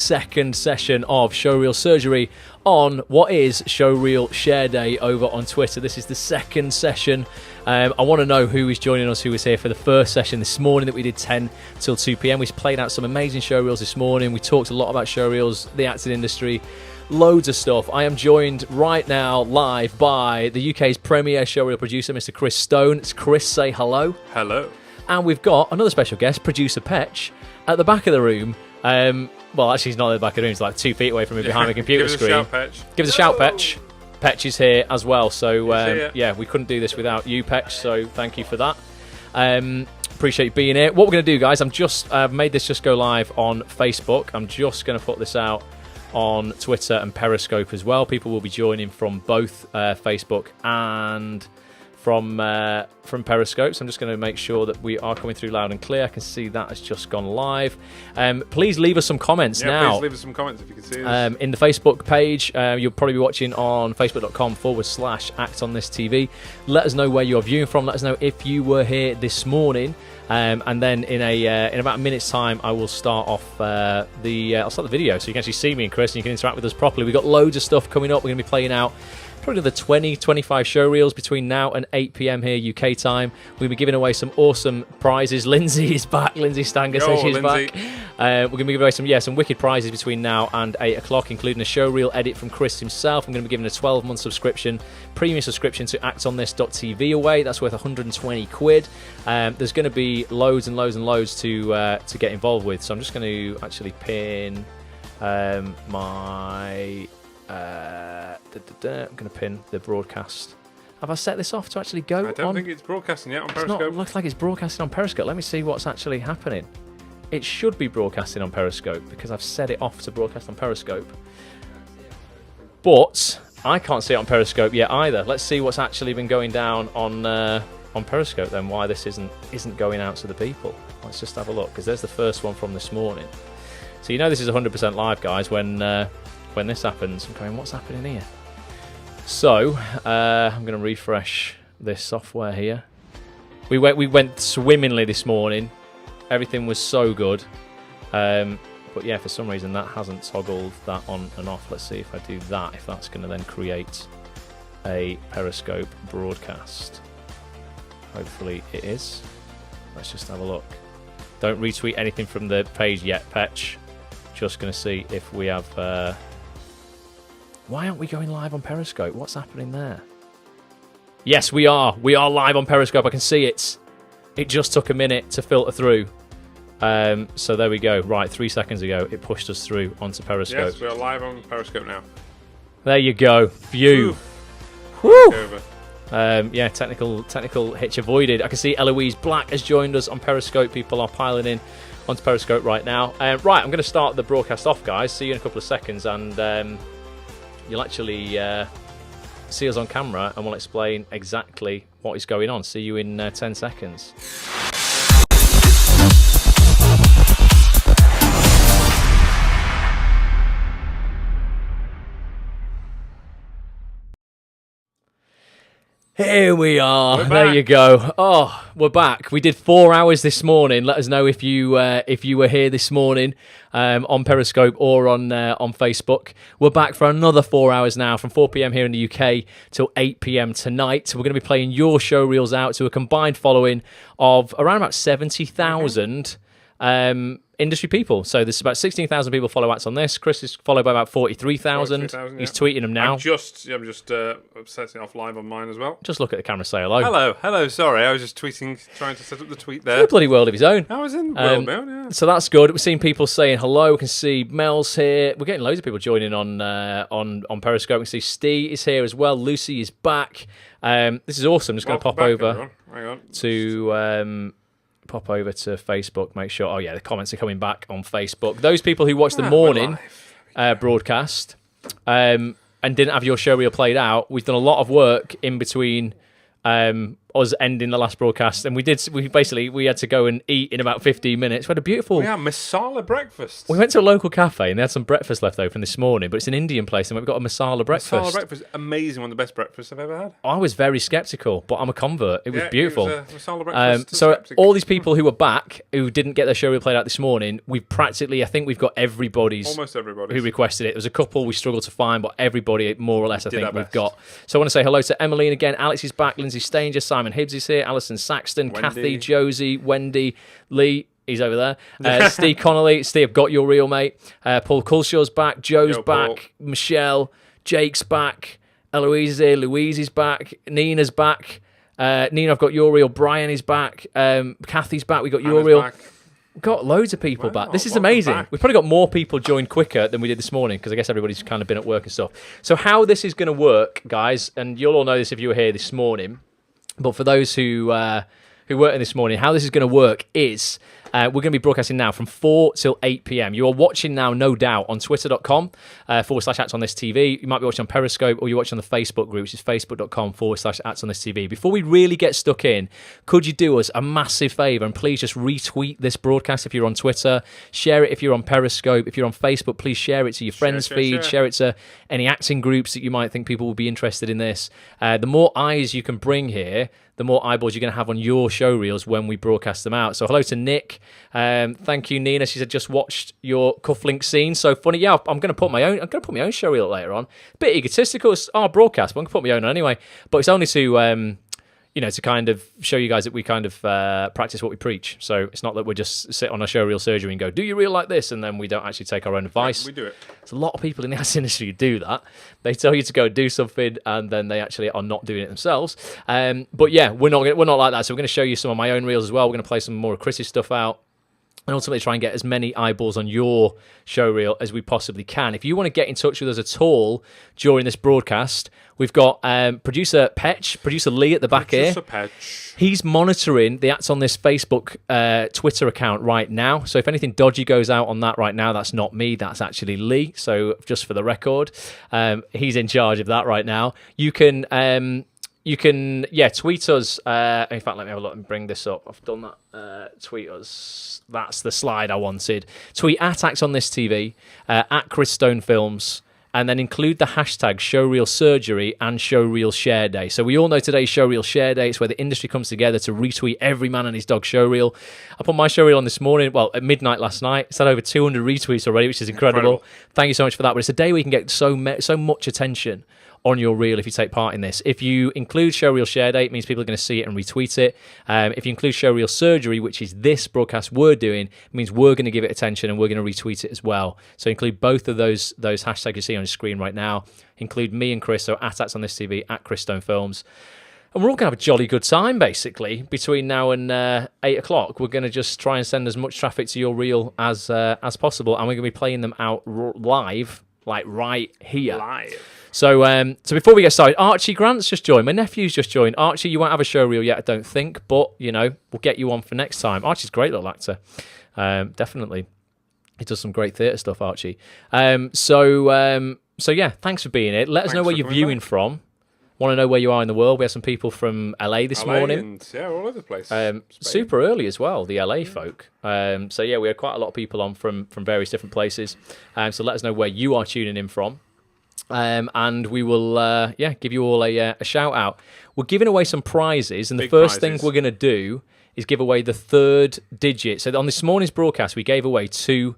second session of Showreel Surgery on what is Showreel Share Day over on Twitter. This is the second session. I want to know who is joining us, who was here for the first session this morning that we did 10 till 2 p.m. We played out some amazing showreels this morning. We talked a lot about showreels, the acting industry, loads of stuff. I am joined right now live by the UK's premier showreel producer, Mr. Chris Stone. It's Chris, say hello. Hello. And we've got another special guest, producer Petch, at the back of the room. Well, actually, he's not at the back of the room. He's like 2 feet away from me behind the computer screen. Give us a shout, Petch. Give us a shout, Petch. Petch is here as well. So, yeah, we couldn't do this without you, Petch. So, thank you for that. Appreciate you being here. What we're going to do, guys, I've made this just go live on Facebook. I'm just going to put this out on Twitter and Periscope as well. People will be joining from both Facebook and from Periscope, so I'm just going to make sure that we are coming through loud and clear. I can see that has just gone live. Please leave us some comments now. Please leave us some comments if you can see this. In the Facebook page, you'll probably be watching on facebook.com/ActOnThisTV. Let us know where you're viewing from. Let us know if you were here this morning. And then in about a minute's time, I will start off I'll start the video so you can actually see me and Chris and you can interact with us properly. We've got loads of stuff coming up. We're going to be playing out probably another 20-25 showreels between now and 8 p.m. here UK time. We'll be giving away some awesome prizes. Lindsay is back. Lindsay Stanger says she's back. We're going to be giving away some wicked prizes between now and 8 o'clock, including a showreel edit from Chris himself. I'm going to be giving a 12-month subscription, premium subscription to actonthis.tv away. That's worth 120 quid. There's going to be loads and loads and loads to get involved with. So I'm just going to actually pin my... I'm going to pin the broadcast. Have I set this off to actually go? I don't think it's broadcasting yet on Periscope. It looks like it's broadcasting on Periscope. Let me see what's actually happening. It should be broadcasting on Periscope because I've set it off to broadcast on Periscope. But I can't see it on Periscope yet either. Let's see what's actually been going down on Periscope then, why this isn't going out to the people. Let's just have a look because there's the first one from this morning. So you know this is 100% live, guys, when this happens. I'm going, what's happening here? So I'm going to refresh this software here. We went swimmingly this morning. Everything was so good. But yeah, for some reason that hasn't toggled that on and off. Let's see if I do that, if that's going to then create a Periscope broadcast. Hopefully it is. Let's just have a look. Don't retweet anything from the page yet, Petch. Just going to see if we have... Why aren't we going live on Periscope? What's happening there? Yes, we are. We are live on Periscope. I can see it. It just took a minute to filter through. So there we go. Right, 3 seconds ago, it pushed us through onto Periscope. Yes, we are live on Periscope now. There you go. View. Woo! Yeah, technical hitch avoided. I can see Eloise Black has joined us on Periscope. People are piling in onto Periscope right now. Right, I'm going to start the broadcast off, guys. See you in a couple of seconds, and you'll actually see us on camera, and we'll explain exactly what is going on. See you in 10 seconds. Here we are. There you go. Oh, we're back. We did 4 hours this morning. Let us know if you were here this morning on Periscope or on Facebook. We're back for another 4 hours now, from 4 p.m. here in the UK till 8 p.m. tonight. We're going to be playing your showreels out to a combined following of around about 70,000 industry people. So there's about 16,000 people follow Acts on this. Chris is followed by about 43,000. He's tweeting them now. I'm just setting off live on mine as well. Just look at the camera, say hello. Hello. Sorry, I was just tweeting, trying to set up the tweet there. In a bloody world of his own. I was in world mode, yeah. So that's good. We're seeing people saying hello. We can see Mel's here. We're getting loads of people joining on Periscope. We can see Steve is here as well. Lucy is back. This is awesome. I'm just going to pop over to pop over to Facebook, make sure... Oh, yeah, the comments are coming back on Facebook. Those people who watched the morning broadcast and didn't have your showreel played out, we've done a lot of work in between us ending the last broadcast, and we had to go and eat in about 15 minutes. We had a beautiful... Yeah, masala breakfast. We went to a local cafe, and they had some breakfast left over from this morning, but it's an Indian place, and we've got a masala breakfast. Masala breakfast, amazing, one of the best breakfasts I've ever had. I was very sceptical, but I'm a convert. It was beautiful. It was a masala breakfast. So all these people who were back, who didn't get their showreel played out this morning, I think we've got almost everybody who requested it. There was a couple we struggled to find, but everybody, more or less, I think we've got. So I want to say hello to Emmeline again. Alex is back. Lindsay Stanger, Simon Hibbs is here. Alison Saxton, Wendy. Kathy, Josie, Wendy, Lee. He's over there. Steve Connolly. Steve, got your reel, mate. Paul Culshaw's back. Joe's back. Paul. Michelle. Jake's back. Eloise is here. Louise is back. Nina's back. Nina, I've got your reel. Brian is back. Kathy's back. We got your reel. Back. We've got loads of people back. This is amazing. Back. We've probably got more people join quicker than we did this morning because I guess everybody's kind of been at work and stuff. So how this is going to work, guys, and you'll all know this if you were here this morning, but for those who weren't in this morning, how this is going to work is we're going to be broadcasting now from 4 till 8 p.m. You are watching now, no doubt, on twitter.com/Ats on this TV. You might be watching on Periscope or you're watching on the Facebook group, which is facebook.com/Ats on this TV. Before we really get stuck in, could you do us a massive favour and please just retweet this broadcast if you're on Twitter, share it if you're on Periscope, if you're on Facebook, please share it to your friends' feed, share it to any acting groups that you might think people will be interested in this. The more eyes you can bring here, the more eyeballs you're going to have on your show reels when we broadcast them out. So hello to Nick. Thank you, Nina. She said just watched your cufflink scene. So funny. Yeah, I'm going to put my own show reel later on. A bit egotistical. It's our broadcast, but I'm going to put my own on anyway. But it's only to to kind of show you guys that we kind of practice what we preach. So it's not that we're just sit on a showreel surgery and go, do your reel like this, and then we don't actually take our own advice. Yeah, we do it. There's a lot of people in the ads industry who do that. They tell you to go do something, and then they actually are not doing it themselves. But yeah, we're not like that. So we're going to show you some of my own reels as well. We're going to play some more of Chris's stuff out. And ultimately try and get as many eyeballs on your show reel as we possibly can. If you want to get in touch with us at all during this broadcast, we've got producer Lee at the back here. He's monitoring the Ats on this Facebook, Twitter account right now. So if anything dodgy goes out on that right now, that's not me. That's actually Lee. So just for the record, he's in charge of that right now. You can tweet us. In fact, let me have a look and bring this up. I've done that. Tweet us. That's the slide I wanted. Tweet at Ats on this TV, at Chris Stone Films, and then include the hashtag Showreel Surgery and Showreel Share Day. So we all know today's Showreel Share Day. It's where the industry comes together to retweet every man and his dog showreel. I put my showreel on this morning, at midnight last night. It's had over 200 retweets already, which is incredible. Thank you so much for that. But it's a day where you can get so much attention on your reel if you take part in this. If you include Showreel Share Day, it means people are going to see it and retweet it. If you include Showreel Surgery, which is this broadcast we're doing, it means we're going to give it attention and we're going to retweet it as well. So include both of those hashtags you see on your screen right now. Include me and Chris, so at Ats on this TV, at Chris Stone Films. And we're all going to have a jolly good time, basically, between now and 8 o'clock. We're going to just try and send as much traffic to your reel as possible, and we're going to be playing them out live, like right here. Live. So before we get started, Archie Grant's just joined. My nephew's just joined. Archie, you won't have a show reel yet, I don't think, but, we'll get you on for next time. Archie's a great little actor. Definitely. He does some great theatre stuff, Archie. So yeah, thanks for being here. Let us know where you're viewing from. Want to know where you are in the world. We had some people from LA this morning. And, all over the place. Super early as well, the LA folk. So yeah, we had quite a lot of people on from various different places. So let us know where you are tuning in from. And we will, give you all a shout out. We're giving away some prizes, and the first thing we're going to do is give away the third digit. So on this morning's broadcast, we gave away 2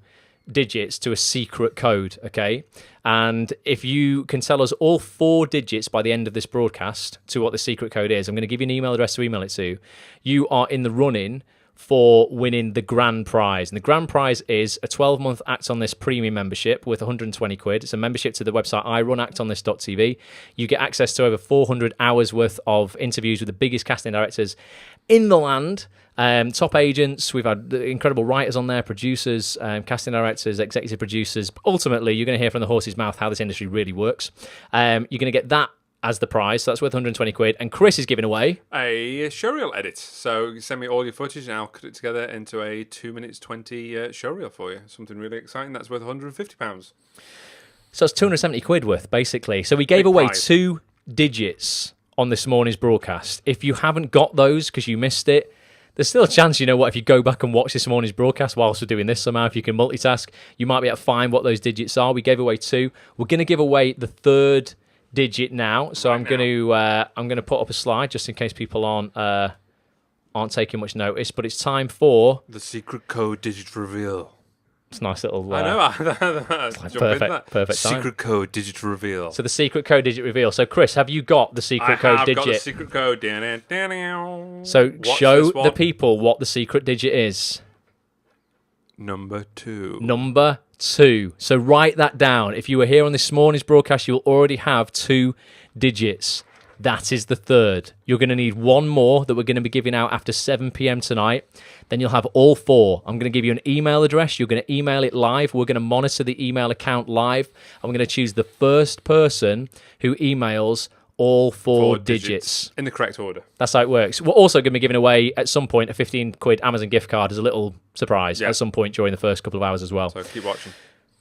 digits to a secret code, okay? And if you can tell us all 4 digits by the end of this broadcast to what the secret code is, I'm going to give you an email address to email it to. You are in the running for winning the grand prize. And the grand prize is a 12-month Ats on This premium membership worth 120 quid. It's a membership to the website I run, actonthis.tv. You get access to over 400 hours worth of interviews with the biggest casting directors in the land, top agents. We've had incredible writers on there, producers, casting directors, executive producers. But ultimately, you're going to hear from the horse's mouth how this industry really works. You're going to get that as the prize, so that's worth 120 quid. And Chris is giving away a showreel edit. So you send me all your footage and I'll cut it together into a 2 minutes 20 showreel for you. Something really exciting. That's worth £150. So it's 270 quid worth, basically. So we gave away 2 digits on this morning's broadcast. If you haven't got those because you missed it, there's still a chance, you know what, if you go back and watch this morning's broadcast whilst we're doing this somehow, if you can multitask, you might be able to find what those digits are. We gave away 2. We're going to give away the 3rd digit now. So I'm going to put up a slide just in case people aren't taking much notice. But it's time for the secret code digit reveal. It's a nice little. I know. Perfect. Secret code digit reveal. So the secret code digit reveal. So Chris, have you got the secret code digit? I've got the secret code. So show the people what the secret digit is. Number 2. Number 2. So write that down. If you were here on this morning's broadcast, you'll already have 2 digits. That is the 3rd. You're going to need 1 more that we're going to be giving out after 7 p.m. tonight. Then you'll have all 4. I'm going to give you an email address. You're going to email it live. We're going to monitor the email account live. I'm going to choose the first person who emails all 4 digits. In the correct order. That's how it works. We're also going to be giving away, at some point, a 15 quid Amazon gift card as a little surprise at some point during the first couple of hours as well. So keep watching.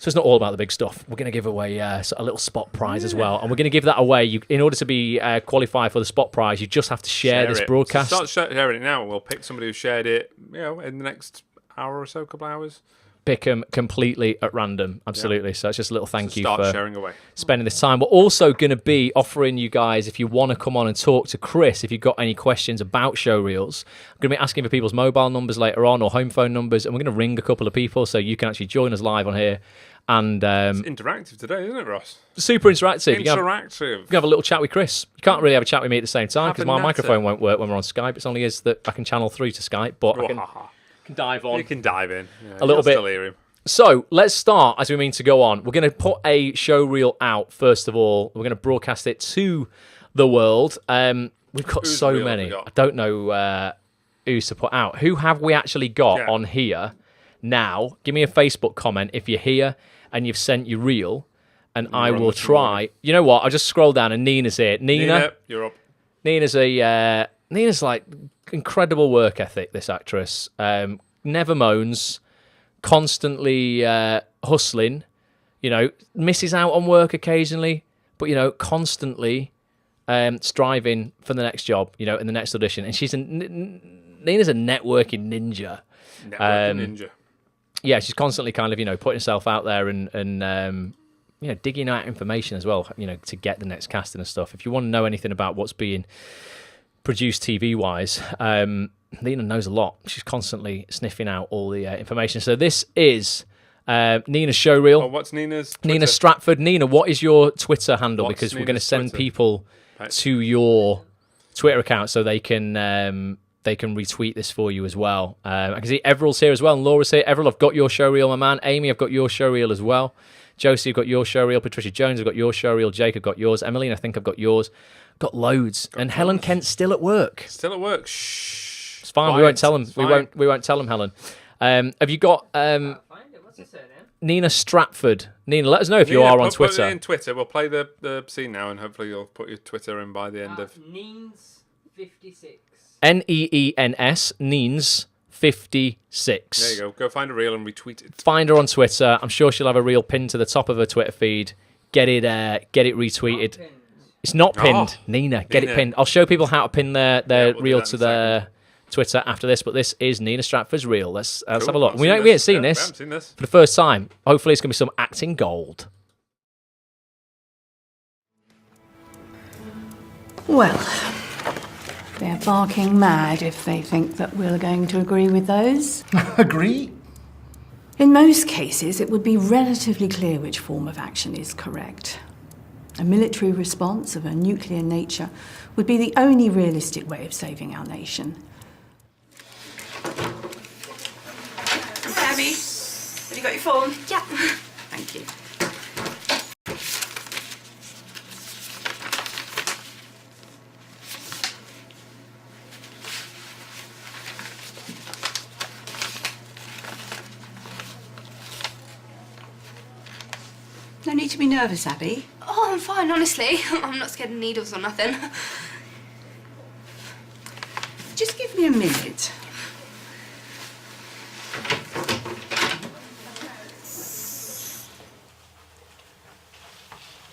So it's not all about the big stuff. We're going to give away a little spot prize as well. And we're going to give that away. In order to be qualified for the spot prize, you just have to share this broadcast. So start sharing it now, and we'll pick somebody who shared it in the next hour or so, couple of hours. Pick them completely at random. Absolutely. So it's just a little thank you for sharing away. Spending this time. We're also going to be offering you guys, if you want to come on and talk to Chris, if you've got any questions about Showreels, I'm going to be asking for people's mobile numbers later on or home phone numbers, and we're going to ring a couple of people so you can actually join us live on here. And it's interactive today, isn't it, Ross? Super interactive. Interactive. You can have a little chat with Chris. You can't really have a chat with me at the same time because my microphone won't work when we're on Skype. It's only is that I can channel through to Skype, but I can dive on. You can dive in. A little bit. So let's start as we mean to go on. We're going to put a show reel out first of all. We're going to broadcast it to the world. We've got so many. I don't know who's to put out. Who have we actually got on here now? Give me a Facebook comment if you're here and you've sent your reel, and I will try. You know what? I'll just scroll down and Nina's here. Nina, you're up. Nina's like incredible work ethic. This actress never moans. Constantly hustling, misses out on work occasionally, but constantly striving for the next job, in the next audition. And Nina's a networking ninja. Yeah, she's constantly kind of putting herself out there and digging out information as well, to get the next casting and stuff. If you want to know anything about what's being produced TV wise, Nina knows a lot. She's constantly sniffing out all the information. So this is Nina's Showreel. Oh, what's Nina's Twitter? Nina Stratford. Nina, what is your Twitter handle? Because we're going to send people to your Twitter account so they can retweet this for you as well. I can see Everill's here as well, and Laura's here. Everil, I've got your Showreel, my man. Amy, I've got your Showreel as well. Josie, I've got your Showreel. Patricia Jones, I've got your Showreel. Jake, I've got yours. Emmeline, I think I've got yours. Got loads. And Helen Kent's still at work. Shh. It's fine. We won't tell them. We won't tell them, Helen. Have you got What's his surname? Nina Stratford? Nina, let us know if you are on Twitter. Put it in Twitter. We'll play the scene now, and hopefully you'll put your Twitter in by the end of. Neens56. Neens. Neens 56. There you go. Go find a reel and retweet it. Find her on Twitter. I'm sure she'll have a reel pinned to the top of her Twitter feed. Get it retweeted. It's not pinned. Nina, get it pinned. I'll show people how to pin their reel to their Twitter after this, but this is Nina Stratford's reel. Let's have a look. We haven't seen this for the first time. Hopefully it's going to be some acting gold. Well, they're barking mad if they think that we're going to agree with those. Agree? In most cases, it would be relatively clear which form of action is correct. A military response of a nuclear nature would be the only realistic way of saving our nation. Abby, have you got your phone? Yep. Thank you. No need to be nervous, Abby. Oh, I'm fine, honestly. I'm not scared of needles or nothing. Just give me a minute.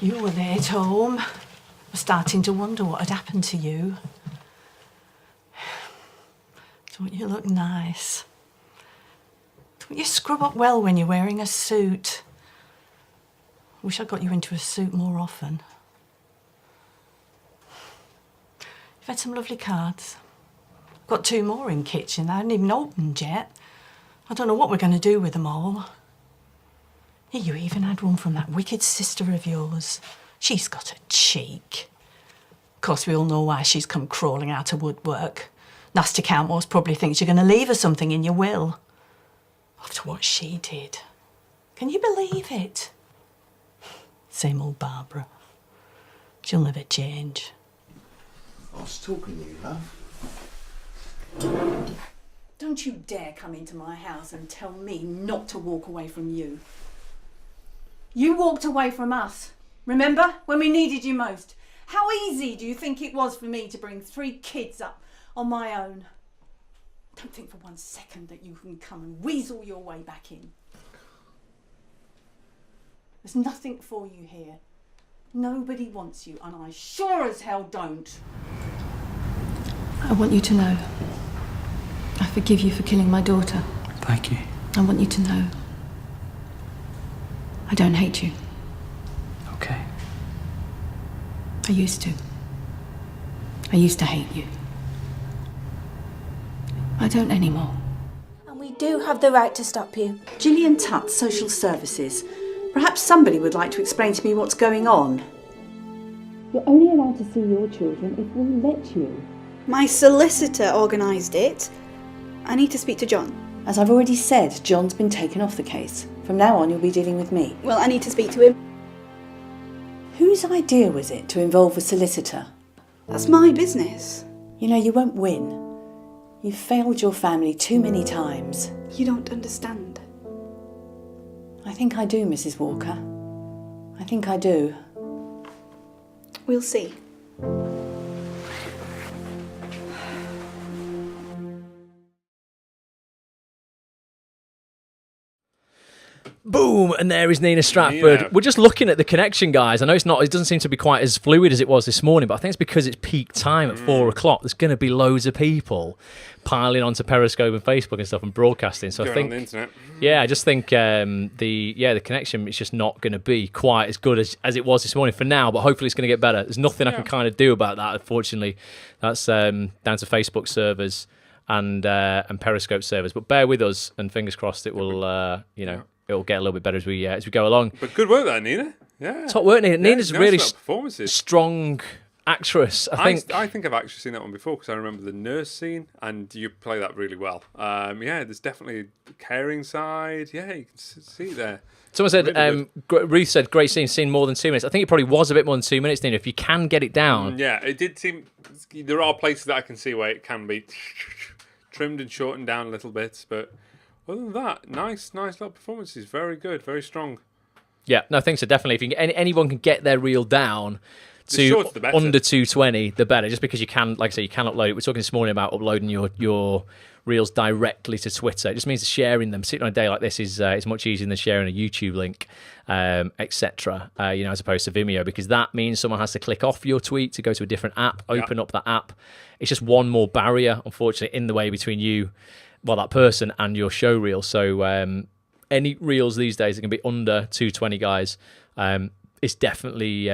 You were there, Tom. was starting to wonder what had happened to you. Don't you look nice? Don't you scrub up well when you're wearing a suit? Wish I got you into a suit more often. You've had some lovely cards. Got 2 more in kitchen. I haven't even opened yet. I don't know what we're going to do with them all. Yeah, you even had one from that wicked sister of yours. She's got a cheek. Of course, we all know why she's come crawling out of woodwork. Nasty Countmore's probably thinks you're going to leave her something in your will. After what she did. Can you believe it? Same old Barbara. She'll never change. I was talking to you, love. Don't you dare come into my house and tell me not to walk away from you. You walked away from us. Remember? When we needed you most. How easy do you think it was for me to bring 3 kids up on my own? Don't think for 1 second that you can come and weasel your way back in. There's nothing for you here. Nobody wants you, and I sure as hell don't. I want you to know. I forgive you for killing my daughter. Thank you. I want you to know. I don't hate you. Okay. I used to. I used to hate you. I don't anymore. And we do have the right to stop you. Gillian Tutt, Social Services. Perhaps somebody would like to explain to me what's going on. You're only allowed to see your children if we let you. My solicitor organised it. I need to speak to John. As I've already said, John's been taken off the case. From now on, you'll be dealing with me. Well, I need to speak to him. Whose idea was it to involve a solicitor? That's my business. You know, you won't win. You've failed your family too many times. You don't understand. I think I do, Mrs. Walker. I think I do. We'll see. Boom, and there is Nina Stratford. Nina. We're just looking at the connection, guys. I know it doesn't seem to be quite as fluid as it was this morning, but I think it's because it's peak time at 4 o'clock. There's going to be loads of people piling onto Periscope and Facebook and stuff and broadcasting. So I Going think, on the internet. yeah, I just think the connection is just not going to be quite as good as it was this morning for now. But hopefully it's going to get better. There's nothing I can kind of do about that. Unfortunately, that's down to Facebook servers and Periscope servers. But bear with us, and fingers crossed it will it'll get a little bit better as we go along. But good work there, Nina. Yeah. Top work, Nina. Nina's a really performances. strong actress. I think I've actually seen that one before because I remember the nurse scene, and you play that really well. There's definitely the caring side. Yeah, you can see it there. Someone said, Really Ruth said, great scene more than 2 minutes. I think it probably was a bit more than 2 minutes, Nina. If you can get it down. Yeah, it did seem. There are places that I can see where it can be trimmed and shortened down a little bit, but other than that, nice little performances. Very good, very strong. Yeah, no, I think so. Definitely, if you can, anyone can get their reel down The shorter, the better. under 220, the better. Just because you can, like I say, you can upload it. We're talking this morning about uploading your reels directly to Twitter. It just means sharing them, particularly on a day like this, is much easier than sharing a YouTube link, etc. As opposed to Vimeo, because that means someone has to click off your tweet to go to a different app, open up that app. It's just one more barrier, unfortunately, in the way between you, that person, and your show reel. So any reels these days are going to be under 220, guys. It's definitely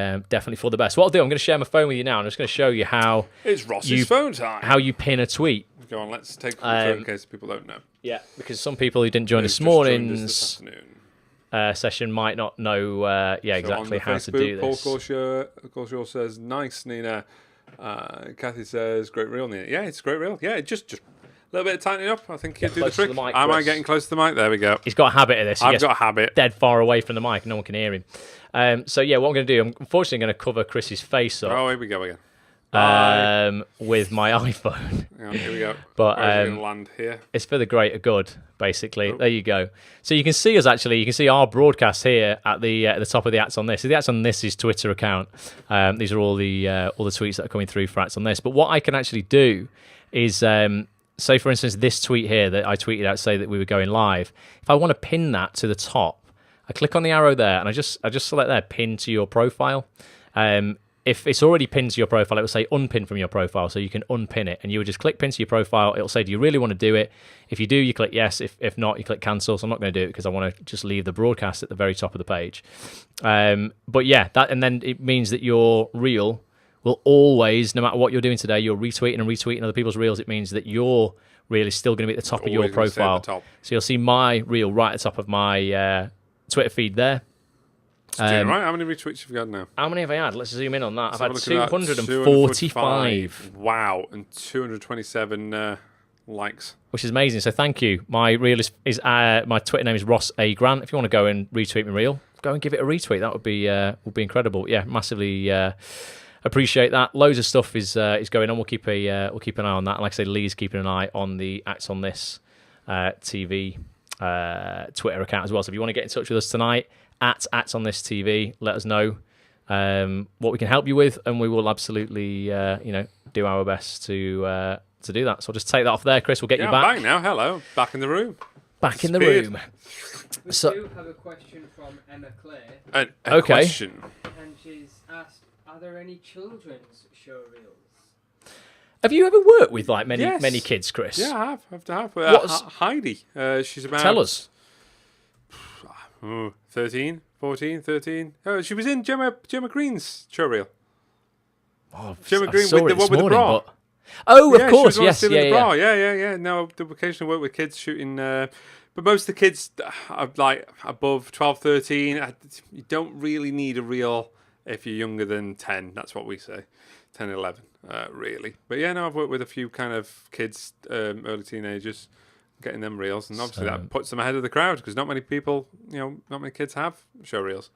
for the best. What I'll do, I'm going to share my phone with you now. I'm just going to show you how It's Ross's phone time. how you pin a tweet. Go on, let's take it through in case people don't know. Yeah, because some people who didn't join Who've this just joined us morning's this afternoon. session might not know exactly how to do Paul this. Corshaw says, nice, Nina. Kathy says, great reel, Nina. Yeah, it's a great reel. Yeah, just a little bit of tightening up. I think Get you do the close to trick. the mic, Am I Chris. getting close to the mic? There we go. He's got a habit of this. He I've gets got a habit. dead far away from the mic. No one can hear him. What I'm going to do, I'm unfortunately going to cover Chris's face up Oh, here we go again. with my iPhone. Hang on, here we go. But, Where's it going to land here? It's for the greater good, basically. There you go. So you can see us actually. You can see our broadcast here at the top of the Acts on This. So the Acts on This's Twitter account. These are all the tweets that are coming through for Acts on This. But what I can actually do is, say for instance, this tweet here that I tweeted out, say that we were going live. If I want to pin that to the top, I click on the arrow there and I just select there, pin to your profile. if it's already pinned to your profile, it will say unpin from your profile, so you can unpin it, and you would just click pin to your profile. It'll say, do you really want to do it? If you do, you click yes. If not, you click cancel. So I'm not going to do it because I want to just leave the broadcast at the very top of the page. But yeah, and then it means that your reel will always, no matter what you're doing today, you're retweeting and retweeting other people's reels. It means that your reel is still going to be at the top of your profile. So you'll see my reel right at the top of my Twitter feed there. Right, how many retweets have you got now? How many have I had? Let's zoom in on that. Let's I've had have a look at that. 245. Wow, and 227 likes. Which is amazing. So thank you. My reel is my Twitter name is Ross A. Grant. If you want to go and retweet my reel, go and give it a retweet. That would be incredible. Yeah, massively appreciate that. Loads of stuff is going on. We'll keep an eye on that. And like I say, Lee's keeping an eye on the Acts on This TV Twitter account as well. So if you want to get in touch with us tonight, at Acts on This TV, let us know what we can help you with, and we will absolutely do our best to do that. So I'll just take that off there, Chris. We'll get you back. I'm back now. Hello, back in the room. Back in the room. We do have a question from Emma Clare. A question. And she's asked, are there any children's showreels? Have you ever worked with like many kids, Chris? Yeah, I have. Heidi. She's about. Tell us. 13, 14, 13. Oh, she was in Gemma Green's showreel. Oh, Gemma I Green saw with it the one this with the morning, bra. but... Oh, Yeah, of course, she was yes, still in the bra. yeah. Yeah. No, I occasionally work with kids shooting, but most of the kids are like above 12, 13. You don't really need a reel if you're younger than 10. That's what we say, 10, 11, really. But yeah, no, I've worked with a few kind of kids, early teenagers, getting them reels, and obviously that puts them ahead of the crowd because not many people, not many kids have show reels.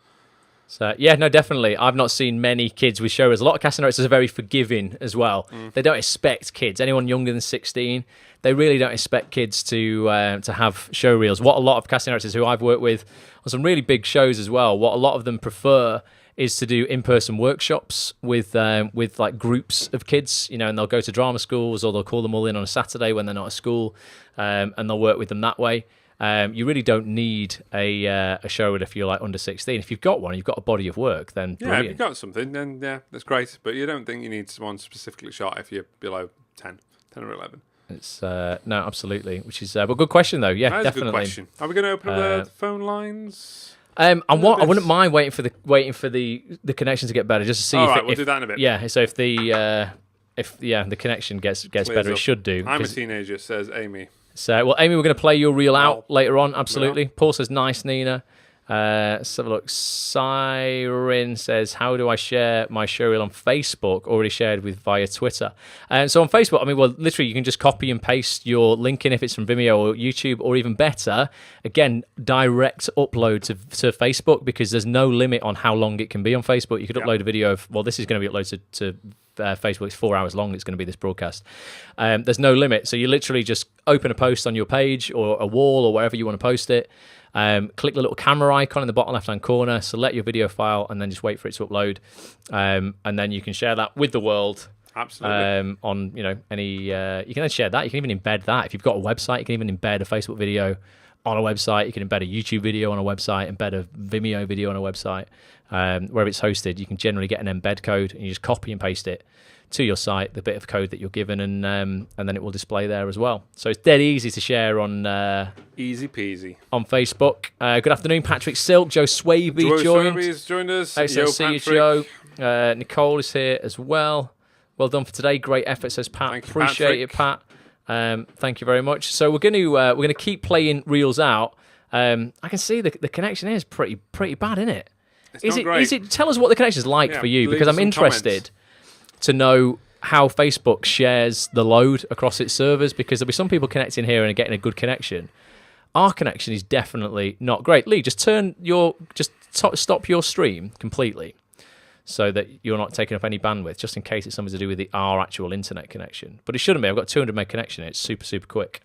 So yeah, no, definitely. I've not seen many kids with showreels. A lot of casting directors are very forgiving as well. They don't expect kids, anyone younger than 16. They really don't expect kids to have showreels. What a lot of casting directors who I've worked with on some really big shows as well, what a lot of them prefer is to do in-person workshops with like groups of kids, and they'll go to drama schools or they'll call them all in on a Saturday when they're not at school, and they'll work with them that way. You really don't need a showreel if you're like under 16. If you've got one, you've got a body of work, then brilliant. Yeah, if you've got something, then yeah, that's great. But you don't think you need one specifically shot if you're below 10 or 11. It's no, absolutely. Which is but good question though. Yeah, that is definitely. A good question. Are we going to open up the phone lines? I wouldn't mind waiting for the connection to get better, just to see. We'll do that in a bit. Yeah, so if the connection gets better, up. It should do. I'm a teenager, says Amy. So, well, Amy, we're going to play your reel out later on. Absolutely. Paul says, nice, Nina. Let's have a look. Siren says, how do I share my showreel on Facebook? Already shared via Twitter. And so on Facebook, literally, you can just copy and paste your link in if it's from Vimeo or YouTube, or even better, again, direct upload to Facebook, because there's no limit on how long it can be on Facebook. You could upload a video of, this is going to be uploaded to Facebook. It's 4 hours long. It's going to be this broadcast. There's no limit. So you literally just open a post on your page or a wall or wherever you want to post it. Click the little camera icon in the bottom left-hand corner, select your video file, and then just wait for it to upload. And then you can share that with the world. Absolutely. On any, you can then share that. You can even embed that. If you've got a website, you can even embed a Facebook video on a website. You can embed a YouTube video on a website, embed a Vimeo video on a website. Wherever it's hosted, you can generally get an embed code, and you just copy and paste it to your site, the bit of code that you're given, and then it will display there as well. So it's dead easy to share on easy peasy on Facebook. Good afternoon, Patrick Silk, Joe Swaby joined us. Excellent to see you, Joe. Nicole is here as well. Well done for today. Great effort, says Pat. Thank you, appreciate it, Pat. Thank you very much. So we're going to keep playing reels out. I can see the connection is pretty bad, isn't it? It's not great. Tell us what the connection is like for you, because I'm interested to know how Facebook shares the load across its servers, because there'll be some people connecting here and getting a good connection. Our connection is definitely not great. Lee, just stop your stream completely so that you're not taking up any bandwidth, just in case it's something to do with our actual internet connection. But it shouldn't be. I've got 200 meg connection. It's super, super quick.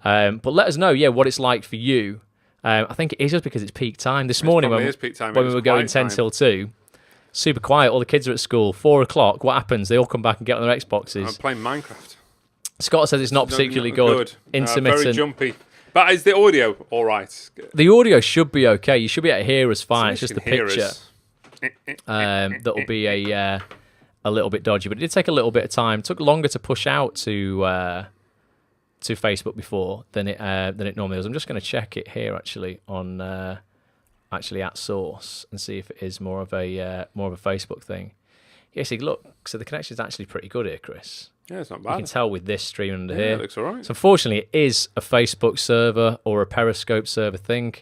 But let us know, what it's like for you. I think it is just because it's peak time. This morning when we were going 10 till 2, super quiet. All the kids are at school. 4 o'clock, what happens? They all come back and get on their Xboxes. I'm playing Minecraft. Scott says it's not particularly good. Intermittent. Very jumpy. But is the audio all right? The audio should be okay. You should be able to hear us fine. It's just the picture. that'll be a little bit dodgy. But it did take a little bit of time. It took longer to push out to Facebook before than it normally does. I'm just going to check it here actually on actually at source and see if it is more of a Facebook thing. Yeah, see, look, so the connection is actually pretty good here, Chris. Yeah, it's not You bad. can tell with this stream under here. It looks all right. So unfortunately, it is a Facebook server or a Periscope server thing.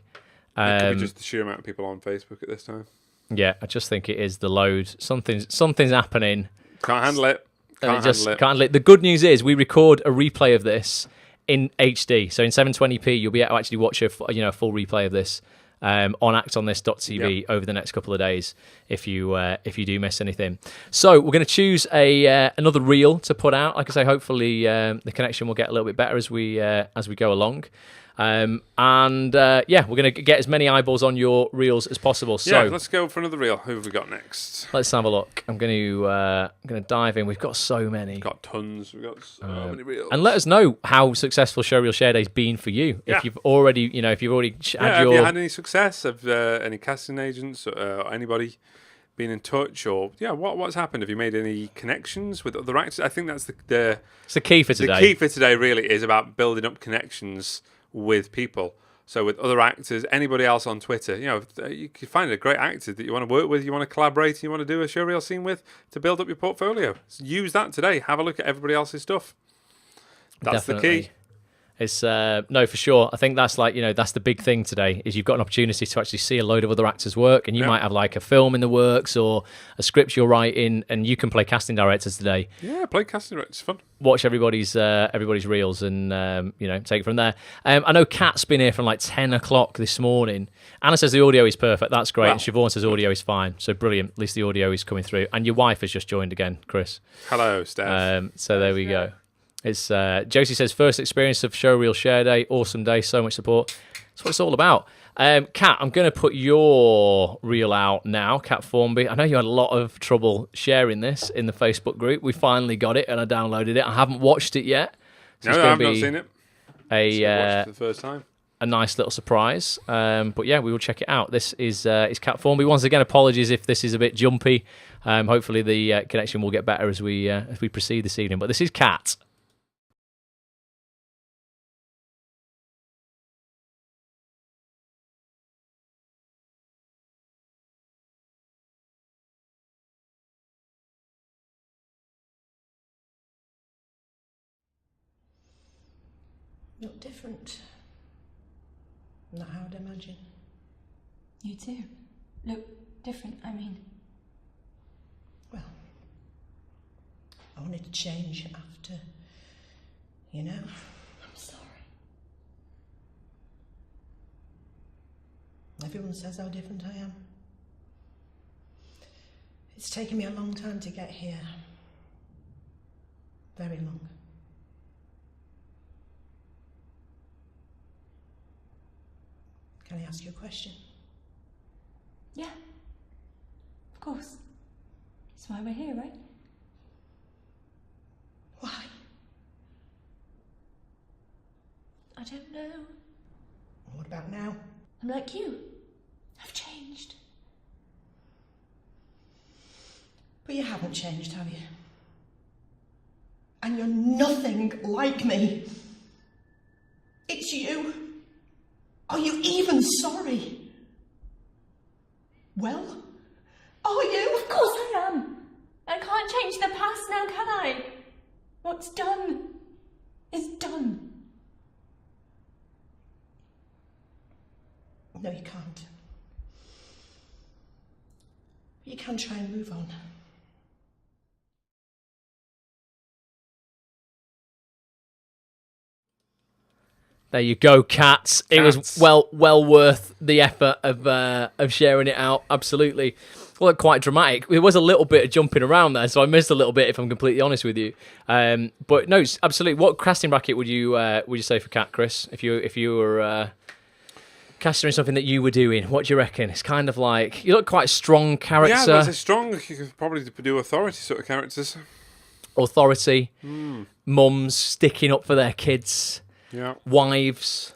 It could be just the sheer amount of people on Facebook at this time. Yeah, I just think it is the load. Something's happening. Can't handle it. Can't handle it. The good news is we record a replay of this in HD. So in 720p, you'll be able to actually watch a full replay of this on actonthis.tv over the next couple of days if you do miss anything. So we're going to choose another reel to put out. Like I say, hopefully the connection will get a little bit better as we go along. We're going to get as many eyeballs on your reels as possible. So let's go for another reel. Who have we got next? let's have a look. I'm going to dive in. We've got so many. We've got tons. We've got so many reels. And let us know how successful Showreel Share Day's been for you. Yeah. If you've already, had have your... you had any success? Have any casting agents or anybody been in touch? Or what's happened? Have you made any connections with other actors? I think that's It's the key for today. The key for today really is about building up connections with people. So with other actors, anybody else on Twitter, you can find a great actor that you want to work with, you want to collaborate, you want to do a showreel scene with to build up your portfolio. Use that today. Have a look at everybody else's stuff. That's Definitely. the key. It's no, for sure. I think that's that's the big thing today is you've got an opportunity to actually see a load of other actors' work, and you might have like a film in the works or a script you're writing, and you can play casting directors today. Yeah, play casting directors. It's fun. Watch everybody's reels and take it from there. I know Kat's been here from like 10 o'clock this morning. Anna says the audio is perfect. That's great. Well, and Siobhan says audio is fine. So brilliant. At least the audio is coming through. And your wife has just joined again, Chris. Hello, Steph. So there we go. It's Josie says first experience of Showreel Share Day, awesome day, so much support. That's what it's all about. Kat, I'm going to put your reel out now, Kat Formby. I know you had a lot of trouble sharing this in the Facebook group. We finally got it, and I downloaded it. I haven't watched it yet. So no, I've not seen it. Watched it for the first time. A nice little surprise. But yeah, we will check it out. This is Kat Formby. Once again, apologies if this is a bit jumpy. Hopefully the connection will get better as we proceed this evening. But this is Kat. Not different. Not how I'd imagine. You too. Look different, I mean. Well, I wanted to change after, I'm sorry. Everyone says how different I am. It's taken me a long time to get here. Very long. Can I ask you a question? Yeah. Of course. That's why we're here, right? Why? I don't know. What about now? I'm like you. I've changed. But you haven't changed, have you? And you're nothing like me. It's you. Are you even sorry? Well, are you? Of course I am. I can't change the past now, can I? What's done is done. No, you can't. You can try and move on. There you go, Cats. It was well worth the effort of sharing it out. Absolutely. Well, quite dramatic. It was a little bit of jumping around there, so I missed a little bit, if I'm completely honest with you. But no, absolutely. What casting bracket would you say for Cat, Chris? If you were casting in something that you were doing, what do you reckon? It's kind of like you look quite a strong character. Yeah, but it's strong. You could probably do authority sort of characters. Authority, mums sticking up for their kids. Yeah. Wives,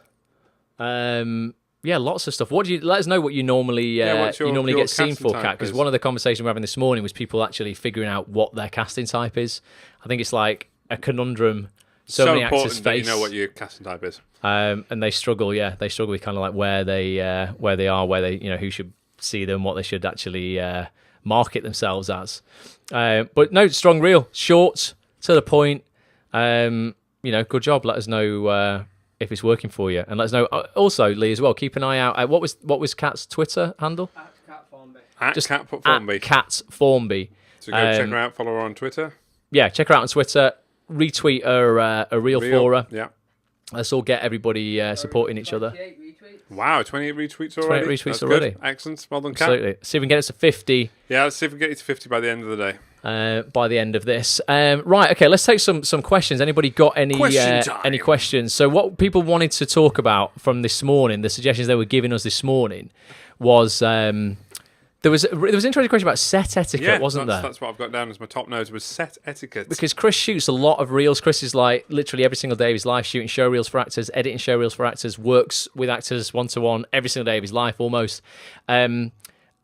Yeah, lots of stuff. What do you let us know? What you normally what's your get seen casting for, type Kat? Because is? one of the conversations we're having this morning was people actually figuring out what their casting type is. I think it's like a conundrum. So many actors important that face, you know what your casting type is. and they struggle. Yeah, they struggle with kind of like where they are, where they who should see them, what they should actually market themselves as. But no, strong reel, short, to the point. Good job. Let us know if it's working for you, and let us know also, Lee, as well. Keep an eye out. What was Kat's Twitter handle? Cat Formby. Just Cat Formby. Cat Formby. So go check her out. Follow her on Twitter. Yeah, check her out on Twitter. Retweet a reel for her. Yeah. Let's all get everybody supporting each other. 28 retweets. Wow, 28 retweets already. 28 retweets That's already. Good. Excellent. Well done, Kat. Absolutely. See if we can get us to 50 Yeah, let's see if we can get you to 50 by the end of the day. by the end of this. Right, okay, let's take some questions. Anybody got any Question questions? So what people wanted to talk about from this morning, the suggestions they were giving us this morning, was there was an interesting question about set etiquette, wasn't there? That's what I've got down as my top note was set etiquette. Because Chris shoots a lot of reels. Chris is like literally every single day of his life shooting show reels for actors, editing show reels for actors, works with actors one-to-one every single day of his life almost. And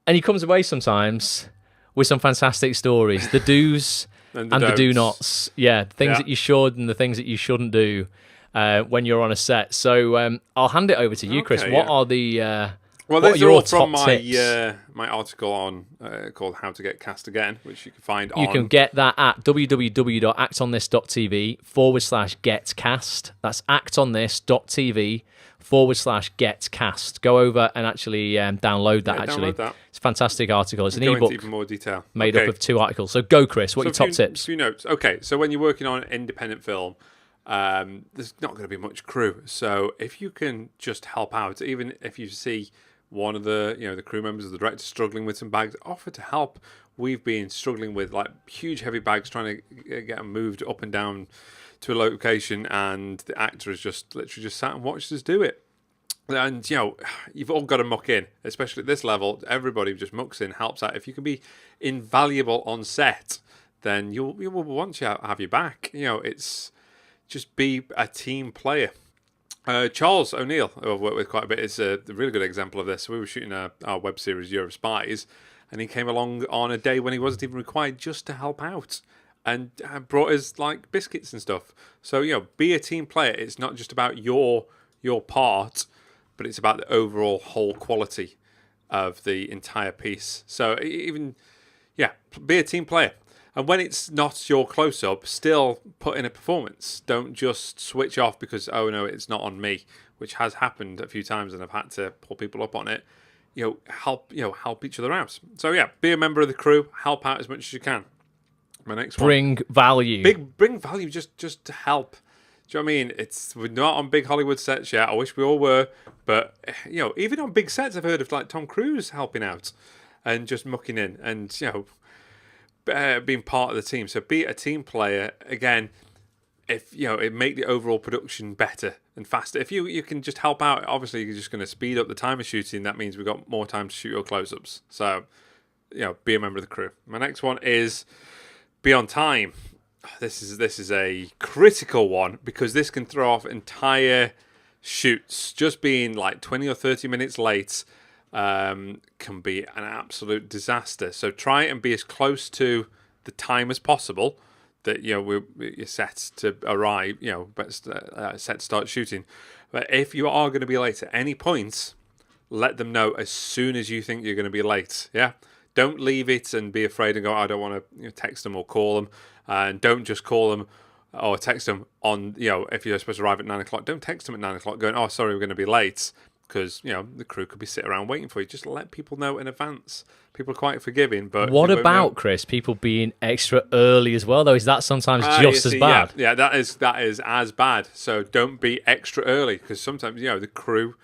he comes away sometimes with some fantastic stories. The do's and the do-nots. Yeah, the things that you should and the things that you shouldn't do when you're on a set. So I'll hand it over to you, Chris. What are the... what are these your are all top from tips? my article on called How to Get Cast Again, which you can find You can get that at www.actonthis.tv/getcast. That's actonthis.tv/getcast. Go over and actually download that. Download that. It's a fantastic article. It's an Go into ebook even more detail. made up of 2 articles. So go, Chris. What are your top tips? A few notes. Okay, so when you're working on an independent film, there's not going to be much crew. So if you can just help out, even if you see one of the the crew members of the director struggling with some bags, offer to help. We've been struggling with like huge heavy bags, trying to get them moved up and down to a location, and the actor has just literally just sat and watched us do it. And you've all got to muck in, especially at this level. Everybody just mucks in, helps out. If you can be invaluable on set, then you will want to have you back. It's just be a team player. Charles O'Neill, who I've worked with quite a bit, is a really good example of this. We were shooting our web series Year of Spies, and he came along on a day when he wasn't even required, just to help out, and brought us like biscuits and stuff. So be a team player. It's not just about your part, but it's about the overall whole quality of the entire piece. So even be a team player. And when it's not your close-up, still put in a performance. Don't just switch off because, oh no, it's not on me, which has happened a few times and I've had to pull people up on it. Help each other out. So be a member of the crew, help out as much as you can. My next one. Bring value. Bring value just to help. Do you know what I mean? We're not on big Hollywood sets yet. I wish we all were. But, even on big sets, I've heard of like Tom Cruise helping out and just mucking in and, being part of the team. So be a team player. Again, if it make the overall production better and faster. If you can just help out, obviously you're just going to speed up the time of shooting. That means we've got more time to shoot your close-ups. So be a member of the crew. My next one is be on time. This is a critical one because this can throw off entire shoots. Just being like 20 or 30 minutes late can be an absolute disaster. So try and be as close to the time as possible that you're set to arrive. Set to start shooting. But if you are going to be late at any point, let them know as soon as you think you're going to be late. Yeah, don't leave it and be afraid and go, I don't want to text them or call them, and don't just call them or text them on if you're supposed to arrive at 9 o'clock. Don't text them at 9 o'clock going, oh sorry, we're going to be late. Because the crew could be sitting around waiting for you. Just let people know in advance. People are quite forgiving, but what about Chris? People being extra early as well, though. Is that sometimes just as bad? Yeah, that is as bad. So don't be extra early because sometimes the crew,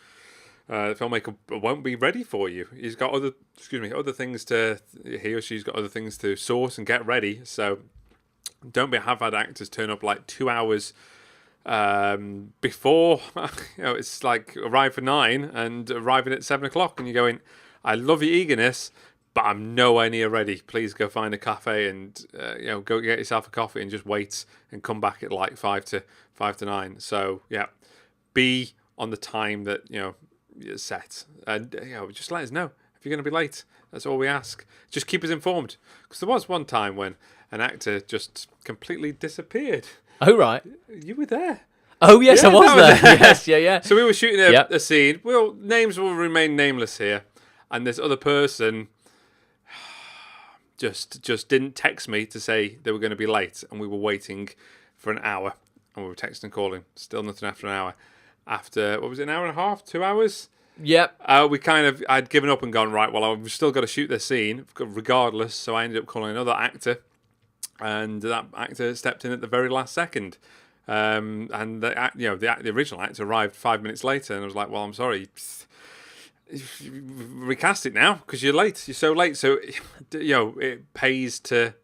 the filmmaker won't be ready for you. He's got other things to. He or she's got other things to source and get ready. So have had actors turn up like 2 hours. Before it's like arrive for 9 and arriving at 7 o'clock and you're going, I love your eagerness, but I'm nowhere near ready. Please go find a cafe and go get yourself a coffee and just wait and come back at like 5 to 9. So be on the time that set, and just let us know if you're going to be late. That's all we ask. Just keep us informed, because there was one time when an actor just completely disappeared. Oh right. You were there. Oh yes, Yeah, I was that there. Yes, yeah. So we were shooting a scene. Well, names will remain nameless here, and this other person just didn't text me to say they were going to be late, and we were waiting for an hour, and we were texting and calling. Still nothing after an hour. After, what was it, an hour and a half, 2 hours? Yep. I'd given up and gone, right, well, I've still got to shoot this scene regardless, so I ended up calling another actor, and that actor stepped in at the very last second. And the original actor arrived 5 minutes later, and I was like, well, I'm sorry, recast it now because you're late. You're so late. So, it pays to,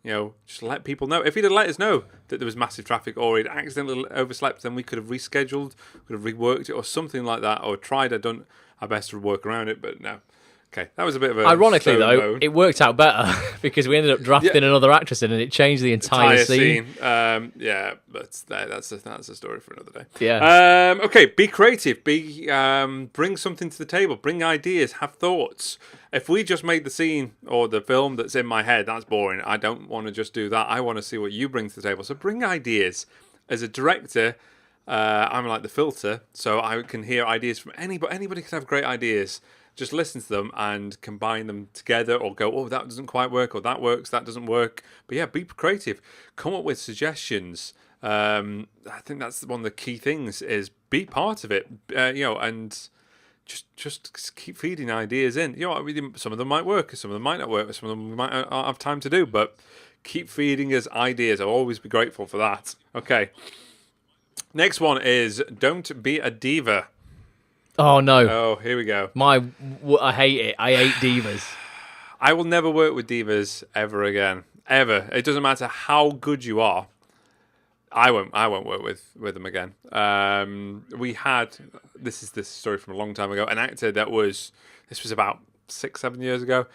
just let people know. If he'd have let us know that there was massive traffic or he'd accidentally overslept, then we could have rescheduled, could have reworked it or something like that, or done our best to work around it, but no. Okay, that was a bit of a... Ironically, though, it worked out better because we ended up drafting another actress in and it changed the entire scene. But that's a story for another day. Yeah. Okay, be creative. Bring something to the table. Bring ideas. Have thoughts. If we just made the scene or the film that's in my head, that's boring. I don't want to just do that. I want to see what you bring to the table. So bring ideas. As a director, I'm like the filter, so I can hear ideas from anybody. Anybody can have great ideas. Just listen to them and combine them together, or go, oh, that doesn't quite work, or that works, that doesn't work. But yeah, be creative. Come up with suggestions. I think that's one of the key things, is be part of it, and just keep feeding ideas in. Some of them might work, some of them might not work, some of them we might not have time to do, but keep feeding us ideas. I'll always be grateful for that. Okay. Next one is don't be a diva. Oh no! Oh, here we go. I hate it. I hate divas. I will never work with divas ever again. Ever. It doesn't matter how good you are. I won't work with them again. We had, this is this story from a long time ago, an actor this was about 6-7 years ago.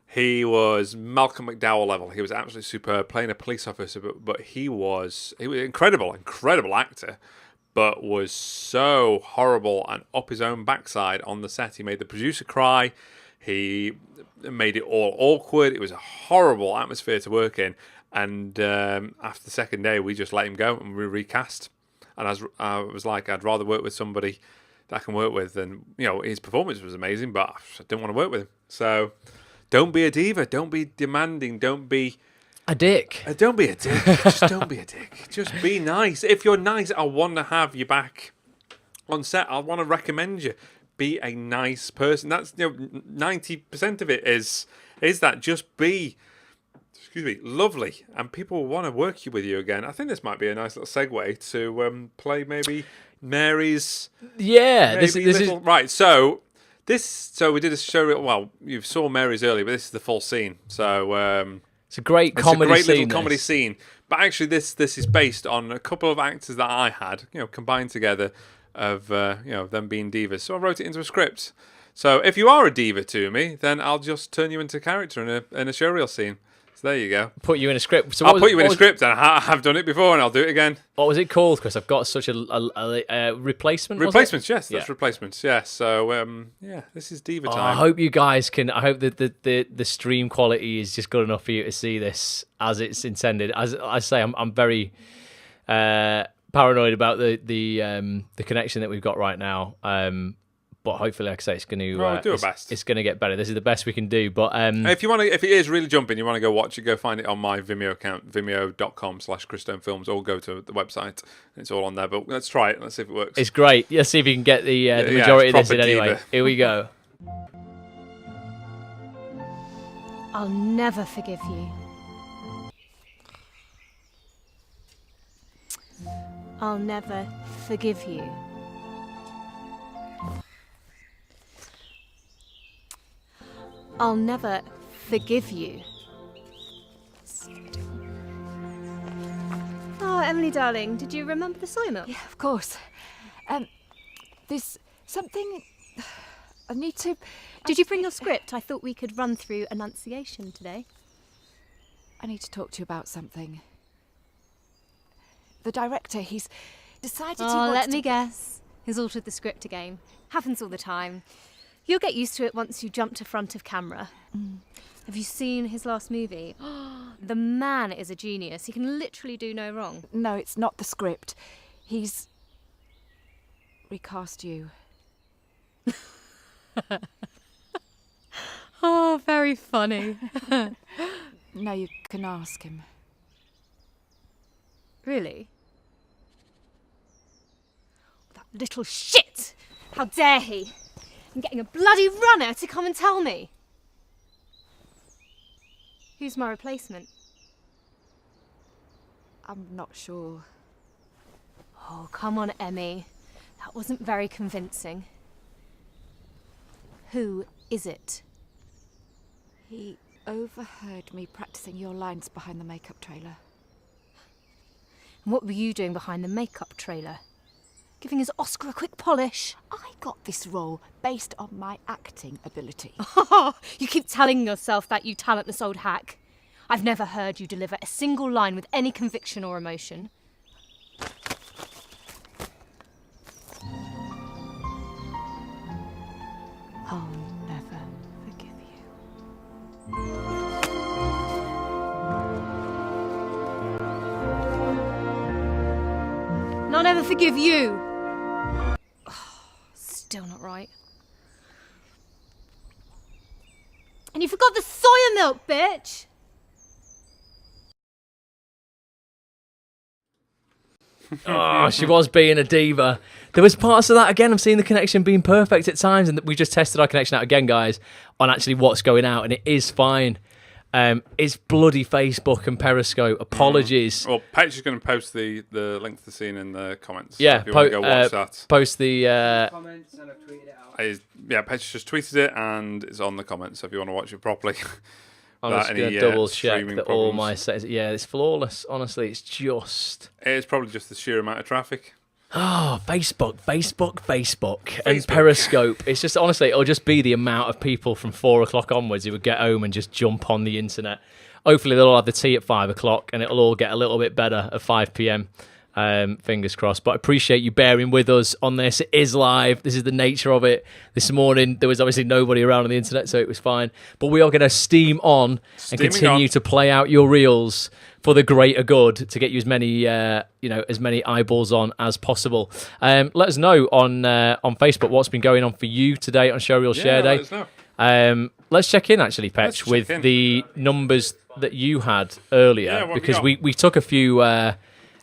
He was Malcolm McDowell level. He was absolutely superb, playing a police officer, but he was incredible actor, but was so horrible and up his own backside on the set. He made the producer cry. He made it all awkward. It was a horrible atmosphere to work in. And after the second day, we just let him go and we recast. And I was like, I'd rather work with somebody that I can work with than, his performance was amazing, but I didn't want to work with him. So don't be a diva. Don't be demanding. Don't be a dick. Don't be a dick. Just don't be a dick. Just be nice. If you're nice, I want to have you back on set. I want to recommend you. Be a nice person. That's 90% of it is that. Just be, lovely, and people will want to work with you again. I think this might be a nice little segue to play maybe Mary's. Yeah, this is right. So we did a show. Well, you saw Mary's earlier, but this is the full scene. So. It's a great comedy scene. Little comedy scene. But actually, this is based on a couple of actors that I had, combined together, of them being divas. So I wrote it into a script. So if you are a diva to me, then I'll just turn you into character in a showreel scene. So there you go. Put you in a script. So I'll put you in a script, and I've done it before, and I'll do it again. What was it called? Because I've got such a replacement. Replacements, yes, that's replacements, yes. So this is diva time. I hope you guys can. I hope that the stream quality is just good enough for you to see this as it's intended. As I say, I'm very paranoid about the connection that we've got right now. But hopefully, like I say, it's going to do our best. It's going to get better. This is the best we can do. But if it is really jumping, you want to go watch it, go find it on my Vimeo account, vimeo.com/ChrisStoneFilms, or go to the website. It's all on there. But let's try it. Let's see if it works. It's great. Let's see if you can get the majority of this in anyway. Diva. Here we go. I'll never forgive you. I'll never forgive you. I'll never forgive you. Oh, Emily, darling, did you remember the soy milk? Yeah, of course. There's something I need to... Did you bring your script? I thought we could run through enunciation today. I need to talk to you about something. The director, he's decided he wants let me guess. He's altered the script again. Happens all the time. You'll get used to it once you jump to front of camera. Have you seen his last movie? The man is a genius. He can literally do no wrong. No, it's not the script. He's recast you. Oh, very funny. No, you can ask him. Really? That little shit! How dare he? I'm getting a bloody runner to come and tell me. Who's my replacement? I'm not sure. Oh, come on, Emmy. That wasn't very convincing. Who is it? He overheard me practicing your lines behind the makeup trailer. And what were you doing behind the makeup trailer? Giving his Oscar a quick polish? I got this role based on my acting ability. You keep telling yourself that, you talentless old hack. I've never heard you deliver a single line with any conviction or emotion. I'll never forgive you. And I'll never forgive you. Still not right. And you forgot the soya milk, bitch! Oh, she was being a diva. There was parts of that, again, I'm seeing the connection being perfect at times, and we just tested our connection out again, guys, on actually what's going out, and it is fine. It's bloody Facebook and Periscope. Apologies. Well, Pet's going to post the link to the scene in the comments. Yeah, so if you want to go watch that. Post the... Comments, and I've tweeted it out. Yeah, Pet's just tweeted it, and it's on the comments, so if you want to watch it properly. I'm just going to double check that all my settings... Yeah, it's flawless. Honestly, it's just... It's probably just the sheer amount of traffic. Oh, Facebook, and Periscope. It's just, honestly, it'll just be the amount of people from 4 o'clock onwards who would get home and just jump on the internet. Hopefully they'll all have the tea at 5 o'clock and it'll all get a little bit better at 5 p.m. Fingers crossed. But I appreciate you bearing with us on this. It is live. This is the nature of it. This morning, there was obviously nobody around on the internet, so it was fine. But we are going to steam on and continue to play out your reels for the greater good, to get you as many, as many eyeballs on as possible. Let us know on Facebook what's been going on for you today on Showreel Share Day. Let us know. Let's check in, actually, Petch, with the numbers that you had earlier, because we took a few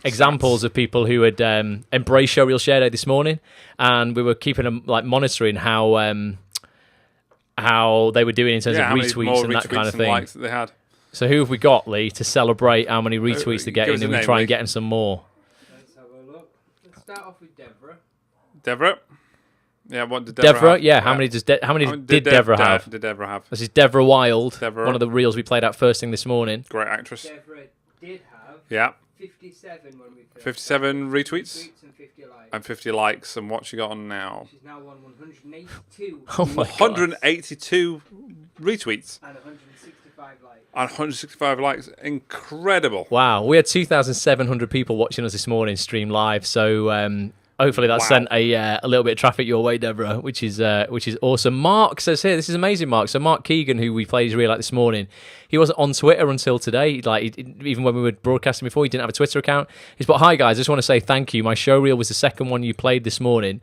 examples of people who had embraced Showreel Share Day this morning, and we were keeping them, like, monitoring how they were doing in terms of retweets and that kind of thing. Likes that they had. So who have we got, Lee, to celebrate how many retweets they're getting, and we try and get them some more? Let's have a look. Let's start off with Deborah. Deborah? Yeah, what did Deborah have? Yeah, how many did Deborah have? Did Deborah have? This is Deborah Wild, Deborah. One of the reels we played out first thing this morning. Great actress. Deborah did have 57 when we first 57 retweets and 50 likes. And 50 likes, and what's she got on now? She's now on 182. Oh my 182 retweets. And 165 likes. And 165 likes. Incredible. Wow, we had 2,700 people watching us this morning stream live, so hopefully that sent a little bit of traffic your way, Deborah, which is awesome. Mark says here, this is amazing, Mark. So Mark Keegan, who we played his reel out this morning, he wasn't on Twitter until today. Like, even when we were broadcasting before, he didn't have a Twitter account. He's put, "Hi guys, I just want to say thank you. My show reel was the second one you played this morning.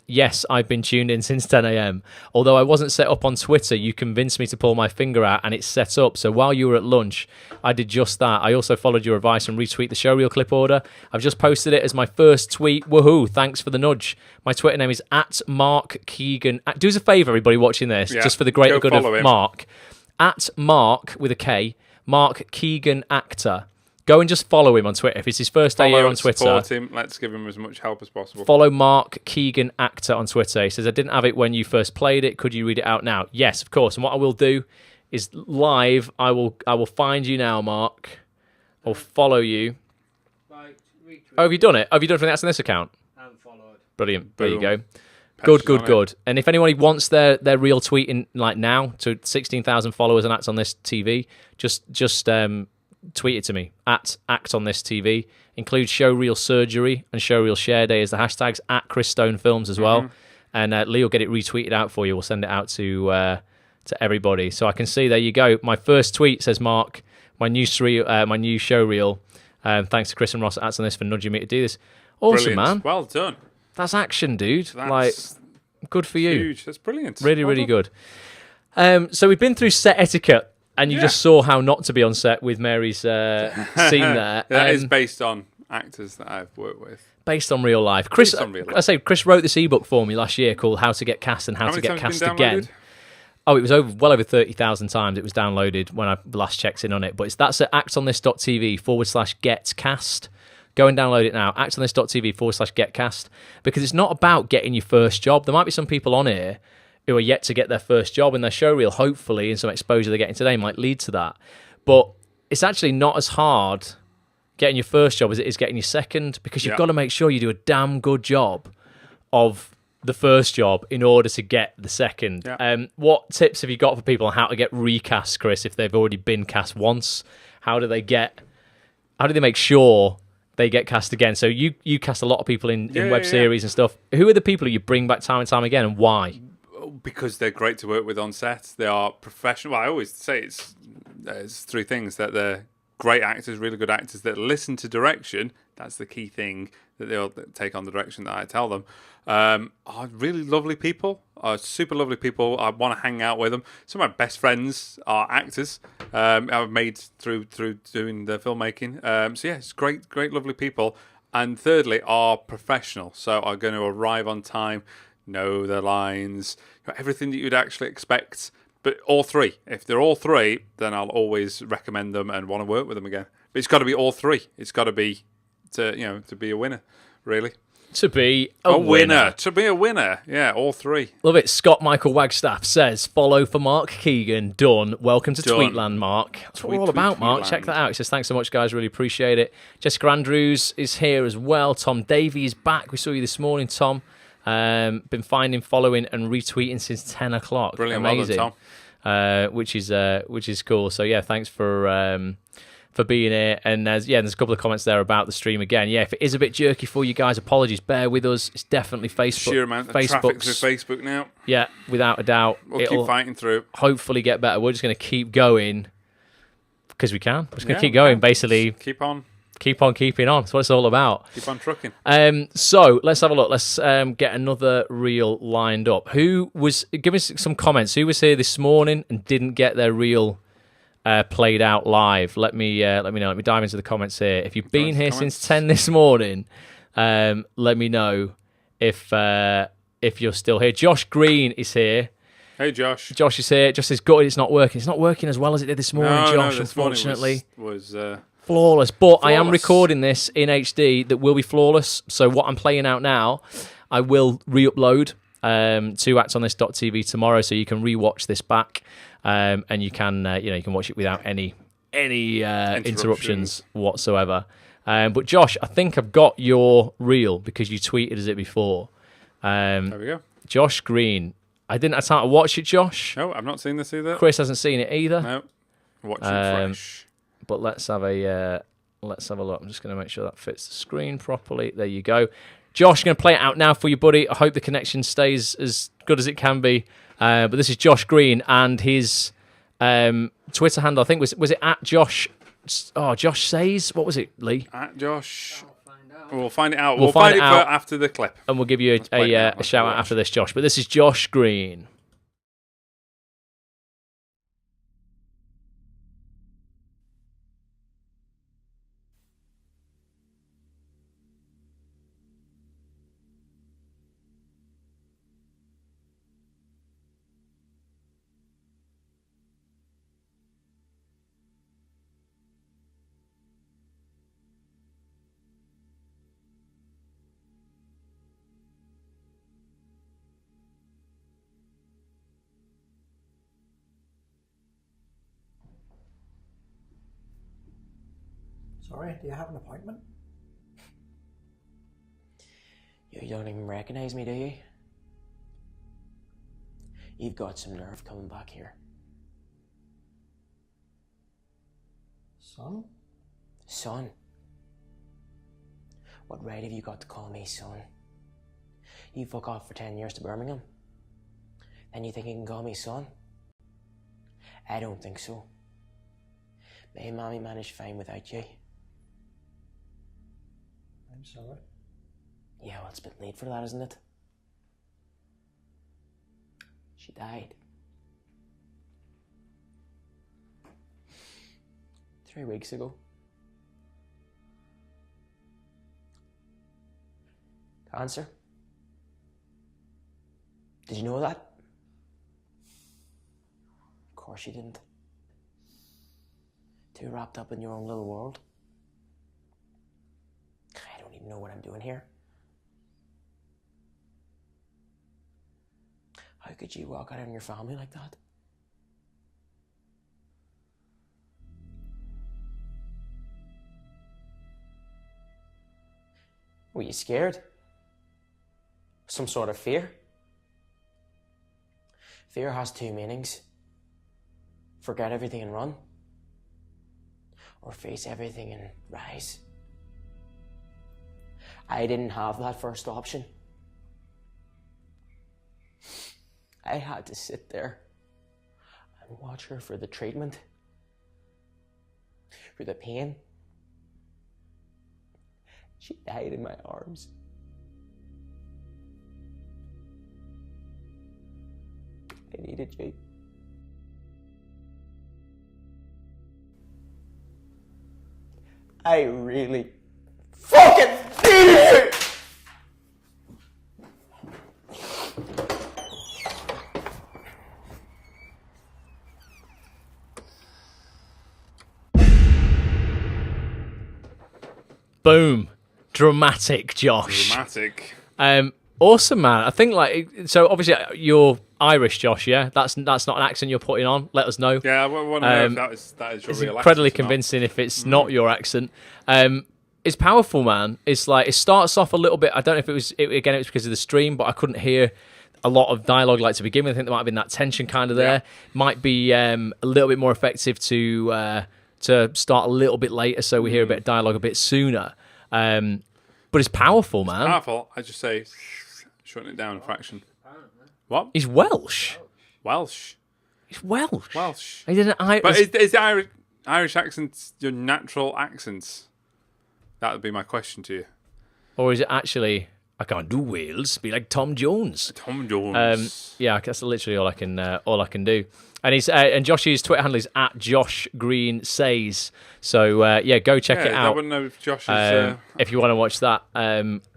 Yes, I've been tuned in since 10 a.m. Although I wasn't set up on Twitter, you convinced me to pull my finger out and it's set up. So while you were at lunch, I did just that. I also followed your advice and retweet the showreel clip order. I've just posted it as my first tweet. Woohoo, thanks for the nudge. My Twitter name is @MarkKeegan. Do us a favour, everybody watching this, just for the greater good of him. Mark. @Mark with a K, Mark Keegan Actor. Go and just follow him on Twitter. If it's his first day here on Twitter, support him. Let's give him as much help as possible. Follow Mark Keegan Actor on Twitter. He says, I didn't have it when you first played it. Could you read it out now? Yes, of course. And what I will do is live, I will find you now, Mark. I'll follow you. Oh, have you done it? Have you done anything else on this account? And followed. Brilliant. There you go. Good. And if anyone wants their real tweeting like now to 16,000 followers and acts on this TV, just tweet it to me @act on this TV. Include Showreel Surgery and Showreel Share Day as the hashtags @Chris Stone Films as well. and Lee will get it retweeted out for you. We'll send it out to everybody. So I can see, there you go. My first tweet says, Mark, my new show reel. Thanks to Chris and Ross at Acts on This for nudging me to do this. Awesome, Brilliant. man. Well done. That's action, dude. That's good for you. Huge. That's brilliant. Really, Well really done. good. So we've been through set etiquette, and you just saw how not to be on set with Mary's scene there. That is based on actors that I've worked with. Based on real life. Chris, Based on real life. I say, Chris wrote this ebook for me last year called How to Get Cast and How to many Get times Cast been Again. downloaded? Oh, it was well over 30,000 times it was downloaded when I last checked in on it. But that's at actsonthis.tv/getcast. Go and download it now. actsonthis.tv/getcast. Because it's not about getting your first job. There might be some people on here who are yet to get their first job, and their show reel, hopefully, and some exposure they're getting today might lead to that. But it's actually not as hard getting your first job as it is getting your second, because you've got to make sure you do a damn good job of the first job in order to get the second. What tips have you got for people on how to get recast, Chris, if they've already been cast once? How do they make sure they get cast again? So you cast a lot of people in web series and stuff. Who are the people you bring back time and time again, and why? Because they're great to work with on set. They are professional. Well, I always say there's three things: that they're great actors, really good actors that listen to direction. That's the key thing, that they'll take on the direction that I tell them. Are really lovely people, are super lovely people. I want to hang out with them. Some of my best friends are actors. I've made through doing the filmmaking. So yeah, it's great, lovely people. And thirdly, are professional. So are going to arrive on time, know their lines, everything that you'd actually expect. But all three. If they're all three, then I'll always recommend them and want to work with them again. But it's got to be all three. It's got to be to be a winner, really. To be a winner. To be a winner. Yeah, all three. Love it. Scott Michael Wagstaff says, follow for Mark Keegan. Done. Welcome to Tweetland, Mark. That's what we're all about, Mark. Check that out. He says, thanks so much, guys. Really appreciate it. Jessica Andrews is here as well. Tom Davey is back. We saw you this morning, Tom. Been finding, following, and retweeting since 10 o'clock. Brilliant. Amazing. Well done, Tom. Which is cool. So yeah, thanks for being here. And there's a couple of comments there about the stream again. Yeah, if it is a bit jerky for you guys, apologies. Bear with us. It's definitely Facebook. Sheer amount of traffic through Facebook now. Yeah, without a doubt. We'll keep fighting through. Hopefully get better. We're just going to keep going because we can. We're just going to keep going. Basically, keep on keeping on. That's what it's all about. Keep on trucking. So let's have a look. Let's get another reel lined up. Give us some comments. Who was here this morning and didn't get their reel played out live? Let me know. Let me dive into the comments here. If you've been here since 10 this morning, let me know if you're still here. Josh Green is here. Hey, Josh. Josh is here. Josh says, "Good, it's not working. It's not working as well as it did this morning, Josh. This unfortunately, morning was flawless. But I am recording this in HD that will be flawless. So what I'm playing out now, I will re-upload to actsonthis.tv tomorrow, so you can re-watch this back, and you can you can watch it without any interruptions whatsoever. But Josh, I think I've got your reel because you tweeted us it before. There we go. Josh Green. I didn't have time to watch it, Josh. No, I've not seen this either. Chris hasn't seen it either. No, watching fresh. But let's have a look. I'm just going to make sure that fits the screen properly. There you go. Josh, I'm going to play it out now for you, buddy. I hope the connection stays as good as it can be. But this is Josh Green, and his Twitter handle, I think, was it at Josh? Oh, Josh Says. What was it, Lee? At Josh. We'll find it out. We'll find it out after the clip. And we'll give you a shout out after this, Josh. But this is Josh Green. Sorry, do you have an appointment? You don't even recognize me, do you? You've got some nerve coming back here. Son? Son? What right have you got to call me son? You fuck off for 10 years to Birmingham. Then you think you can call me son? I don't think so. Me and Mommy managed fine without you. I'm sorry. Yeah, well, it's a bit late for that, isn't it? She died. 3 weeks ago. Cancer. Did you know that? Of course you didn't. Too wrapped up in your own little world. I don't even know what I'm doing here. How could you walk out on your family like that? Were you scared? Some sort of fear? Fear has two meanings. Forget everything and run. Or face everything and rise. I didn't have that first option. I had to sit there and watch her for the treatment, for the pain. She died in my arms. I needed you. I really fucking needed you! Boom. Dramatic, Josh. Dramatic. Awesome, man. I think so. Obviously, you're Irish, Josh. Yeah, that's not an accent you're putting on. Let us know. Yeah, I want to know if that is your it's real accent. incredibly convincing if it's not your accent. It's powerful, man. It's like it starts off a little bit. I don't know if it was because of the stream, but I couldn't hear a lot of dialogue to begin with. I think there might have been that tension kind of there. Yeah. Might be a little bit more effective to start a little bit later, so we hear a bit of dialogue a bit sooner. But it's powerful, man. It's powerful. I just say, shutting it down a fraction. What? He's Welsh. Welsh. He's Welsh. Welsh. He didn't. But is the Irish accent your natural accent? That would be my question to you. Or is it actually, I can't do Wales, be like Tom Jones? Tom Jones. Yeah, that's literally all I can do. And he's and Josh's Twitter handle is @JoshGreenSays. So go check it out. I wouldn't know if Josh is. If you want to watch that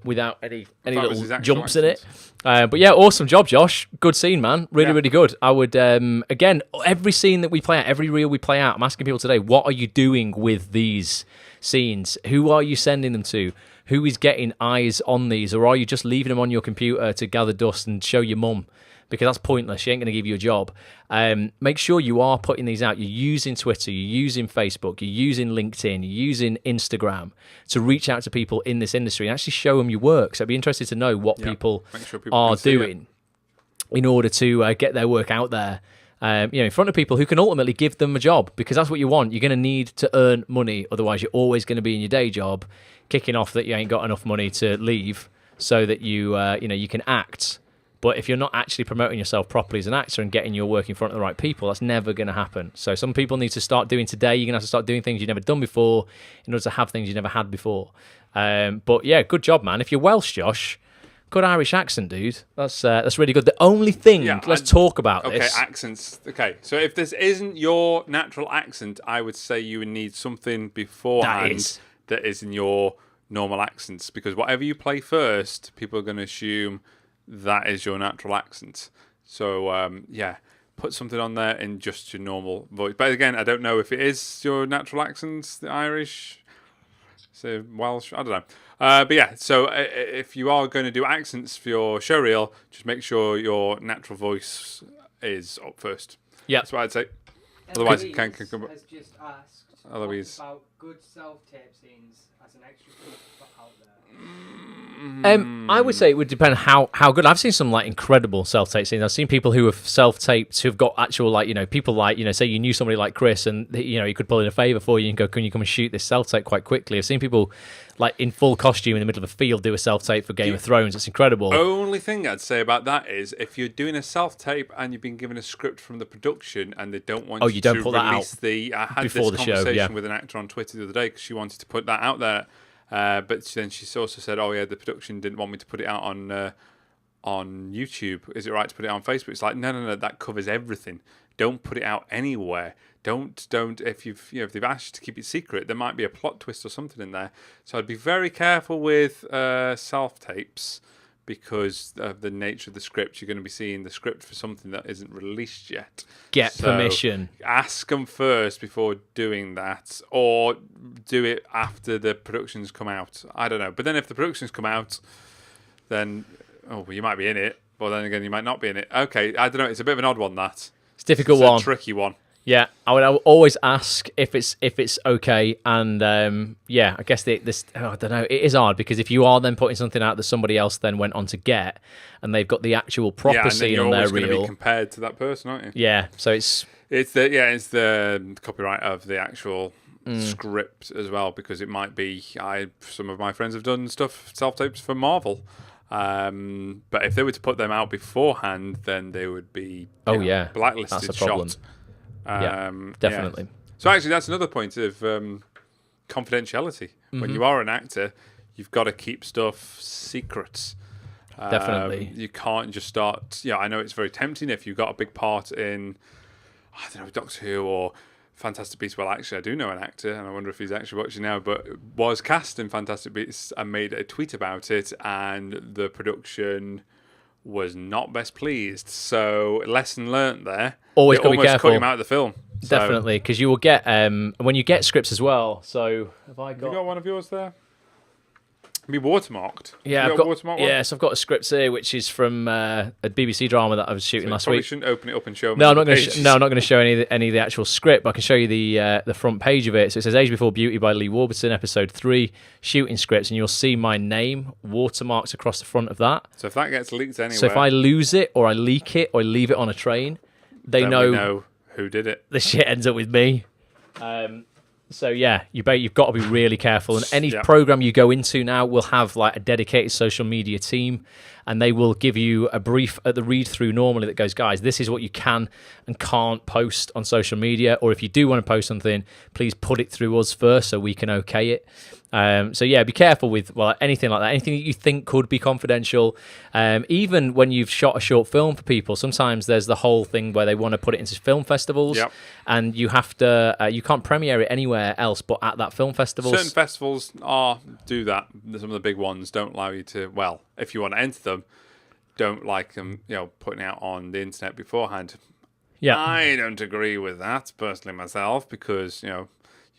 without any little jumps accent. in it. But yeah, awesome job, Josh. Good scene, man. Really good. I would again, every scene that we play out, every reel we play out, I'm asking people today, what are you doing with these scenes? Who are you sending them to? Who is getting eyes on these? Or are you just leaving them on your computer to gather dust and show your mum? Because that's pointless. She ain't going to give you a job. Make sure you are putting these out. You're using Twitter, you're using Facebook, you're using LinkedIn, you're using Instagram to reach out to people in this industry and actually show them your work. So I'd be interested to know what people are doing in order to get their work out there. In front of people who can ultimately give them a job, because that's what you want. You're going to need to earn money, otherwise you're always going to be in your day job, kicking off that you ain't got enough money to leave, so that you can act. But if you're not actually promoting yourself properly as an actor and getting your work in front of the right people, that's never going to happen. So some people need to start doing today. You're going to have to start doing things you've never done before in order to have things you've never had before. But yeah, good job, man. If you're Welsh, Josh, good Irish accent, dude. That's really good. The only thing, let's talk about this. Okay, accents. Okay, so if this isn't your natural accent, I would say you would need something beforehand that is in your normal accents. Because whatever you play first, people are going to assume that is your natural accent. So, put something on there in just your normal voice. But again, I don't know if it is your natural accent, the Irish, so Welsh, I don't know. But yeah, so if you are going to do accents for your showreel, just make sure your natural voice is up first. Yeah. That's what I'd say. Otherwise, Eloise can come. has just asked Eloise. what about good self-tape scenes as an extra to put out there. I would say it would depend how good. I've seen some like incredible self-tape scenes. I've seen people who have self-taped who've got actual like people like say you knew somebody like Chris and he could pull in a favour for you and go, can you come and shoot this self-tape quite quickly? I've seen people like in full costume in the middle of a field do a self-tape for Game of Thrones. It's incredible. Only thing I'd say about that is if you're doing a self-tape and you've been given a script from the production and they don't want you don't to put that release out I had before this the show, conversation with an actor on Twitter the other day because she wanted to put that out there. But then she also said, "Oh yeah, the production didn't want me to put it out on YouTube. Is it right to put it on Facebook?" It's like, no, that covers everything. Don't put it out anywhere. Don't. If if they've asked you to keep it secret, there might be a plot twist or something in there. So I'd be very careful with self tapes because of the nature of the script. You're going to be seeing the script for something that isn't released yet. Get permission. Ask them first before doing that, or do it after the productions come out. I don't know. But then if the productions come out, then you might be in it, but then again you might not be in it. Okay, I don't know. It's a bit of an odd one. It's a difficult one. A tricky one. Yeah, I would always ask if it's okay, and I guess this I don't know. It is hard because if you are then putting something out that somebody else then went on to get, and they've got the actual proper scene on their reel, going to be compared to that person, aren't you? Yeah, so it's the copyright of the actual script as well, because it might be some of my friends have done stuff self-tapes for Marvel. But if they were to put them out beforehand, then they would be blacklisted. That's a problem. Shot. Definitely. Yeah. So actually, that's another point of confidentiality. When you are an actor, you've got to keep stuff secret. Definitely. You can't just start. I know it's very tempting if you've got a big part in, I don't know, Doctor Who or Fantastic Beasts. Well, actually, I do know an actor, and I wonder if he's actually watching now, but was cast in Fantastic Beasts and made a tweet about it, and the production was not best pleased. So lesson learnt there. Always got to be careful. Cut him out of the film. Definitely, because you will get when you get scripts as well. So have I got? Have you got one of yours there? Be watermarked. Yeah, I've got one? Yes, I've got a script here, which is from a BBC drama that I was shooting last week. Shouldn't open it up and show me. No, I'm not going to. I'm not going to show any of the actual script. But I can show you the front page of it. So it says "Age Before Beauty" by Lee Warburton, episode 3, shooting scripts, and you'll see my name watermarked across the front of that. So if that gets leaked anywhere, so if I lose it or I leak it or I leave it on a train, they know who did it. The shit ends up with me. So yeah, you've got to be really careful. And any program you go into now will have like a dedicated social media team, and they will give you a brief at the read through normally that goes, guys, this is what you can and can't post on social media, or if you do want to post something, please put it through us first so we can okay it. So yeah, be careful with anything like that. Anything that you think could be confidential. Even when you've shot a short film for people, sometimes there's the whole thing where they want to put it into film festivals, and you have to. You can't premiere it anywhere else but at that film festival. Certain festivals do that. Some of the big ones don't allow you to. Well, if you want to enter them, don't like them. Putting out on the internet beforehand. Yeah, I don't agree with that personally myself, because you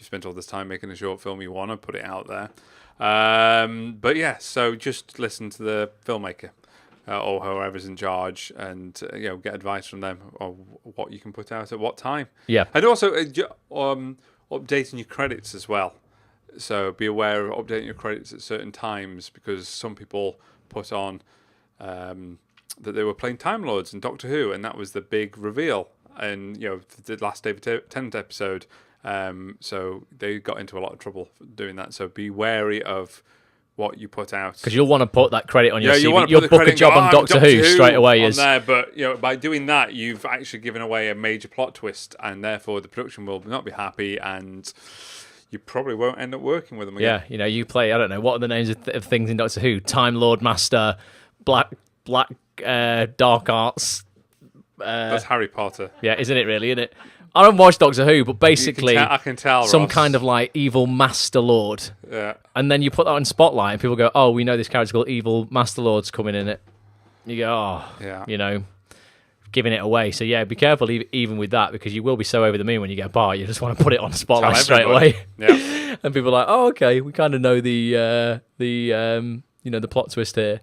spent all this time making a short film, you want to put it out there. But yeah, so just listen to the filmmaker or whoever's in charge, and get advice from them on what you can put out at what time. Yeah, and also updating your credits as well. So be aware of updating your credits at certain times, because some people put on that they were playing Time Lords in Doctor Who, and that was the big reveal. And the last David Tennant episode. So they got into a lot of trouble for doing that. So be wary of what you put out, because you'll want to put that credit on your CV. You'll book a job on Doctor Who straight away. On there, but by doing that, you've actually given away a major plot twist, and therefore the production will not be happy, and you probably won't end up working with them again. Yeah, you play. I don't know what are the names of things in Doctor Who: Time Lord, Master, Black, Dark Arts. That's Harry Potter. Yeah, isn't it really? Isn't it? I don't watch Doctor Who, but basically, I can tell some Ross. kind of like evil Master Lord. Yeah. And then you put that on Spotlight, and people go, "Oh, we know this character called Evil Master Lord's coming in it." You go, "Oh, yeah." Giving it away. So yeah, be careful even with that, because you will be so over the moon when you get a part, you just want to put it on Spotlight straight away. Yeah. And people are like, "Oh, okay, we kind of know the plot twist here."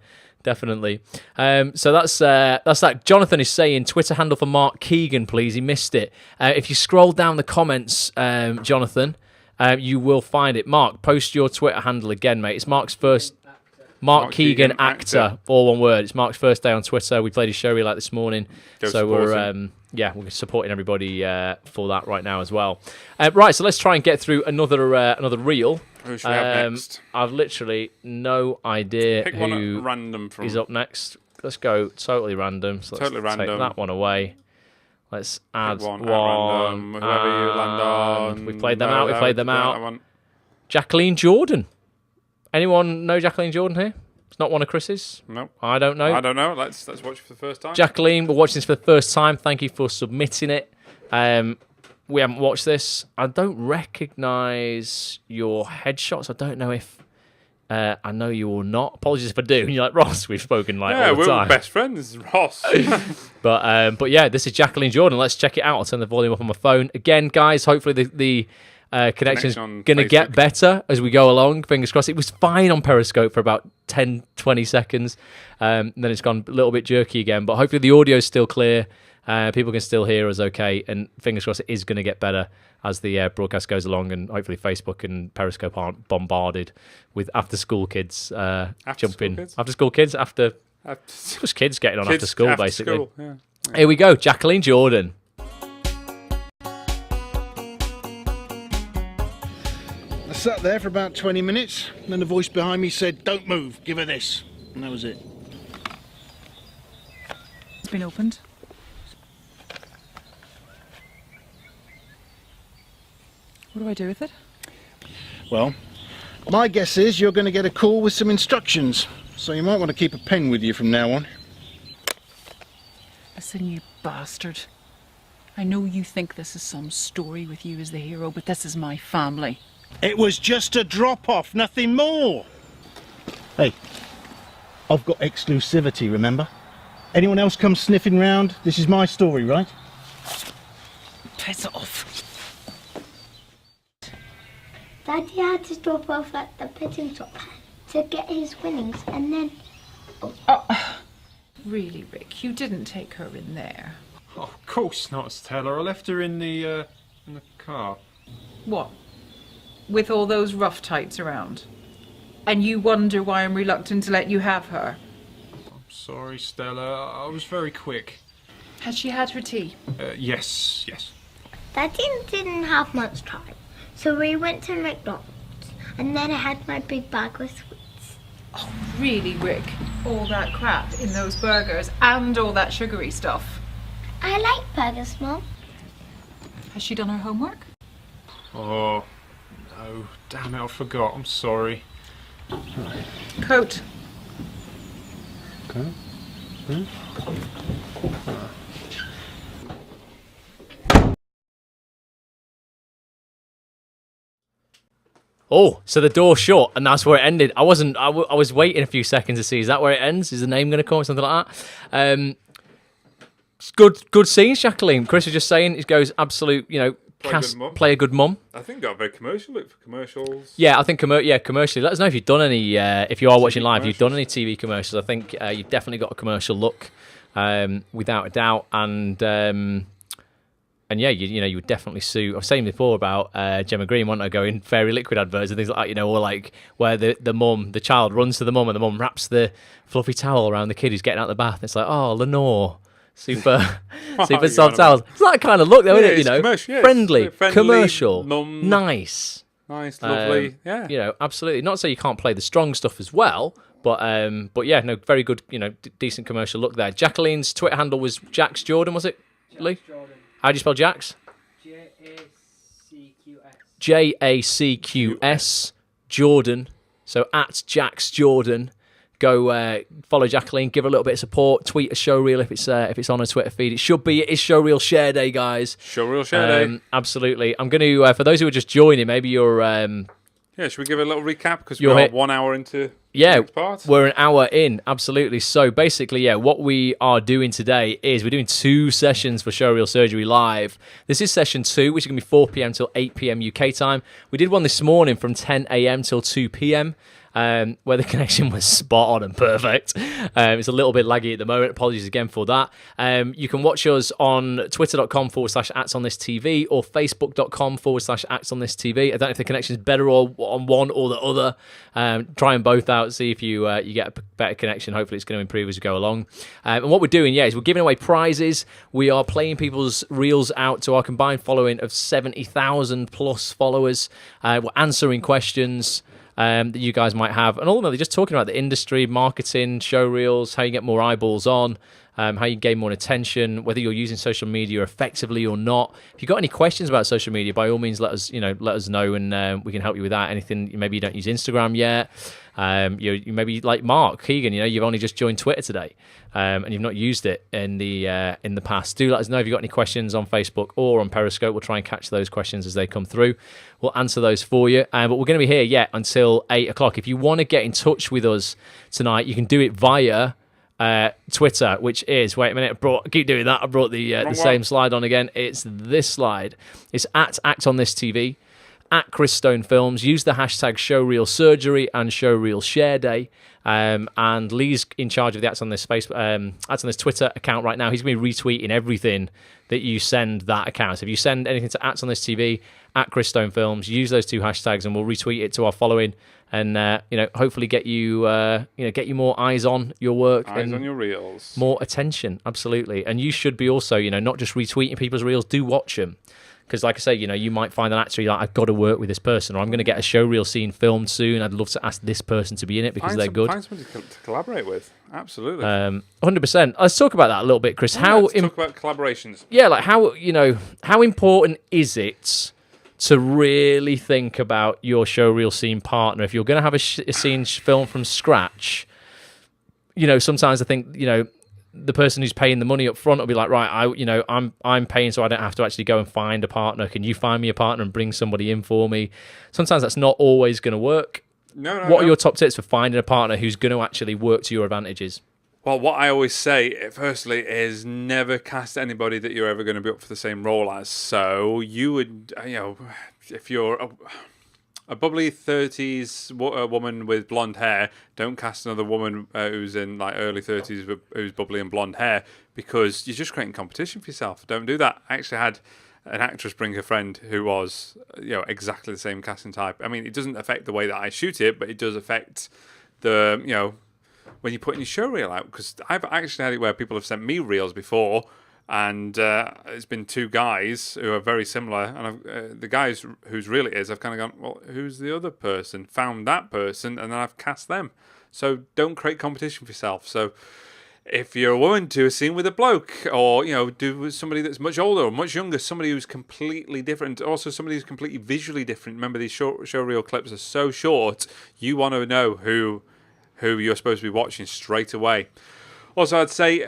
definitely. So that's that. Jonathan is saying Twitter handle for Mark Keegan, please. He missed it. If you scroll down the comments, Jonathan, you will find it. Mark, post your Twitter handle again, mate. It's Mark's first. Mark Keegan, actor, all one word. It's Mark's first day on Twitter. We played his show like this morning, so we're supporting everybody for that right now as well. Right, so let's try and get through another reel. Who should we have next? I've literally no idea Pick who one at random from... is up next. Let's go totally random. So let's take that one away. Let's add one. Random, whoever you land on. We played them out. Jacqueline Jordan. Anyone know Jacqueline Jordan here? It's not one of Chris's? No. I don't know. Let's watch it for the first time. Jacqueline, we're watching this for the first time. Thank you for submitting it. We haven't watched this. I don't recognise your headshots. I don't know if I know you or not. Apologies if I do. And you're like, Ross, we've spoken all the time. Yeah, we're best friends, Ross. But yeah, this is Jacqueline Jordan. Let's check it out. I'll turn the volume up on my phone. Again, guys, hopefully the connection's going to get better as we go along. Fingers crossed. It was fine on Periscope for about 10, 20 seconds. Then it's gone a little bit jerky again. But hopefully the audio's still clear. People can still hear us okay. And fingers crossed it is going to get better as the broadcast goes along. And hopefully Facebook and Periscope aren't bombarded with after-school kids jumping. After-school kids? Just kids getting on after school, basically. School, yeah. Here we go. Jacqueline Jordan. I sat there for about 20 minutes, and then a voice behind me said, "Don't move, give her this." And that was it. It's been opened. What do I do with it? Well, my guess is you're going to get a call with some instructions, so you might want to keep a pen with you from now on. Listen, you bastard. I know you think this is some story with you as the hero, but this is my family. It was just a drop-off, nothing more. Hey, I've got exclusivity, remember? Anyone else comes sniffing round, this is my story, right? Piss off. Daddy had to drop off at the petting shop to get his winnings, and then... Really, Rick, you didn't take her in there. Oh, of course not, Stella. I left her in the car. What? With all those rough tights around? And you wonder why I'm reluctant to let you have her? I'm sorry, Stella. I was very quick. Has she had her tea? Yes. Daddy didn't have much time, so we went to McDonald's, and then I had my big bag with sweets. Oh, really, Rick? All that crap in those burgers and all that sugary stuff? I like burgers, Mom. Has she done her homework? Oh, no. Damn it, I forgot. I'm sorry. Coat. Okay. Oh, so the door shut, and that's where it ended. I was waiting a few seconds to see, is that where it ends? Is the name going to come or something like that? Good scenes, Jacqueline. Chris was just saying, it goes absolute, play a good mum. I think got a very commercial look for commercials. Yeah, I think commercially. Let us know if you've done any, if you are watching live, you've done any TV commercials. I think you've definitely got a commercial look, without a doubt. And yeah, you would definitely sue. I was saying before about Gemma Green, wasn't I, going fairy liquid adverts and things like that, or like where the child runs to the mum and the mum wraps the fluffy towel around the kid who's getting out of the bath. It's like, oh, Lenore, super soft towels. It's that kind of look, though, isn't it? Commercial, friendly, commercial, mum, nice, lovely. Yeah, absolutely. Not so you can't play the strong stuff as well. But yeah, no, very good, decent commercial look there. Jacqueline's Twitter handle was Jax Jordan, was it, Lee? Jordan. How do you spell Jax? Jacqs Jordan. So at Jax Jordan. Go follow Jacqueline, give her a little bit of support. Tweet a Showreel if it's on her Twitter feed. It is Showreel Share Day, guys. Showreel Share Day. Absolutely. I'm going to for those who are just joining, maybe you're. Should we give a little recap because we're 1 hour into. Yeah, the next part? We're an hour in, absolutely. So basically, what we are doing today is we're doing 2 sessions for Showreel Surgery Live. This is session 2, which is going to be 4 p.m. till 8 p.m. UK time. We did one this morning from 10 a.m. till 2 p.m. where the connection was spot on and perfect. It's a little bit laggy at the moment. Apologies again for that. You can watch us on twitter.com/actsonthistv or facebook.com/actsonthistv. I don't know if the connection is better or on one or the other. Try them both out, see if you get a better connection. Hopefully it's going to improve as we go along. And what we're doing, is we're giving away prizes. We are playing people's reels out to our combined following of 70,000 plus followers. We're answering questions that you guys might have, and ultimately just talking about the industry, marketing, showreels, how you get more eyeballs on, how you gain more attention, whether you're using social media effectively or not. If you've got any questions about social media, by all means, let us know, and we can help you with that. Anything, maybe you don't use Instagram yet, you maybe like Mark Keegan, you've only just joined Twitter today, and you've not used it in the past. Do let us know if you've got any questions on Facebook or on Periscope. We'll try and catch those questions as they come through. We'll answer those for you. But we're going to be here until 8 o'clock. If you want to get in touch with us tonight, you can do it via Twitter, which is, wait a minute, I keep doing that. I brought the same slide on again. It's this slide. It's at ActOnThisTV, at Chris Stone Films. Use the hashtag Showreel Surgery and Showreel Share Day. And Lee's in charge of the Acts on This Twitter account right now. He's going to be retweeting everything that you send that account. So if you send anything to Acts on This TV, at Chris Stone Films, use those two hashtags, and we'll retweet it to our following, and hopefully get you more eyes on your work, eyes on your reels, more attention. Absolutely, and you should be also not just retweeting people's reels. Do watch them. Because, like I say, you might find an actor, you're like, I've got to work with this person, or I'm going to get a showreel scene filmed soon. I'd love to ask this person to be in it because they're good. Find somebody to collaborate with. Absolutely. 100%. Let's talk about that a little bit, Chris. Let's talk about collaborations. Yeah, like how important is it to really think about your showreel scene partner if you're going to have a scene filmed from scratch? Sometimes I think the person who's paying the money up front will be like, right, I'm paying, so I don't have to actually go and find a partner. Can you find me a partner and bring somebody in for me? Sometimes that's not always going to work. What are your top tips for finding a partner who's going to actually work to your advantages? Well, what I always say, firstly, is never cast anybody that you're ever going to be up for the same role as. So you would, if you're a bubbly 30s woman with blonde hair, don't cast another woman who's in like early 30s who's bubbly and blonde hair, because you're just creating competition for yourself. Don't do that. I actually had an actress bring her friend who was exactly the same casting type. I mean, it doesn't affect the way that I shoot it, but it does affect the when you put in your show reel out, because I've actually had it where people have sent me reels before, and it's been two guys who are very similar, and the guys whose reel it is, I've kind of gone, well, who's the other person? Found that person, and then I've cast them. So don't create competition for yourself. So if you're a woman, do a scene with a bloke, or do with somebody that's much older or much younger, somebody who's completely different, also somebody who's completely visually different. Remember, these show reel clips are so short, you want to know who you're supposed to be watching straight away. Also, I'd say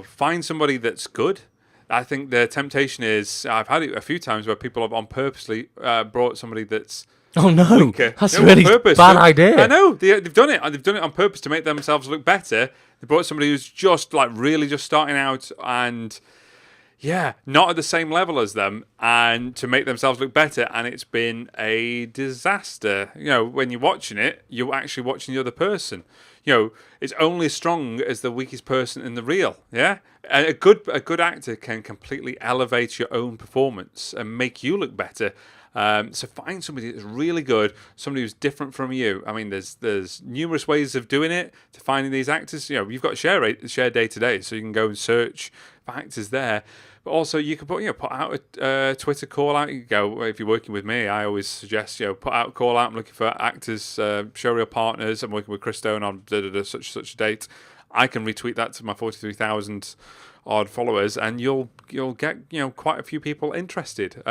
find somebody that's good. I think the temptation is, I've had it a few times where people have on purposely brought somebody that's weaker. That's a really bad idea. I know, they've done it. They've done it on purpose to make themselves look better. They brought somebody who's just really just starting out and not at the same level as them, and to make themselves look better, and it's been a disaster. When you're watching it, you're actually watching the other person. It's only as strong as the weakest person in the reel. Yeah, a good actor can completely elevate your own performance and make you look better. So find somebody that's really good, somebody who's different from you. I mean, there's numerous ways of doing it, to finding these actors. You've got Share Day today, so you can go and search for actors there. But also, you can put out a Twitter call out. You can go, if you're working with me, I always suggest put out a call out. I'm looking for actors, showreel partners. I'm working with Chris Stone on such a date. I can retweet that to my 43,000 odd followers, and you'll get quite a few people interested.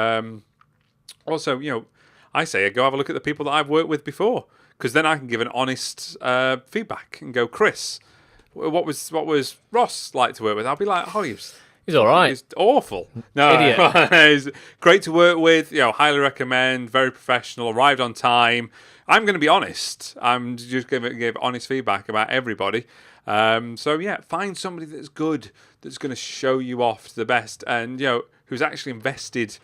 Also, I say go have a look at the people that I've worked with before, because then I can give an honest feedback and go, Chris, what was Ross like to work with? I'll be like, he's all right. He's awful. No, idiot. He's great to work with. Highly recommend. Very professional. Arrived on time. I'm going to be honest. I'm just going to give honest feedback about everybody. Find somebody that's good, that's going to show you off to the best, and who's actually invested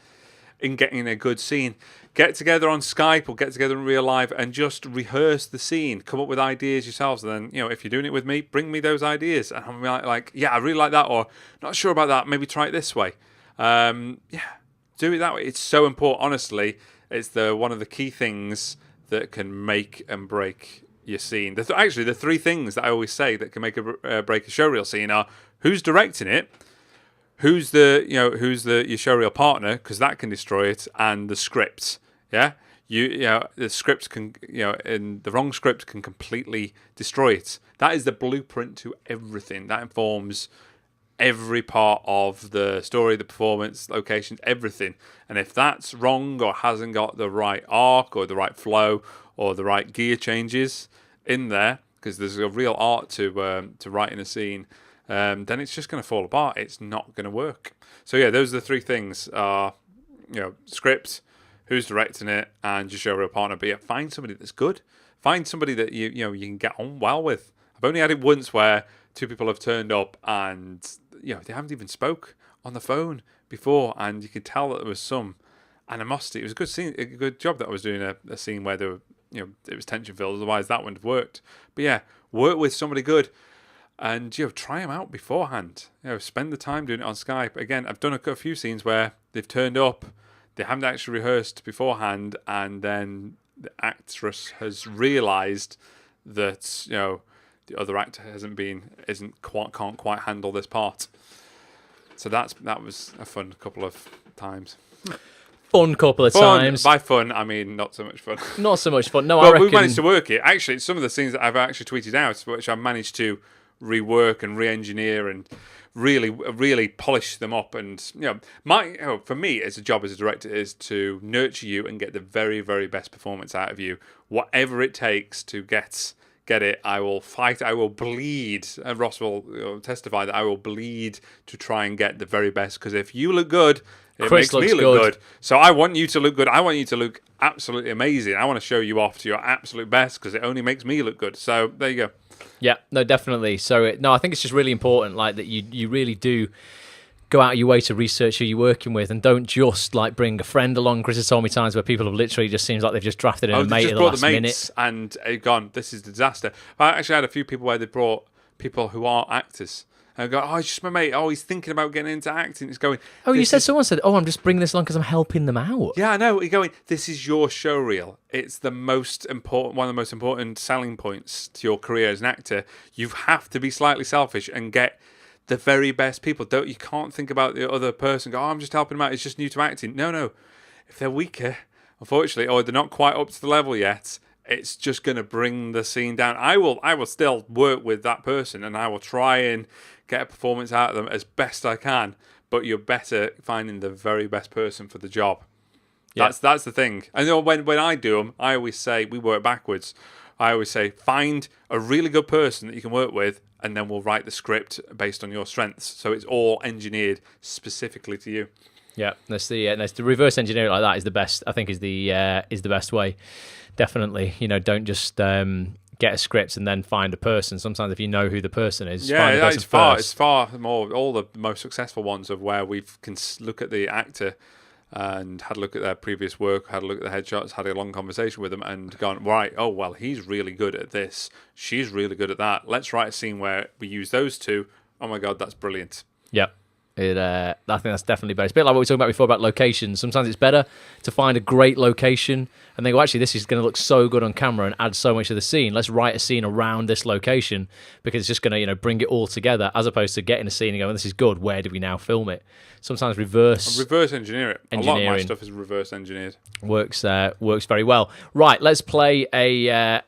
in getting a good scene. Get together on Skype or get together in real life and just rehearse the scene. Come up with ideas yourselves. And then, if you're doing it with me, bring me those ideas. And I'm like, yeah, I really like that, or not sure about that. Maybe try it this way. Do it that way. It's so important. Honestly, it's one of the key things that can make and break your scene. Actually, the three things that I always say that can make or break a showreel scene are who's directing it, who's your showreel partner, because that can destroy it, and the script. Yeah, the script can, and the wrong script can completely destroy it. That is the blueprint to everything. That informs every part of the story, the performance, locations, everything. And if that's wrong or hasn't got the right arc or the right flow or the right gear changes in there, because there's a real art to writing a scene, then it's just going to fall apart. It's not going to work. So yeah, those are the three things: script, who's directing it, and your showreel partner. But yeah, find somebody that's good. Find somebody that you can get on well with. I've only had it once where two people have turned up and they haven't even spoke on the phone before, and you could tell that there was some animosity. It was a good scene, a good job that I was doing a scene where there were, it was tension filled. Otherwise, that wouldn't have worked. But yeah, work with somebody good, and try them out beforehand. Spend the time doing it on Skype. Again, I've done a few scenes where they've turned up, they haven't actually rehearsed beforehand, and then the actress has realised that the other actor can't quite handle this part. So that was a fun couple of times. Fun couple of times. By fun, I mean not so much fun. Not so much fun. No, well, I reckon... we managed to work it. Actually, some of the scenes that I've actually tweeted out, which I managed to rework and re-engineer and really polish them up. And for me, as a job as a director, is to nurture you and get the very, very best performance out of you, whatever it takes to get it. I will fight. I will bleed. And Ross will testify that I will bleed to try and get the very best. Because if you look good, it makes me look good. So I want you to look good. I want you to look absolutely amazing. I want to show you off to your absolute best because it only makes me look good. So there you go. Yeah, no, definitely. So I think it's just really important, like that you really do go out of your way to research who you're working with, and don't just like bring a friend along. Chris has told me times where people have literally just seems like they've just drafted in a mate at the last minute and gone, this is a disaster. I actually had a few people where they brought people who are actors. And I go, oh, it's just my mate. Oh, he's thinking about getting into acting. It's going. Oh, you said someone said, oh, I'm just bringing this along because I'm helping them out. Yeah, I know. You're going. This is your showreel. It's the most important, one of the most important selling points to your career as an actor. You have to be slightly selfish and get the very best people. You can't think about the other person. Go, oh, I'm just helping them out. It's just new to acting. No. If they're weaker, unfortunately, or they're not quite up to the level yet, it's just going to bring the scene down. I will still work with that person, and I will try and get a performance out of them as best I can. But you're better finding the very best person for the job. Yeah. That's the thing. And when I do them, I always say we work backwards. I always say find a really good person that you can work with, and then we'll write the script based on your strengths. So it's all engineered specifically to you. Yeah, that's the reverse engineering like that is the best. I think is the best way. Definitely, don't just get a script and then find a person. Sometimes if you know who the person is, find the person it's far more. All the most successful ones of where we can look at the actor and had a look at their previous work, had a look at the headshots, had a long conversation with them, and gone, right, oh well, he's really good at this, she's really good at that. Let's write a scene where we use those two. Oh my god, that's brilliant. Yeah. I think that's definitely better. It's a bit like what we were talking about before about locations. Sometimes it's better to find a great location and then go, actually, this is going to look so good on camera and add so much to the scene. Let's write a scene around this location because it's just going to, bring it all together, as opposed to getting a scene and going, this is good. Where do we now film it? Sometimes reverse engineer it. A lot of my stuff is reverse engineered. Works very well. Right, let's play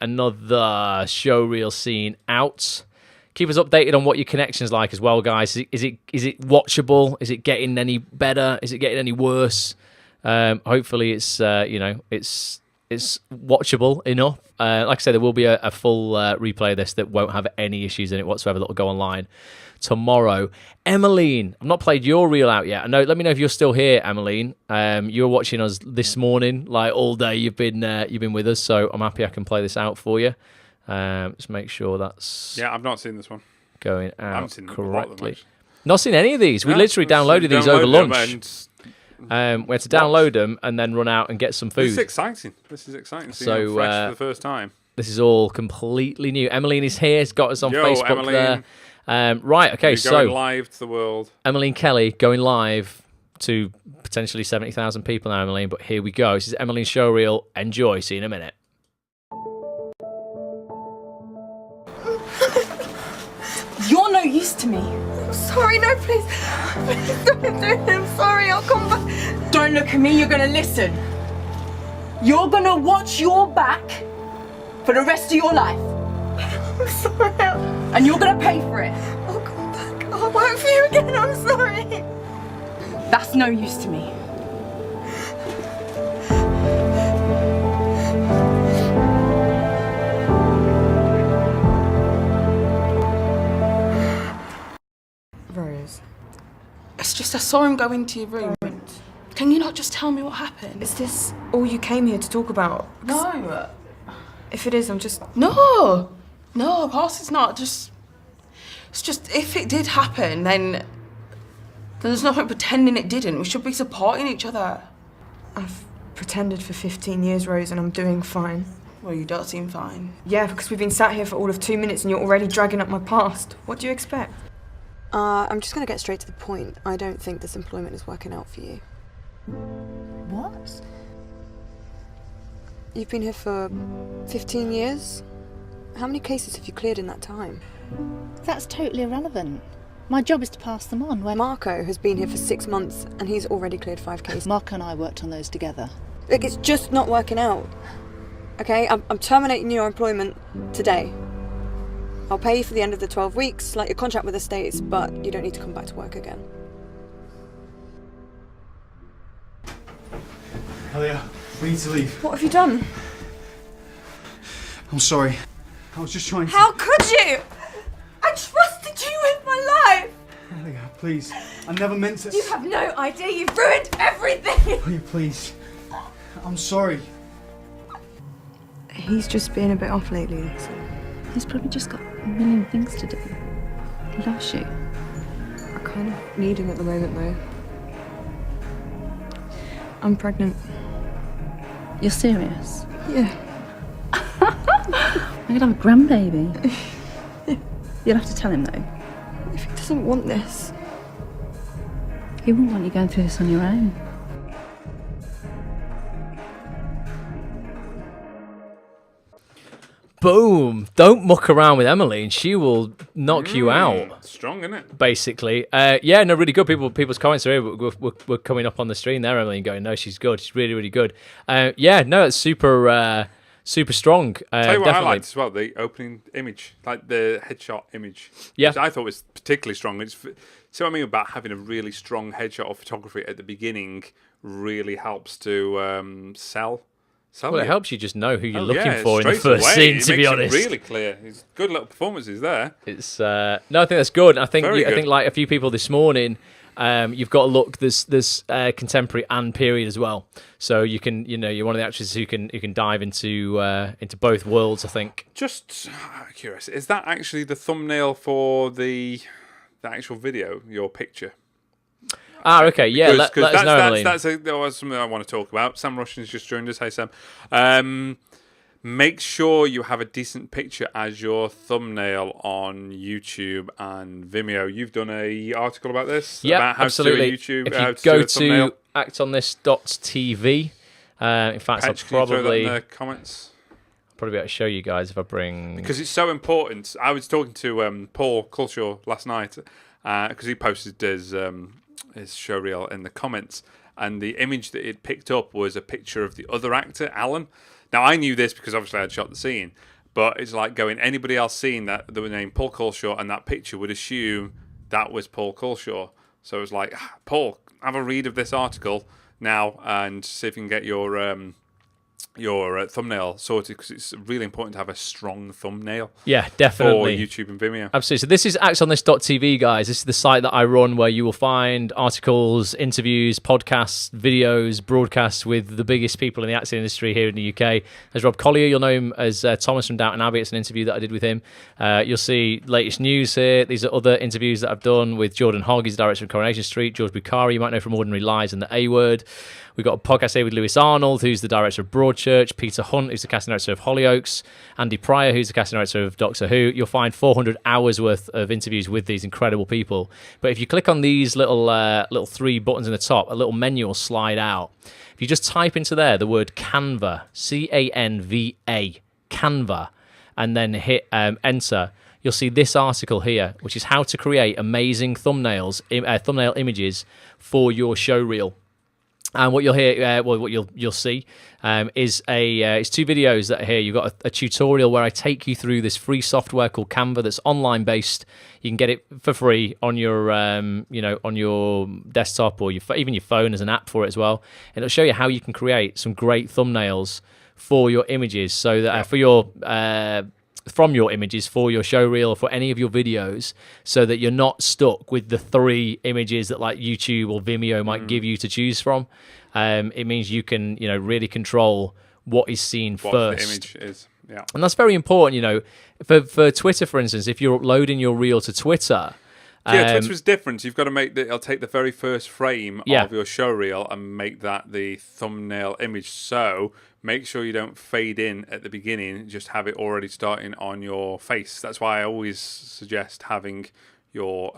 another showreel scene out. Keep us updated on what your connection's like as well, guys. Is it watchable? Is it getting any better? Is it getting any worse? Hopefully, it's watchable enough. Like I said, there will be a full replay of this that won't have any issues in it whatsoever. That'll go online tomorrow. Emmeline, I've not played your reel out yet. I know. Let me know if you're still here, Emmeline. You were watching us this morning, like all day. You've been with us, so I'm happy I can play this out for you. Just make sure that's... Yeah, I've not seen this one. Going out I haven't seen correctly. Not seen any of these. We literally downloaded these over lunch. We had to download them and then run out and get some food. This is exciting. Seeing them fresh for the first time. This is all completely new. Emmeline is here. Has got us on Facebook Emmeline. there. Right, okay, You're going live to the world. Emmeline Kelly going live to potentially 70,000 people now, Emmeline, but here we go. This is Emmeline's Showreel. Enjoy. See you in a minute. You're no use to me. I'm sorry, no, please. Please don't do it. I'm sorry, I'll come back. Don't look at me, you're gonna listen. You're gonna watch your back for the rest of your life. I'm sorry. And you're gonna pay for it. I'll come back. I'll work for you again, I'm sorry. That's no use to me. Rose. It's just I saw him go into your room. Can you not just tell me what happened? Is this all you came here to talk about? No. If it is, I'm just... No, of course it's not. It's just if it did happen, then there's no point pretending it didn't. We should be supporting each other. I've pretended for 15 years, Rose, and I'm doing fine. Well, you don't seem fine. Yeah, because we've been sat here for all of 2 minutes and you're already dragging up my past. What do you expect? I'm just going to get straight to the point. I don't think this employment is working out for you. What? You've been here for 15 years? How many cases have you cleared in that time? That's totally irrelevant. My job is to pass them on. Marco has been here for 6 months and he's already cleared 5 cases. Marco and I worked on those together. Look, it's just not working out. Okay, I'm terminating your employment today. I'll pay you for the end of the 12 weeks, like your contract with the states, but you don't need to come back to work again. Elia, we need to leave. What have you done? I'm sorry. I was just trying to... How could you? I trusted you with my life. Elia, please. I never meant to... You have no idea. You've ruined everything. Elia, please. I'm sorry. He's just been a bit off lately, that's all. He's probably just got a million things to do. He loves you. I kind of need him at the moment, though. I'm pregnant. You're serious? Yeah. I'm gonna have a grandbaby. You'll have to tell him, though. If he doesn't want this... He wouldn't want you going through this on your own. Boom! Don't muck around with Emmeline. She will knock you out. Strong, isn't it? Basically. Yeah, no, really good. People's comments are here. We're coming up on the stream there, Emmeline, going, no, she's good. She's really, really good. Yeah, no, it's super strong. Tell you what definitely. I liked as well, the opening image, like the headshot image. Yeah. Which I thought was particularly strong. See what I mean about having a really strong headshot of photography at the beginning really helps to sell. Well, it helps you just know who you're looking for in the first scene, to be honest. It's really clear. It's good little performances there. It's no, I think that's good. I think Very I think good. like a few people this morning, you've got to look. There's contemporary and period as well. So you can, you're one of the actors who can dive into both worlds. I think. Just curious, is that actually the thumbnail for the actual video? Your picture. Okay, yeah, let us know, Emmeline. That's something I want to talk about. Sam Rushton's just joined us. Hey, Sam. Make sure you have a decent picture as your thumbnail on YouTube and Vimeo. You've done an article about this? Yeah, about how absolutely. To do a YouTube, if how you to go do a thumbnail. to actonthis.tv, in fact, Patch, I'll can you throw that probably... in the comments? Probably be able to show you guys if I bring... Because it's so important. I was talking to Paul Culshaw last night because he posted his showreel in the comments, and the image that it picked up was a picture of the other actor, Alan. Now, I knew this because obviously I'd shot the scene, but it's like going, anybody else seeing that the name Paul Culshaw and that picture would assume that was Paul Culshaw. So it was like, Paul, have a read of this article now and see if you can get your your thumbnail sorted, because it's really important to have a strong thumbnail. Yeah, definitely. For YouTube and Vimeo. Absolutely. So this is ActsOnThis.tv, guys. This is the site that I run where you will find articles, interviews, podcasts, videos, broadcasts with the biggest people in the acting industry here in the UK. There's Rob Collier. You'll know him as Thomas from Downton Abbey. It's an interview that I did with him. You'll see latest news here. These are other interviews that I've done with Jordan Hogg. He's the director of Coronation Street. George Bukhari, you might know from Ordinary Lies and The A Word. We've got a podcast here with Lewis Arnold, who's the director of Broadchurch, Peter Hunt, who's the casting director of Hollyoaks, Andy Pryor, who's the casting director of Doctor Who. You'll find 400 hours worth of interviews with these incredible people. But if you click on these little three buttons in the top, a little menu will slide out. If you just type into there the word Canva, C-A-N-V-A, Canva, and then hit enter, you'll see this article here, which is how to create amazing thumbnail images for your showreel. And what you'll hear, what you'll see, is it's two videos that are here. You've got a tutorial where I take you through this free software called Canva that's online based. You can get it for free on your, on your desktop or even your phone as an app for it as well. And it'll show you how you can create some great thumbnails for your images, so that from your images for your showreel or for any of your videos, so that you're not stuck with the 3 images that like YouTube or Vimeo might give you to choose from. It means you can, really control what is seen first. What the image is, yeah. And that's very important, for Twitter, for instance. If you're uploading your reel to Twitter, Twitter is different. You've got to it'll take the very first frame of your showreel and make that the thumbnail image. So make sure you don't fade in at the beginning. Just have it already starting on your face. That's why I always suggest having your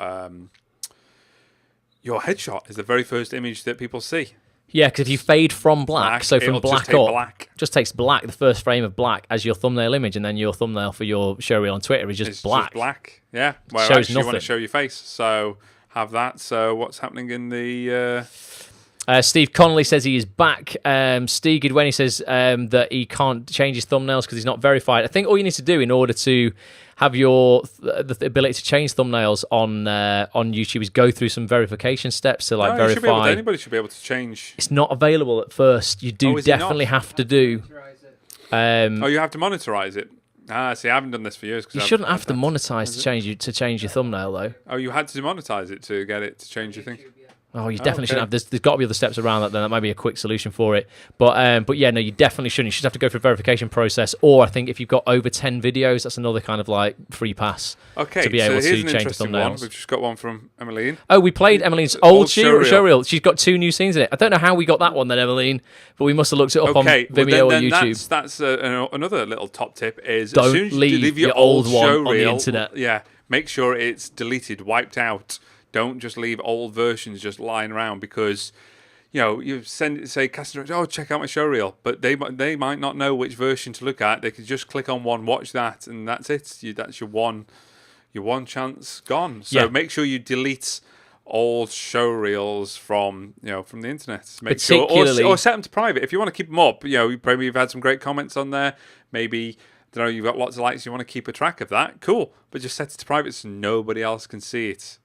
headshot is the very first image that people see. Yeah, because if you fade from black, so from black up, just takes black, the first frame of black as your thumbnail image, and then your thumbnail for your showreel on Twitter is just black. Just black, yeah. Well, shows actually, nothing. You want to show your face, so have that. So what's happening in the... Steve Connolly says he is back. Steve Goodwin says that he can't change his thumbnails because he's not verified. I think all you need to do in order to have the ability to change thumbnails on YouTube is go through some verification steps to verify. Anybody should be able to change. It's not available at first. You do definitely have to do. You have to monitorize it. See, I haven't done this for years. You shouldn't have to monetize to change your thumbnail though. Oh, you had to monetize it to get it to change your thing. Oh, you definitely shouldn't have. There's got to be other steps around that. Then that might be a quick solution for it. But yeah, no, you definitely shouldn't. You should have to go through a verification process. Or I think if you've got over 10 videos, that's another kind of like free pass. Okay, to be able so here's to an change the interesting thumbnails. one. We've just got one from Emmeline. Oh, we played Emmeline's old showreel. showreel. She's got 2 new scenes in it. I don't know how we got that one then, Emmeline, but we must have looked it up on Vimeo or YouTube. That's another little top tip is don't as soon as you leave your old one showreel, on the internet. Yeah, make sure it's deleted, wiped out. Don't just leave old versions just lying around, because you say casting director, check out my showreel, but they might not know which version to look at. They could just click on one, watch that, and that's it. That's your one chance gone. So make sure you delete old showreels from the internet. Make sure, or set them to private if you want to keep them up. Maybe you've had some great comments on there. Maybe you've got lots of likes. You want to keep a track of that. Cool, but just set it to private so nobody else can see it.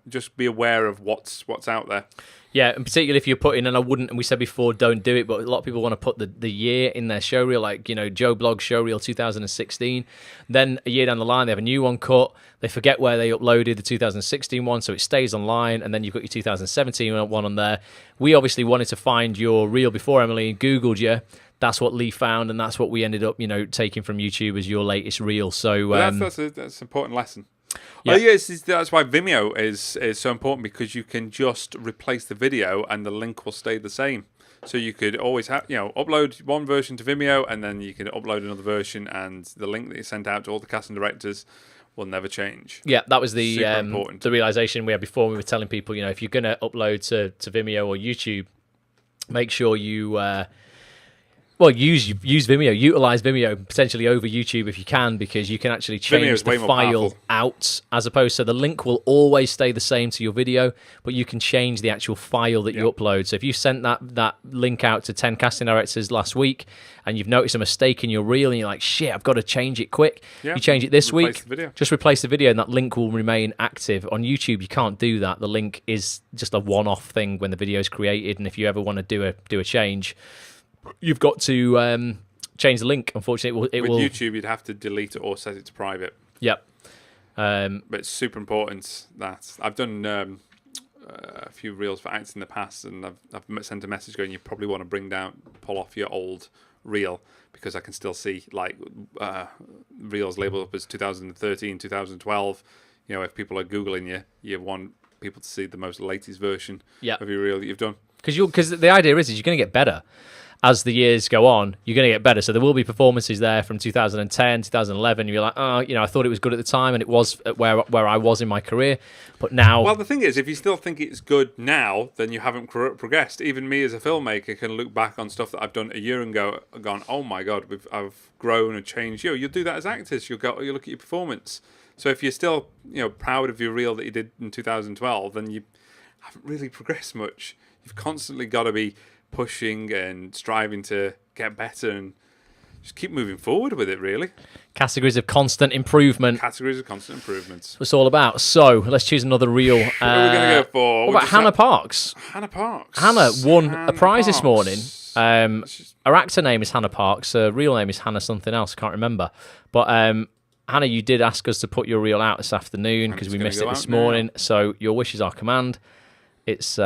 Just be aware of what's out there. Yeah, and particularly if you're putting, and I wouldn't, and we said before, don't do it, but a lot of people want to put the year in their showreel, like, Joe Bloggs Showreel 2016. Then a year down the line, they have a new one cut. They forget where they uploaded the 2016 one, so it stays online, and then you've got your 2017 one on there. We obviously wanted to find your reel before Emily Googled you. That's what Lee found, and that's what we ended up, taking from YouTube as your latest reel. So that's an important lesson. Yeah. That's why Vimeo is so important, because you can just replace the video and the link will stay the same. So you could always have, upload one version to Vimeo, and then you can upload another version, and the link that you sent out to all the casting directors will never change. Yeah, that was the realization we had before. We were telling people, if you're going to upload to Vimeo or YouTube, make sure you use Vimeo, utilize Vimeo potentially over YouTube if you can, because you can actually change the file out, as opposed to the link will always stay the same to your video, but you can change the actual file that you upload. So if you sent that link out to 10 casting directors last week and you've noticed a mistake in your reel and you're like, shit, I've got to change it quick. You change it this week, just replace the video, and that link will remain active. On YouTube, you can't do that. The link is just a one-off thing when the video is created, and if you ever want to do a change, you've got to change the link. Unfortunately, it will. With YouTube, you'd have to delete it or set it to private. Yep. But it's super important that I've done a few reels for acts in the past, and I've sent a message going, you probably want to pull off your old reel, because I can still see like reels labeled up as 2013, 2012. You know, if people are Googling you want people to see the most latest version of your reel that you've done. Because the idea is you're going to get better. As the years go on, you're going to get better. So there will be performances there from 2010, 2011. You're like, oh, you know, I thought it was good at the time, and it was where I was in my career. But now... Well, the thing is, if you still think it's good now, then you haven't progressed. Even me as a filmmaker can look back on stuff that I've done a year ago and gone, oh my God, I've grown and changed. You'll do that as actors. You'll look at your performance. So if you're still, proud of your reel that you did in 2012, then you haven't really progressed much. You've constantly got to be pushing and striving to get better and just keep moving forward with it, really. Categories of constant improvement. Categories of constant improvements. That's what it's all about. So let's choose another reel. What are we going to go for? What about Hannah Parks? Hannah Parks. Hannah won a prize this morning. Her actor name is Hannah Parks. Her real name is Hannah something else. I can't remember. But Hannah, you did ask us to put your reel out this afternoon because we missed it this morning. So your wish is our command. It's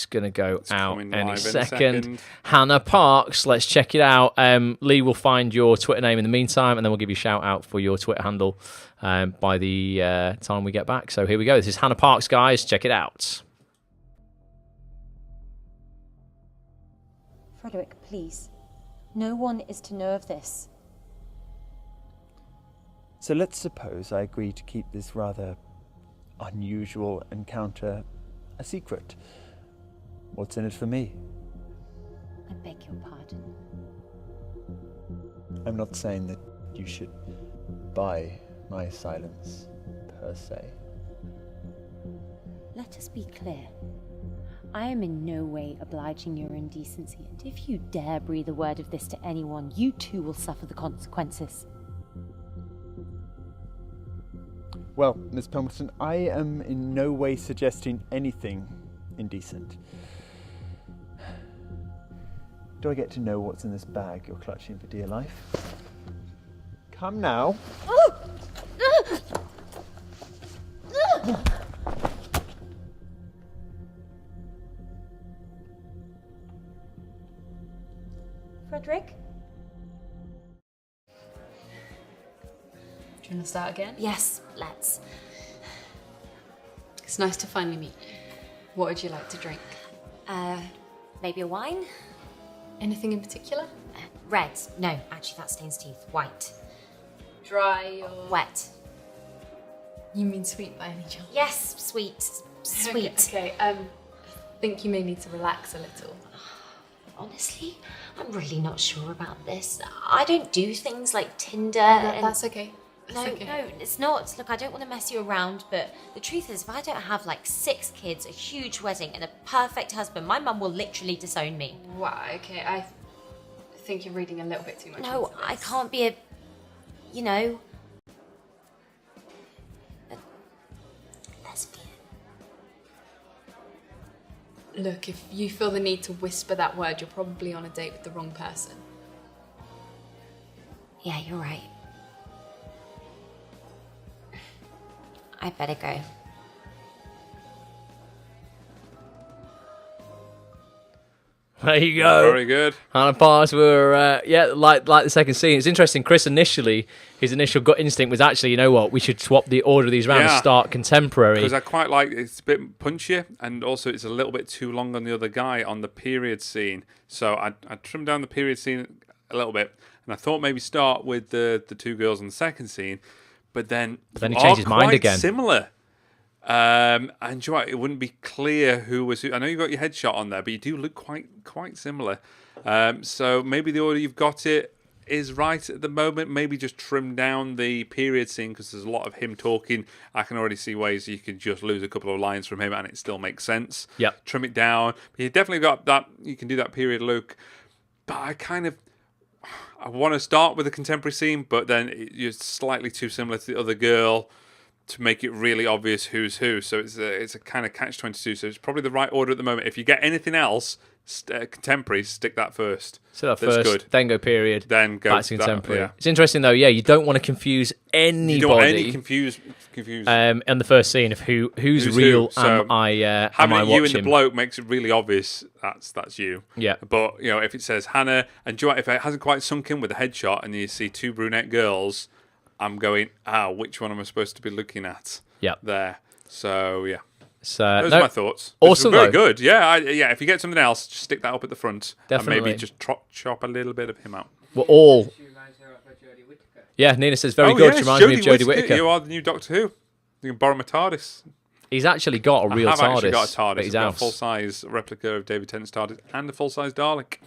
going to go out any second. Hannah Parks, let's check it out. Lee will find your Twitter name in the meantime, and then we'll give you a shout out for your Twitter handle by the time we get back. So here we go. This is Hannah Parks, guys. Check it out. Frederick, please. No one is to know of this. So let's suppose I agree to keep this rather unusual encounter a secret. What's in it for me? I beg your pardon. I'm not saying that you should buy my silence, per se. Let us be clear. I am in no way obliging your indecency, and if you dare breathe a word of this to anyone, you too will suffer the consequences. Well, Miss Pelmerton, I am in no way suggesting anything indecent. Do I get to know what's in this bag you're clutching for dear life? Come now. Frederick? Do you want to start again? Yes, let's. It's nice to finally meet you. What would you like to drink? Maybe a wine? Anything in particular? Red. No, actually that stains teeth. White. Dry or... Wet. You mean sweet by any chance? Yes, sweet. Sweet. Okay, I think you may need to relax a little. Honestly, I'm really not sure about this. I don't do things like Tinder That's okay. No, it's not. Look, I don't want to mess you around, but the truth is, if I don't have like 6 kids, a huge wedding, and a perfect husband, my mum will literally disown me. Wow, okay, I think you're reading a little bit too much. No, I can't be a lesbian. Look, if you feel the need to whisper that word, you're probably on a date with the wrong person. Yeah, you're right. I better go. There you go. Very good. Hannah Parks were, like the second scene. It's interesting. Chris his initial gut instinct was actually, you know what, we should swap the order of these rounds and start contemporary. Because I quite like it's a bit punchier, and also it's a little bit too long on the other guy on the period scene. So I trimmed down the period scene a little bit, and I thought maybe start with the 2 girls on the second scene, but then he changed his mind again. Similar. And you know what, it wouldn't be clear who was who. I know you've got your headshot on there, but you do look quite similar. So maybe the order you've got it is right at the moment. Maybe just trim down the period scene because there's a lot of him talking. I can already see ways you could just lose a couple of lines from him and it still makes sense. Yeah. Trim it down. But you definitely got that. You can do that period look. But I want to start with the contemporary scene, but then you're slightly too similar to the other girl to make it really obvious who's who. So it's a kind of catch-22. So it's probably the right order at the moment. If you get anything else, contemporary, stick that first. So that That's first, good. then go period, then go back to contemporary. Yeah. It's interesting though. Yeah, you don't want to confuse anybody. You don't want any confuse. In the first scene of who's real. Who. So am I having watching? you and the bloke makes it really obvious that's you. Yeah. But if it says Hannah, and do you know what, if it hasn't quite sunk in with the headshot, and you see 2 brunette girls, I'm going, which one am I supposed to be looking at? Yeah. There. So yeah. So those are my thoughts. Awesome, very though. good. Yeah, if you get something else, just stick that up at the front. Definitely. And maybe just chop a little bit of him out. We're all. Yeah, Nina says very good. She reminds me of Jodie Whittaker. You are the new Doctor Who. You can borrow my TARDIS. He's actually got a real I have TARDIS. actually got a TARDIS. At his I've got a house. full-size replica of David Tennant's TARDIS and a full-size Dalek.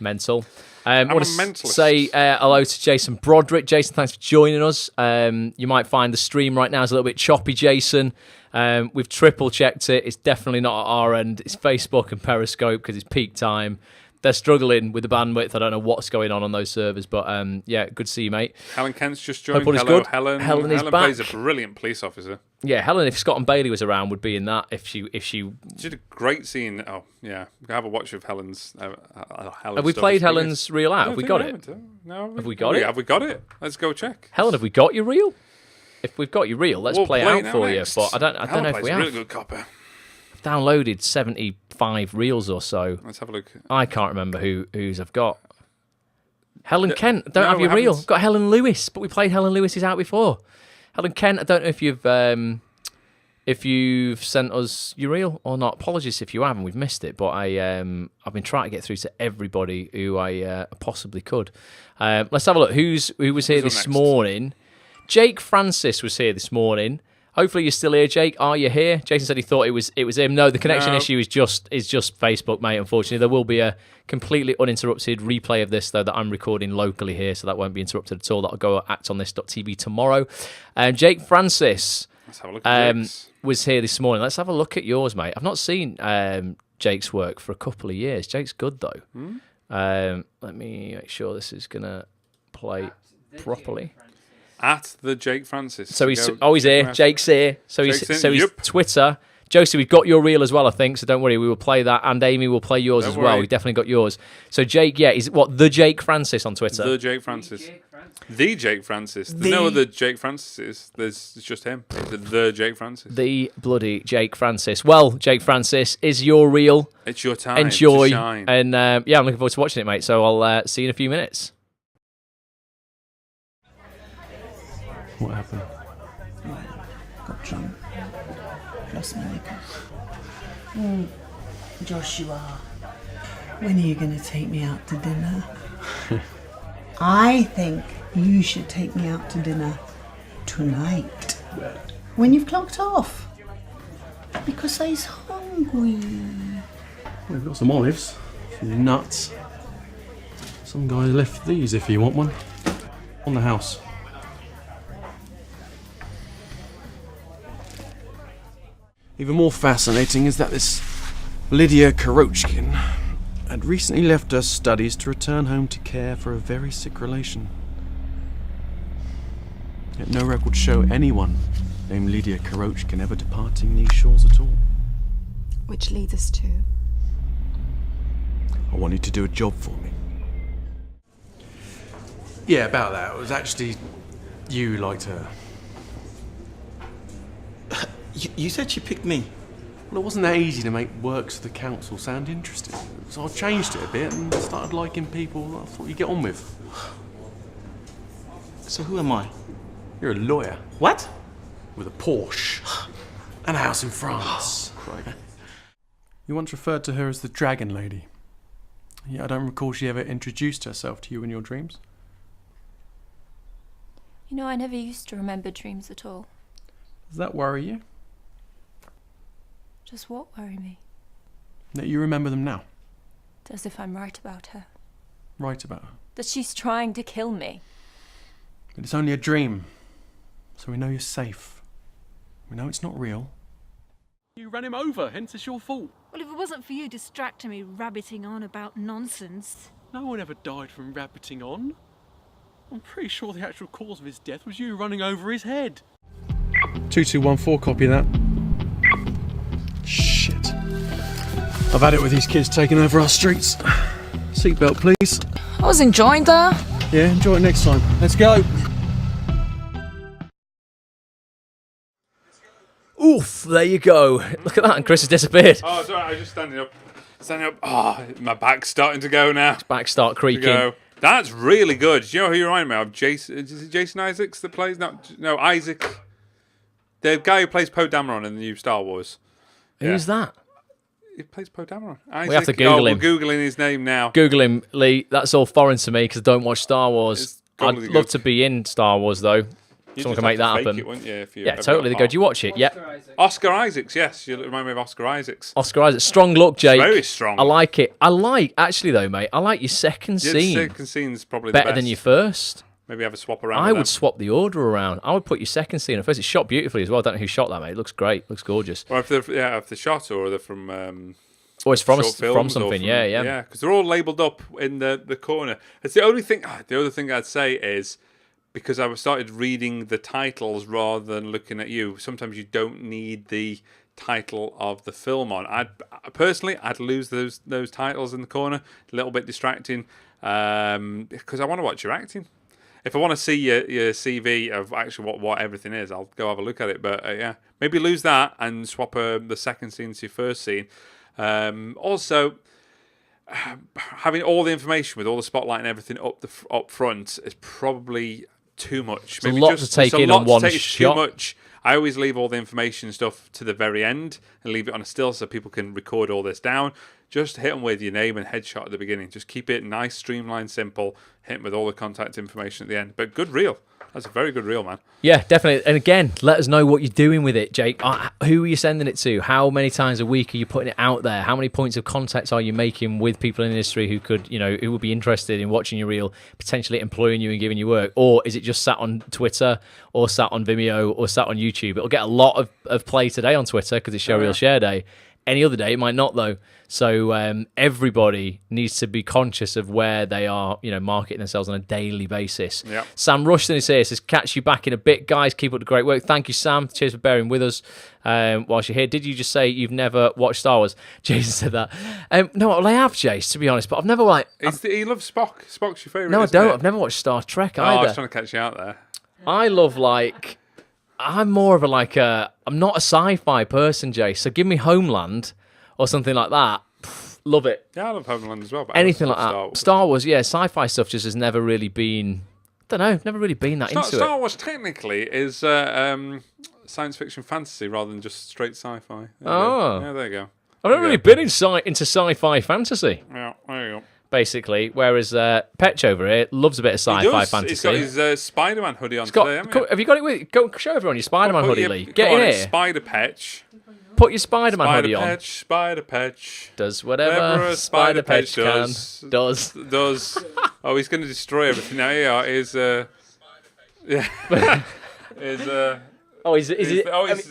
Mental. I'm I want a to mentalist. say hello to Jason Broderick. Jason, thanks for joining us. You might find the stream right now is a little bit choppy, Jason. We've triple checked it. It's definitely not at our end. It's Facebook and Periscope because it's peak time. They're struggling with the bandwidth. I don't know what's going on those servers, but yeah, good to see you, mate. Helen Kent's just joined. Hope all is Hello, good. Helen. Helen is plays back. a brilliant police officer. Yeah, Helen, if Scott and Bailey was around, would be in that. If she She did a great scene. Oh, yeah. Have a watch of Helen's. Have we played Helen's reel out? Have we got it? No. Have we got it? Have we got it? Let's go check. Helen, have we got your reel? If we've got your reel, let's We'll play it play out it now for next. you. But I don't Helen know if plays we a have. really good copper. I've downloaded 75 reels or so. Let's have a look. I can't remember wose I've got. Helen Kent, I don't no, have we your reel. haven't. I've got Helen Lewis, but we played Helen Lewis's out before. Helen Kent, I don't know if you've sent us your reel or not. Apologies if you haven't, we've missed it. But I've been trying to get through to everybody who I possibly could. Let's have a look. Who was here Who's this up next? morning? Jake Francis was here this morning. Hopefully you're still here, Jake. Are you here? Jason said he thought it was him. No, the connection No. issue is just Facebook, mate. Unfortunately, there will be a completely uninterrupted replay of this though that I'm recording locally here, so that won't be interrupted at all. That'll go at actonthis.tv tomorrow. Jake Francis Let's have a look at Jake's. was here this morning. Let's have a look at yours, mate. I've not seen Jake's work for a couple of years. Jake's good though. Let me make sure this is gonna play properly. At the Jake Francis. So he's Go always check here. him out. Jake's here. So Jake's in. he's Yep. Twitter. Josie, we've got your reel as well, I think. So don't worry, we will play that, and Amy will play yours Don't as well. worry. We definitely got yours. So Jake, yeah, is what the Jake Francis on Twitter? The Jake Francis. The Jake Francis. There's no other Jake Francis. It's just him. It's the Jake Francis. The bloody Jake Francis. Well, Jake Francis, is your reel. It's your time. Enjoy, to shine. and yeah, I'm looking forward to watching it, mate. So I'll see you in a few minutes. What happened? Got drunk. Lost my liquor. Joshua, when are you going to take me out to dinner? I think you should take me out to dinner tonight. When you've clocked off. Because I's hungry. We've got some olives, some nuts. Some guy left these if you want one. On the house. Even more fascinating is that this Lydia Korochkin had recently left her studies to return home to care for a very sick relation. Yet no records show anyone named Lydia Korochkin ever departing these shores at all. Which leads us to... I want you to do a job for me. Yeah, about that. It was actually you who liked her. You said she picked me. Well, it wasn't that easy to make works for the council sound interesting. So I changed it a bit and started liking people that I thought you'd get on with. So who am I? You're a lawyer. What? With a Porsche. And a house in France. Right. You once referred to her as the Dragon Lady. Yeah, I don't recall she ever introduced herself to you in your dreams. You know, I never used to remember dreams at all. Does that worry you? Just what worry me? That you remember them now? As if I'm right about her. Right about her. That she's trying to kill me. But it's only a dream. So we know you're safe. We know it's not real. You ran him over, hence it's your fault. Well, if it wasn't for you distracting me rabbiting on about nonsense... No one ever died from rabbiting on. I'm pretty sure the actual cause of his death was you running over his head. 2214, copy that. Shit. I've had it with these kids taking over our streets. Seatbelt, please. I was enjoying that. Yeah, enjoy it next time. Let's go. Oof, there you go. Look at that, and Chris has disappeared. Oh, it's alright, I was just standing up. Standing up. Oh, my back's starting to go now. Back start creaking. That's really good. Do you know who you remind me of? Jason, is it Jason Isaacs that plays? No, Isaac. The guy who plays Poe Dameron in the new Star Wars. Who's that? He plays Poe Dameron. Isaac. We have to Google him. We're Googling his name now. Google him, Lee. That's all foreign to me because I don't watch Star Wars. I'd love to be in Star Wars, though. Someone can make that happen. It, wouldn't you, if you yeah, totally. They go, do you watch it? Yeah. Oscar Isaacs, yes. You remind me of Oscar Isaacs. Oscar Isaacs. Strong look, Jake. It's very strong. I like it. Actually, though, mate, I like your second scene. The second scene's probably better the best. than your first. Maybe have a swap around. I would swap the order around. I would put your second scene at first. It's shot beautifully as well. I don't know who shot that, mate. It looks great. It looks gorgeous. Or if they're shot or they're from... or it's from something, yeah. Yeah, because they're all labelled up in the corner. It's the only thing... The other thing I'd say is... Because I started reading the titles rather than looking at you. Sometimes you don't need the title of the film on. I'd lose those titles in the corner. A little bit distracting because I want to watch your acting. If I want to see your CV of actually what everything is, I'll go have a look at it. But yeah, maybe lose that and swap the second scene to your first scene. Also, having all the information with all the spotlight and everything up front is probably too much. It's a lot to take in on one shot. Too much. I always leave all the information and stuff to the very end and leave it on a still so people can record all this down. Just hit them with your name and headshot at the beginning. Just keep it nice, streamlined, simple. Hit them with all the contact information at the end. But good reel. That's a very good reel, man. Yeah, definitely. And again, let us know what you're doing with it, Jake. Who are you sending it to? How many times a week are you putting it out there? How many points of contact are you making with people in the industry who could, who would be interested in watching your reel, potentially employing you and giving you work? Or is it just sat on Twitter or sat on Vimeo or sat on YouTube? It'll get a lot of play today on Twitter because it's Showreel Share Day. Any other day, it might not, though. So everybody needs to be conscious of where they are, marketing themselves on a daily basis. Yep. Sam Rushton is here. Says, catch you back in a bit, guys. Keep up the great work. Thank you, Sam. Cheers for bearing with us whilst you're here. Did you just say you've never watched Star Wars? Jason said that. No, well, I have, Jace, to be honest, but I've never, he loves Spock. Spock's your favourite, No, I don't. I've never watched Star Trek either. I was trying to catch you out there. I love, I'm more of I'm not a sci-fi person, Jace, so give me Homeland or something like that. Love it. Yeah, I love Homeland as well. But anything like that. Star Wars, yeah, sci-fi stuff just has never really been... I don't know, never really been that into it. Star Wars technically is science fiction fantasy rather than just straight sci-fi. Yeah, there you go. I've never really been into sci-fi fantasy. Yeah, there you go. Basically, whereas Petch over here loves a bit of sci-fi fantasy. He's got his Spider-Man hoodie on today, haven't you? Have you got it with you? Go show everyone your Spider-Man hoodie, Lee. Get in here. Spider Patch. Put your Spider-Man hoodie on. Spider Patch. Does whatever a Spider Patch can. Does. Oh, he's going to destroy everything now. Yeah, are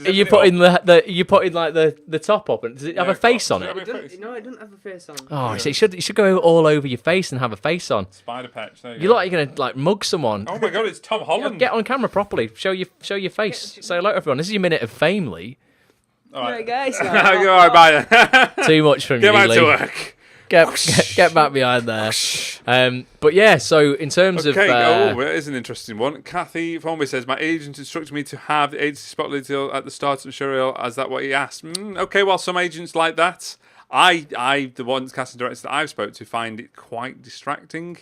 you putting the top up and does it have a face on it? No, it doesn't have a face on. Oh, so it should go all over your face and have a face on. Spider Patch. There you go. You're gonna mug someone. Oh my god, it's Tom Holland. Get on camera properly. Show your face. Say hello to everyone. This is your minute of fame, Lee. All right, guys. All right, bye. Too much from you, Lee. Get back to work. Get back behind there. But yeah, so in terms of... it is an interesting one. Kathy Formby says, my agent instructed me to have the agency spotlight deal at the start of Showreel. Is that what he asked? Okay, well, some agents like that. The ones casting directors that I've spoke to find it quite distracting.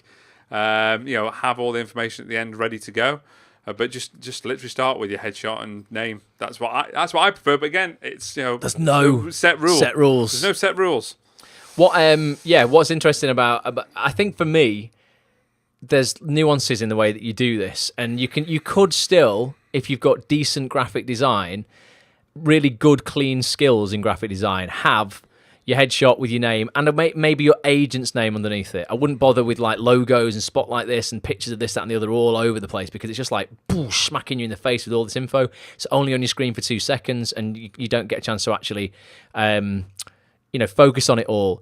Have all the information at the end ready to go. But just literally start with your headshot and name. That's what I prefer. But again, it's there's no set rules. There's no set rules. What's interesting about I think for me, there's nuances in the way that you do this, and you could still, if you've got decent graphic design, really good clean skills in graphic design, have your headshot with your name and maybe your agent's name underneath it. I wouldn't bother with logos and spotlight this and pictures of this, that, and the other all over the place because it's just smacking you in the face with all this info. It's only on your screen for 2 seconds and you don't get a chance to actually, focus on it all.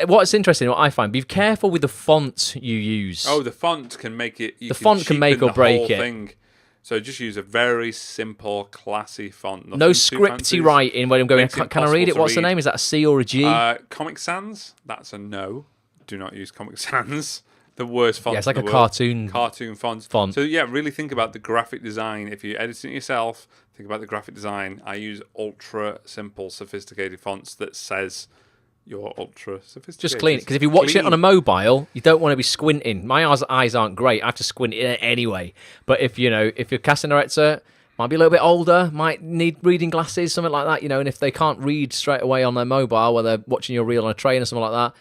What's interesting, what I find, be careful with the font you use. Oh, the font can make it. The font can make or break it. Thing. So just use a very simple, classy font. Nothing No too scripty fancy. writing where I'm going, Makes it can I read it? impossible to What's the read. name? Is that a C or a G? Comic Sans, that's a no. Do not use Comic Sans. The worst font. Yeah, it's like in a the world. cartoon font. font. So yeah, really think about the graphic design. If you're editing it yourself, think about the graphic design. I use ultra simple, sophisticated fonts that says you're ultra sophisticated. Just clean it, because if you watch it on a mobile, you don't want to be squinting. My eyes aren't great. I have to squint in it anyway. But if you're casting director, might be a little bit older, might need reading glasses, something like that, and if they can't read straight away on their mobile, where they're watching your reel on a train or something like that,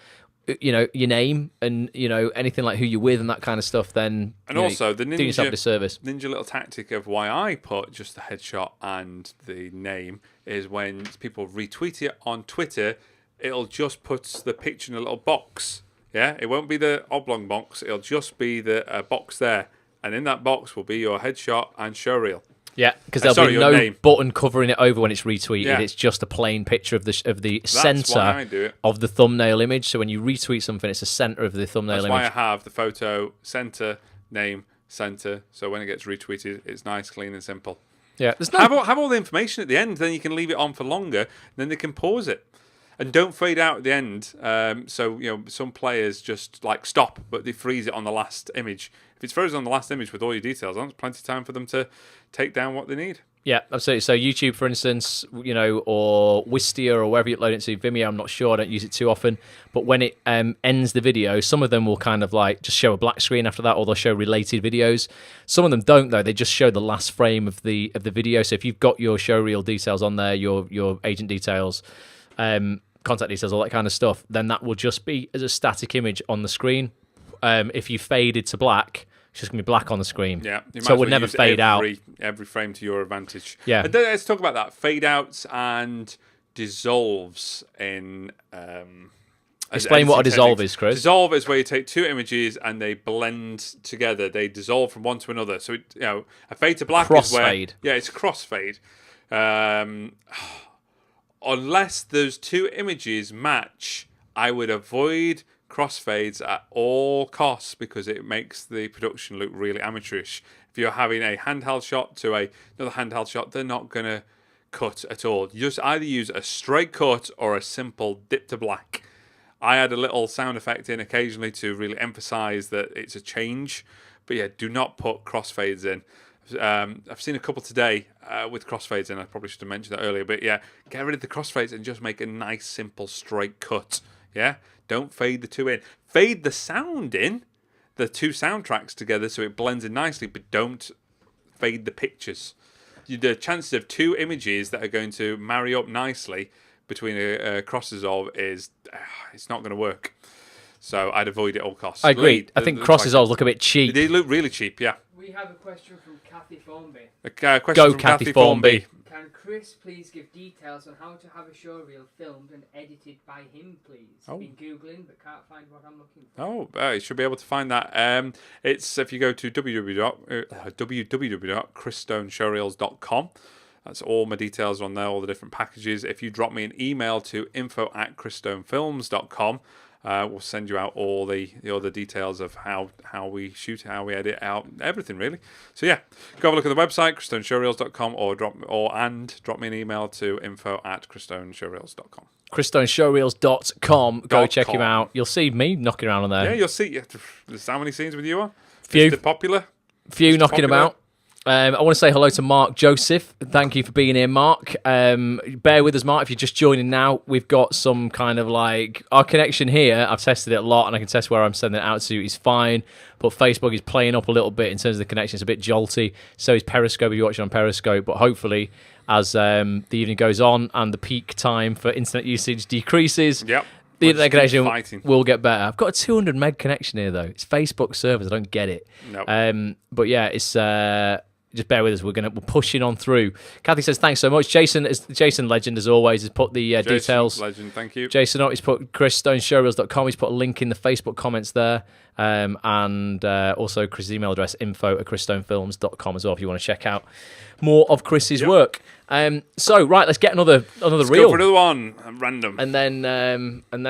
your name and anything like who you're with and that kind of stuff, then also the doing yourself a disservice. Ninja little tactic of why I put just the headshot and the name is when people retweet it on Twitter, it'll just put the picture in a little box. Yeah, it won't be the oblong box. It'll just be the box there, and in that box will be your headshot and showreel. Yeah, because there'll be no name. button covering it over when it's retweeted. Yeah. It's just a plain picture of the That's why I center do it. of the thumbnail image. So when you retweet something, it's the center of the thumbnail That's image. why I have the photo center, name, center. So when it gets retweeted, it's nice, clean, and simple. Yeah, there's have all the information at the end. Then you can leave it on for longer. Then they can pause it. And don't fade out at the end. So some players just stop, but they freeze it on the last image. If it's frozen on the last image with all your details on, it's plenty of time for them to take down what they need. Yeah, absolutely. So YouTube, for instance, or Wistia or wherever you upload it to, Vimeo, I'm not sure. I don't use it too often. But when it ends the video, some of them will kind of just show a black screen after that, or they'll show related videos. Some of them don't, though. They just show the last frame of the video. So if you've got your showreel details on there, your agent details, contact details, all that kind of stuff, then that will just be as a static image on the screen. If you faded to black, it's just going to be black on the screen. Yeah, so it would never fade out. Every frame to your advantage. Yeah. And then let's talk about that. Fade outs and dissolves in... Explain what a dissolve is, Chris. Dissolve is where you take two images and they blend together. They dissolve from one to another. So, a fade to black is where... Crossfade. Yeah, it's crossfade. Unless those two images match, I would avoid crossfades at all costs because it makes the production look really amateurish. If you're having a handheld shot to another handheld shot, they're not going to cut at all. You just either use a straight cut or a simple dip to black. I add a little sound effect in occasionally to really emphasize that it's a change. But yeah, do not put crossfades in. I've seen a couple today with crossfades in. I probably should have mentioned that earlier. But yeah, get rid of the crossfades and just make a nice, simple, straight cut. Yeah? Don't fade the two in. Fade the sound in, the two soundtracks together so it blends in nicely, but don't fade the pictures. The chances of two images that are going to marry up nicely between a cross dissolve it's not going to work. So I'd avoid it at all costs. I agree. I think cross dissolves look a bit cheap. They look really cheap, yeah. We have a question from Kathy Formby. Go, Kathy Formby. Can Chris please give details on how to have a showreel filmed and edited by him, please? Oh. Been Googling but can't find what I'm looking for. Oh, you should be able to find that. It's if you go to www.chrisstoneshowreels.com. That's all my details on there, all the different packages. If you drop me an email to info@chrisstonefilms.com, we'll send you out all the other details of how we shoot, how we edit out, everything really. So yeah, go have a look at the website, chrisstoneshowreels.com, or drop me an email to info@chrisstoneshowreels.com. chrisstoneshowreels.com. Go check him out. You'll see me knocking around on there. Yeah, you'll see. There's how many scenes with you on? Few. Mr. Popular. Few knocking about. I want to say hello to Mark Joseph. Thank you for being here, Mark. Bear with us, Mark, if you're just joining now. We've got some kind of our connection here. I've tested it a lot, and I can test where I'm sending it out to. Is fine, but Facebook is playing up a little bit in terms of the connection. It's a bit jolty. So is Periscope if you're watching on Periscope. But hopefully, as the evening goes on and the peak time for internet usage decreases, yep. The internet connection will get better. I've got a 200 meg connection here, though. It's Facebook servers. I don't get it. Nope. But yeah, it's... just bear with us. We're pushing on through. Kathy says thanks so much. Jason Legend as always has put the details. Legend, thank you. Jason he's put chrisstoneshowreels.com. He's put a link in the Facebook comments there, and also Chris's email address info@chrisstonefilms.com as well if you want to check out more of Chris's work. So right, let's get another let's reel. Go for another one, random. And then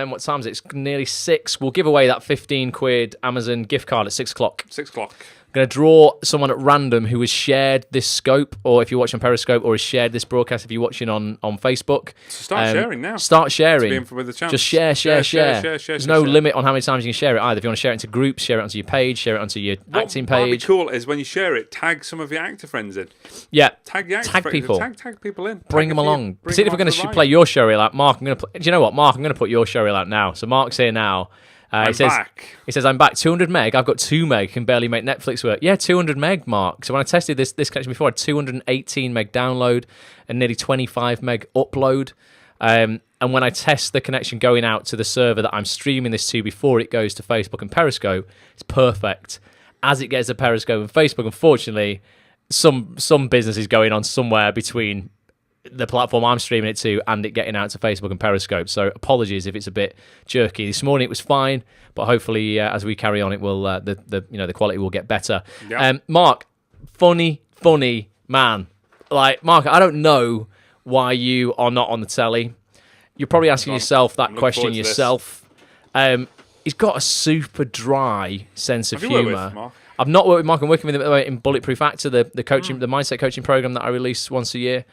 what time is it? It's nearly 6. We'll give away that £15 Amazon gift card at 6 o'clock. 6 o'clock. going to draw someone at random who has shared this scope, or if you're watching on Periscope, or has shared this broadcast if you're watching on Facebook. So start sharing now. Start sharing. To be in for with a chance. Just share. There's no limit on how many times you can share it either. If you want to share it into groups, share it onto your page, share it onto your acting page. What would be cool is when you share it, tag some of your actor friends in. Yeah. Tag your actor Tag friends. people. Tag people in. Bring them along. Particularly if we're going to play your showreel out. Mark, do you know what? Mark, I'm going to put your showreel out now. So Mark's here now. I'm back. He says, I'm back. 200 meg. I've got 2 meg. Can barely make Netflix work. Yeah, 200 meg, Mark. So when I tested this connection before, I had 218 meg download and nearly 25 meg upload. And when I test the connection going out to the server that I'm streaming this to before it goes to Facebook and Periscope, it's perfect. As it gets to Periscope and Facebook, unfortunately, some business is going on somewhere between the platform I'm streaming it to and it getting out to Facebook and Periscope. So apologies if it's a bit jerky. This morning it was fine, but hopefully as we carry on, it will the quality will get better. Yeah. Mark, funny man. Like Mark, I don't know why you are not on the telly. You're probably asking yourself that question yourself. He's got a super dry sense of humour. I've not worked with Mark. I'm working with him in Bulletproof Actor, the coaching, the mindset coaching program that I release once a year.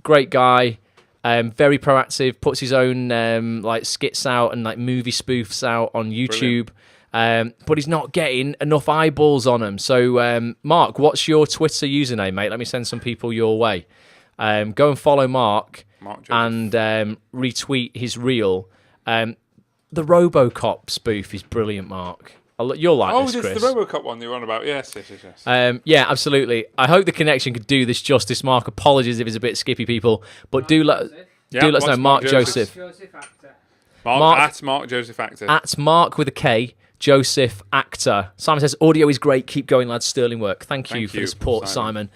Great guy, very proactive. Puts his own like skits out and like movie spoofs out on YouTube. But he's not getting enough eyeballs on him. So, Mark, what's your Twitter username, mate? Let me send some people your way. Go and follow Mark and retweet his reel. The RoboCop spoof is brilliant, Mark. You'll like this, Chris. Oh, it's the RoboCop one you were on about. Yes. Yeah, absolutely. I hope the connection could do this justice, Mark. Apologies if it's a bit skippy, people. But do let us know. Mark Joseph. Mark Joseph Actor. At Mark with a K, Joseph Actor. Simon says, audio is great. Keep going, lads. Sterling work. Thank you for the support, Simon.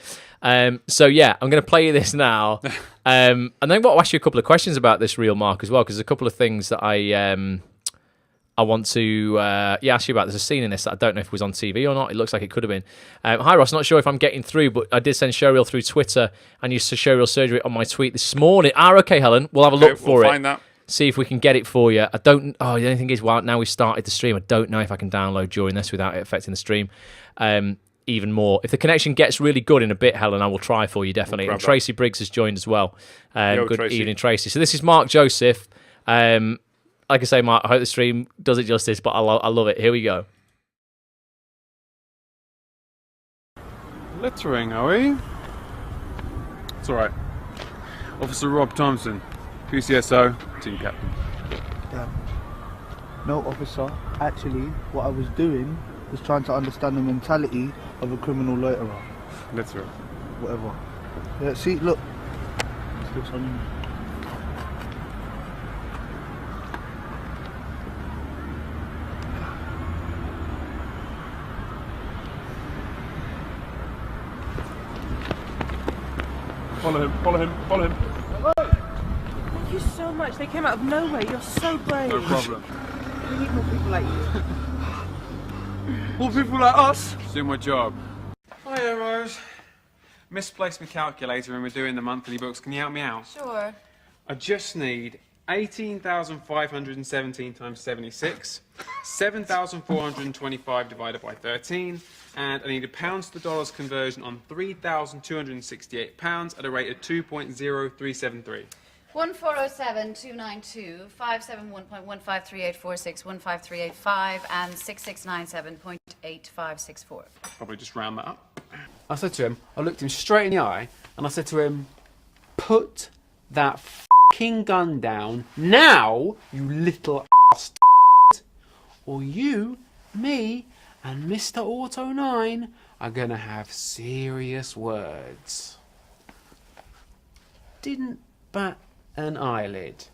So, yeah, I'm going to play you this now. And then I'll ask you a couple of questions about this reel, Mark, as well, because there's a couple of things that I want to ask you about. There's a scene in this that I don't know if it was on TV or not. It looks like it could have been. Hi, Ross. Not sure if I'm getting through, but I did send Showreel through Twitter and used Showreel surgery on my tweet this morning. Okay, Helen. We'll have a look for it. Find that. See if we can get it for you. The only thing is, now we've started the stream, I don't know if I can download during this without it affecting the stream even more. If the connection gets really good in a bit, Helen, I will try for you, definitely. And Tracy Briggs has joined as well. Good Tracy. Evening, Tracy. So this is Mark Joseph. Like I say, Mark, I hope the stream does it justice, but I love it. Here we go. Littering, are we? It's alright. Officer Rob Thompson, PCSO, team captain. No, officer. Actually, what I was doing was trying to understand the mentality of a criminal loiterer. Litterer. Whatever. Yeah, see, look. This looks on. Follow him. Thank you so much. They came out of nowhere. You're so brave. No problem. We need more people like you. More people like us? It's doing my job. Hiya, Rose. Misplaced my calculator and we're doing the monthly books. Can you help me out? Sure. I just need 18,517 times 76, 7,425 divided by 13, and I need a pounds to dollars conversion on £3,268 at a rate of 2.0373. 1407292 571.153846 15385 and 6697.8564. Probably just round that up. I said to him, I looked him straight in the eye, and I said to him, put that f***ing gun down now, you little ass, or you, me, and Mr. Auto 9 are gonna have serious words. Didn't bat an eyelid.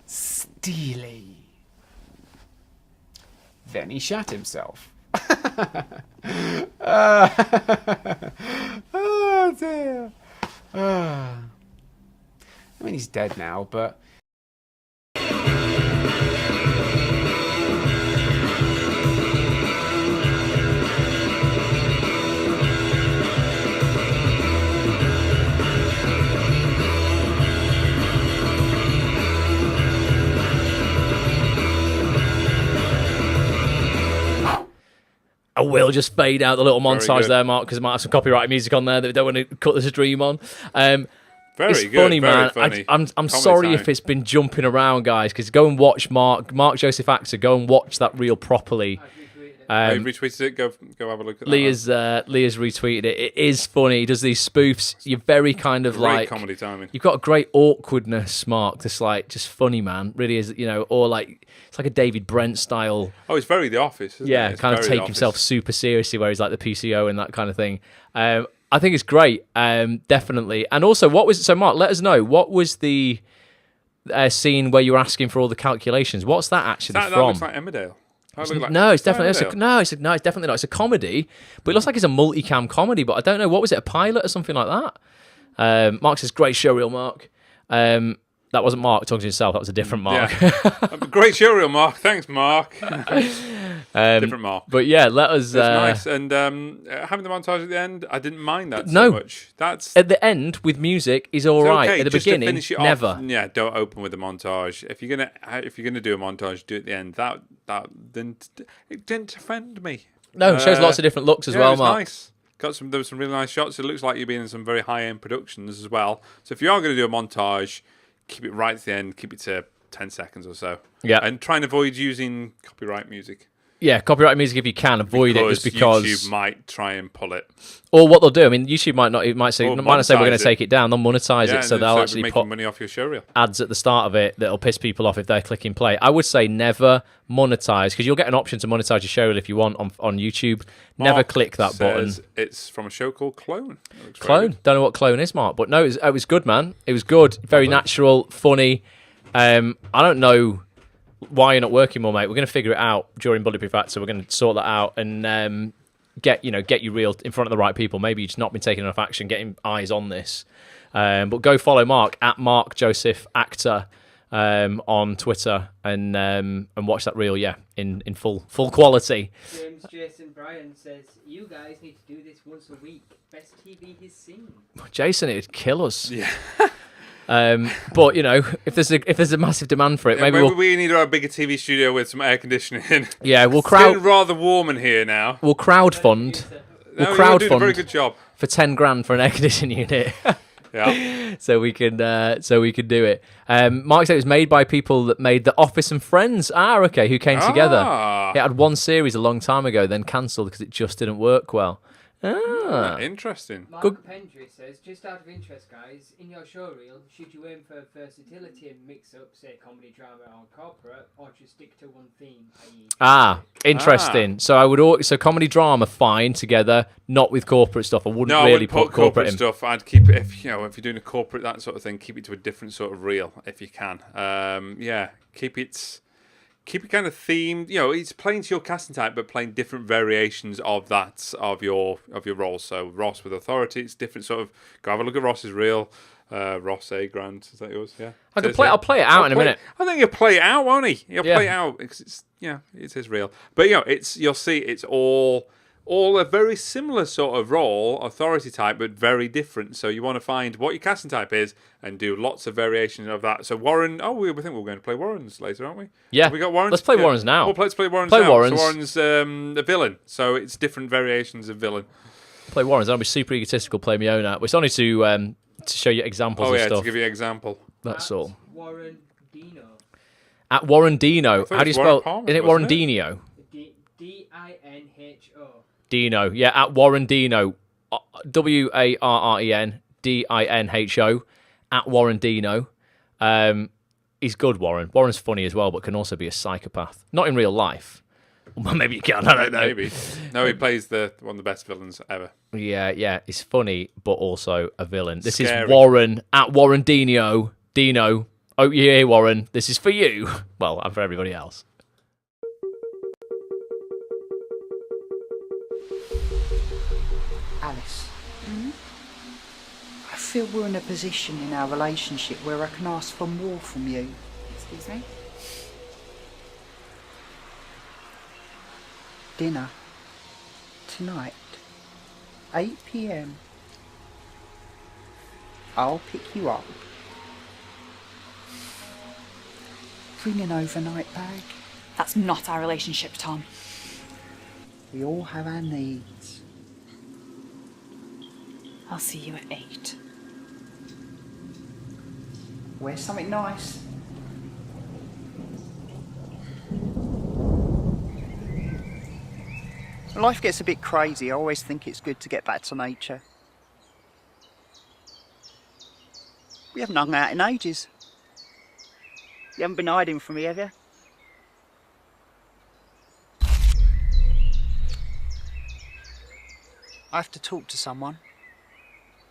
Steely. Then he shat himself. Oh dear. I mean, he's dead now, but... I will just fade out the little Very montage good. there, Mark, because it might have some copyright music on there that we don't want to cut the stream on. Very it's good, funny, very man. funny. I'm Comedy sorry time. if it's been jumping around, guys, because go and watch Mark Joseph Actor. Go and watch that reel properly. You've retweeted it. Go have a look at that. Leah's retweeted it. It is funny. He does these spoofs. You're very kind of Great like comedy timing. You've got a great awkwardness, Mark. That's like just funny, man. Really is, or like it's like a David Brent style. Oh, it's very The Office. Isn't Yeah, it? It's kind of very take The himself Office. super seriously, where he's like the PCO and that kind of thing. I think it's great, definitely. And also, Mark? Let us know, what was the scene where you were asking for all the calculations? What's that actually That from? looks like Emmerdale. No, it's definitely Emmerdale. it's definitely not. It's a comedy, but it looks like it's a multicam comedy. But I don't know, what was it? A pilot or something like that? Mark says, "Great showreel, Mark." That wasn't Mark talking to himself. That was a different Mark. Yeah. Great showreel, Mark. Thanks, Mark. Different Mark. But yeah, let us. It's nice, and having the montage at the end, I didn't mind that No. so much. That's at the end with music is all it's right. okay, At the just to beginning, finish it never. Off, yeah, don't open with the montage. If you're gonna do a montage, do it at the end. That it didn't offend me. No, it shows lots of different looks as well, it was Mark. Nice. There were some really nice shots. It looks like you've been in some very high-end productions as well. So if you are going to do a montage, keep it right at the end. Keep it to 10 seconds or so. Yeah. And try and avoid using copyright music. Yeah, copyright music if you can avoid it, just because YouTube might try and pull it. Or what they'll do, I mean, YouTube might not say Or we're going to monetize take it down. They'll monetize Yeah, it, so and they'll so actually making put money off your showreel. ads at the start of it that'll piss people off if they're clicking play. I would say never monetize, because you'll get an option to monetize your showreel if you want on YouTube. Never Mark click that button. says it's from a show called Clone. It looks very Clone? good. Don't know what Clone is, Mark, but no, it was good, man. It was good, very natural, funny. I don't know why you're not working more, mate. We're going to figure it out during Bulletproof Actor. We're going to sort that out and get you reel in front of the right people. Maybe you've just not been taking enough action, getting eyes on this. But go follow Mark at Mark Joseph Actor on Twitter and watch that reel, in full quality. James Jason Bryan says, "You guys need to do this once a week. Best TV he's seen." Jason, it'd kill us. Yeah. But if there's a massive demand for it, Yeah, maybe we need our bigger TV studio with some air conditioning. Yeah, we'll It's getting rather warm in here now. We'll crowdfund. No, you're doing a very good job. For 10 grand for an air conditioning unit. Yeah. So we can do it. Mark said it was made by people that made The Office and Friends. Okay, who came together. It had one series a long time ago, then cancelled because it just didn't work well. Interesting. Mark Pendry says, "Just out of interest, guys, in your showreel, should you aim for versatility and mix up, say, comedy, drama, or corporate, or just stick to one theme, i.e. Interesting. So I would comedy drama fine together, not with corporate stuff. I wouldn't really put corporate in. stuff. I'd keep it if you're doing a corporate that sort of thing. Keep it to a different sort of reel if you can. Keep it kind of themed. It's playing to your casting type, but playing different variations of your role. So Ross with authority, it's different sort of. Go have a look at Ross's reel. Ross A. Grant, is that yours? Yeah. I'll play it out in a minute. I think he'll play it out, won't he? He'll Yeah. play it out because it's his reel. But you'll see it's all a very similar sort of role, authority type, but very different. So you want to find what your casting type is and do lots of variations of that. So Warren, we think we're going to play Warrens later, aren't we? Yeah. Have we got Warrens? Let's play Warrens now. Let's play Warrens Play now. Warrens. So Warren's a villain. So it's different variations of villain. Play Warrens. I'll be super egotistical playing my own out. It's only to show you examples of stuff. To give you an example. That's all. Warren Dino. At Warren Dino. How do you spell? Palmer, Is it Warren Dino? D-I-N-H-O. Dino. Yeah, at Warren Dino. WarrenDinho. At Warren Dino. He's good, Warren. Warren's funny as well, but can also be a psychopath. Not in real life. Well, maybe you can. I don't know. Maybe. No, he plays one of the best villains ever. Yeah. He's funny, but also a villain. This Scary. is Warren at Warren Dino. Dino. Oh, yeah, Warren. This is for you. Well, and for everybody else. Alice, I feel we're in a position in our relationship where I can ask for more from you. Excuse me? Dinner. Tonight. 8 p.m. I'll pick you up. Bring an overnight bag. That's not our relationship, Tom. We all have our needs. I'll see you at 8. Wear something nice. When life gets a bit crazy, I always think it's good to get back to nature. We haven't hung out in ages. You haven't been hiding from me, have you? I have to talk to someone.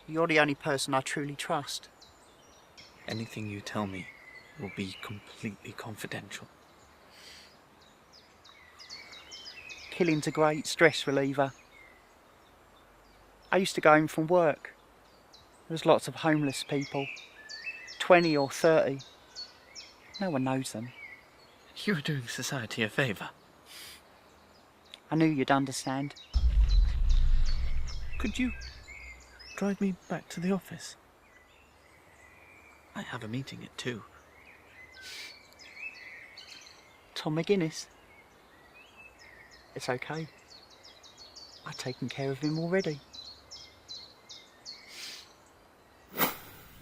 You're the only person I truly trust. Anything you tell me will be completely confidential. Killing's a great stress reliever. I used to go home from work. There was lots of homeless people, 20 or 30. No one knows them. You were doing society a favour. I knew you'd understand. Could you drive me back to the office? I have a meeting at 2. Tom McGuinness. It's okay. I've taken care of him already.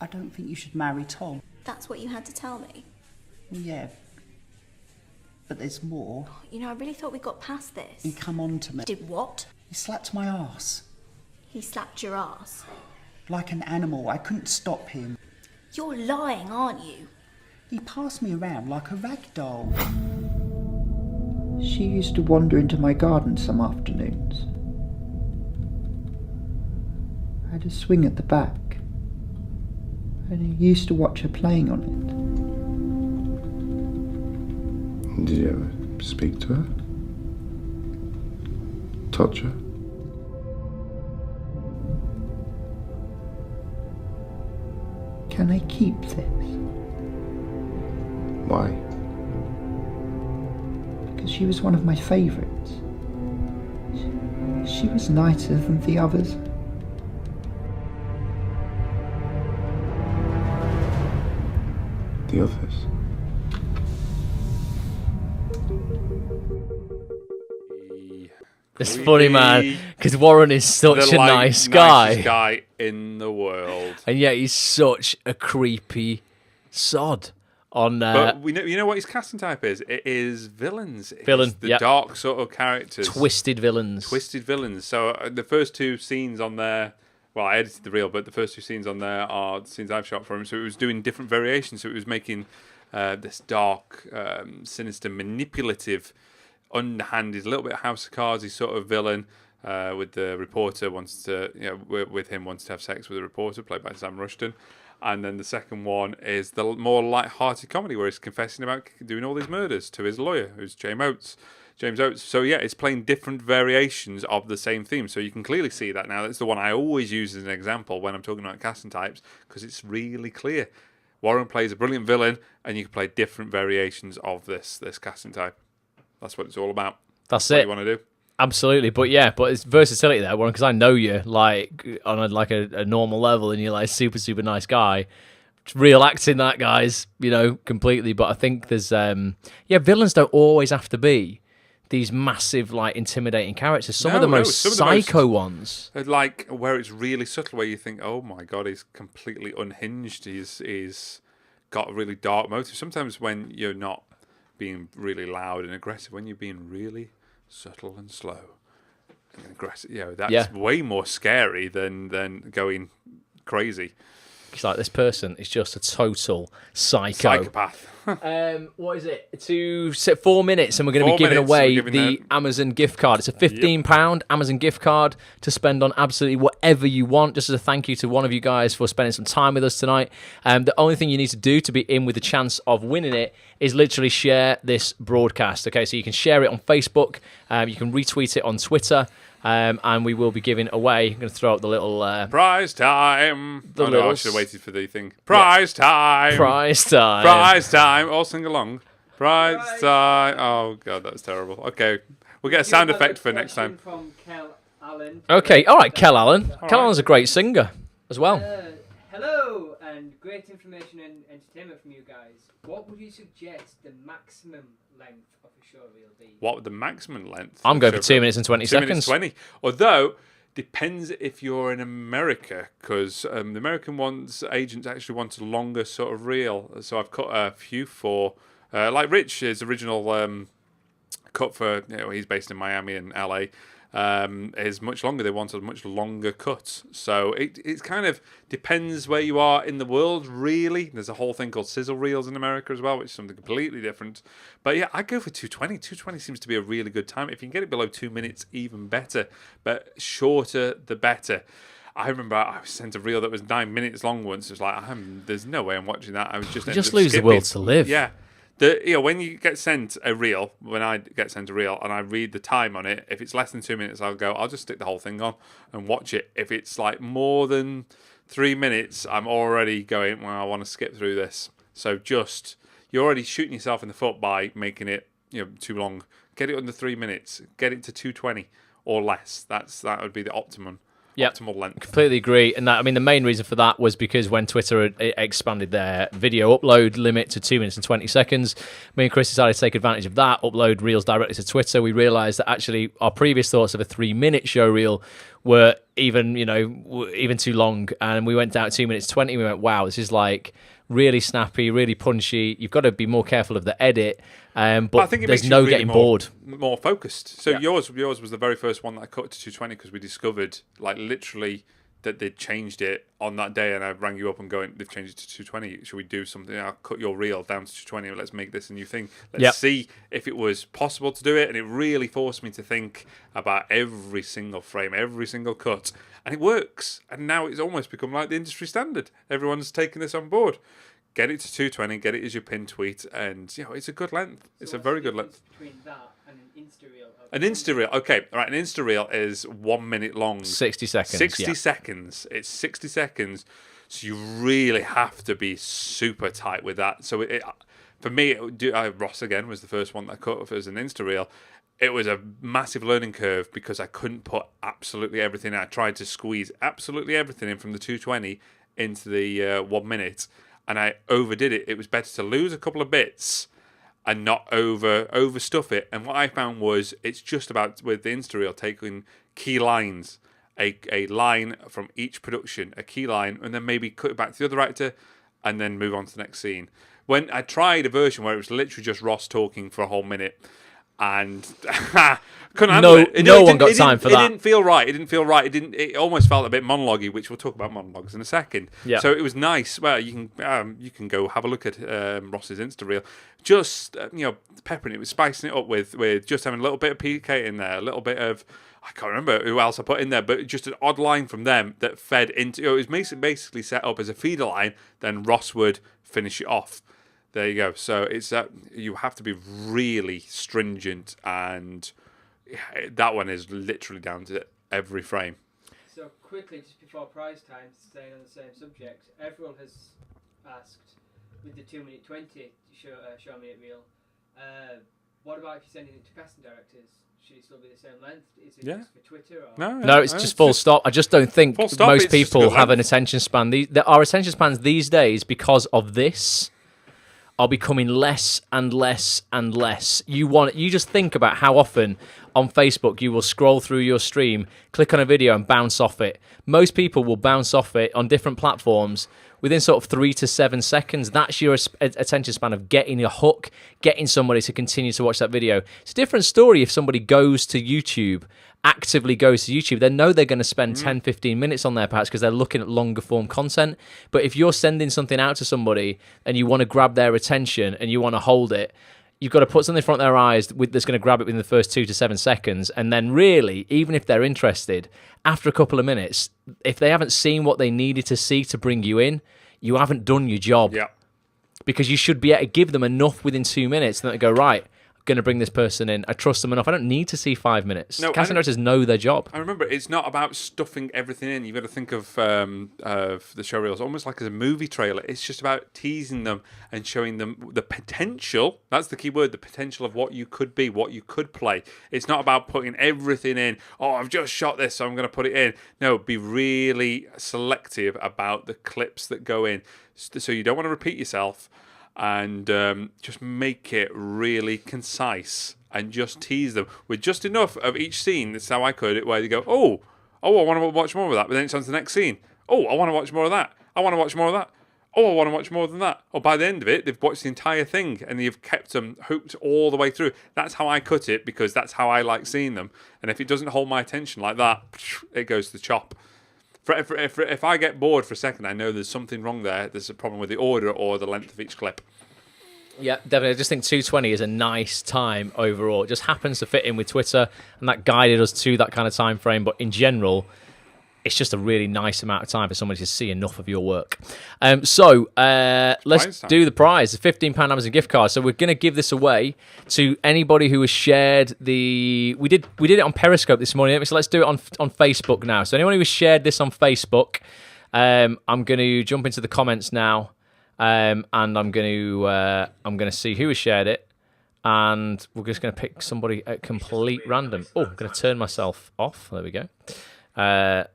I don't think you should marry Tom. That's what you had to tell me. Yeah. But there's more. You know, I really thought we got past this. He come on to me. Did what? He slapped my arse. He slapped your ass. Like an animal. I couldn't stop him. You're lying, aren't you? He passed me around like a rag doll. She used to wander into my garden some afternoons. I had a swing at the back, and I used to watch her playing on it. Did you ever speak to her? Touch her? Can I keep this? Why? Because she was one of my favourites. She was nicer than the others. The others? It's funny, man, because Warren is such a nice guy. Nicest guy in the world. And yet he's such a creepy sod. But you know what his casting type is? It is villains. Villain, It's the dark sort of characters. Twisted villains. So the first 2 scenes on there, well, I edited the reel, but the first 2 scenes on there are the scenes I've shot for him. So it was doing different variations. So it was making this dark, sinister, manipulative, underhanded, a little bit House of Cards sort of villain. With the reporter wants to, with him wants to have sex with a reporter, played by Sam Rushton. And then the second one is the more light-hearted comedy where he's confessing about doing all these murders to his lawyer, who's James Oates. So yeah, it's playing different variations of the same theme. So you can clearly see that now. That's the one I always use as an example when I'm talking about casting types, because it's really clear. Warren plays a brilliant villain, and you can play different variations of this casting type. That's what it's all about. That's what it. You want to do. Absolutely, but it's versatility there, Warren, because I know you like on a normal level, and you're like super nice guy. It's real acting, that guys, completely. But I think there's villains don't always have to be these massive, like, intimidating characters. Some of the most psycho ones, like where it's really subtle, where you think, oh my god, he's completely unhinged. He's got a really dark motive. Sometimes when you're not being really loud and aggressive, when you're being really subtle and slow and aggressive, that's way more scary than going crazy. It's like this person is just a total psychopath. What is it? 4 minutes, and we're going to be giving away the Amazon gift card. It's a £15 Amazon gift card to spend on absolutely whatever you want, just as a thank you to one of you guys for spending some time with us tonight. The only thing you need to do to be in with a chance of winning it is literally share this broadcast. Okay, so you can share it on Facebook, you can retweet it on Twitter. And we will be giving away. I'm going to throw out the little prize time. I should have waited for the thing. Prize time. Prize time. Prize time. All sing along. Prize time. Oh god, that's terrible. Okay, we'll get a sound effect for next time. From Kel Allen. Okay, all right, Kel Allen. Kel Allen's a great singer as well. Hello, and great information and entertainment from you guys. What would you suggest the maximum length of a showreel be? What would the maximum length? I'm of going for showreel? 2 minutes and 20 2 minutes seconds. 20. Although, depends if you're in America, because the American agents actually want a longer sort of reel. So I've cut a few for, like Rich, his original cut for, he's based in Miami and LA, is much longer. They wanted a much longer cut. So it kind of depends where you are in the world, really. There's a whole thing called sizzle reels in America as well, which is something completely different. But yeah, I go for 220. 220 seems to be a really good time. If you can get it below 2 minutes, even better. But shorter, the better. I remember I was sent a reel that was 9 minutes long once. It was like, there's no way I'm watching that. I was just You just lose the will to live. Yeah. When you get sent a reel, when I get sent a reel and I read the time on it, if it's less than 2 minutes, I'll just stick the whole thing on and watch it. If it's like more than 3 minutes, I'm already going, well, I want to skip through this. So you're already shooting yourself in the foot by making it, too long. Get it under 3 minutes. Get it to 220 or less. That would be the optimum. Optimal length. Completely agree. And the main reason for that was because when Twitter expanded their video upload limit to 2 minutes and 20 seconds, me and Chris decided to take advantage of that, upload reels directly to Twitter. We realised that actually our previous thoughts of a 3 minute show reel were even too long. And we went down to 2 minutes 20. We went, wow, this is like really snappy, really punchy. You've got to be more careful of the edit. But I think it there's makes no you really getting bored. More focused. So yours was the very first one that I cut to 220 because we discovered, like, literally that they'd changed it on that day, and I rang you up and going, they've changed it to 220. Should we do something? I'll cut your reel down to 220. Let's make this a new thing. Let's see if it was possible to do it. And it really forced me to think about every single frame, every single cut, and it works. And now it's almost become like the industry standard. Everyone's taking this on board. Get it to 220, get it as your pin tweet, and it's a good length. It's a very good length. Between that and an Insta reel. An Insta reel, okay, all right. An Insta reel is 1 minute long. 60 seconds. 60 seconds. It's 60 seconds. So you really have to be super tight with that. So for me, Ross again was the first one that I cut as an Insta reel. It was a massive learning curve because I couldn't put absolutely everything in. I tried to squeeze absolutely everything in from the 220 into the 1 minute. And I overdid it. It was better to lose a couple of bits and not overstuff it. And what I found was it's just about, with the Insta reel, taking key lines, a line from each production, a key line, and then maybe cut it back to the other actor and then move on to the next scene. When I tried a version where it was literally just Ross talking for a whole minute, and couldn't handle it. No one got time for that. It didn't feel right. It almost felt a bit monologue-y, which we'll talk about monologues in a second. Yeah. So it was nice. Well, you can go have a look at Ross's Insta reel. Just peppering it, spicing it up with just having a little bit of PK in there, a little bit of, I can't remember who else I put in there, but just an odd line from them that fed into. It was basically set up as a feeder line. Then Ross would finish it off. There you go. So it's you have to be really stringent, and that one is literally down to every frame. So quickly, just before prize time, staying on the same subject, everyone has asked with the 2 minute 20 show me it reel. What about if you're sending it to casting directors? Should it still be the same length? Is it just for Twitter? Or? No, it's just full stop. I just don't think most people have an attention span. Our attention spans these days, because of this, are becoming less and less and less. You just think about how often on Facebook you will scroll through your stream, click on a video and bounce off it. Most people will bounce off it on different platforms within sort of 3 to 7 seconds. That's your attention span of getting a hook, getting somebody to continue to watch that video. It's a different story if somebody actively goes to YouTube. They know they're going to spend 10, 15 minutes on there perhaps because they're looking at longer form content. But if you're sending something out to somebody and you want to grab their attention and you want to hold it, you've got to put something in front of their eyes that's going to grab it within the first 2 to 7 seconds. And then really, even if they're interested, after a couple of minutes, if they haven't seen what they needed to see to bring you in, you haven't done your job. Yeah. Because you should be able to give them enough within 2 minutes and then they go, right, I'm going to bring this person in. I trust them enough. I don't need to see 5 minutes. No, casting directors know their job. I remember, it's not about stuffing everything in. You've got to think of the showreels almost like as a movie trailer. It's just about teasing them and showing them the potential. That's the key word, the potential of what you could be, what you could play. It's not about putting everything in. Oh, I've just shot this, so I'm going to put it in. No, be really selective about the clips that go in. So you don't want to repeat yourself. and just make it really concise and just tease them with just enough of each scene. That's how I code it, where you go, oh, I want to watch more of that, but then it's on to the next scene. Oh, I want to watch more of that. I want to watch more of that. Oh, I want to watch more than that. Oh, by the end of it, they've watched the entire thing and you've kept them hooked all the way through. That's how I cut it, because that's how I like seeing them. And if it doesn't hold my attention like that, it goes to the chop. If I get bored for a second, I know there's something wrong there. There's a problem with the order or the length of each clip. Yeah, definitely. I just think 220 is a nice time overall. It just happens to fit in with Twitter, and that guided us to that kind of time frame. But in general, it's just a really nice amount of time for somebody to see enough of your work. So let's do the prize, the £15 Amazon gift card. So we're going to give this away to anybody who has shared the... We did it on Periscope this morning, so let's do it on Facebook now. So anyone who has shared this on Facebook, I'm going to jump into the comments now, and I'm going to see who has shared it, and we're just going to pick somebody at complete random. Oh, I'm going to turn myself off. There we go.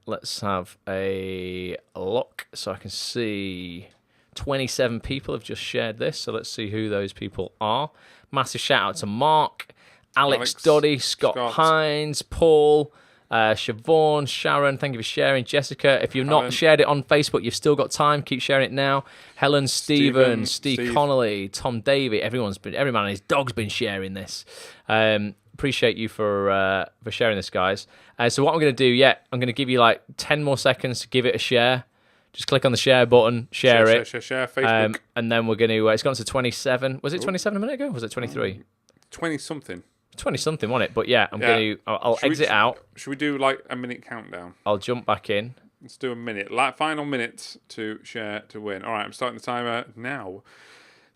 Let's have a look so I can see 27 people have just shared this. So let's see who those people are. Massive shout out to Mark, Alex Doddy, Scott Hines, Paul, Siobhan, Sharon. Thank you for sharing. Jessica, if you've not shared it on Facebook, you've still got time. Keep sharing it now. Helen, Stephen, Steve Connolly, Tom Davey. every man and his dog's been sharing this. Appreciate you for sharing this, guys. So what I'm going to do, I'm going to give you like 10 more seconds to give it a share. Just click on the share button, share it. Share Facebook. And then we're going to, it's gone to 27. Was it 27 a minute ago? Or was it 23? 20-something. 20-something, wasn't it? But yeah, I'll exit out. Should we do like a minute countdown? I'll jump back in. Let's do a minute. Like final minutes to share to win. All right, I'm starting the timer now.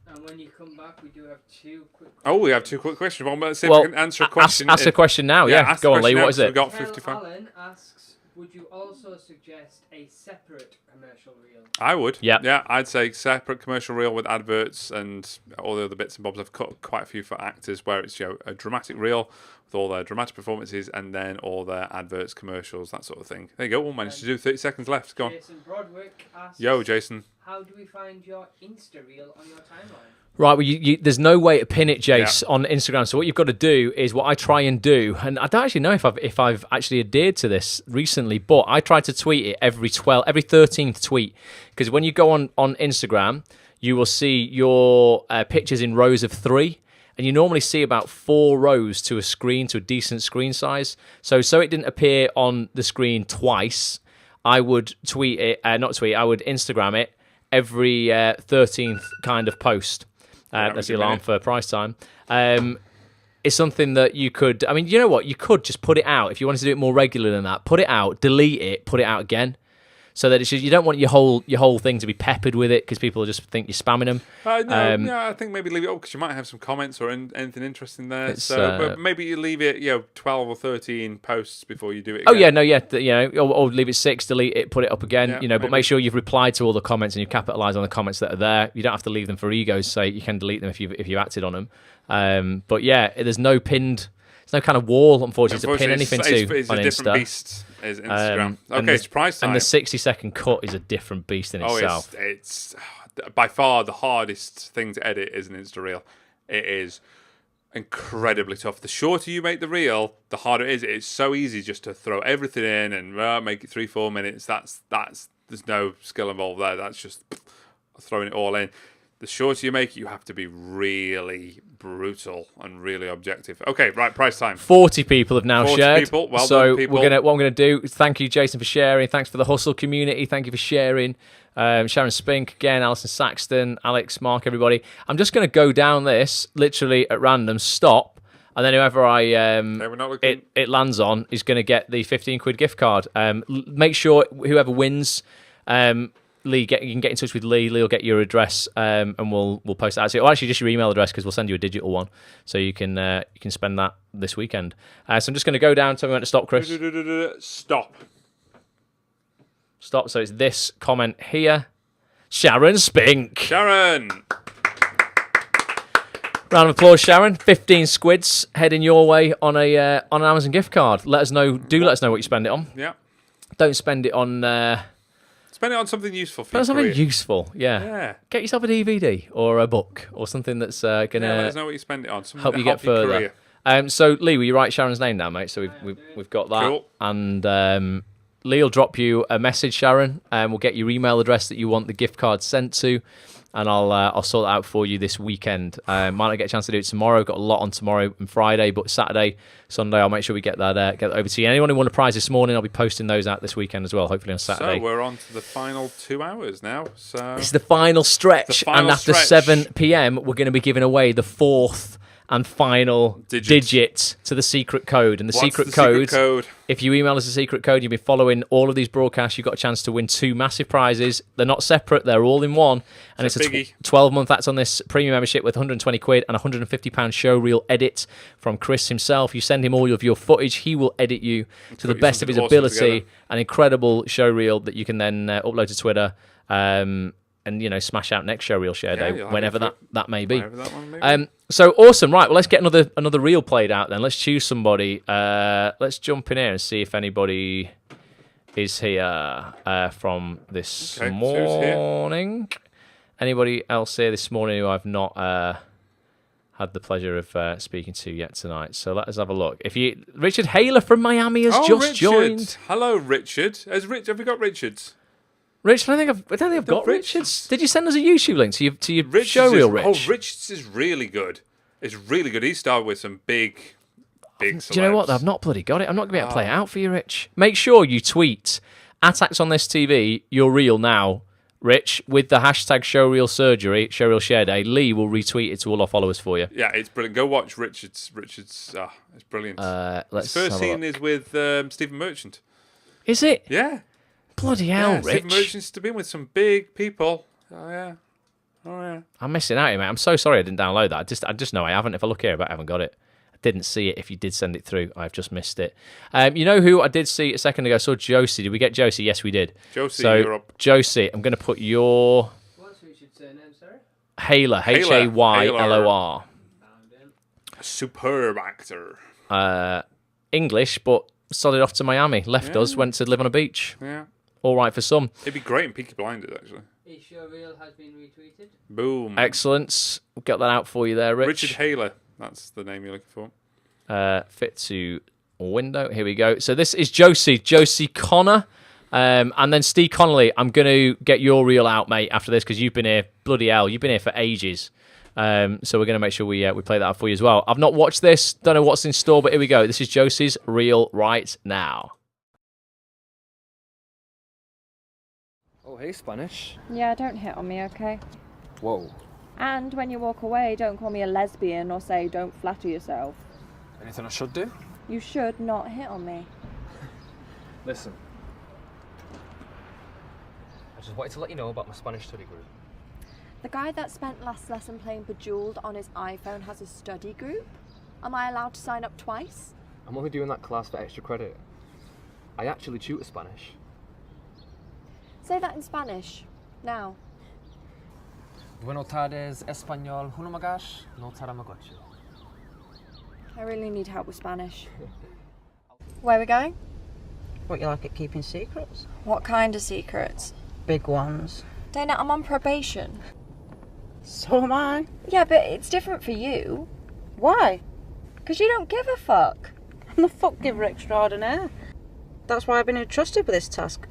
And when you come back, we do have two quick questions. Oh, we have two quick questions. Well, let's see if we can answer a question. Ask a question now, yeah. Go on, Lee, what is it? We've got 55. Alan asks, would you also suggest a separate commercial reel? I would. Yeah, I'd say separate commercial reel with adverts and all the other bits and bobs. I've cut quite a few for actors where it's a dramatic reel with all their dramatic performances and then all their adverts, commercials, that sort of thing. There you go. We'll manage to do 30 seconds left. Go on. Jason Broderick asks, yo, Jason. How do we find your Insta reel on your timeline? Right, well, there's no way to pin it, Jace, on Instagram. So what you've got to do is what I try and do, and I don't actually know if I've actually adhered to this recently, but I try to tweet it every 13th tweet, because when you go on Instagram, you will see your pictures in rows of 3, and you normally see about 4 rows to a decent screen size. So it didn't appear on the screen twice, I would I would Instagram it every 13th kind of post. That's the alarm for price time. It's something that you could... I mean, you know what? You could just put it out. If you wanted to do it more regular than that, put it out, delete it, put it out again. So that you don't want your whole thing to be peppered with it because people just think you're spamming them. I think maybe leave it up because you might have some comments or anything interesting there. But maybe you leave it, 12 or 13 posts before you do it again. Or leave it 6, delete it, put it up again. But make sure you've replied to all the comments and you've capitalised on the comments that are there. You don't have to leave them for ego's sake. You can delete them if you acted on them. But yeah, there's no kind of wall, unfortunately, to pin anything it's on a Insta. Different beast is Instagram. Okay, it's price time. And the 60-second cut is a different beast in itself. It's by far the hardest thing to edit is an Insta reel. It is incredibly tough. The shorter you make the reel, the harder it is. It's so easy just to throw everything in and make it 3-4 minutes. That's there's no skill involved there. That's just throwing it all in. The shorter you make it, you have to be really brutal and really objective. Okay, right, price time. 40 people have now shared. People. Well so done, people. What I'm going to do, thank you, Jason, for sharing. Thanks for the Hustle community. Thank you for sharing. Sharon Spink, again, Alison Saxton, Alex, Mark, everybody. I'm just going to go down this, literally at random, stop, and then whoever it lands on is going to get the £15 gift card. Make sure whoever wins... Lee, you can get in touch with Lee. Lee will get your address, and we'll post that. Or actually, just your email address because we'll send you a digital one, so you can spend that this weekend. So I'm just going to go down. Tell me when to stop, Chris. Stop. So it's this comment here. Sharon Spink. Sharon. Round of applause, Sharon. 15 squids heading your way on an Amazon gift card. Let us know. Let us know what you spend it on. Yeah. Don't spend it on. Spend it on something useful for Spend your something career. useful, yeah. Yeah. Get yourself a DVD or a book or something that's going to Let us know what you spend it on. Something help to you get your further. career. So, Lee, will you write Sharon's name down, mate? So we've got that. Cool. And Lee will drop you a message, Sharon, and we'll get your email address that you want the gift card sent to. And I'll sort that out for you this weekend. Might not get a chance to do it tomorrow. Got a lot on tomorrow and Friday, but Saturday, Sunday, I'll make sure we get that over to you. And anyone who won a prize this morning, I'll be posting those out this weekend as well. Hopefully on Saturday. So we're on to the final 2 hours now. So This is the final stretch, and after 7 p.m, we're going to be giving away the 4th and final digit to the secret code. And the secret code, if you email us a secret code, you've been following all of these broadcasts, you've got a chance to win 2 massive prizes. They're not separate, they're all in one. And it's a 12-month that's on this premium membership with 120 quid and £150 Showreel edit from Chris himself. You send him all of your footage, he will edit you to the best of his ability. An incredible Showreel that you can then upload to Twitter. And, you know, smash out next Showreel Share Day, whenever that may be. So awesome. Right, well, let's get another reel played out then. Let's choose somebody. Let's jump in here and see if anybody is here from this morning. Anybody else here this morning who I've not had the pleasure of speaking to yet tonight? So let us have a look. Richard Haler from Miami has just joined. Hello, Richard. Have we got Richards? Rich, I don't think I've got Richards. Did you send us a YouTube link to your Showreel, Rich? Oh, Richards is really good. It's really good. He started with some big celebs. Do you know what? I've not bloody got it. I'm not going to be able to play it out for you, Rich. Make sure you tweet @Acts on This TV, your reel now, Rich, with the hashtag Showreel Surgery, Showreel Share Day. Lee will retweet it to all our followers for you. Yeah, it's brilliant. Go watch Richards. It's brilliant. His first scene is with Stephen Merchant. Is it? Yeah. Bloody hell, Rich. Stephen Merchant's to be with some big people. Oh, yeah. I'm missing out here, mate. I'm so sorry I didn't download that. I just know I haven't. If I look here, I haven't got it. I didn't see it. If you did send it through, I've just missed it. You know who I did see a second ago? I saw Josie. Did we get Josie? Yes, we did. Josie, so, you're up. Josie, I'm going to put your... What's Richard's surname, sorry? Haylor. Haylor. A superb actor. English, but sodded off to Miami. Left us, went to live on a beach. Yeah. All right for some. It'd be great in Peaky Blinders, actually. His Showreel has been retweeted. Boom. Excellent. We'll get that out for you there, Rich. Richard Haler. That's the name you're looking for. Fit to window. Here we go. So this is Josie Connor. And then Steve Connolly, I'm going to get your reel out, mate, after this, because you've been here, bloody hell, you've been here for ages. So we're going to make sure we play that out for you as well. I've not watched this, don't know what's in store, but here we go. This is Josie's reel right now. Oh, hey, Spanish. Yeah, don't hit on me, okay? Whoa. And when you walk away, don't call me a lesbian or say don't flatter yourself. Anything I should do? You should not hit on me. Listen. I just wanted to let you know about my Spanish study group. The guy that spent last lesson playing Bejeweled on his iPhone has a study group? Am I allowed to sign up twice? I'm only doing that class for extra credit. I actually tutor Spanish. Say that in Spanish. Now. Buenas tardes, español, hunamagash, no taramagochi. I really need help with Spanish. Where are we going? What, you like at keeping secrets? What kind of secrets? Big ones. Dana, I'm on probation. So am I. Yeah, but it's different for you. Why? Because you don't give a fuck. I'm the fuck giver extraordinaire. That's why I've been entrusted with this task.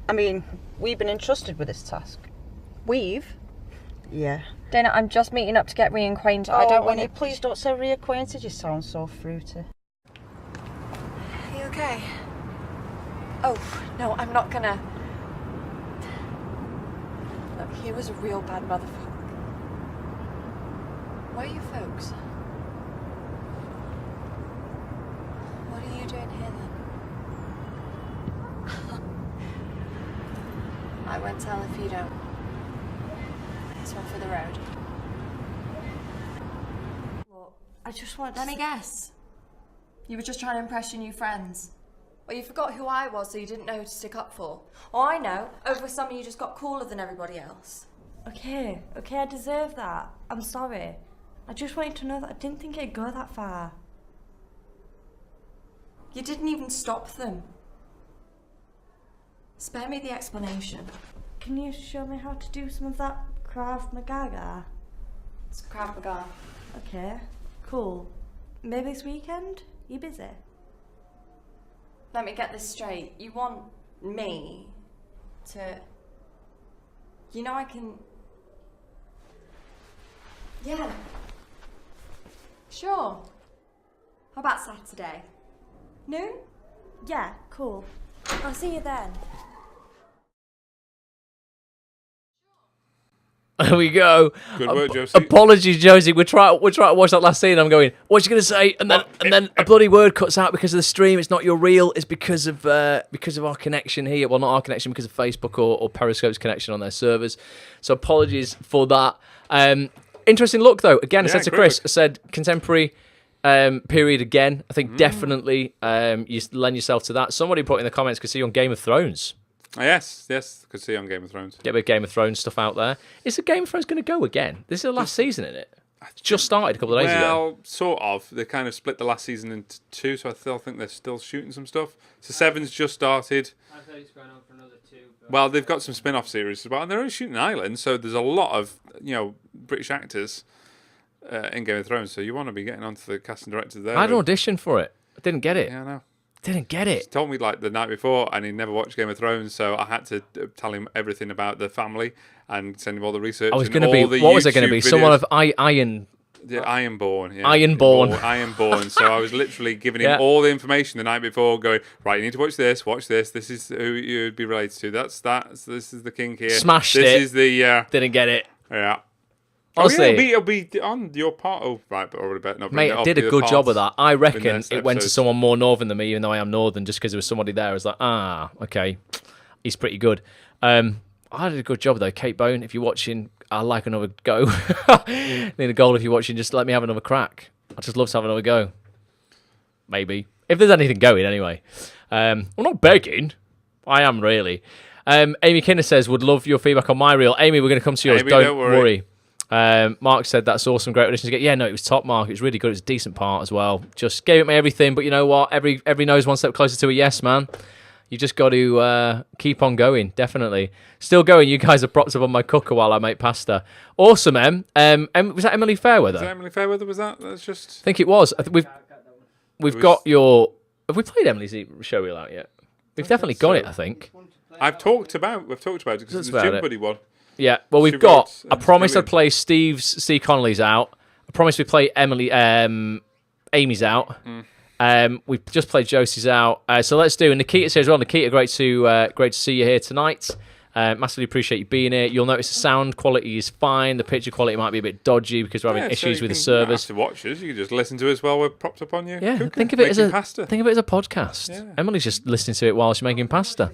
I mean, we've been entrusted with this task. We've? Yeah. Dana, I'm just meeting up to get reacquainted. Oh, I don't want to... Please don't say reacquainted, you sound so fruity. Are you okay? Oh, no, I'm not gonna... Look, he was a real bad motherfucker. Where are you folks? What are you doing here then? I won't tell if you don't. This one for the road. What? I just want to... Let me guess. You were just trying to impress your new friends. Or you forgot who I was, so you didn't know who to stick up for. Oh, I know. Over summer you just got cooler than everybody else. Okay, I deserve that. I'm sorry. I just wanted to know that I didn't think it'd go that far. You didn't even stop them. Spare me the explanation. Can you show me how to do some of that Krav Maga? It's Krav Maga. Okay, cool. Maybe this weekend? You busy? Let me get this straight. You want me to... You know I can... Yeah. Sure. How about Saturday? Noon? Yeah, cool. I'll see you then. There we go. Good work, Josie. Apologies, Josie. We're trying to watch that last scene. I'm going, what's you going to say? And then a bloody word cuts out because of the stream. It's not your reel. It's because of our connection here. Well, not our connection, because of Facebook or Periscope's connection on their servers. So apologies for that. Interesting look, though. Again, I said to Chris, I said contemporary period again. I think definitely you lend yourself to that. Somebody put in the comments, could see you on Game of Thrones. Oh, yes, could see on Game of Thrones. Get a bit of Game of Thrones stuff out there. Is the Game of Thrones going to go again? This is the last season, isn't it? It's just started a couple of days ago. Well, sort of. They kind of split the last season into two, so I still think they're still shooting some stuff. So Seven's just started. I thought it's going on for another 2. Well, they've got some spin-off series as well, and they're only shooting Ireland, so there's a lot of British actors in Game of Thrones. So you want to be getting onto the casting directors there. I had an audition for it. I didn't get it. Yeah, I know. Didn't get it. He told me like the night before, and he never watched Game of Thrones, so I had to tell him everything about the family and send him all the research. I was going to be. What was it going to be? Someone of Iron. Yeah, Ironborn. Yeah. Ironborn. Ironborn. So I was literally giving him all the information the night before, going, right, you need to watch this. This is who you'd be related to. This is the king here. Smashed it. This is the. Didn't get it. Yeah. Honestly, it'll be on your part. Oh, right, but already better not. Mate, I did a good job of that. I reckon it went to someone more northern than me, even though I am northern, just because there was somebody there. I was like, okay, he's pretty good. I did a good job though. Kate Bone, if you're watching, I'd like another go. Need a goal if you're watching. Just let me have another crack. I'd just love to have another go. Maybe if there's anything going anyway. I'm not begging. I am really. Amy Kinner says, would love your feedback on my reel. Amy, we're going to come to yours. Amy, don't worry. Mark said that's awesome, great audition to get. Yeah, no, it was top, Mark. It was really good. It was a decent part as well. Just gave it me everything, but you know what? Every no's one step closer to a yes, man. You just got to keep on going, definitely. Still going. You guys are propped up on my cooker while I make pasta. Awesome, Em. Was that Emily Fairweather? Was that Emily Fairweather? Was that? That's just. I think it was. We've got your. Have we played Emily's Showreel out yet? We've definitely got it, I think. We've talked about it because it's the Gym Buddy one. Yeah, well, we've got. I promised I'd play Steve's C. Connolly's out. I promised we'd play Amy's out. We've just played Josie's out. So let's do. And Nikita says as well. Nikita, great to see you here tonight. Massively appreciate you being here. You'll notice the sound quality is fine. The picture quality might be a bit dodgy because we're having issues with the servers. You don't have to watch us. You can just listen to us while we're propped up on your cooker, think of it as a pasta. Think of it as a podcast. Yeah. Emily's just listening to it while she's making pasta.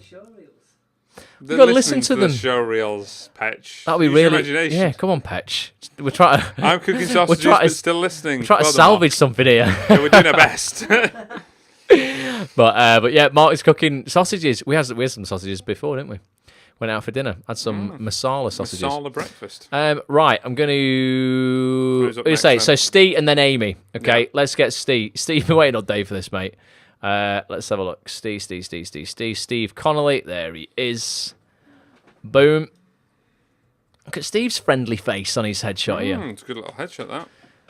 You've got to listen to them. The Showreels, Petch. That'll be really. Yeah, come on, Petch. We're trying to. I'm cooking sausages, but still listening. We're trying to salvage something here. Yeah, we're doing our best. But yeah, Mark is cooking sausages. We had some sausages before, didn't we? Went out for dinner. Had some masala sausages. Masala breakfast. Right, I'm going to say so. Steve and then Amy. Okay, let's get Steve. Steve, been waiting all day for this, mate. Let's have a look. Steve Connolly. There he is. Boom. Look at Steve's friendly face on his headshot here. It's a good little headshot,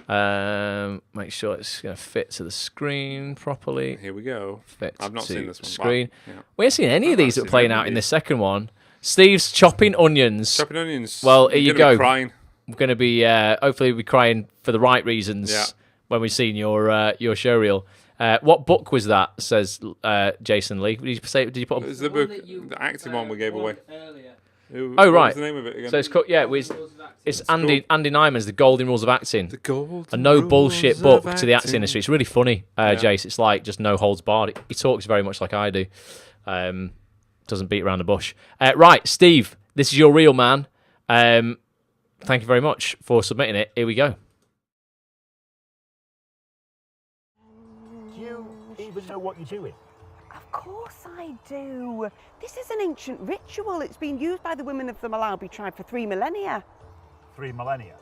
that. Make sure it's going to fit to the screen properly. Here we go. I've not seen this one. Screen. Wow. Yeah. We haven't seen any of these that are playing out in the second one. Steve's chopping onions. Chopping onions. Well, here you go. Crying. We're going to be, hopefully, we'll be crying for the right reasons when we've seen your showreel. What book was that? Says Jason Lee. Did you say? Did you put? It was the book, the acting one we gave away. Right. What was the name of it again? So it's Andy Nyman's The Golden Rules of Acting. The Golden a no bullshit Rules book of to the acting industry. It's really funny, Jace. It's like just no holds barred. He talks very much like I do. Doesn't beat around the bush. Right, Steve. This is your reel, man. Thank you very much for submitting it. Here we go. Do you even know what you're doing? Of course I do. This is an ancient ritual. It's been used by the women of the Malawi tribe for 3 millennia. 3 millennia?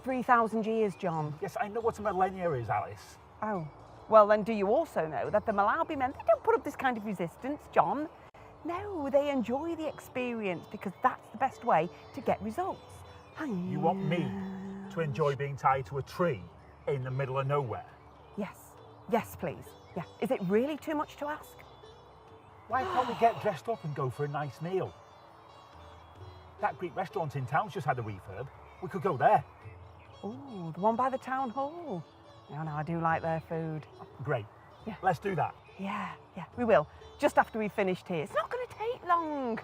3,000 years, John. Yes, I know what a millennia is, Alice. Oh, well then do you also know that the Malawi men, they don't put up this kind of resistance, John. No, they enjoy the experience because that's the best way to get results. You want me to enjoy being tied to a tree in the middle of nowhere? Yes. Yes, please. Yeah. Is it really too much to ask? Why can't we get dressed up and go for a nice meal? That Greek restaurant in town's just had a refurb. We could go there. Oh, the one by the town hall. No, I do like their food. Great. Yeah. Let's do that. Yeah, we will. Just after we've finished here. It's not going to take long.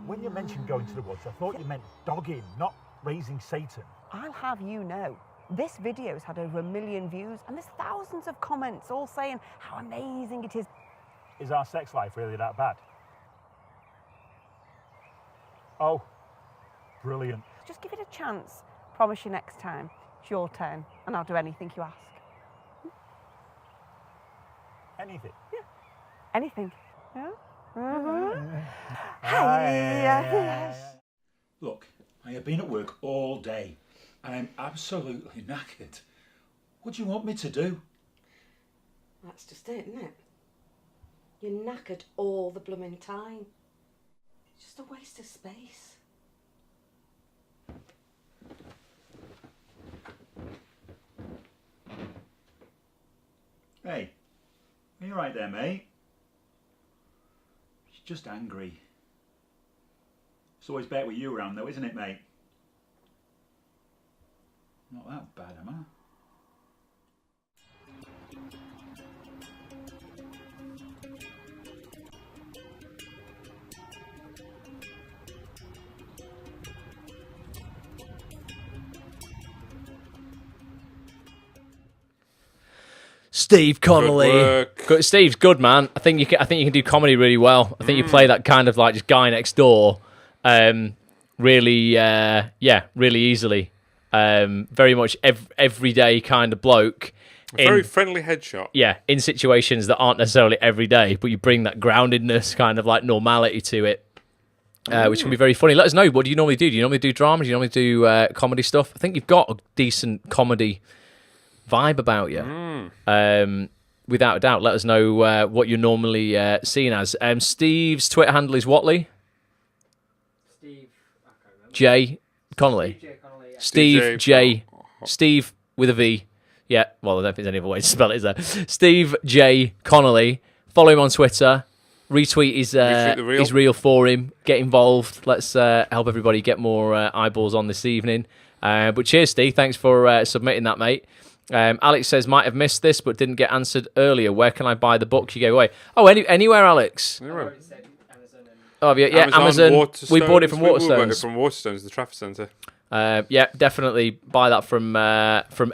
When you mentioned going to the woods, I thought you meant dogging, not raising Satan. I'll have you know, this video's had over 1 million views and there's thousands of comments all saying how amazing it is. Is our sex life really that bad? Oh, brilliant. Just give it a chance. Promise you next time. It's your turn and I'll do anything you ask. Anything? Yeah. Anything. Yeah? Look, I have been at work all day. I am absolutely knackered. What do you want me to do? That's just it, isn't it? You're knackered all the blooming time. It's just a waste of space. Hey, are you right there, mate? She's just angry. It's always better with you around though, isn't it, mate? Not that bad, am I? Steve Connolly. Steve's good, man. I think you can do comedy really well. I think you play that kind of like just guy next door, really easily. Very much everyday kind of bloke. Very friendly headshot. Yeah, in situations that aren't necessarily every day, but you bring that groundedness, kind of like normality to it, which can be very funny. Let us know. What do you normally do? Do you normally do drama? Do you normally do comedy stuff? I think you've got a decent comedy vibe about you. Without a doubt, let us know what you're normally seen as. Steve's Twitter handle is Watley. J. Connolly. Steve J. Steve with a V. Yeah, well, I don't think there's any other way to spell it, is there? Steve J. Connolly. Follow him on Twitter. Retweet his reel for him. Get involved. Let's help everybody get more eyeballs on this evening. But cheers, Steve. Thanks for submitting that, mate. Alex says, might have missed this, but didn't get answered earlier. Where can I buy the book you gave away? Oh, anywhere, Alex. Anywhere. Oh, yeah, Amazon. We bought it from Waterstones. We bought it from Waterstones, the Trafford Centre. Yeah, definitely buy that from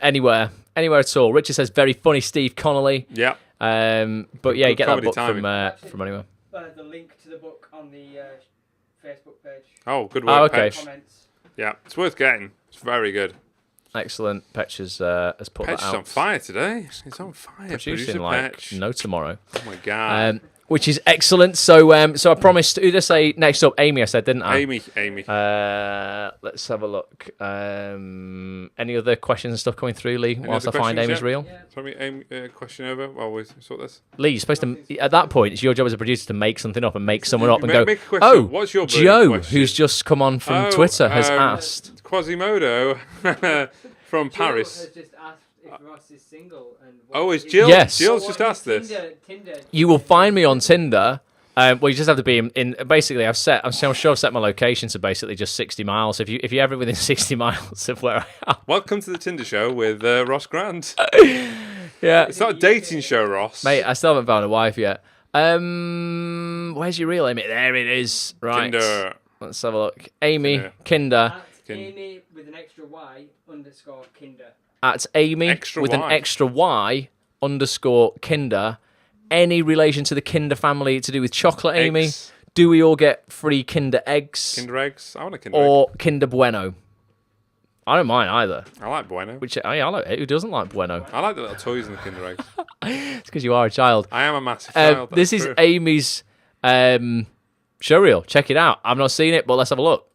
anywhere at all. Richard says, very funny, Steve Connolly. Yeah. But yeah, you get that book from anywhere. The link to the book on the Facebook page. Oh, good work, okay. Petch. Yeah, it's worth getting. It's very good. Excellent. Petch has put Petch that out. is on fire today. He's on fire. Producing like Petch. no tomorrow. Oh my god. Which is excellent. So I promised. Who did I say next up? Amy, I said, didn't I? Amy. Let's have a look. Any other questions and stuff coming through, Lee? Whilst I find Amy's reel. Tell me, Amy, question over while we sort this. Lee, you're supposed to. At that point, it's your job as a producer to make something up and make someone up and go. Make a question. Oh, what's your Joe, question? who's just come on from Twitter, has asked. Quasimodo from Paris. Has just asked if Ross is single and is Jill? Yes. Jill's just asked this. Tinder. You will find me on Tinder. Well, you just have to be in. Basically, I'm sure I've set my location to basically just 60 miles. If you're ever within 60 miles of where I am. Welcome to the Tinder show with Ross Grant. Yeah, it's not a dating show, Ross. Mate, I still haven't found a wife yet. Where's your reel, Amy? There it is. Right. Kinder. Let's have a look. Amy Kinder. Amy with an extra Y _ Kinder. At Amy with an extra Y _ Kinder. Any relation to the Kinder family to do with chocolate, Amy? Eggs. Do we all get free Kinder eggs? Kinder eggs? I want a Kinder or egg. Kinder Bueno? I don't mind either. I like Bueno. I like it. Who doesn't like Bueno? I like the little toys in the Kinder eggs. It's because you are a child. I am a massive child. This is Amy's showreel. Check it out. I've not seen it, but let's have a look.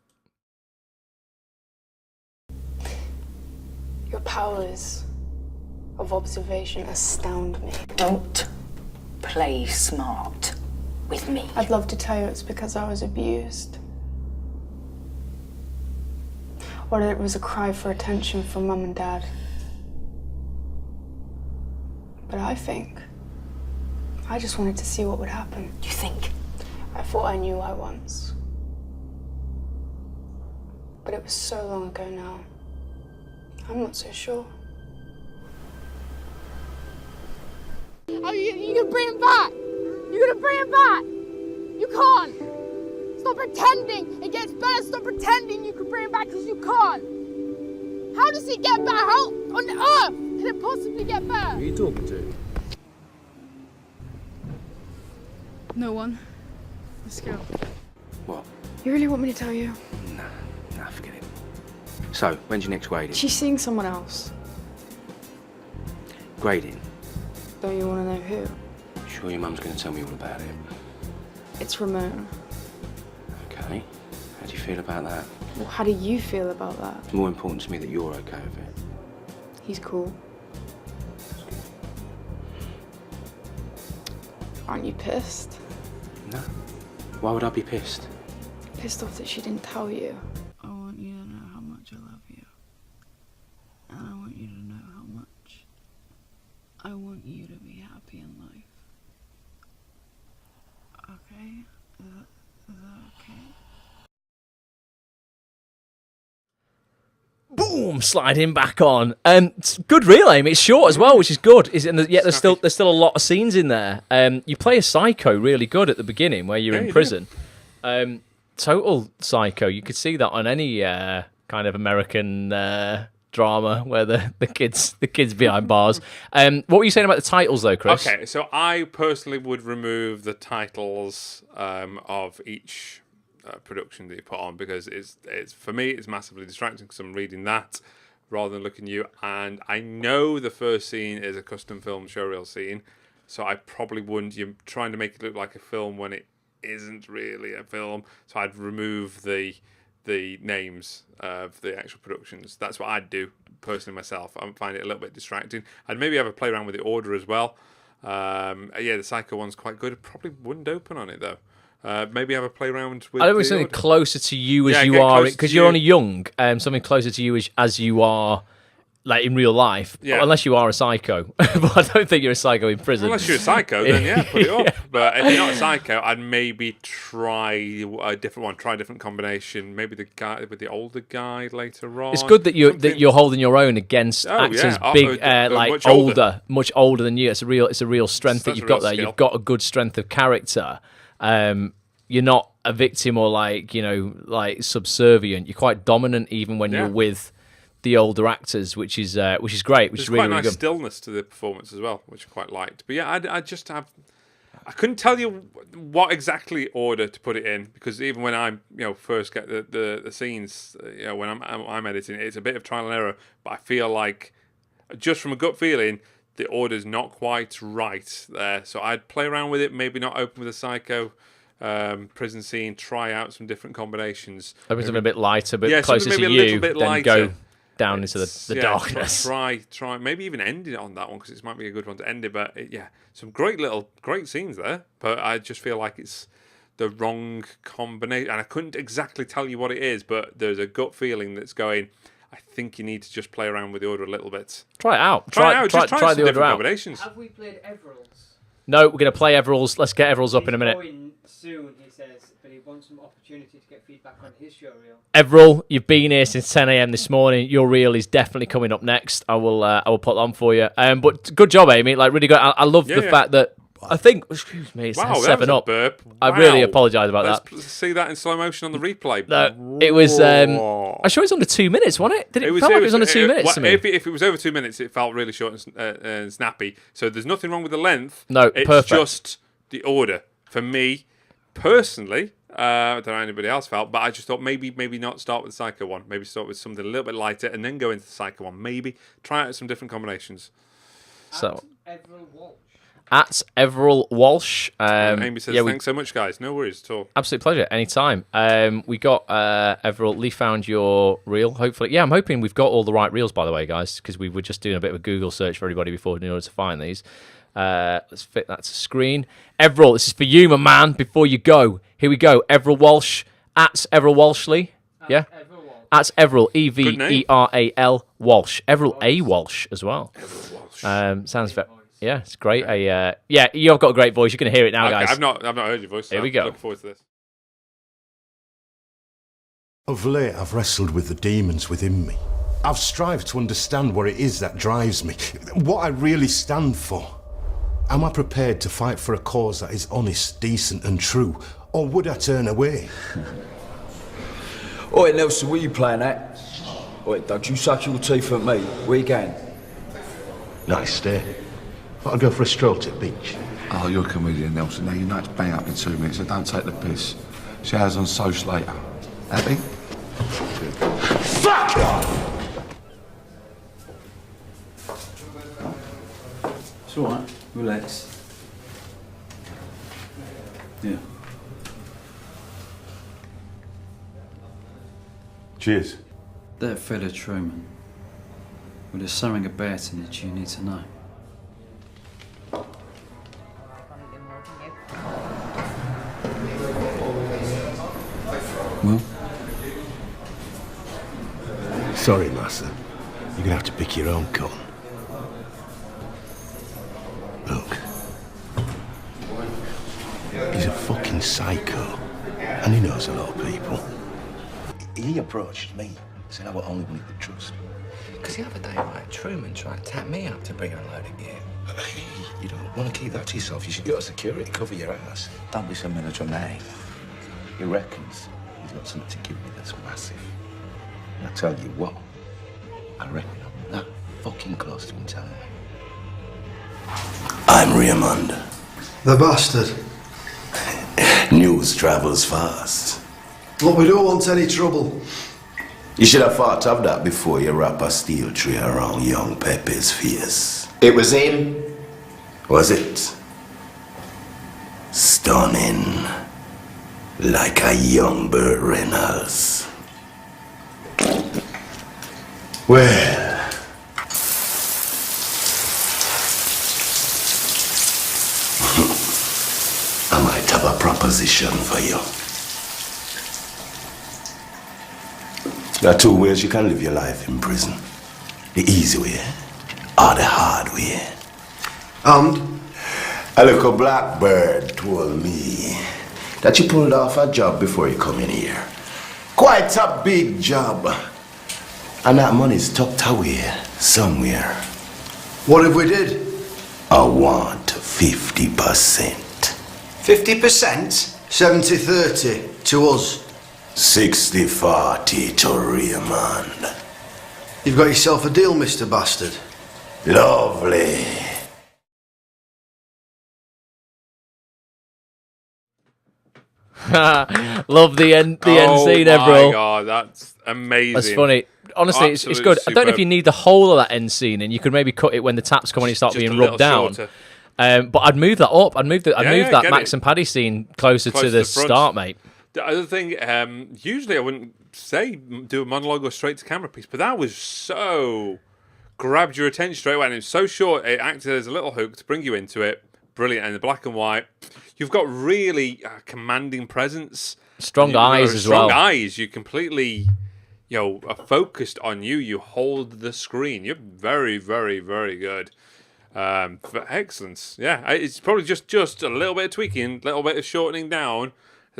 Your powers of observation astound me. Don't play smart with me. I'd love to tell you it's because I was abused. Or that it was a cry for attention from Mum and Dad. But I think I just wanted to see what would happen. You think? I thought I knew why once. But it was so long ago now. I'm not so sure. Oh, you gonna bring him back? You're gonna bring him back? You can't. Stop pretending. It gets better. Stop pretending you can bring him back because you can't. How does it get better? How on earth can it possibly get better? Who are you talking to? No one. Let's go. What? You really want me to tell you? Nah, forget it. So, when's your next grading? She's seeing someone else. Grading? Don't you want to know who? Sure your mum's going to tell me all about it. It's Ramon. Okay. How do you feel about that? Well, how do you feel about that? It's more important to me that you're okay with it. He's cool. Aren't you pissed? No. Why would I be pissed? Pissed off that she didn't tell you. I want you to know how much I love you. And I want you to know how much I want you to be happy in life. Okay? Is that okay? Boom! Sliding back on. It's good reel, Amy. It's short as well, which is good. Yet there's still a lot of scenes in there. You play a psycho really good at the beginning where you're in prison. Total psycho. You could see that on any kind of American drama where the kids behind bars. What were you saying about the titles though, Chris? Okay, so I personally would remove the titles of each production that you put on because it's for me it's massively distracting because I'm reading that rather than looking at you, and I know the first scene is a custom film showreel scene, so I probably wouldn't. You're trying to make it look like a film when it isn't really a film, so I'd remove the names of the actual productions. That's what I'd do personally myself. I find it a little bit distracting. I'd maybe have a play around with the order as well. The Psycho one's quite good. It probably wouldn't open on it though. Maybe have a play around with. I don't think something closer to you as you are, because you're only young. Something closer to you as you are, like in real life. Yeah. Unless you are a psycho, but I don't think you're a psycho in prison. Unless you're a psycho, then yeah, put it up. But if you're not a psycho, I'd maybe try a different one. Try a different combination. Maybe the guy with the older guy later on. It's good that you're holding your own against actors like much older than you. It's a real strength that you've got there. Skill. You've got a good strength of character. You're not a victim or like subservient. You're quite dominant even when you're with the older actors, which is great. Which There's is really, quite a nice really good. stillness to the performance as well, which I quite liked. But yeah, I couldn't tell you what exactly order to put it in because even when I'm first get the scenes, when I'm editing, it's a bit of trial and error. But I feel like just from a gut feeling, the order's not quite right there. So I'd play around with it, maybe not open with a psycho prison scene, try out some different combinations. Maybe something a bit lighter, but closer to you, then go down into the darkness. Try, maybe even end it on that one because it might be a good one to end it. But some great scenes there. But I just feel like it's the wrong combination. And I couldn't exactly tell you what it is, but there's a gut feeling that's going, I think you need to just play around with the order a little bit. Try it out. Try the order out. Combinations. Have we played Everall's? No, we're going to play Everall's. Let's get Everall's up in a minute. Going soon, he says, but he wants some opportunity to get feedback on his showreel. Everall, you've been here since 10 a.m. this morning. Your reel is definitely coming up next. I will put on for you. But good job, Amy. Like really good. I love the fact that. I think, excuse me, it's 7 up. Burp. I really apologise about that. Let's see that in slow motion on the replay. No, it was. I'm sure it was under 2 minutes, wasn't it? It felt like it was under 2 minutes to me. If it was over 2 minutes, it felt really short and snappy. So there's nothing wrong with the length. No, it's perfect. Just the order. For me, personally, I don't know how anybody else felt, but I just thought maybe not start with the Psycho one. Maybe start with something a little bit lighter and then go into the Psycho one. Maybe try out some different combinations. So. Everall Walsh. At Everall Walsh. Amy says, thanks so much, guys. No worries at all. Absolute pleasure. Anytime. We got Everall. Lee found your reel, hopefully. Yeah, I'm hoping we've got all the right reels, by the way, guys, because we were just doing a bit of a Google search for everybody before in order to find these. Let's fit that to screen. Everall, this is for you, my man, before you go. Here we go. Everall Walsh, at Everall Walshley. Yeah? At Everall, Everal Walsh. Everall A. Walsh as well. Sounds very... Yeah, it's great. Yeah, you've got a great voice. You're going to hear it now, guys. I've not heard your voice. So Here we go. Looking forward to this. Of late, I've wrestled with the demons within me. I've strived to understand what it is that drives me, what I really stand for. Am I prepared to fight for a cause that is honest, decent and true, or would I turn away? Oi, Nelson, what are you playing at? Oi, Doug, you suck your teeth at me. Where you going? Nice day. Thought I'd go for a stroll to the beach. Oh, you're a comedian, Nelson. Now, you know it's bang up in 2 minutes, so don't take the piss. Showers on social later. Happy? Fuck! It's alright. Relax. Yeah. Cheers. That fella Truman. Well, there's something about him that you need to know. Well? Sorry, Massa. You're gonna have to pick your own cotton. Look. He's a fucking psycho. And he knows a lot of people. He approached me, saying I was only one he could trust. Because the other day, right, Truman tried to tap me up to bring a load of gear. You don't want to keep that to yourself. You should get a security cover your ass. Don't be so melodramatic. He reckons he's got something to give me that's massive. And I tell you what, I reckon I'm that fucking close to him telling me. I'm Raymond. The bastard. News travels fast. Look, we don't want any trouble. You should have thought of that before you wrap a steel tray around young Pepe's face. It was him. Was it? Stunning. Like a young Burt Reynolds. Well, I might have a proposition for you. There are two ways you can live your life in prison. The easy way or the hard way. And? A little blackbird told me that you pulled off a job before you come in here. Quite a big job. And that money's tucked away somewhere. What if we did? I want 50%. 50%? 70-30 to us. 60-40 to Raymond. You've got yourself a deal, Mr. Bastard. Lovely. Love the end scene, Everall. Oh my god, that's amazing. That's funny. Honestly, it's good. I don't know if you need the whole of that end scene, and you could maybe cut it when the taps come on and start Just being a little rubbed down. shorter. But I'd move that up. I'd move that get Max it. and Paddy scene closer to the front. start, mate. The other thing, usually I wouldn't say do a monologue or straight to camera piece, but that was so grabbed your attention straight away, and it was so short. It acted as a little hook to bring you into it. Brilliant, and the black and white. You've got really commanding presence, strong eyes as well. Strong eyes. You completely, are focused on you. You hold the screen. You're very, very, very good. For excellence. Yeah, it's probably just a little bit of tweaking, a little bit of shortening down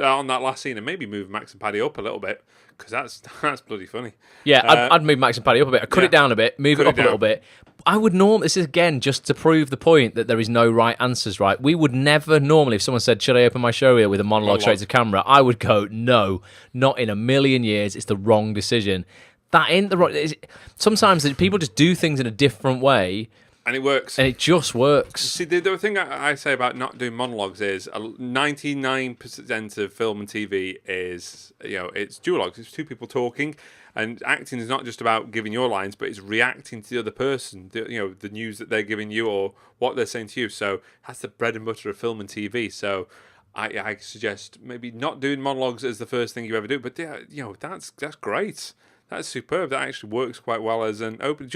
on that last scene, and maybe move Max and Paddy up a little bit, because that's bloody funny. Yeah, I'd move Max and Paddy up a bit. I'd cut it down a bit, move it up a little bit. I would this is again just to prove the point that there is no right answers, right? We would never normally, if someone said, should I open my showreel with a monologue straight to camera? I would go, no, not in a million years. It's the wrong decision. That ain't the right... Sometimes people just do things in a different way, and it works. And it just works. See, the thing I say about not doing monologues is 99% of film and TV is, it's duologues. It's two people talking. And acting is not just about giving your lines, but it's reacting to the other person, the news that they're giving you or what they're saying to you. So that's the bread and butter of film and TV. So I suggest maybe not doing monologues as the first thing you ever do. But, that's great. That's superb. That actually works quite well as an open.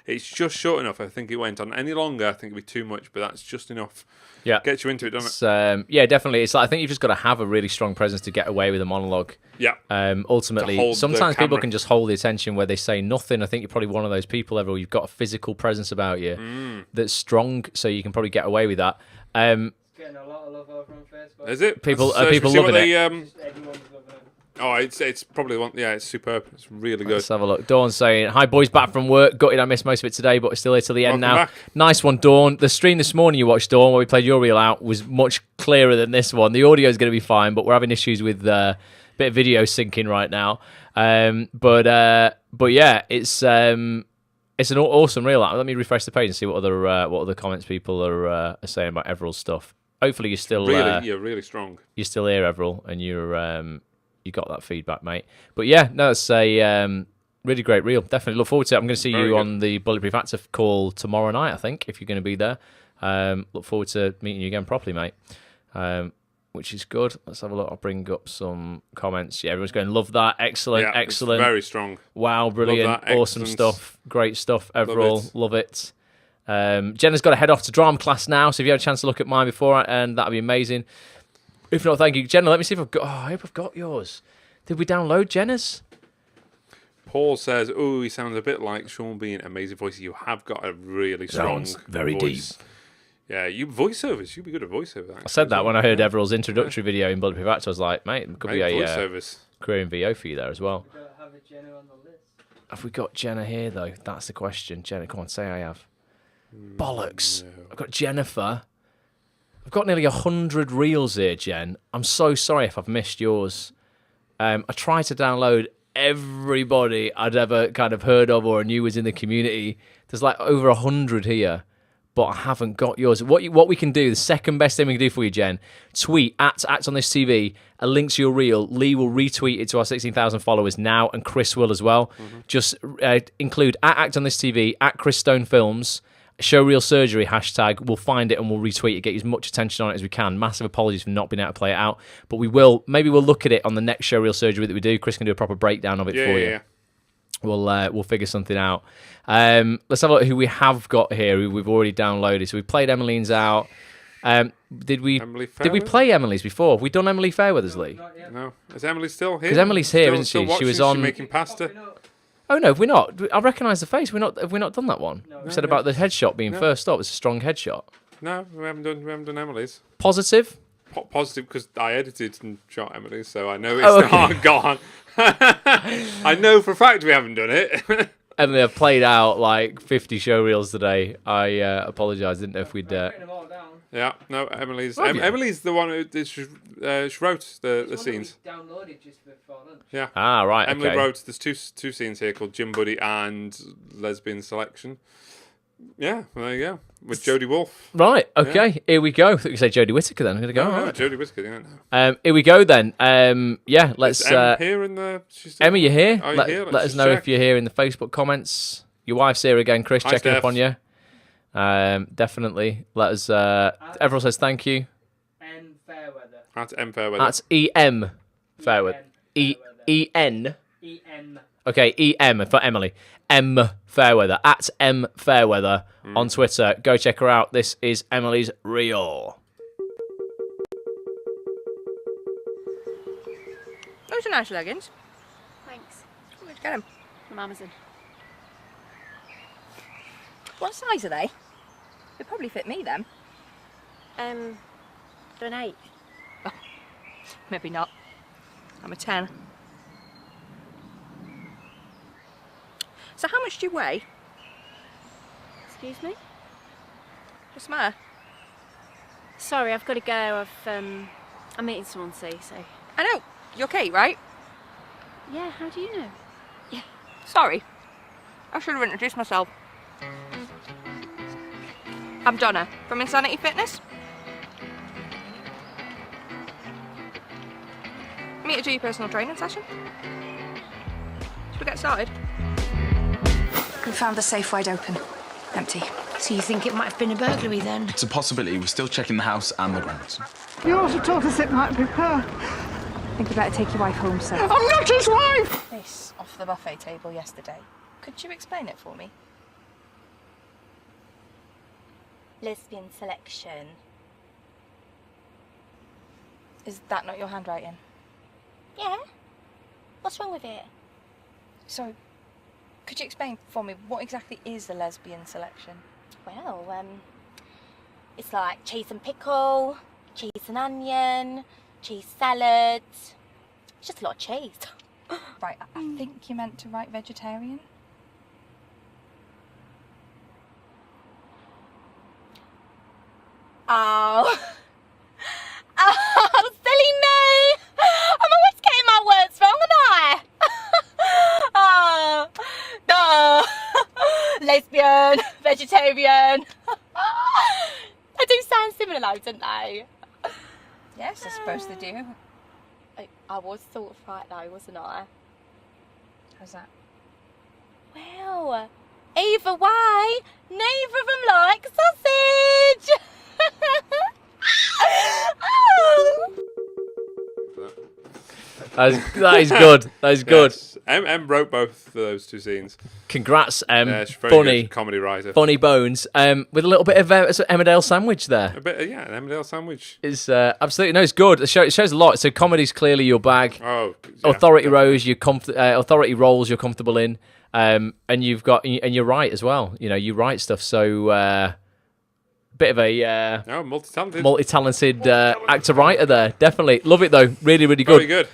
It's just short enough. I think it went on any longer. I think it'd be too much, but that's just enough. Yeah, gets you into it, doesn't it? Yeah, definitely. It's like, I think you've just got to have a really strong presence to get away with a monologue. Yeah. Ultimately, sometimes people can just hold the attention where they say nothing. I think you're probably one of those people, everyone. You've got a physical presence about you that's strong, so you can probably get away with that. Getting a lot of love over on Facebook. Is it? People loving it. Everyone's loving it. Oh, it's probably one. Yeah, it's superb. It's really good. Let's have a look. Dawn's saying, "Hi boys, back from work. Gutted I missed most of it today, but still here till the end Welcome now." back. Nice one, Dawn. The stream this morning you watched, Dawn, where we played your reel out, was much clearer than this one. The audio is going to be fine, but we're having issues with a bit of video syncing right now. But yeah, it's an awesome reel. Let me refresh the page and see what other comments people are saying about Everill's stuff. Hopefully you're still really strong. You're still here, Everil, and you got that feedback, mate. But yeah, no, it's a really great reel. Definitely look forward to it. I'm going to see you on the Bulletproof Active call tomorrow night, I think, if you're going to be there. Look forward to meeting you again properly, mate. Which is good. Let's have a look. I'll bring up some comments. Yeah, everyone's going, love that. Excellent, Yeah, excellent. it's very strong. Wow, brilliant. That. Awesome Excellent. stuff. Great stuff, Everil. Love it. Jenna's got to head off to drama class now, so if you had a chance to look at mine before, and that'd be amazing. If not, thank you. Jenna, let me see if I've got... Oh, I hope I've got yours. Did we download Jenna's? Paul says, "Oh, he sounds a bit like Sean Bean. Amazing voice. You have got a really strong Sounds very voice. deep. Yeah, you voiceovers. You'd be good at voiceover. Actually, I said that when I heard Everill's introductory video in Bulletproof Active. I was like, mate, there could be a voiceovers. career in VO for you there as well. We don't have a Jenna on the list. Have we got Jenna here, though? That's the question. Jenna, come on, say I have. Bollocks. No. I've got Jennifer. I've got nearly 100 reels here, Jen. I'm so sorry if I've missed yours. I tried to download everybody I'd ever kind of heard of or knew was in the community. There's like over 100 here, but I haven't got yours. What we can do, the second best thing we can do for you, Jen, tweet at Act on This TV a link to your reel. Lee will retweet it to our 16,000 followers now, and Chris will as well. Just include at Act on This TV, at Chris Stone Films, Showreel Surgery hashtag. We'll find it and we'll retweet it, get as much attention on it as we can. Massive apologies for not being able to play it out, but maybe we'll look at it on the next Showreel Surgery that we do. Chris can do a proper breakdown of it for you. We'll figure something out. Let's have a look at who we have got here, who we've already downloaded. So we played Emmeline's out. Did we play Emily's before? Have we done Emily Fairweather's, Lee? No. Is Emily still here? Because Emily's here, isn't she? Watching, she was on. making pasta. Oh no, have we not? I recognise the face. Have we not done that one? We said about the headshot being first up. It's a strong headshot. No, we haven't done Emily's. Positive? Positive because I edited and shot Emily's, so I know it's not gone. I know for a fact we haven't done it. Emily, I've played out like 50 showreels today. I apologise. Didn't know if we'd. Yeah, no, Emily's. Have you? Emily's the one who did, she wrote the scenes. Downloaded just before lunch. Yeah. Ah, right. Emily okay. wrote. There's two scenes here called Gym Buddy and Lesbian Selection. Yeah, well, there you go. With Jodie Wolf. Right. Okay. Yeah. Here we go. I thought you said Jodie Whittaker. Then I'm gonna go. No, right. Jodie Whittaker. Yeah. Here we go then. Yeah. Let's. Is Emma here in the? Emma, you here? Are you here? Let us know if you're here in the Facebook comments. Your wife's here again, Chris. Hi, checking Steph. up on you. Definitely. Let us. Everyone says thank you. N Fairweather. That's M Fairweather. That's EM Fairweather. EN. EM. Okay, EM for Emily. M Fairweather. At M Fairweather on Twitter. Go check her out. This is Emily's Reel. Those are nice leggings. Thanks. Where'd you get them? From Amazon. What size are they? They probably fit me then. They're an 8. Oh, maybe not. I'm a 10. So how much do you weigh? Excuse me? What's the matter? Sorry, I've got to go. I'm meeting someone, see, so... I know. You're Kate, right? Yeah, how do you know? Yeah. Sorry. I should have introduced myself. I'm Donna, from Insanity Fitness. I'm here to do your personal training session. Should we get started? We found the safe wide open. Empty. So you think it might have been a burglary then? It's a possibility. We're still checking the house and the grounds. You also told us it might be her. I think you better take your wife home, sir. I'm not his wife! This off the buffet table yesterday. Could you explain it for me? Lesbian selection. Is that not your handwriting? Yeah. What's wrong with it? So, could you explain for me what exactly is the lesbian selection? Well, it's like cheese and pickle, cheese and onion, cheese salad. It's just a lot of cheese. Right, I think you meant to write vegetarian. Oh. Oh, silly me! I'm always getting my words wrong, aren't I? Oh, no. Lesbian, vegetarian. They do sound similar though, don't they? Yes, I suppose they do. I was sort of right though, wasn't I? How's that? Well, either way, neither of them like sausage. That is good. That is good. Yes. Em wrote both of those two scenes. Congrats, she's very funny good comedy writer. Funny bones. With a little bit of Emmerdale sandwich there. A bit, an Emmerdale sandwich. It's absolutely no. It's good. It shows a lot. So comedy's clearly your bag. Oh, yeah, authority roles you're comfortable in, and you're right as well. You know, you write stuff. So bit of a multi-talented actor writer there. Definitely love it though. Really, really good. Very good.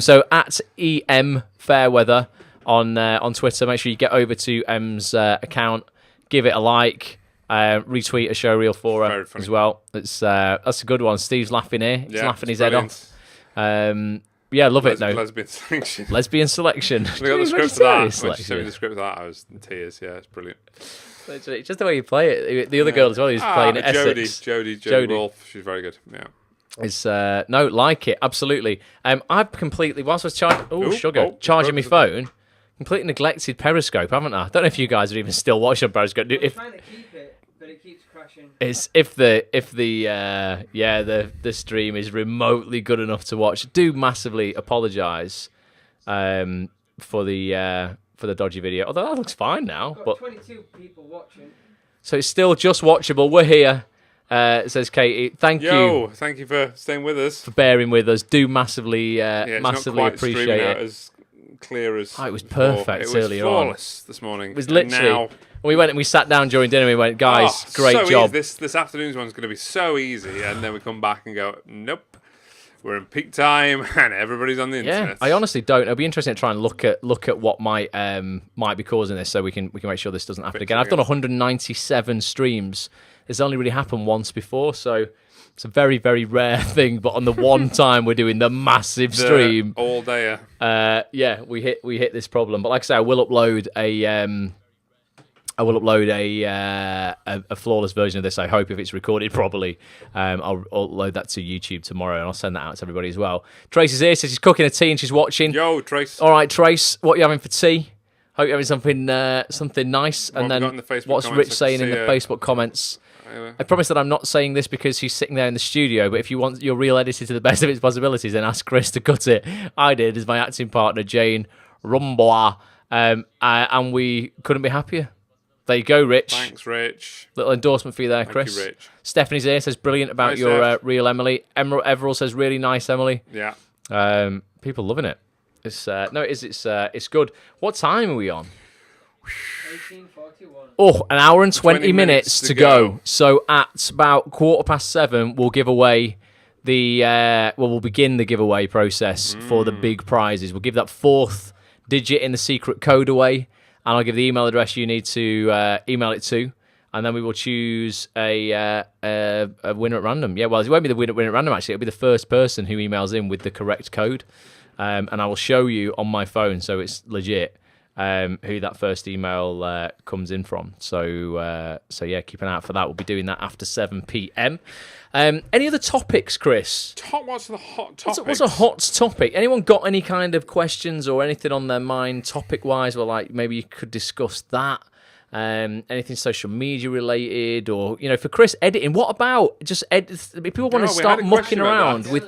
So at EM Fairweather on Twitter, make sure you get over to Em's account, give it a like, retweet a showreel for her as well. That's a good one. Steve's laughing here. He's laughing his head off. Yeah, love it though. Lesbian selection. Lesbian selection. We got the script for that. When she sent me the script for that, I was in tears. Yeah, it's brilliant. It's just the way you play it. The other girl as well who's playing it, Essex. Jodie Wolf. She's very good. Yeah. It's no, like it absolutely. I've completely whilst I was charging my phone, completely neglected Periscope, haven't I? I don't know if you guys are even still watching Periscope. I'm trying to keep it, but it keeps crashing. It's if the stream is remotely good enough to watch. Do massively apologise for the dodgy video. Although that looks fine now. Got but 22 people watching. So it's still just watchable. We're here. Says Katie. Thank you for staying with us, for bearing with us. Do massively it's massively not quite appreciate streaming it. out as clear as it was before. perfect It was earlier flawless on. this morning. It was literally. Now, when we went and we sat down during dinner, we went, guys, great so job. Easy. This afternoon's one's going to be so easy, and then we come back and go, nope. We're in peak time, and everybody's on the internet. I honestly don't. It'll be interesting to try and look at what might be causing this, so we can make sure this doesn't happen again. I've done 197 streams. It's only really happened once before, so it's a very, very rare thing. But on the one time we're doing the massive stream, all day, we hit this problem. But like I say, I will upload a flawless version of this. I hope if it's recorded properly. I'll upload that to YouTube tomorrow, and I'll send that out to everybody as well. Trace is here, says she's cooking a tea and she's watching. Yo, Trace. All right, Trace, what are you having for tea? Hope you're having something nice. What and then what's comments? Rich saying in the Facebook comments? I promise that I'm not saying this because she's sitting there in the studio, but if you want your reel edited to the best of its possibilities, then ask Chris to cut it. I did as my acting partner, Jane Rumbois, and we couldn't be happier. There you go, Rich. Thanks, Rich. Little endorsement for you there, Thank Chris. you, Rich. Stephanie's here, says brilliant about your reel, Emily. Emerald Everall says really nice, Emily. Yeah. People loving it. It's it's good. What time are we on? 18:41. Oh, an hour and 20 minutes to go. So at about 7:15, we'll give away we'll begin the giveaway process for the big prizes. We'll give that fourth digit in the secret code away, and I'll give the email address you need to email it to, and then we will choose a winner at random. Yeah, well, it won't be the winner at random, actually. It'll be the first person who emails in with the correct code, and I will show you on my phone, so it's legit. Who that first email comes in from. So yeah, keep an eye out for that. We'll be doing that after 7 p.m. Any other topics, Chris? What's the hot topic? What's a hot topic? Anyone got any kind of questions or anything on their mind topic-wise? Well, like maybe you could discuss that. Anything social media related, or for Chris, editing. What about just people want to start mucking around with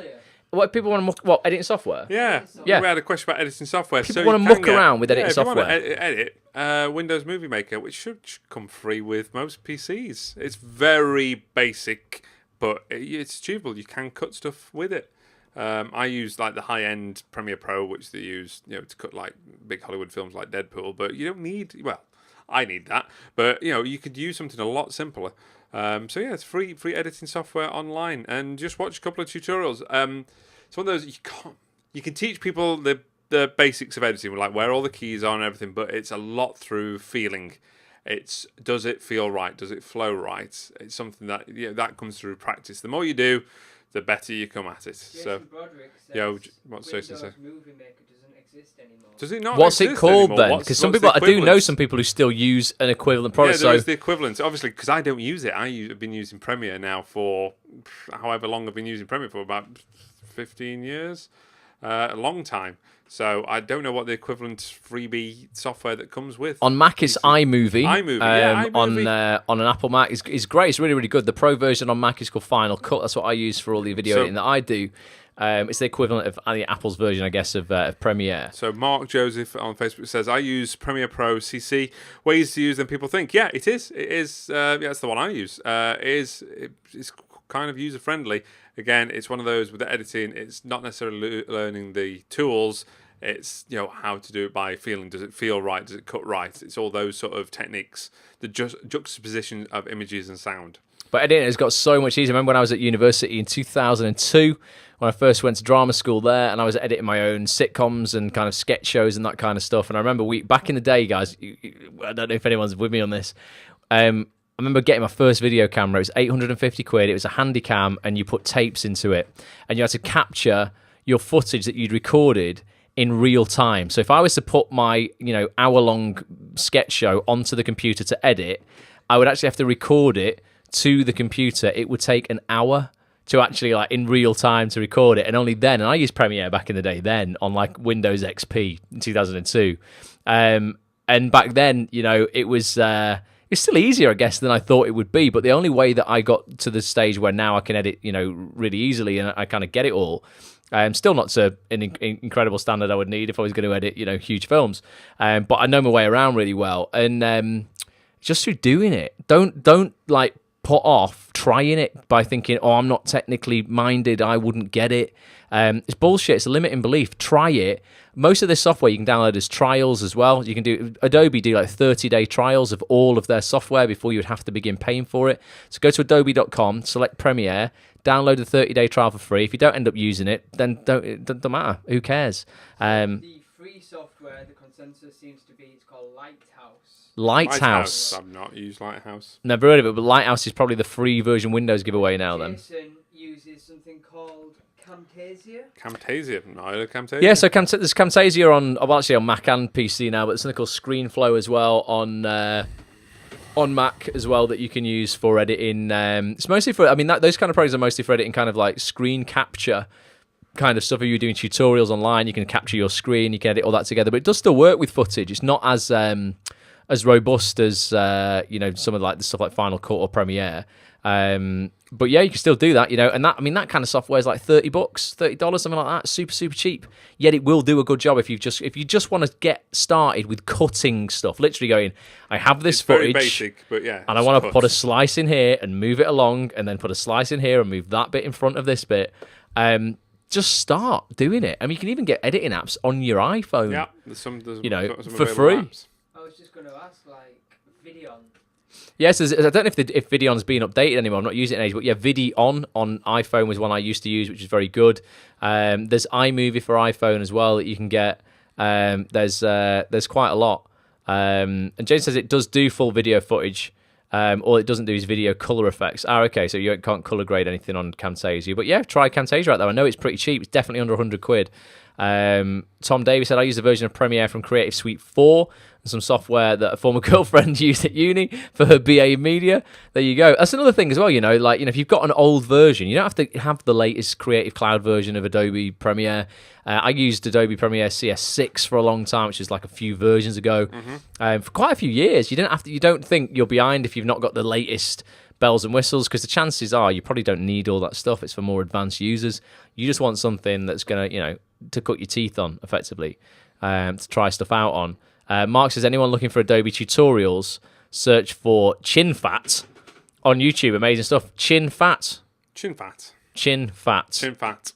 What people want to muck? What, editing software? Yeah. Yeah. We had a question about editing software. People so want to muck around with editing if you want software. to edit Windows Movie Maker, which should come free with most PCs. It's very basic, but it's achievable. You can cut stuff with it. I use like the high-end Premiere Pro, which they use, to cut like big Hollywood films like Deadpool. But you don't need. Well, I need that, but you could use something a lot simpler. So yeah, it's free editing software online, and just watch a couple of tutorials. It's one of those you can teach people the basics of editing, like where all the keys are and everything, but it's a lot through feeling. Does it feel right? Does it flow right? It's something that that comes through practice. The more you do, the better you come at it. Jason Broderick says what's Jason say? Windows Movie Maker doesn't exist anymore. Does it not? What's it exist called anymore? then? Because some people, I do know some people who still use an equivalent product. Yeah, there is the equivalent. Obviously, because I don't use it. I've been using Premiere now for however long I've been using Premiere for, about 15 years, a long time. So I don't know what the equivalent freebie software that comes with. On Mac is iMovie. iMovie. On an Apple Mac is great. It's really, really good. The Pro version on Mac is called Final Cut. That's what I use for all the video editing that I do. It's the equivalent of Apple's version, I guess, of Premiere. So Mark Joseph on Facebook says, I use Premiere Pro CC. Ways to use them people think. Yeah, it is. It is. That's the one I use. It's kind of user-friendly. Again, it's one of those with the editing. It's not necessarily learning the tools. It's how to do it by feeling. Does it feel right? Does it cut right? It's all those sort of techniques. The juxtaposition of images and sound. But editing has got so much easier. I remember when I was at university in 2002, when I first went to drama school there, and I was editing my own sitcoms and kind of sketch shows and that kind of stuff. And I remember back in the day, guys, I don't know if anyone's with me on this. I remember getting my first video camera. It was 850 quid. It was a Handycam, and you put tapes into it, and you had to capture your footage that you'd recorded in real time. So if I was to put my hour-long sketch show onto the computer to edit, I would actually have to record it to the computer. It would take an hour to actually in real time to record it, and only then. And I used Premiere back in the day then on Windows XP in 2002, and back then it was. It's still easier, I guess, than I thought it would be. But the only way that I got to the stage where now I can edit, really easily, and I kind of get it all. Still not to an incredible standard I would need if I was going to edit, huge films. But I know my way around really well, and just through doing it. Don't put off trying it by thinking, oh, I'm not technically minded, I wouldn't get it. It's bullshit. It's a limiting belief. Try it. Most of this software you can download as trials as well. You can do Adobe do 30-day trials of all of their software before you would have to begin paying for it. So go to adobe.com, select Premiere, download the 30-day trial for free. If you don't end up using it, then it doesn't matter. Who cares? The free software, the consensus seems to be, it's called Lighthouse. Lighthouse. I've not used Lighthouse. Never heard of it, but Lighthouse is probably the free version Windows giveaway now. Jason uses something called Camtasia. Camtasia? No, I heard of Camtasia. Yeah, so there's Camtasia on Mac and PC now, but there's something called ScreenFlow as well on Mac as well that you can use for editing. It's mostly for, those kind of programs are mostly for editing kind of screen capture kind of stuff. If you're doing tutorials online, you can capture your screen, you can edit all that together, but it does still work with footage. It's not as robust as some of the stuff like Final Cut or Premiere. But yeah, you can still do that, and that kind of software is $30, $30, something like that. Super, super cheap. Yet it will do a good job if you just want to get started with cutting stuff. Literally going, I have this footage, very basic, but yeah, and I want to put a slice in here and move it along, and then put a slice in here and move that bit in front of this bit. Just start doing it. You can even get editing apps on your iPhone. Yeah, there's some for free. Apps. I was just going to ask, Videon. Yes, I don't know if Videon's been updated anymore. I'm not using it in age, but yeah, Videon on iPhone was one I used to use, which is very good. There's iMovie for iPhone as well that you can get. There's quite a lot. And James says it does do full video footage. All it doesn't do is video color effects. Okay, so you can't color grade anything on Camtasia. But yeah, try Camtasia out there. I know it's pretty cheap. It's definitely under 100 quid. Tom Davis said, I use a version of Premiere from Creative Suite 4 and some software that a former girlfriend used at uni for her BA Media. There you go. That's another thing as well, if you've got an old version, you don't have to have the latest Creative Cloud version of Adobe Premiere. I used Adobe Premiere CS6 for a long time, which is a few versions ago. For quite a few years. You don't think you're behind if you've not got the latest bells and whistles, because the chances are you probably don't need all that stuff. It's for more advanced users. You just want something that's going to, to cut your teeth on, effectively, to try stuff out on. Mark says, anyone looking for Adobe tutorials, search for Chin Fat on YouTube. Amazing stuff. Chin Fat. Chin Fat. Chin Fat. Chin Fat.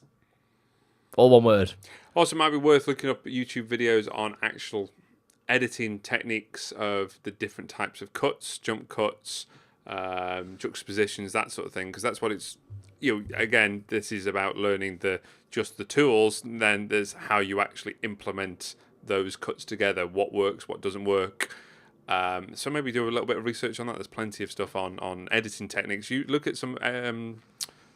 All one word. Also, it might be worth looking up YouTube videos on actual editing techniques of the different types of cuts, jump cuts, juxtapositions, that sort of thing, because that's what it's. Again, this is about learning just the tools, and then there's how you actually implement those cuts together. What works, what doesn't work. So maybe do a little bit of research on that. There's plenty of stuff on editing techniques. You look at some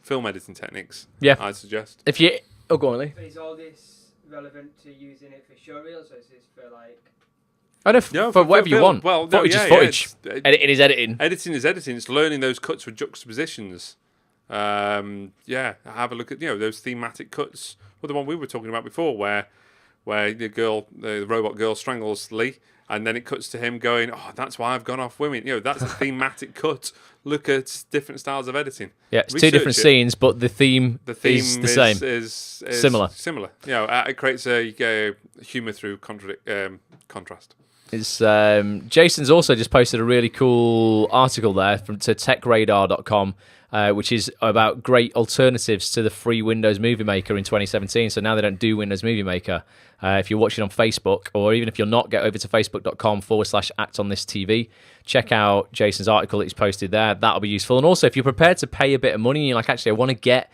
film editing techniques. Yeah, I'd suggest. If you go on, Lee. Is all this relevant to using it for Showreels, or is this for like? I know, for whatever you want. Well, footage is footage. Editing is editing. Editing is editing. It's learning those cuts with juxtapositions. Have a look at those thematic cuts. Well, the one we were talking about before, where the robot girl strangles Lee, and then it cuts to him going, "Oh, that's why I've gone off women." That's a thematic cut. Look at different styles of editing. Yeah, it's two different scenes, but the theme is the same. Is similar. Similar. It creates a humour through contrast. It's Jason's also just posted a really cool article there to techradar.com, which is about great alternatives to the free Windows Movie Maker in 2017. So now they don't do Windows Movie Maker. If you're watching on Facebook, or even if you're not, get over to facebook.com/actonthisTV. Check out Jason's article that he's posted there. That'll be useful. And also, if you're prepared to pay a bit of money, and you're like, actually, I want to get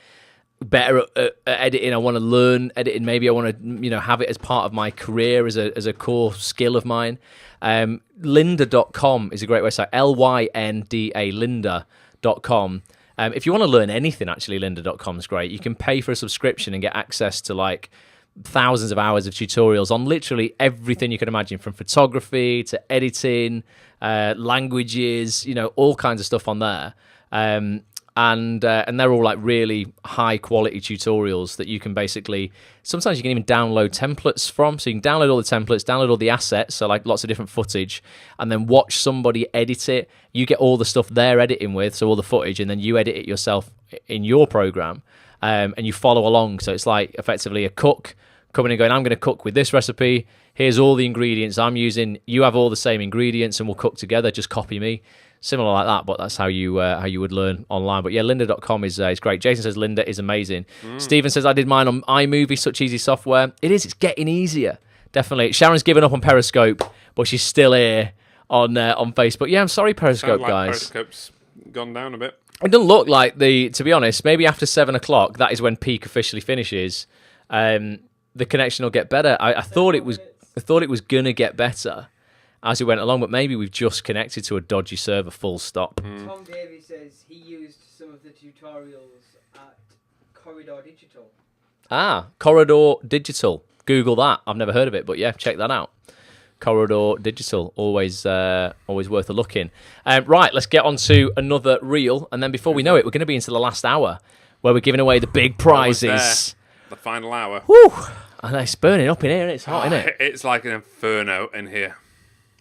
better at editing, I want to learn editing, maybe I want to have it as part of my career as a core skill of mine. Lynda.com is a great website. LYNDA, lynda.com. If you want to learn anything, actually, lynda.com is great. You can pay for a subscription and get access to like thousands of hours of tutorials on literally everything you can imagine, from photography to editing, languages, all kinds of stuff on there. And they're all like really high quality tutorials that you can basically, sometimes you can even download templates from. So you can download all the templates, download all the assets, so like lots of different footage, and then watch somebody edit it. You get all the stuff they're editing with, so all the footage, and then you edit it yourself in your program, and you follow along. So it's like effectively a cook coming and going, I'm going to cook with this recipe. Here's all the ingredients I'm using. You have all the same ingredients, and we'll cook together. Just copy me. Similar like that, but that's how you would learn online. But yeah, lynda.com is great. Jason says Lynda is amazing. Stephen says I did mine on iMovie, such easy software. It is. It's getting easier. Definitely. Sharon's given up on Periscope, but she's still here on Facebook. Yeah, I'm sorry, Periscope guys. Periscope's gone down a bit. It doesn't look like to be honest, maybe after 7 o'clock, that is when peak officially finishes. The connection will get better. I thought it was gonna get better as we went along, but maybe we've just connected to a dodgy server, full stop. Tom Davies says he used some of the tutorials at Corridor Digital. Corridor Digital. Google that. I've never heard of it, but yeah, check that out. Corridor Digital, always worth a look in. Right, let's get on to another reel, and then before we know it, we're going to be into the last hour, where we're giving away the big prizes. The final hour. Woo! And it's burning up in here, and it's hot, isn't it? It's like an inferno in here.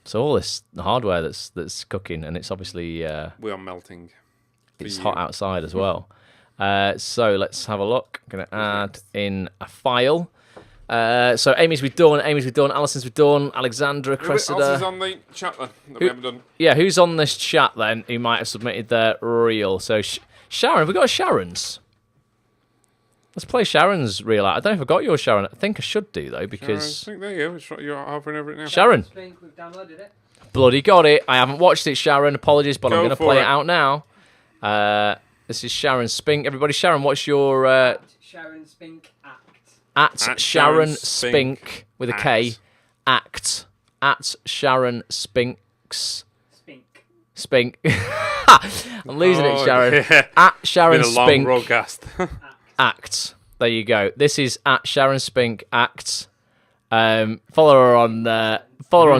So all this hardware that's cooking, and it's obviously we are melting. It's hot outside as well. So let's have a look. I'm going to add in a file. So Amy's we've done, Alison's we've done, Alexandra, Cressida. Who else is on the chat then that we haven't done? Yeah, who's on this chat then who might have submitted their reel? So Sharon, have we got a Sharon's? Let's play Sharon's reel out. I don't know if I got your Sharon. I think I should do though, because I think there you go. You're hovering over it now. Sharon. We've downloaded it. Bloody got it. I haven't watched it, Sharon. Apologies, but I'm going to play it out now. This is Sharon Spink. Everybody, Sharon, what's your... Sharon Spink Act. At Sharon Spink with a K. Act. At Sharon Spinks. Spink. I'm losing it, Sharon. Yeah. At Sharon It's been a long Spink. broadcast. Act. There you go. This is at Sharon Spink Act. Follow her on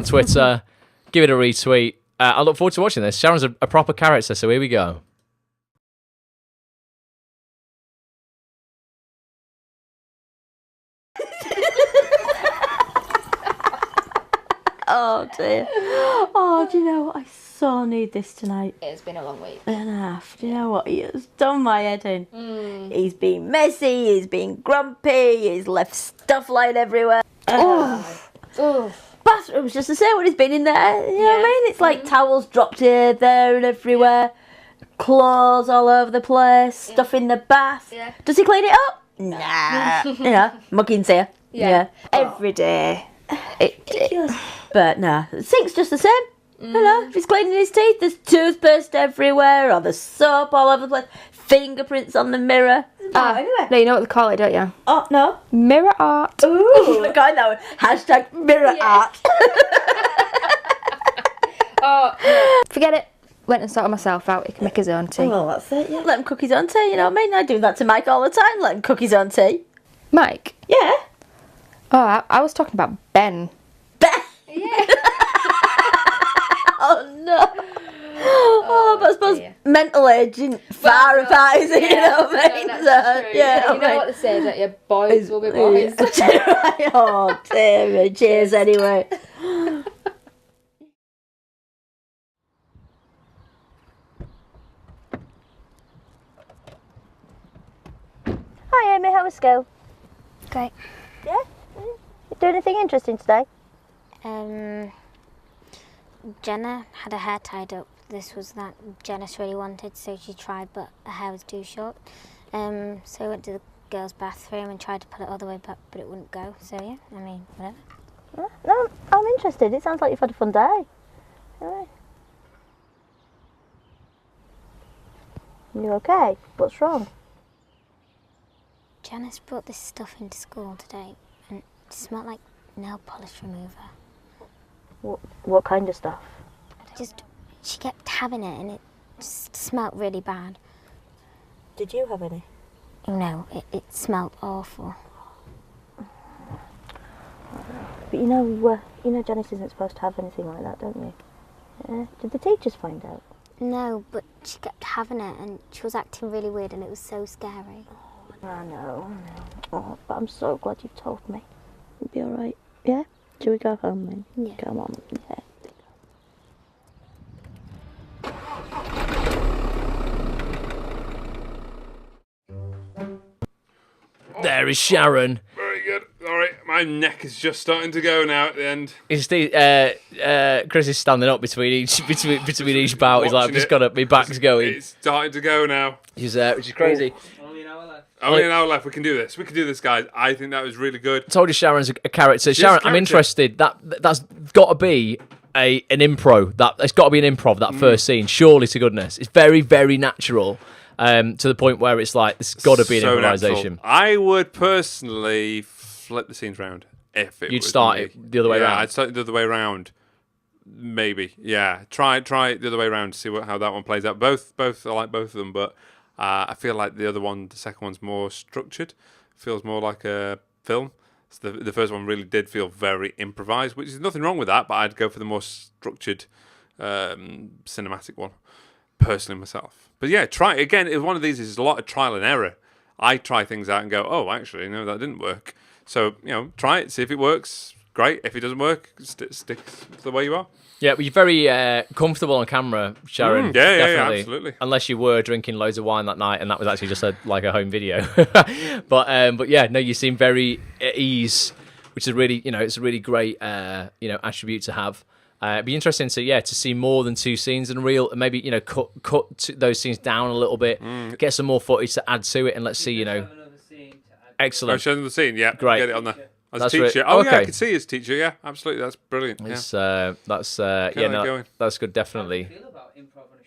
Twitter. Give it a retweet. I look forward to watching this. Sharon's a proper character, so here we go. Oh dear. Oh, do you know what? I so need this tonight. It's been a long week. And a half. Do you know what? He has done my head in. Mm. He's been messy, he's been grumpy, he's left stuff lying everywhere. Bathroom's just the same when he's been in there. You know what I mean? It's like towels dropped here, there, and everywhere. Clothes all over the place. Stuff in the bath. Yeah. Does he clean it up? Nah. You know, muggins here. Yeah. Every day. But nah, the sink's just the same. You know, if he's cleaning his teeth, there's toothpaste everywhere, or there's soap all over the place, fingerprints on the mirror. Anyway. No, you know what they call it, don't you? Oh, no. Mirror art. Ooh, look at that one. Hashtag mirror art. Forget it. Went and sorted myself out. He can make his own tea. Well, that's it. Yeah. Let him cook his own tea, you know what I mean? I do that to Mike all the time. Let him cook his own tea. Mike? Yeah. Oh, I was talking about Ben. Oh no! Oh, but I suppose mental age isn't far apart, is it? You know what I mean? No, that's true. Yeah, you know what they say, don't you? Boys will be boys. Oh, dear me. Cheers anyway. Hi Amy, how was school? Great. Yeah? You do anything interesting today? Jenna had her hair tied up. This was that Janice really wanted, so she tried, but her hair was too short. So we went to the girls' bathroom and tried to pull it all the way back, but it wouldn't go. So yeah, I mean, whatever. No, I'm interested. It sounds like you've had a fun day. Anyway. You okay? What's wrong? Janice brought this stuff into school today, and it smelled like nail polish remover. What kind of stuff? She kept having it, and it just smelled really bad. Did you have any? No, it smelled awful. But you know Janice isn't supposed to have anything like that, don't you? Yeah. Did the teachers find out? No, but she kept having it, and she was acting really weird, and it was so scary. I know. Oh, but I'm so glad you've told me. You'll be alright. Yeah? Shall we go home then? Yeah. Come on. Yeah. There is Sharon. Very good. All right, my neck is just starting to go now at the end. Chris is standing up between each bout. He's like, I've just got up. My back's going. It's starting to go now. Which is crazy. Only an hour left. Only an hour left. We can do this. We can do this, guys. I think that was really good. I told you Sharon's a character. She's Sharon, a character. I'm interested. That's got to be an improv. It's got to be an improv. That first scene, surely to goodness, it's very, very natural. To the point where it's like it's got to be an improvisation. Natural. I would personally flip the scenes round if it You'd was start me. it the other way yeah, around. I'd start it the other way around. Maybe, yeah. Try it the other way around to see how that one plays out. Both I like both of them, but I feel like the second one's more structured. Feels more like a film. So the first one really did feel very improvised, which is nothing wrong with that. But I'd go for the more structured cinematic one, personally myself. But yeah, try it again. One of these is a lot of trial and error. I try things out and go, oh, actually, no, that didn't work. So try it, see if it works. Great. If it doesn't work, stick the way you are. Yeah, but you're very comfortable on camera, Sharon. Yeah, definitely. Absolutely. Unless you were drinking loads of wine that night, and that was actually just like a home video. but yeah, no, you seem very at ease, which is really, it's a really great, attribute to have. It'd be interesting to see more than 2 scenes in a reel, and maybe cut those scenes down a little bit, get some more footage to add to it, and let's see, excellent. Show them the scene, yeah, great. Get it on there. As That's a teacher, okay. Yeah, I could see as teacher, yeah, absolutely, that's brilliant. It's, yeah. That's going. that's good, definitely. How do you feel about improv on a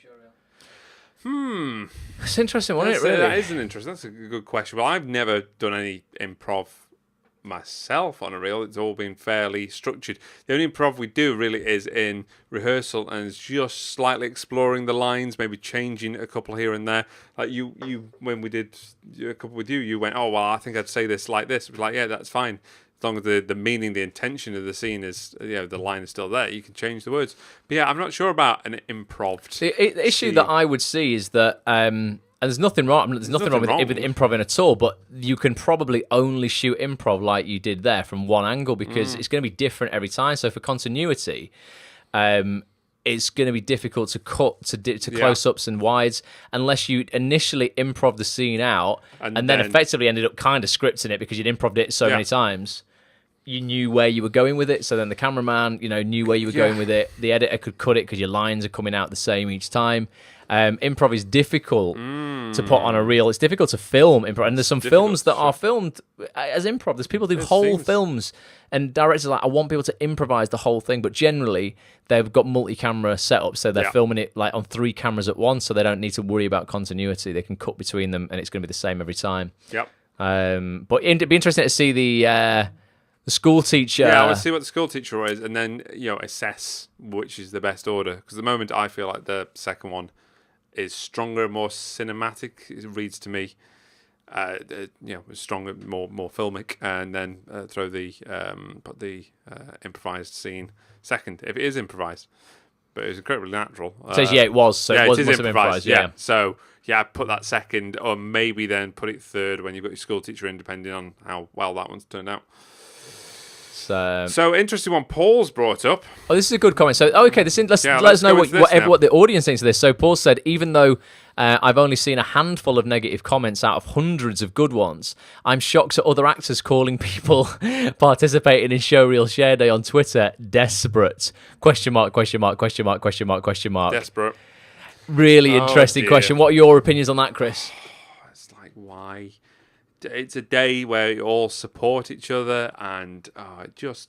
showreel? It's interesting, wasn't it? Really, that is an interesting. That's a good question. Well, I've never done any improv myself on a reel. It's all been fairly structured. The only improv we do really is in rehearsal, and it's just slightly exploring the lines, maybe changing a couple here and there. Like you when we did a couple with you went, oh well, I think I'd say this like this. It was like, yeah, that's fine. As long as the meaning, the intention of the scene is, the line is still there, you can change the words. But yeah, I'm not sure about an improv. The issue that I would see is that And there's nothing wrong. There's nothing wrong with improv at all. But you can probably only shoot improv like you did there from one angle because it's going to be different every time. So for continuity, it's going to be difficult to cut to close-ups and wides unless you initially improv the scene out and then effectively ended up kind of scripting it because you'd improved it so many times. You knew where you were going with it, so then the cameraman, knew where you were going with it. The editor could cut it because your lines are coming out the same each time. Improv is difficult to put on a reel. It's difficult to film improv, and there's some films that are filmed as improv. There's people who do whole films, and directors are like, I want people to improvise the whole thing, but generally they've got multi-camera setups, so they're filming it like on 3 cameras at once, so they don't need to worry about continuity. They can cut between them, and it's going to be the same every time. Yep. But it'd be interesting to see the school teacher. Yeah, I want to see what the school teacher is, and then assess which is the best order. Because at the moment, I feel like the second one is stronger, more cinematic. It reads to me, stronger, more filmic, and then put the improvised scene second if it is improvised. But it was incredibly natural. It says it was. So it was improvised. Yeah. So put that second, or maybe then put it third when you've got your school teacher in, depending on how well that one's turned out. So interesting one Paul's brought up. Oh, this is a good comment. So let us know what the audience thinks of this. So Paul said, even though I've only seen a handful of negative comments out of hundreds of good ones, I'm shocked at other actors calling people participating in Showreel Share Day on Twitter desperate. ? Desperate. Really interesting question. What are your opinions on that, Chris? It's like, why? It's a day where you all support each other, and it's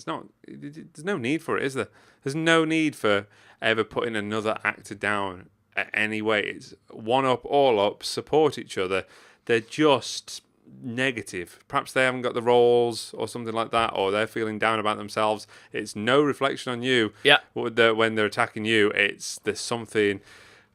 not. There's no need for it, is there? There's no need for ever putting another actor down any way. It's one up, all up, support each other. They're just negative. Perhaps they haven't got the roles or something like that, or they're feeling down about themselves. It's no reflection on you. Yeah. When they're attacking you, there's something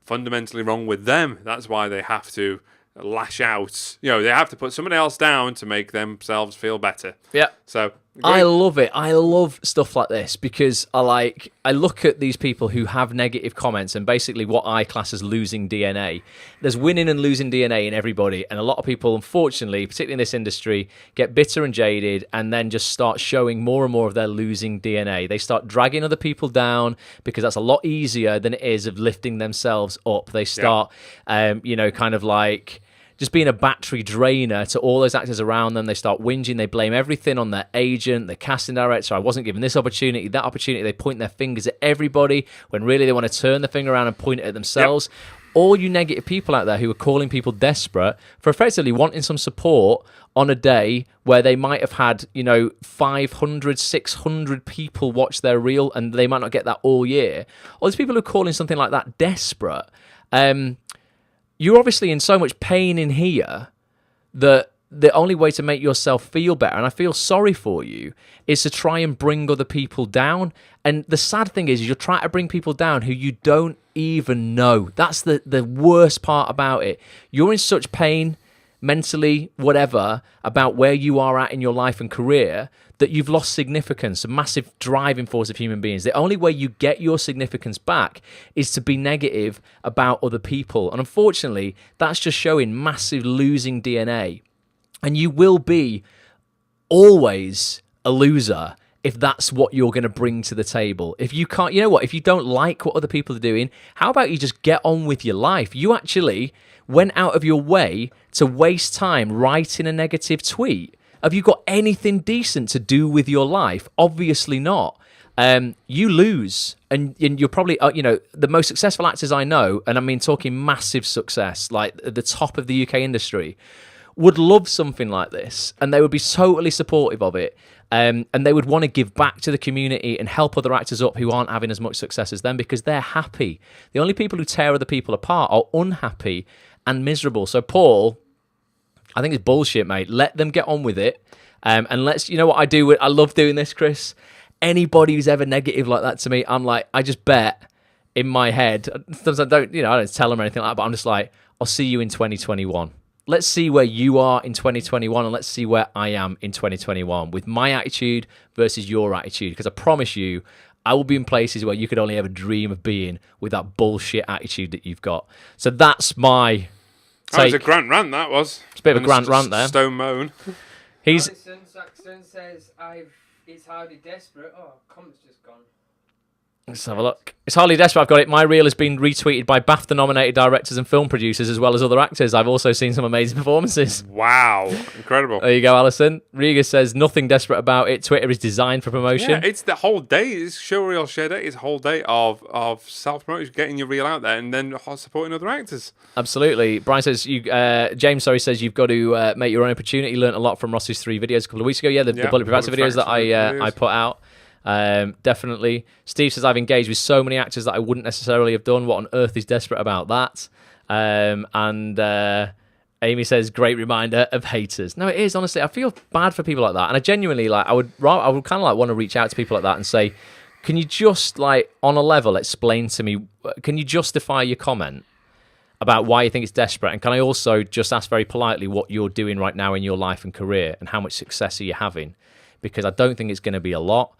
fundamentally wrong with them. That's why they have to lash out. They have to put someone else down to make themselves feel better. Yeah. So I love it. I love stuff like this because I look at these people who have negative comments and basically what I class as losing DNA. There's winning and losing DNA in everybody, and a lot of people, unfortunately, particularly in this industry, get bitter and jaded and then just start showing more and more of their losing DNA. They start dragging other people down because that's a lot easier than it is of lifting themselves up. They start, kind of like just being a battery drainer to all those actors around them. They start whinging. They blame everything on their agent, the casting director. I wasn't given this opportunity, that opportunity. They point their fingers at everybody when really they want to turn the finger around and point it at themselves. Yep. All you negative people out there who are calling people desperate for effectively wanting some support on a day where they might have had, 500, 600 people watch their reel and they might not get that all year. All these people who are calling something like that desperate, you're obviously in so much pain in here that the only way to make yourself feel better, and I feel sorry for you, is to try and bring other people down. And the sad thing is you're trying to bring people down who you don't even know. That's the worst part about it. You're in such pain, mentally, whatever, about where you are at in your life and career, that you've lost significance, a massive driving force of human beings. The only way you get your significance back is to be negative about other people. And unfortunately, that's just showing massive losing DNA. And you will be always a loser if that's what you're going to bring to the table. If you can't, if you don't like what other people are doing, how about you just get on with your life? You actually went out of your way to waste time writing a negative tweet. Have you got anything decent to do with your life? Obviously not. You lose, and you're probably, the most successful actors I know, and I mean talking massive success, like at the top of the UK industry, would love something like this, and they would be totally supportive of it, and they would want to give back to the community and help other actors up who aren't having as much success as them because they're happy. The only people who tear other people apart are unhappy and miserable. So Paul, I think it's bullshit, mate. Let them get on with it. And let's, what I do? I love doing this, Chris. Anybody who's ever negative like that to me, I'm like, I just bet in my head. Sometimes I don't tell them or anything like that, but I'm just like, I'll see you in 2021. Let's see where you are in 2021 and let's see where I am in 2021 with my attitude versus your attitude. Because I promise you, I will be in places where you could only ever dream of being with that bullshit attitude that you've got. So that's my That was take. a Grant rant, that was. It's a bit of a Grant rant there. Stone moan. He's... Alison Saxon says, it's hardly desperate. Oh, comment's just gone. Let's have a look. It's hardly desperate. I've got it. My reel has been retweeted by BAFTA-nominated directors and film producers as well as other actors. I've also seen some amazing performances. Wow. Incredible. There you go, Alison. Riga says, nothing desperate about it. Twitter is designed for promotion. Yeah, it's the whole day. It's Showreel Share Day. It's a whole day of self-promotion, getting your reel out there and then supporting other actors. Absolutely. Brian says, James says you've got to make your own opportunity. Learned a lot from Ross's 3 videos a couple of weeks ago. Yeah, the Bulletproof Actor videos that I put out. Definitely. Steve says, I've engaged with so many actors that I wouldn't necessarily have done. What on earth is desperate about that? Amy says, great reminder of haters. No, it is, honestly. I feel bad for people like that. And I genuinely, I would kind of want to reach out to people like that and say, can you just, on a level, explain to me, can you justify your comment about why you think it's desperate? And can I also just ask very politely what you're doing right now in your life and career and how much success are you having? Because I don't think it's going to be a lot.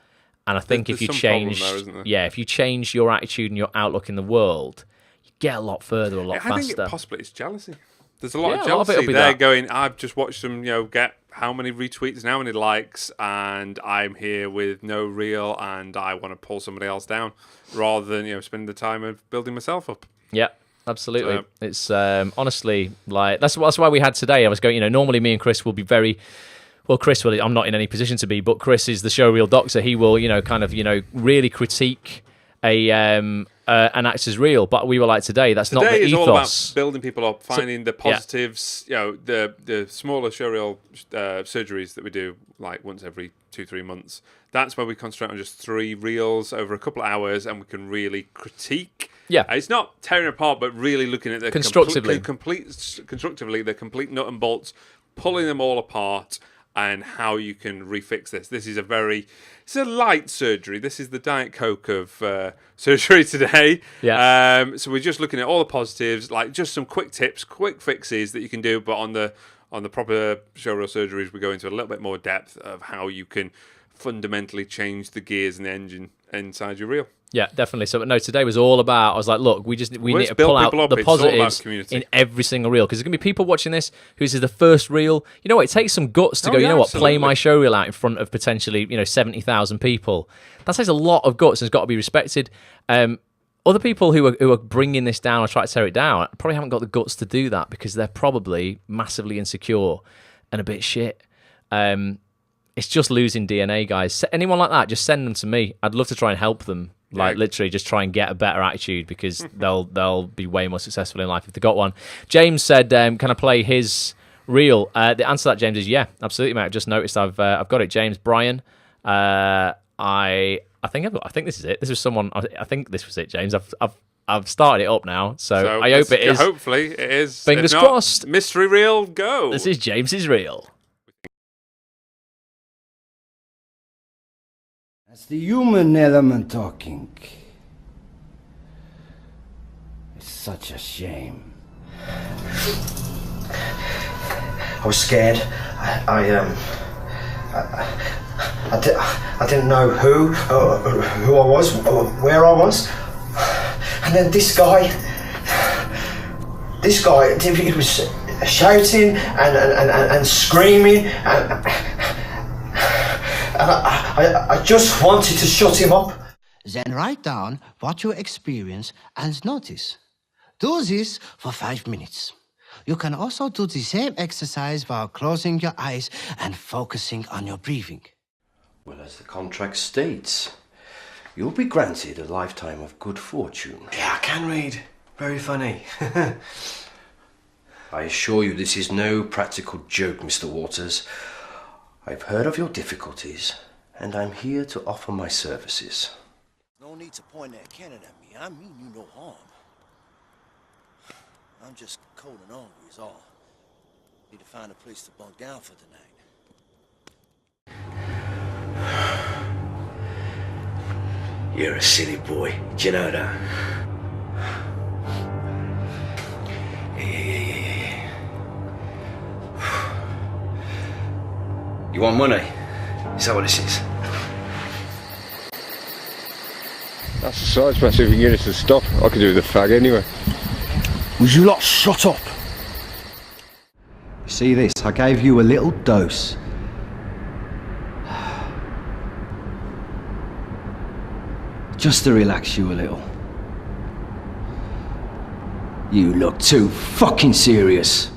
And I think if you change, if you change your attitude and your outlook in the world, you get a lot further, a lot faster. I think possibly it's jealousy. There's a lot of jealousy there going, I've just watched them, get how many retweets and how many likes, and I'm here with no reel, and I want to pull somebody else down rather than, spending the time of building myself up. Yeah. Absolutely. It's honestly, that's why we had today. I was going, normally me and Chris will be very... Well, Chris will. I'm not in any position to be, but Chris is the showreel doctor. He will, really critique an actor's reel. But we were like today, that's not the ethos. Today is all about building people up, finding the positives. The smaller showreel surgeries that we do, once every 2-3 months. That's where we concentrate on just 3 reels over a couple of hours, and we can really critique. Yeah, it's not tearing apart, but really looking at the constructively, the complete nut and bolts, pulling them all apart. And how you can refix this. This is it's a light surgery. This is the Diet Coke of surgery today. Yeah. So we're just looking at all the positives, just some quick tips, quick fixes that you can do. But on the proper showreel surgeries, we go into a little bit more depth of how you can fundamentally change the gears and the engine inside your reel. Yeah, definitely. So, no, today was all about, I was like, look, we need to pull out the positives in every single reel. Because there's going to be people watching this who this is the first reel. You know what? It takes some guts to play my show reel out in front of potentially, 70,000 people. That takes a lot of guts and it's got to be respected. Other people who are bringing this down or try to tear it down probably haven't got the guts to do that because they're probably massively insecure and a bit shit. It's just losing DNA, guys. Anyone like that, just send them to me. I'd love to try and help them. Literally just try and get a better attitude because they'll be way more successful in life if they got one. James said, can I play his reel? The answer to that, James, is yeah, absolutely, mate. I've just noticed I've got it. James, Brian, I think this is it. This was someone. I think this was it, James. I've started it up now, so I hope it is. Hopefully it is. Fingers crossed. Mystery reel, go. This is James's reel. That's the human element talking. It's such a shame. I was scared. I didn't know who I was, or where I was. And then this guy, he was shouting and screaming, and I just wanted to shut him up. Then write down what you experience and notice. Do this for 5 minutes. You can also do the same exercise while closing your eyes and focusing on your breathing. Well, as the contract states, you'll be granted a lifetime of good fortune. Yeah, I can read. Very funny. I assure you this is no practical joke, Mr. Waters. I've heard of your difficulties, and I'm here to offer my services. No need to point that cannon at me. I mean you no harm. I'm just cold and hungry is all. Need to find a place to bunk down for the night. You're a silly boy. Do you know that? Yeah. You want money? Is that what this is? That's the size, massive. If you can get us to stop, I could do with a fag anyway. Would you lot shut up? See this? I gave you a little dose. Just to relax you a little. You look too fucking serious.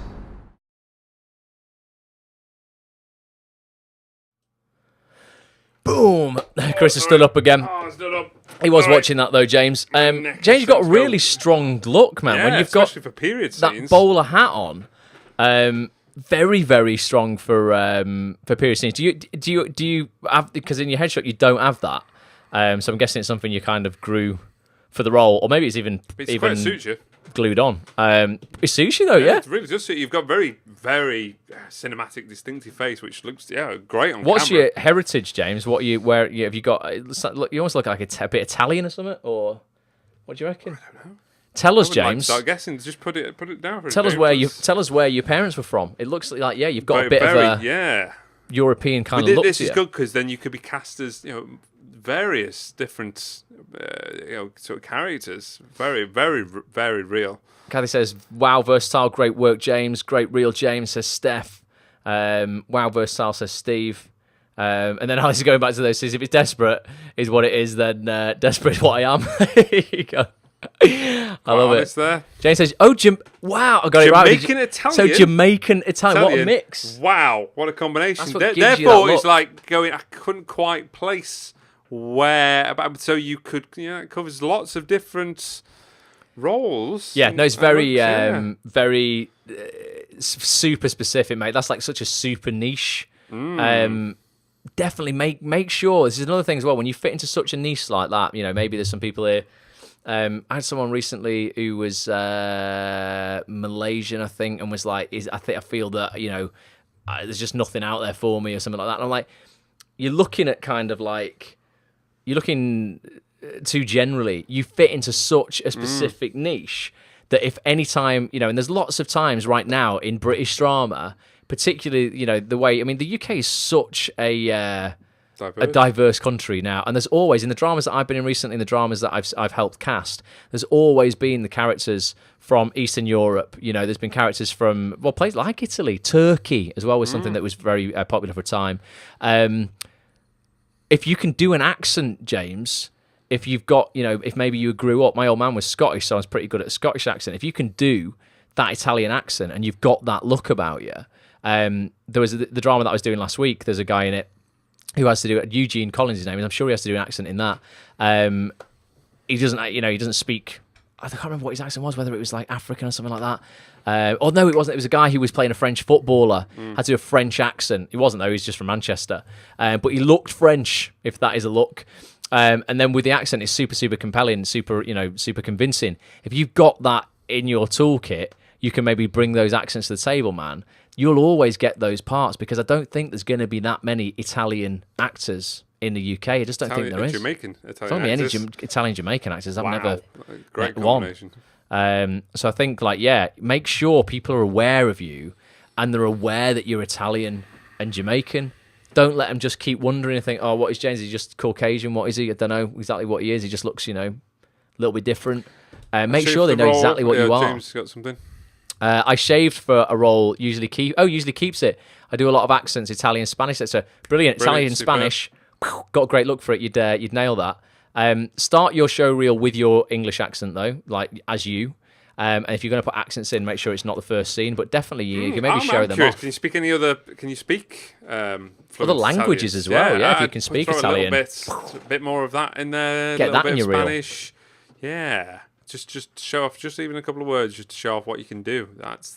Boom! Chris has stood up again. Oh, stood up. He was All right. watching that though, James. James, you've got a really strong look, man. Yeah, when you've got especially for period that scenes. bowler hat on, very, very strong for period scenes. Do you have, because in your headshot you don't have that? So I'm guessing it's something you kind of grew for the role, or maybe it's Quite suits you. glued on. It suits you though, yeah. It really does suit you. You've got very, very cinematic, distinctive face, which looks great on What's camera. your heritage, James? Have you got? You almost look like a bit Italian or something, or what do you reckon? I don't know. Tell us, I would like to James. start guessing. Just put it down for Tell us where your parents were from. It looks like you've got a bit of a European kind of look This to is you. good because then you could be cast as various different sort of characters. Very, very, very real. Kathy says, "Wow, versatile, great work, James. Great, real James." Says Steph. Wow, versatile, says Steve. And then Alice is going back to those. Says, "If it's desperate is what it is, then desperate is what I am." Here you go. I love it. There. James says, "Oh, wow, I got it right." Jamaican Italian. So Jamaican Italian. What a mix! Wow, what a combination. That's what gives you Therefore, that it's look. like going. I couldn't quite place where. So you could. It covers lots of different roles. Yeah, no, it's very, looks, very super specific, mate. That's like such a super niche. Definitely make sure. This is another thing as well. When you fit into such a niche like that, maybe there's some people here. I had someone recently who was Malaysian, I think, and was like, I feel that there's just nothing out there for me or something like that. And I'm like, you're looking at kind of like too generally. You fit into such a specific niche that if any time, and there's lots of times right now in British drama, particularly, the way, the UK is such a diverse country now, and there's always, in the dramas that I've been in recently, in the dramas that I've helped cast, there's always been the characters from Eastern Europe. There's been characters from places like Italy, Turkey as well was something that was very popular for a time. If you can do an accent, James, if you've got, if maybe you grew up, my old man was Scottish, so I was pretty good at a Scottish accent. If you can do that Italian accent and you've got that look about you, there was the drama that I was doing last week. There's a guy in it who has to do it. Eugene Collins, his name is. I'm sure he has to do an accent in that. He doesn't, he doesn't speak. I can't remember what his accent was. Whether it was like African or something like that. Oh no, it wasn't. It was a guy who was playing a French footballer. Had to do a French accent. He wasn't though. He was just from Manchester. But he looked French, if that is a look. And then with the accent, it's super, super compelling, super convincing. If you've got that in your toolkit, you can maybe bring those accents to the table, man. You'll always get those parts because I don't think there's going to be that many Italian actors in the UK. I just don't think there is. Jamaican Italian There's only any actors. Italian Jamaican actors. I've never Great met one. combination. So I think, make sure people are aware of you and they're aware that you're Italian and Jamaican. Don't let them just keep wondering and think, oh, what is James? Is he just Caucasian? What is he? I don't know exactly what he is. He just looks, a little bit different. Make sure they know exactly what you are. James got something. I shaved for a role, usually keeps it. I do a lot of accents, Italian, Spanish. So brilliant. Italian, super. Spanish. Got a great look for it. You'd nail that. Start your show reel with your English accent though, like as you. And if you're going to put accents in, make sure it's not the first scene, but definitely you can maybe show them curious. off. Can you speak any other? Can you speak other languages as well? Yeah, if you can speak throw Italian, a bit more of that in there. Get that in your reel. Spanish. Yeah, just show off, just even a couple of words, just to show off what you can do. That's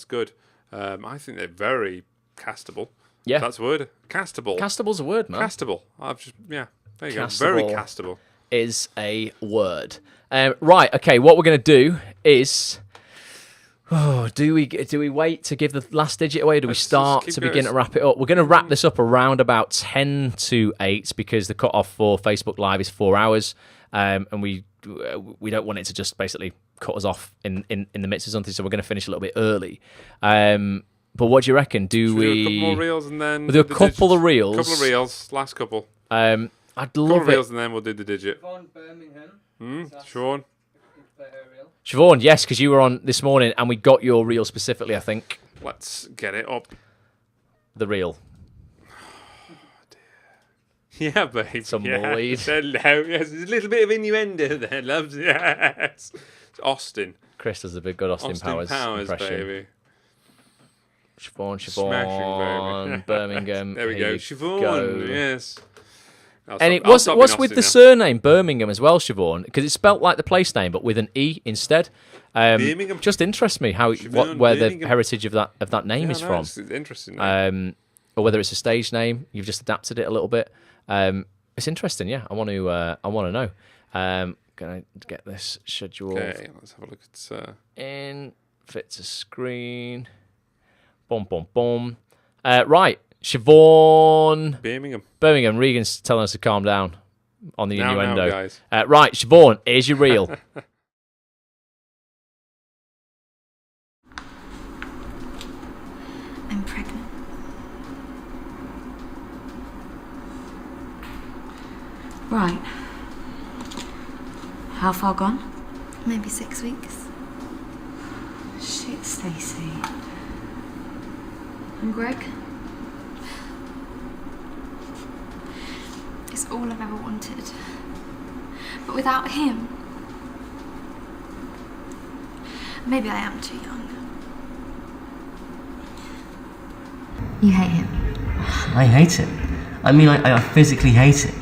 good. I think they're very castable. Yeah, that's a word. Castable. Castable's a word, man. Castable. There you go. Castable Very castable is a word. Right. Okay. What we're going to do is, do we wait to give the last digit away? Or do we start to begin to wrap it up? We're going to wrap this up around about 10 to 8 because the cutoff for Facebook Live is 4 hours, and we don't want it to just basically cut us off in the midst of something. So we're going to finish a little bit early. But what do you reckon? Should we do a couple more reels and then we'll do a couple of reels. Couple of reels. Last couple. I'd love reels it. and then we'll do the digit. Siobhan Birmingham. Sean. Play her reel. Siobhan, yes, because you were on this morning and we got your reel specifically, I think. Let's get it up. The reel. Yeah, babe. Some yeah. more weed. Hello. Yes, there's a little bit of innuendo there, loves. Yes. It's Austin. Chris does a big good Austin Powers impression. Baby. Siobhan, Smashing, baby. Birmingham. There we Here go. you Siobhan, go. yes. And what's with the surname Birmingham as well, Siobhan? Because it's spelt like the place name, but with an E instead. Birmingham. Just interests me where Birmingham. the heritage of that name is from. It's interesting. Or whether it's a stage name, you've just adapted it a little bit. It's interesting, yeah. I want to know. Gonna get this scheduled. Okay, let's have a look at in fit to screen. Boom, boom, boom. Right, Siobhan. Birmingham. Regan's telling us to calm down on the innuendo. Now, guys. Right, Siobhan, here's your reel. I'm pregnant. Right. How far gone? Maybe 6 weeks. Shit, Stacey. And Greg? It's all I've ever wanted. But without him, maybe I am too young. You hate him? I hate it. I mean, I physically hate it.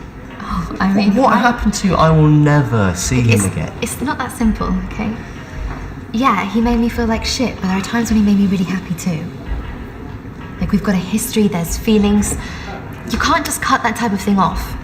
Oh, I mean... What happened to you? I will never see him again. It's not that simple, okay? Yeah, he made me feel like shit, but there are times when he made me really happy too. Like, we've got a history, there's feelings. You can't just cut that type of thing off.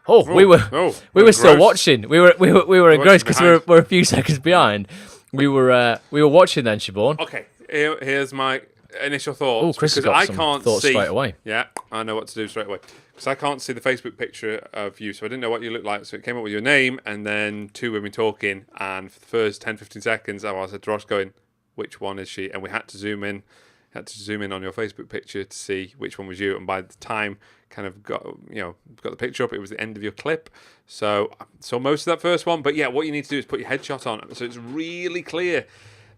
We were still watching. We were engrossed because we're a few seconds behind. We were watching then, Siobhan. Okay, here's my initial thoughts. Oh, Chris has got some thoughts straight away. Yeah, I know what to do straight away. Because I can't see the Facebook picture of you, so I didn't know what you looked like. So it came up with your name and then two women talking. And for the first 10-15 seconds, I said to Ross going, which one is she? And we had to zoom in. On your Facebook picture to see which one was you. And by the time kind of got the picture up, it was the end of your clip. So most of that first one. But yeah, what you need to do is put your headshot on, so it's really clear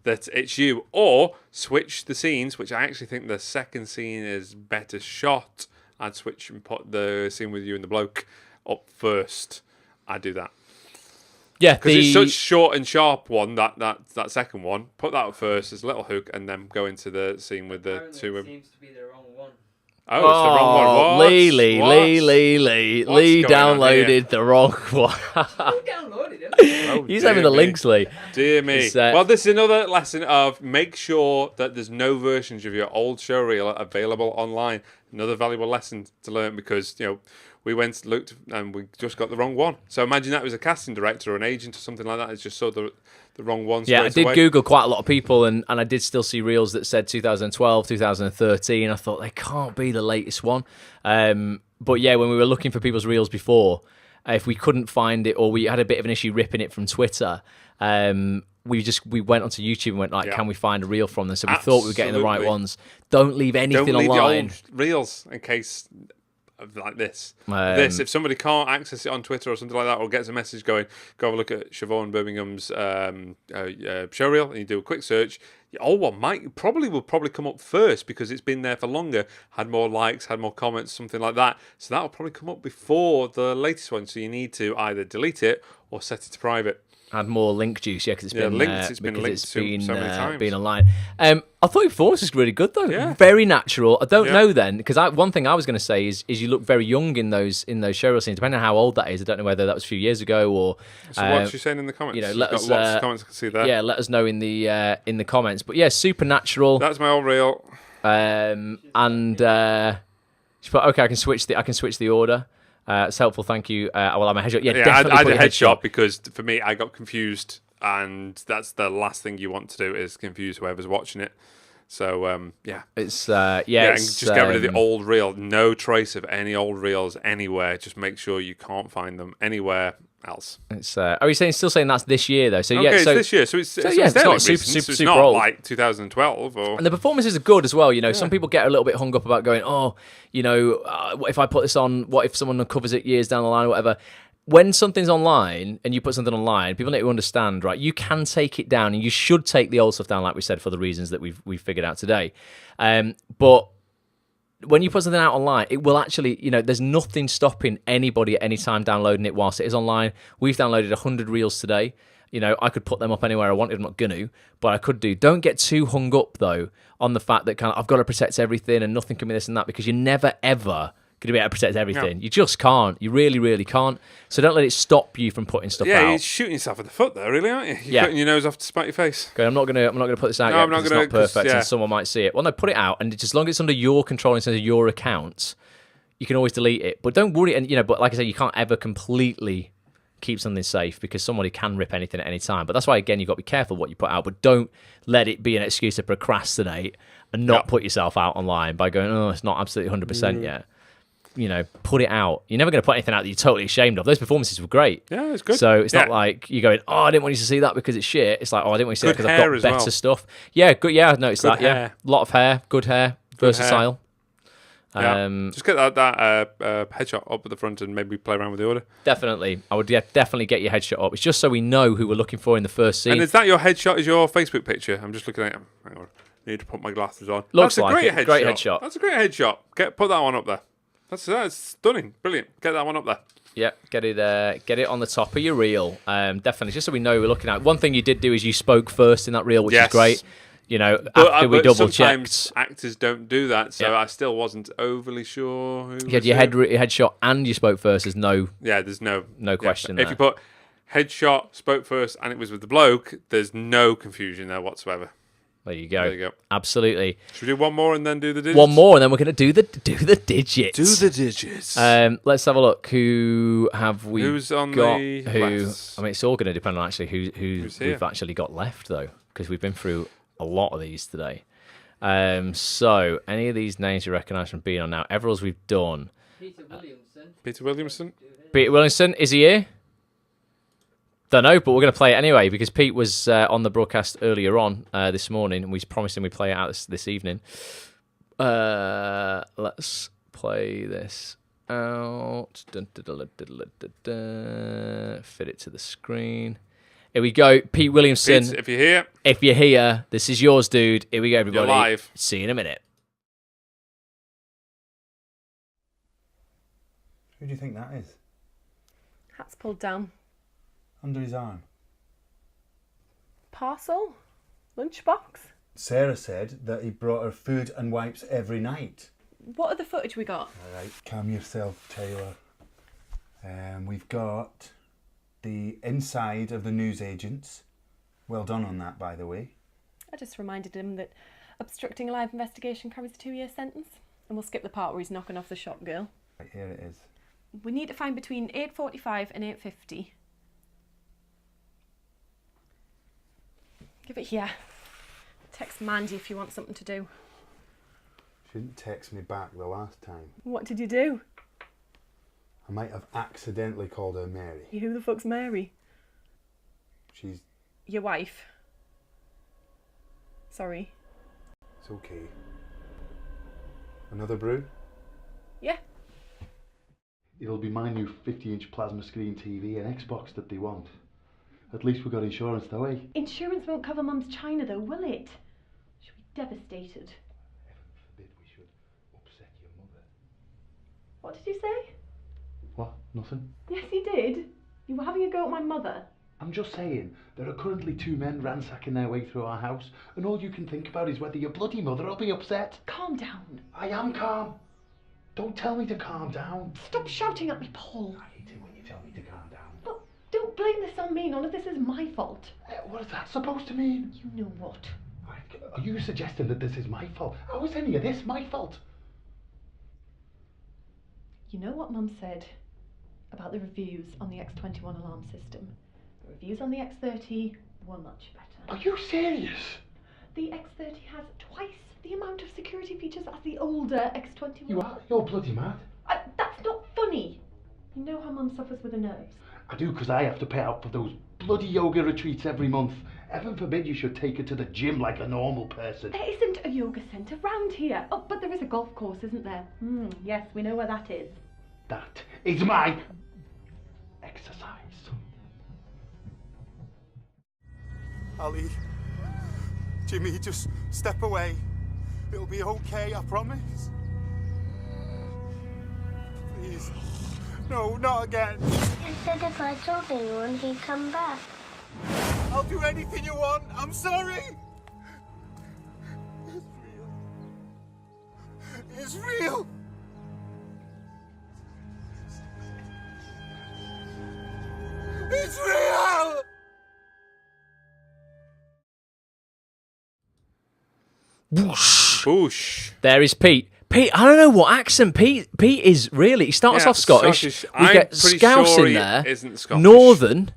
that it's you. Or switch the scenes, which I actually think the second scene is better shot. I'd switch and put the scene with you and the bloke up first. I'd do that. Yeah, because it's such short and sharp one. That second one, put that up first as a little hook, and then go into the scene with the two women. Seems to be the wrong one. Oh, it's the wrong one. Lee downloaded the wrong one. He's having the links, Lee. Dear me. Well, this is another lesson of make sure that there's no versions of your old showreel available online. Another valuable lesson to learn, because we went, looked, and we just got the wrong one. So imagine that was a casting director or an agent or something like that. It's just saw the wrong one. Yeah, I did Google quite a lot of people, and I did still see reels that said 2012, 2013. I thought they can't be the latest one. But yeah, when we were looking for people's reels before, if we couldn't find it or we had a bit of an issue ripping it from Twitter, we went onto YouTube and went like, can we find a reel from them? So we thought we were getting the right ones. Don't leave anything online. Don't leave the old reels in case of like this. If somebody can't access it on Twitter or something like that, or gets a message going, go have a look at Siobhan Birmingham's showreel, and you do a quick search. Your old one will probably come up first because it's been there for longer, had more likes, had more comments, something like that. So that'll probably come up before the latest one. So you need to either delete it or set it to private. Had more link juice, yeah, because it's been linked. It's been linked so many times. Been online. I thought your performance was really good though. Yeah. Very natural. I don't know then, because one thing I was going to say is you look very young in those showreel scenes. Depending on how old that is, I don't know whether that was a few years ago or. So what's she saying in the comments? Let us. Lots of comments. I can see that. Yeah, let us know in the comments. But yeah, super natural. That's my old reel. She put, okay, I can switch the order. It's helpful, thank you. Well, I'm a headshot. I did a headshot because for me, I got confused, and that's the last thing you want to do is confuse whoever's watching it. So it's and just get rid of the old reel. No trace of any old reels anywhere. Just make sure you can't find them anywhere. else. It's are you still saying that's this year though? So Okay, yeah, it's so this year. So it's yeah, it's not super it's not old. like 2012 or. And the performances are good as well. You know, some people get a little bit hung up about going, oh, you know, what if I put this on? What if someone uncovers it years down the line or whatever? When something's online and you put something online, people need to understand, right? You can take it down, and you should take the old stuff down, like we said, for the reasons that we've figured out today. But when you put something out online, it will actually, you know, there's nothing stopping anybody at any time downloading it whilst it is online. We've downloaded 100 reels today. You know, I could put them up anywhere I wanted. I'm not going to, but I could do. Don't get too hung up, though, on the fact that kind of I've got to protect everything and nothing can be this and that, because you're never, ever going to be able to protect everything. No. You just can't. You really, really can't. So don't let it stop you from putting stuff out. Yeah, you're shooting yourself in the foot there, really, aren't you? You're cutting your nose off to spite your face. Okay, I'm not gonna put this out yet because it's not perfect and someone might see it. Well, no, put it out, and as long as it's under your control in terms of your accounts, you can always delete it. But don't worry, and you know, but like I say, you can't ever completely keep something safe because somebody can rip anything at any time. But that's why, again, you've got to be careful what you put out, but don't let it be an excuse to procrastinate and not put yourself out online by going, oh, it's not absolutely 100% yet. You know, put it out. You're never going to put anything out that you're totally ashamed of. Those performances were great. Yeah, it's good. So it's not like you're going, oh, I didn't want you to see that because it's shit. It's like, oh, I didn't want you to see that because I've got better stuff. Yeah, good. Yeah, I've noticed that. Hair. Yeah, a lot of hair, good hair, versatile. Just get that headshot up at the front and maybe play around with the order. Definitely. I would definitely get your headshot up. It's just so we know who we're looking for in the first scene. And is that your headshot? Is your Facebook picture? I'm just looking at it. Hang on. I need to put my glasses on. Looks That's like a great headshot. headshot. That's a great headshot. Put that one up there. That's stunning. Brilliant. Get that one up there. Yeah, get it on the top of your reel. Definitely, just so we know who we're looking at. One thing you did do is you spoke first in that reel, which is great. You know, after we double checked. Actors don't do that, so I still wasn't overly sure. Who you had your headshot and you spoke first. There's no. Yeah, there's no question. If you put headshot, spoke first, and it was with the bloke, there's no confusion there whatsoever. There you go. Absolutely. Should we do one more and then do the digits? One more, and then we're going to do the digits. Do the digits. Let's have a look. Who have we Who's on got? The who? left? I mean, it's all going to depend on actually who we've actually got left, though, because we've been through a lot of these today. So, any of these names you recognise from being on now? Everill's we've done. Peter Williamson. Peter Williamson, is he here? Don't know, but we're going to play it anyway because Pete was on the broadcast earlier on this morning, and we promised him we'd play it out this evening. Let's play this out. Fit it to the screen. Here we go. Pete Williamson. Pete, if you're here, this is yours, dude. Here we go, everybody. You're live. See you in a minute. Who do you think that is? Hat's pulled down. Under his arm. Parcel? Lunchbox? Sarah said that he brought her food and wipes every night. What other footage we got? All right, calm yourself, Taylor. We've got the inside of the newsagents. Well done on that, by the way. I just reminded him that obstructing a live investigation carries a 2-year sentence. And we'll skip the part where he's knocking off the shop girl. Right, here it is. We need to find between 8:45 and 8:50. Give it here. Text Mandy if you want something to do. She didn't text me back the last time. What did you do? I might have accidentally called her Mary. Who the fuck's Mary? She's... your wife. Sorry. It's okay. Another brew? Yeah. It'll be my new 50-inch plasma screen TV and Xbox that they want. At least we got insurance though, eh? Insurance won't cover Mum's china though, will it? She'll be devastated. Heaven forbid we should upset your mother. What did you say? What? Nothing? Yes, you did. You were having a go at my mother. I'm just saying, there are currently 2 men ransacking their way through our house, and all you can think about is whether your bloody mother will be upset. Calm down. I am calm. Don't tell me to calm down. Stop shouting at me, Paul. I hate it when you tell me to calm down. Look, don't blame this on me. None of this is my fault. What is that supposed to mean? You know what? Are you suggesting that this is my fault? How is any of this my fault? You know what Mum said about the reviews on the X21 alarm system? The reviews on the X30 were much better. Are you serious? The X30 has twice the amount of security features as the older X21. You're bloody mad. That's not funny. You know how Mum suffers with the nerves. I do, because I have to pay out for those bloody yoga retreats every month. Heaven forbid you should take her to the gym like a normal person. There isn't a yoga centre round here. Oh, but there is a golf course, isn't there? Yes, we know where that is. That is my exercise. Ali, Jimmy, just step away. It'll be okay, I promise. Please. No, not again. You said if I told anyone, he'd come back. I'll do anything you want. I'm sorry. It's real. It's real. It's real. Whoosh. Whoosh. There is Pete. Pete, I don't know what accent Pete is really. He starts off Scottish. We get Scouse in there. Isn't Scottish. Northern.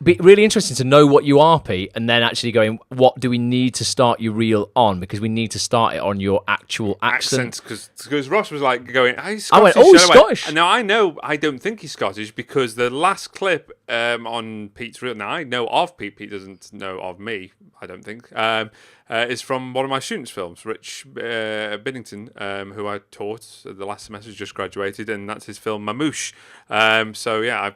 Be really interesting to know what you are, Pete, and then actually going, what do we need to start your reel on? Because we need to start it on your actual accent. Because Ross was like going, he's Scottish. I went, oh, he's Scottish. Now I know, I don't think he's Scottish because the last clip on Pete's reel, now I know of Pete, Pete doesn't know of me, I don't think, is from one of my students' films, Rich Binnington, who I taught the last semester, just graduated, and that's his film Mamouche. So yeah, I've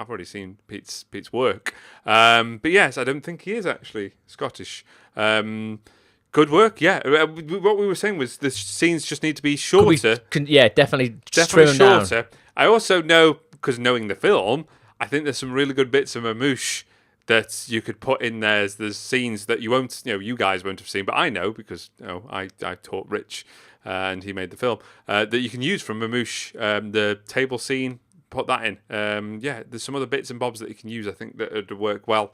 already seen Pete's work. But yes, I don't think he is actually Scottish. Good work, yeah. What we were saying was the scenes just need to be shorter. Definitely trim them shorter. down. I also know, because knowing the film, I think there's some really good bits of Mamouche that you could put in there. There's scenes that you guys won't have seen, but I know because I taught Rich and he made the film that you can use from Mamouche. The table scene, put that in. There's some other bits and bobs that you can use. I think that would work well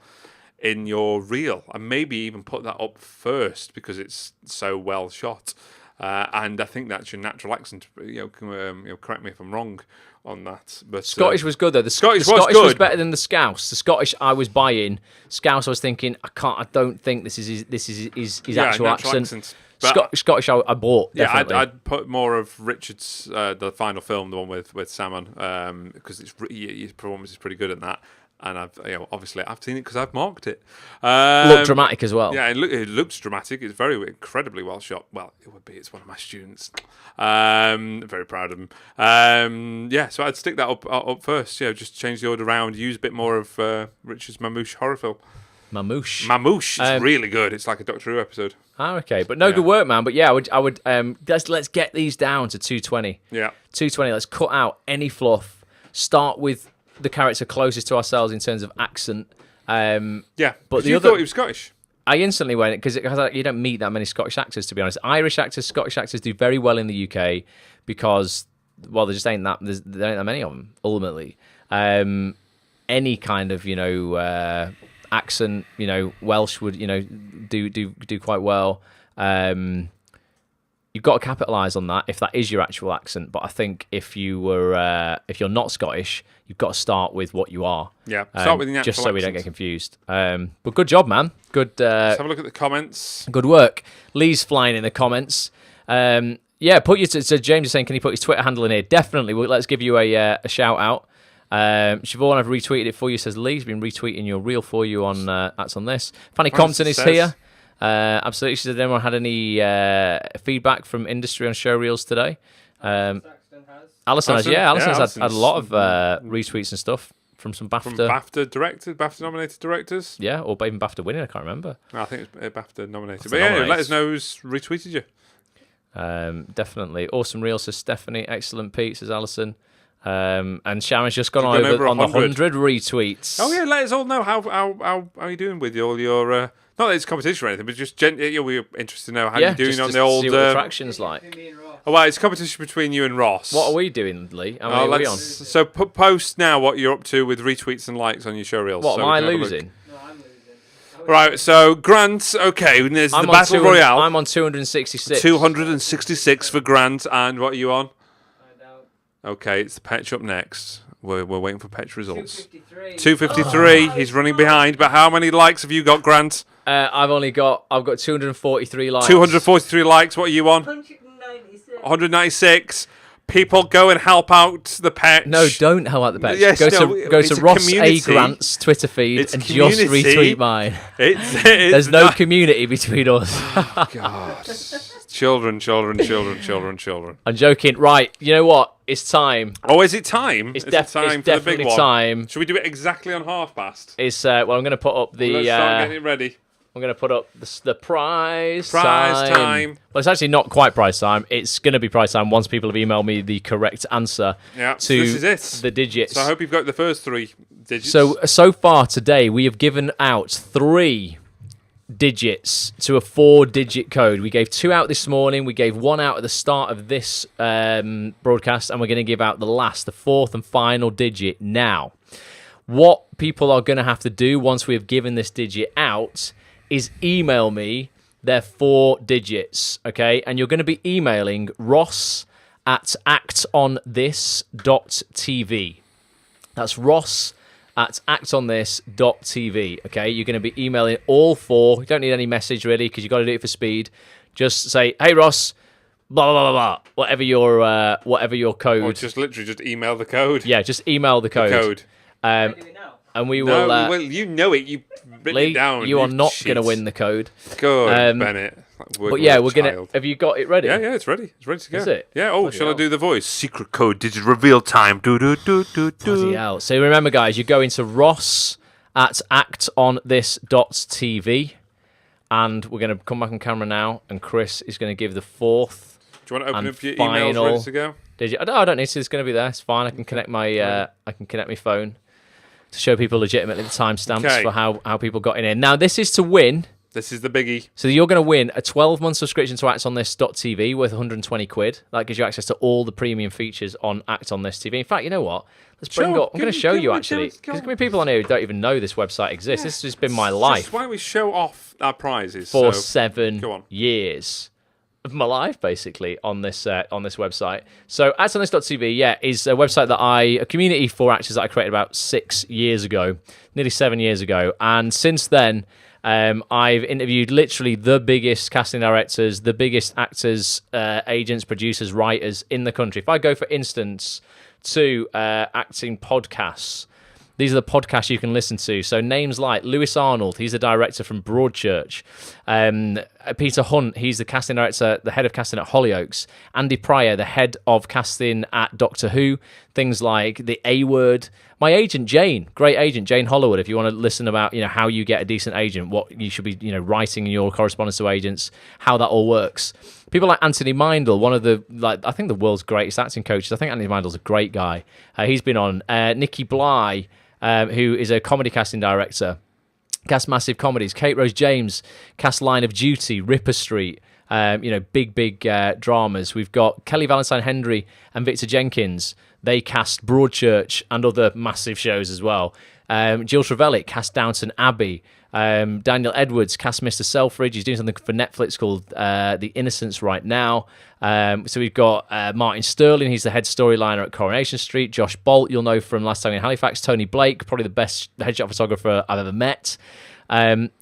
in your reel, and maybe even put that up first because it's so well shot. And I think that's your natural accent. Correct me if I'm wrong on that. But Scottish was good though. The Scottish was better than the Scouse. The Scottish I was buying. Scouse I was thinking I don't think this is his actual accent. Scottish I bought. Definitely. I'd put more of Richard's the final film, the one with Salmon, because his performance is pretty good in that. And I've seen it because I've marked it. Looked dramatic as well. Yeah, it looks dramatic. It's incredibly well shot. Well, it would be. It's one of my students. Very proud of him. So I'd stick that up first. Just change the order around. Use a bit more of Richard's Mamouche horror film. Mamouche. It's really good. It's like a Doctor Who episode. Oh, okay, but good work, man. But yeah, I would. Let's get these down to 220. Yeah, 220. Let's cut out any fluff. Start with the character closest to ourselves in terms of accent. But you thought he was Scottish. I instantly went because you don't meet that many Scottish actors, to be honest. Irish actors, Scottish actors do very well in the UK because, well, there just ain't that. There ain't that many of them. Ultimately, any kind of accent, Welsh would do quite well. You've got to capitalise on that if that is your actual accent. But I think if you're not Scottish, you've got to start with what you are. Yeah, start with the natural just so we don't get confused. But good job, man. Good. Let's have a look at the comments. Good work. Lee's flying in the comments. So James is saying, can you put his Twitter handle in here? Definitely. Let's give you a shout out. Siobhan, I've retweeted it for you. Says Lee's been retweeting your reel for you on that's on this. Fanny Compton is here. Absolutely. She said, anyone had any feedback from industry on Showreels today? Alison has. Yeah, Alison's had a lot of retweets and stuff from some BAFTA. From BAFTA nominated directors? Yeah, or even BAFTA winning, I can't remember. No, I think it's BAFTA nominated. But yeah, let us know who's retweeted you. Definitely. Awesome reel, says Stephanie. Excellent, Pete, says Alison. And Sharon's just gone over on the 100 retweets. Oh yeah, let us all know how you're doing with all your not that it's competition or anything, but just we're interested to know how you're doing on the old see what the traction's like. Oh well, it's competition between you and Ross. What are we doing, Lee? How many are we on? So post now what you're up to with retweets and likes on your Showreels. What, am I losing? No, I'm losing. Right, so Grant, okay, there's the Battle Royale. I'm on 266. 266 for Grant, and what are you on? Okay, it's the Petch up next. We're waiting for Petch results. 253. He's running behind, but how many likes have you got, Grant? I've got 243 likes. 243 likes. What are you on? 196. People go and help out the pets. No, don't help out the pets. Yes, go it's to a Ross community. A. Grant's Twitter feed It's and community. just retweet mine. There's no community between us. Oh, God. Children. I'm joking. Right, you know what? It's time. Oh, is it time? It's, it's time it's for the big definitely one. time. Should we do it exactly on 5:30? It's well, I'm going to put up the. Let's start getting it ready. I'm going to put up the prize time. Well, it's actually not quite prize time. It's going to be prize time once people have emailed me the correct answer to this is it. the digits. So I hope you've got the first 3 digits. So far today, we have given out 3 digits to a 4-digit code. We gave 2 out this morning. We gave 1 out at the start of this broadcast, and we're going to give out the 4th and final digit now. What people are going to have to do once we have given this digit out is email me their 4 digits, okay? And you're going to be emailing Ross at actonthis.tv. That's Ross at actonthis.tv, okay? You're going to be emailing all 4. You don't need any message, really, because you've got to do it for speed. Just say, hey, Ross, blah, blah, blah, blah, whatever your code. Or just literally just email the code. Yeah, just email the code. And we will... well, you know it. You've written Lee, it down. you are not going to win the code. Good, Bennett. But yeah, we're going to... Have you got it ready? Yeah, it's ready. It's ready to go. Is it? Yeah, shall I do the voice? Secret code, digit reveal time. Bloody hell. So remember, guys, you're going to Ross at actonthis.tv, and we're going to come back on camera now, and Chris is going to give the 4th. Do you want to open up your emails ready to go? No, I don't need to. It's going to be there. It's fine. I can connect my phone to show people legitimately the timestamps for how people got in here. Now, this is to win. This is the biggie. So you're going to win a 12-month subscription to actonthis.tv worth 120 quid. That gives you access to all the premium features on Act On This TV. In fact, you know what? Let's bring up. I'm going to show you, actually. Because there's going to be people on here who don't even know this website exists. This has just been my life. Why don't we show off our prizes? For 7 years of my life, basically, on this website. So actonthis.tv, is a website a community for actors that I created about 6 years ago, nearly 7 years ago. And since then, I've interviewed literally the biggest casting directors, the biggest actors, agents, producers, writers in the country. If I go, for instance, to acting podcasts, these are the podcasts you can listen to. So names like Lewis Arnold, he's the director from Broadchurch. Peter Hunt, he's the casting director, the head of casting at Hollyoaks. Andy Pryor, the head of casting at Doctor Who. Things like The A Word. My agent, Jane, great agent, Jane Hollywood. If you want to listen about how you get a decent agent, what you should be writing in your correspondence to agents, how that all works. People like Anthony Mindel, one of the I think the world's greatest acting coaches. I think Anthony Mindel's a great guy. He's been on. Nikki Bly, who is a comedy casting director, cast massive comedies. Kate Rose James cast Line of Duty, Ripper Street, big dramas. We've got Kelly Valentine Hendry and Victor Jenkins. They cast Broadchurch and other massive shows as well. Jill Trevelyan cast Downton Abbey. Daniel Edwards cast Mr. Selfridge. He's doing something for Netflix called The Innocents right now. So we've got Martin Sterling. He's the head storyliner at Coronation Street. Josh Bolt, you'll know from Last Time in Halifax. Tony Blake, probably the best headshot photographer I've ever met.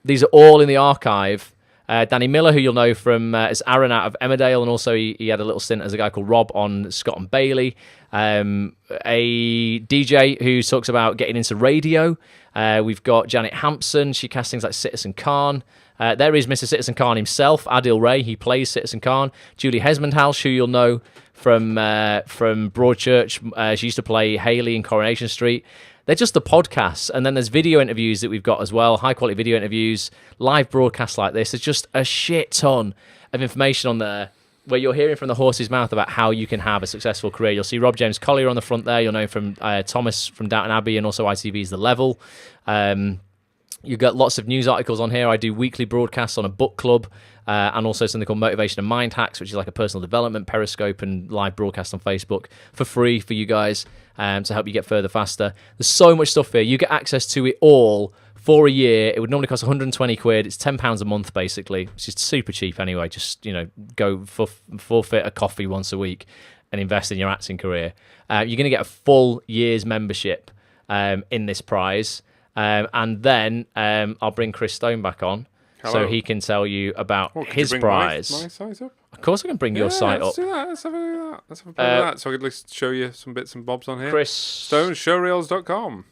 These are all in the archive. Danny Miller, who you'll know from as Aaron out of Emmerdale, and also he had a little stint as a guy called Rob on Scott and Bailey. A DJ who talks about getting into radio. We've got Janet Hampson. She casts things like Citizen Khan. There is Mr. Citizen Khan himself, Adil Ray. He plays Citizen Khan. Julie Hesmondhalgh, who you'll know from Broadchurch. She used to play Haley in Coronation Street. They're just the podcasts, and then there's video interviews that we've got as well, high-quality video interviews, live broadcasts like this. There's just a shit ton of information on there where you're hearing from the horse's mouth about how you can have a successful career. You'll see Rob James Collier on the front there. You'll know from Thomas from Downton Abbey and also ITV's The Level. You've got lots of news articles on here. I do weekly broadcasts on a book club and also something called Motivation and Mind Hacks, which is like a personal development Periscope and live broadcast on Facebook for free for you guys to help you get further faster. There's so much stuff here. You get access to it all for a year. It would normally cost 120 quid. It's £10 a month, basically, which is super cheap anyway. Just, go forfeit a coffee once a week and invest in your acting career. You're going to get a full year's membership in this prize. And then I'll bring Chris Stone back on. so Hello. he can tell you about Well, could you his bring prize. my site up? Of course, I can bring your site let's up. do that. Let's have a look at that. Let's have a play with that. So I could at least show you some bits and bobs on here. Chris Stone, showreels.com.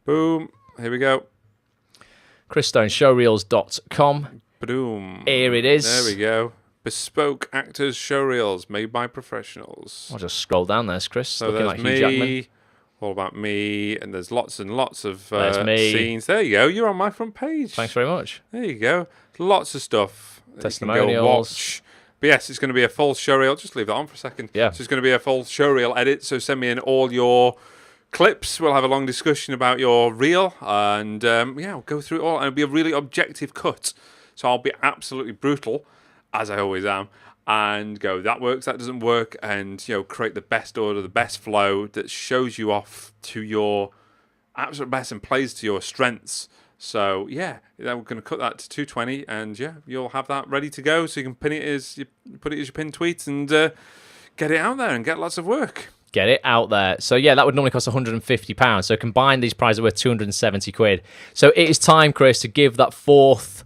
Boom. Here we go. Chris Stone, showreels.com. Boom. Here it is. There we go. Bespoke actors showreels made by professionals. I'll just scroll down there, Chris. So looking there's like Hugh Jackman. me, all about me, and there's lots and lots of There's me. scenes. There you go. You're on my front page. Thanks very much. There you go. Lots of stuff. that you can go Testimonials. watch. But yes, it's going to be a full showreel. Just leave that on for a second. Yeah. So it's going to be a full showreel edit. So send me in all your clips. We'll have a long discussion about your reel, and we'll go through it all. And it'll be a really objective cut. So I'll be absolutely brutal, as I always am, and go, that works, that doesn't work, and create the best order, the best flow that shows you off to your absolute best and plays to your strengths. So we're going to cut that to 220, and you'll have that ready to go. So you can put it as your pinned tweet and get it out there and get lots of work. Get it out there. So that would normally cost £150. So combined, these prizes are worth £270. So it is time, Chris, to give that fourth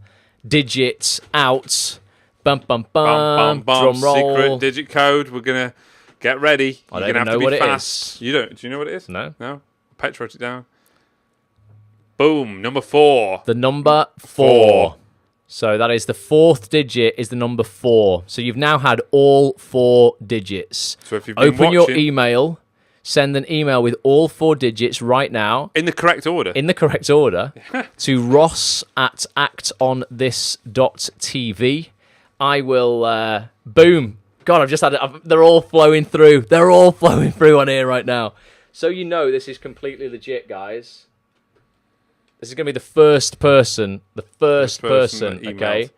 digit out. Bum bum bum. Drum roll. Secret digit code. We're gonna get ready. I don't You're even gonna know have what to be it fast. is. You don't? Do you know what it is? No. No. Petr wrote it down. Boom. Number 4. The number 4. So that is the fourth digit is the number 4. So you've now had all 4 digits. So if you've been Open your watching- email. Send an email with all 4 digits right now. In the correct order. To ross@actonthis.tv. I will, boom. God, I've just had it. They're all flowing through. They're all flowing through on here right now. So this is completely legit, guys. This is going to be the first person. that emailed. Okay?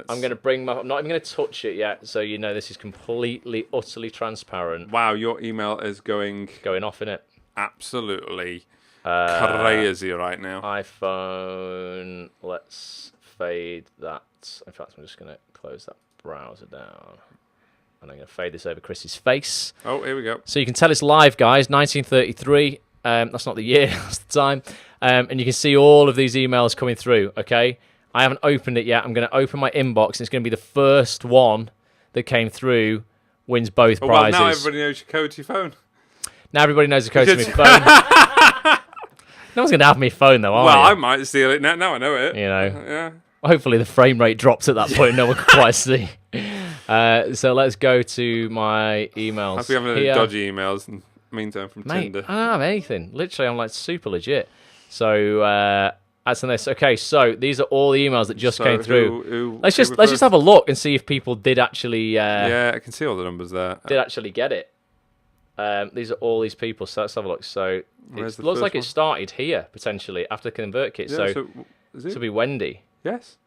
I'm going to bring I'm not even going to touch it yet, so this is completely, utterly transparent. Wow, your email is going off, innit? Absolutely crazy right now. iPhone. Let's fade that. In fact, I'm just going to close that browser down. And I'm going to fade this over Chris's face. Oh, here we go. So you can tell it's live, guys. 1933. That's not the year, that's the time. And you can see all of these emails coming through, okay? I haven't opened it yet. I'm going to open my inbox, and it's going to be the first one that came through wins both prizes. Well, now everybody knows your code to your phone. Now everybody knows the code to my phone. No one's going to have my phone, though, are Well, you? I might steal it. Now I know it. Yeah. Hopefully the frame rate drops at that point. No one can quite see. So let's go to my emails. I've been having here. dodgy emails in the meantime from Mate, Tinder. I don't have anything. Literally, I'm like super legit. So that's on this. Okay, so these are all the emails that just came through. Let's just have a look and see if people did actually. I can see all the numbers there. Did actually get it. These are all these people. So let's have a look. So Where's it the looks first like one? it started here potentially after the convert kit. Yeah, so is this it? will be Wendy. Yes.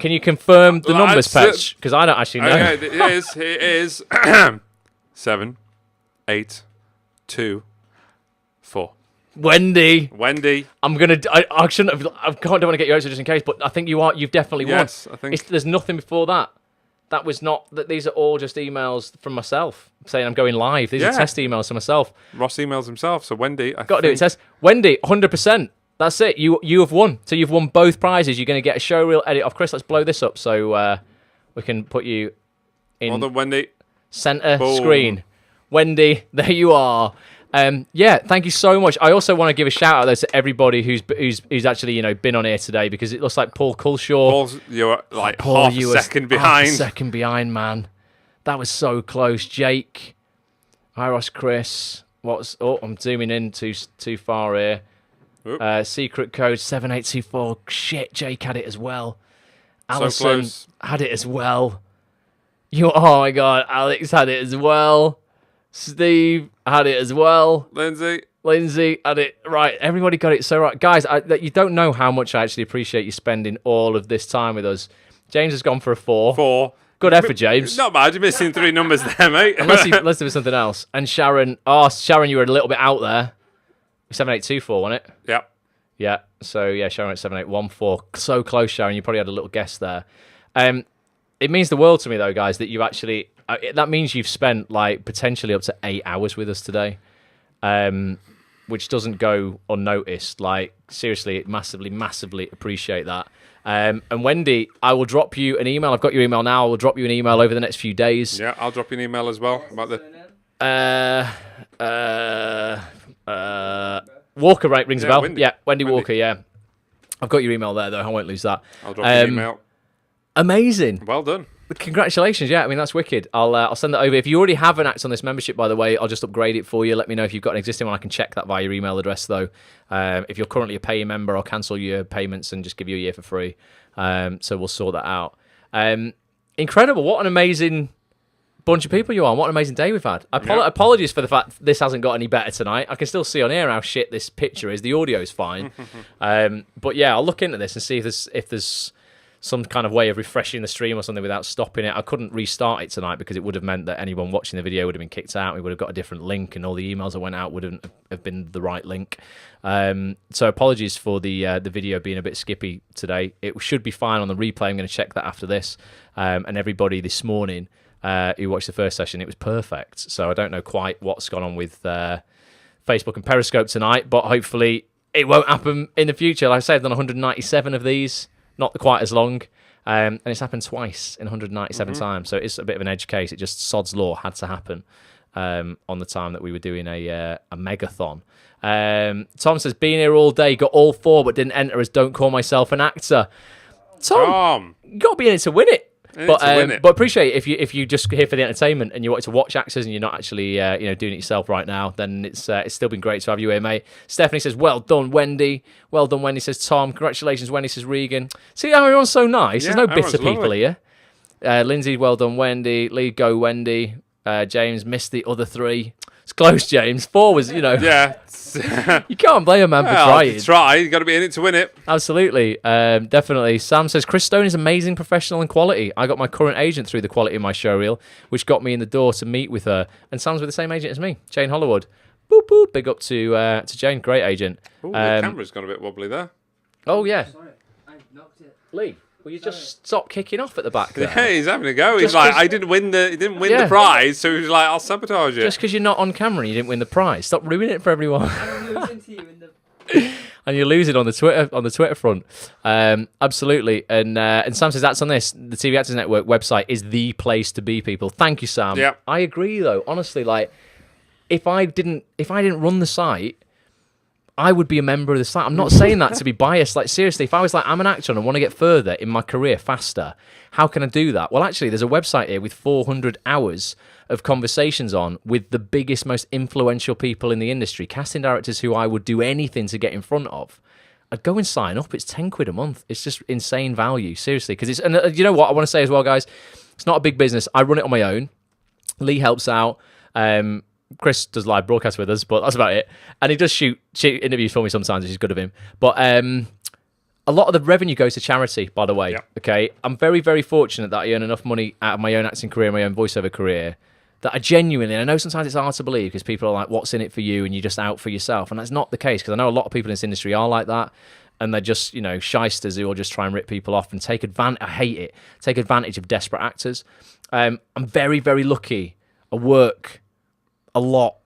Can you confirm the numbers, Petch? Because I don't actually know. Okay, it is 7, 8, 2, 4. Wendy. I'm gonna. I shouldn't have. I don't want to get your answer just in case, but I think you are. You've definitely won. Yes, I think. There's nothing before that. That was not. That these are all just emails from myself saying I'm going live. These are test emails to myself. Ross emails himself. So Wendy, Got to do it. Test. Wendy, 100%. That's it. You have won. So you've won both prizes. You're going to get a showreel edit of Chris. Let's blow this up so we can put you in. Well done, Wendy. Center Boom. screen. Wendy, there you are. Thank you so much. I also want to give a shout out though to everybody who's actually been on here today, because it looks like Paul Culshaw. You're like Paul, half you a were second behind. Half a second behind, man. That was so close. Jake, hi Ross, Chris. I'm zooming in too far here. Secret code 7824. Shit, Jake had it as well. Alison had it as well. Oh my god, Alex had it as well. Steve had it as well. Lindsay had it right. Everybody got it so right. Guys, you don't know how much I actually appreciate you spending all of this time with us. James has gone for a 4. 4. Good effort, James. Not bad. You're missing 3 numbers there, mate. Unless there was something else. And Sharon, you were a little bit out there. 7824, wasn't it? Yep. Yeah. So Sharon at 7814. So close, Sharon. You probably had a little guess there. It means the world to me, though, guys, that you actually. That means you've spent like potentially up to 8 hours with us today. which doesn't go unnoticed. Like, seriously, massively appreciate that. And Wendy, I will drop you an email. I've got your email now. I will drop you an email over the next few days. Yeah, I'll drop you an email as well about the... Walker, right, rings a bell. Wendy. Yeah, Wendy Walker, yeah. I've got your email there, though. I won't lose that. I'll drop you an email. Amazing. Well done. Congratulations, yeah. I mean, that's wicked. I'll send that over. If you already have an Acts on This membership, by the way, I'll just upgrade it for you. Let me know if you've got an existing one. I can check that via your email address, though. If you're currently a paying member, I'll cancel your payments and just give you a year for free. So we'll sort that out. Incredible. What an amazing bunch of people you are. What an amazing day we've had. Apologies for the fact this hasn't got any better tonight. I can still see on here how shit this picture is. The audio's fine. But yeah, I'll look into this and see if there's some kind of way of refreshing the stream or something without stopping it. I couldn't restart it tonight because it would have meant that anyone watching the video would have been kicked out. We would have got a different link, and all the emails that went out wouldn't have been the right link. So apologies for the video being a bit skippy today. It should be fine on the replay. I'm going to check that after this. And everybody this morning who watched the first session, it was perfect. So I don't know quite what's gone on with Facebook and Periscope tonight, but hopefully it won't happen in the future. Like I said, I've done 197 of these. Not quite as long, and it's happened twice in 197 times, so it's a bit of an edge case. It just, sod's law, had to happen on the time that we were doing a megathon. Tom says, being here all day, got all 4, but didn't enter as Don't Call Myself an Actor. Tom, you got to be in it to win it. But appreciate it if you just here for the entertainment and you want to watch actors and you're not actually doing it yourself right now, then it's still been great to have you here, mate. Stephanie says, well done, Wendy. Well done, Wendy, says Tom. Congratulations, Wendy, says Regan. See how everyone's so nice. Yeah, there's no bitter everyone's people lovely. here. Lindsay, well done, Wendy. Lee, go, Wendy. James missed the other 3. It's close, James. 4 was, Yeah. You can't blame a man for Well, trying. you try. You got to be in it to win it. Absolutely. Definitely. Sam says, Chris Stone is amazing, professional and quality. I got my current agent through the quality of my showreel, which got me in the door to meet with her. And Sam's with the same agent as me, Jane Hollywood. Boop, boop. Big up to Jane. Great agent. Ooh, the camera's gone a bit wobbly there. Oh, yeah. Sorry, I knocked it. Lee, will you just stop kicking off at the back there? Yeah, he's having a go. He's Just like, 'cause- he didn't win the prize, so he was like, I'll sabotage it. Just because you're not on camera and you didn't win the prize, stop ruining it for everyone. I'm losing to you in the... And you're losing on the Twitter front. Absolutely. And Sam says, that's on this. The TV Actors Network website is the place to be, people. Thank you, Sam. Yep. I agree, though. Honestly, like, if I didn't run the site, I would be a member of the site. I'm not saying that to be biased. Like, seriously, if I was like, I'm an actor and I want to get further in my career faster, how can I do that? Well, actually, there's a website here with 400 hours of conversations on with the biggest, most influential people in the industry, casting directors who I would do anything to get in front of. I'd go and sign up. It's £10 a month. It's just insane value, seriously. Because it's, and you know what I want to say as well, guys? It's not a big business. I run it on my own. Lee helps out. Chris does live broadcasts with us, but that's about it. And he does shoot interviews for me sometimes, which is good of him. But a lot of the revenue goes to charity, by the way. Yep. Okay, I'm very, very fortunate that I earn enough money out of my own acting career, my own voiceover career, that I genuinely, and I know sometimes it's hard to believe because people are like, what's in it for you? And you're just out for yourself. And that's not the case, because I know a lot of people in this industry are like that. And they're just, shysters who will just try and rip people off and take advantage. I hate it. Take advantage of desperate actors. I'm very, very lucky. I work a lot,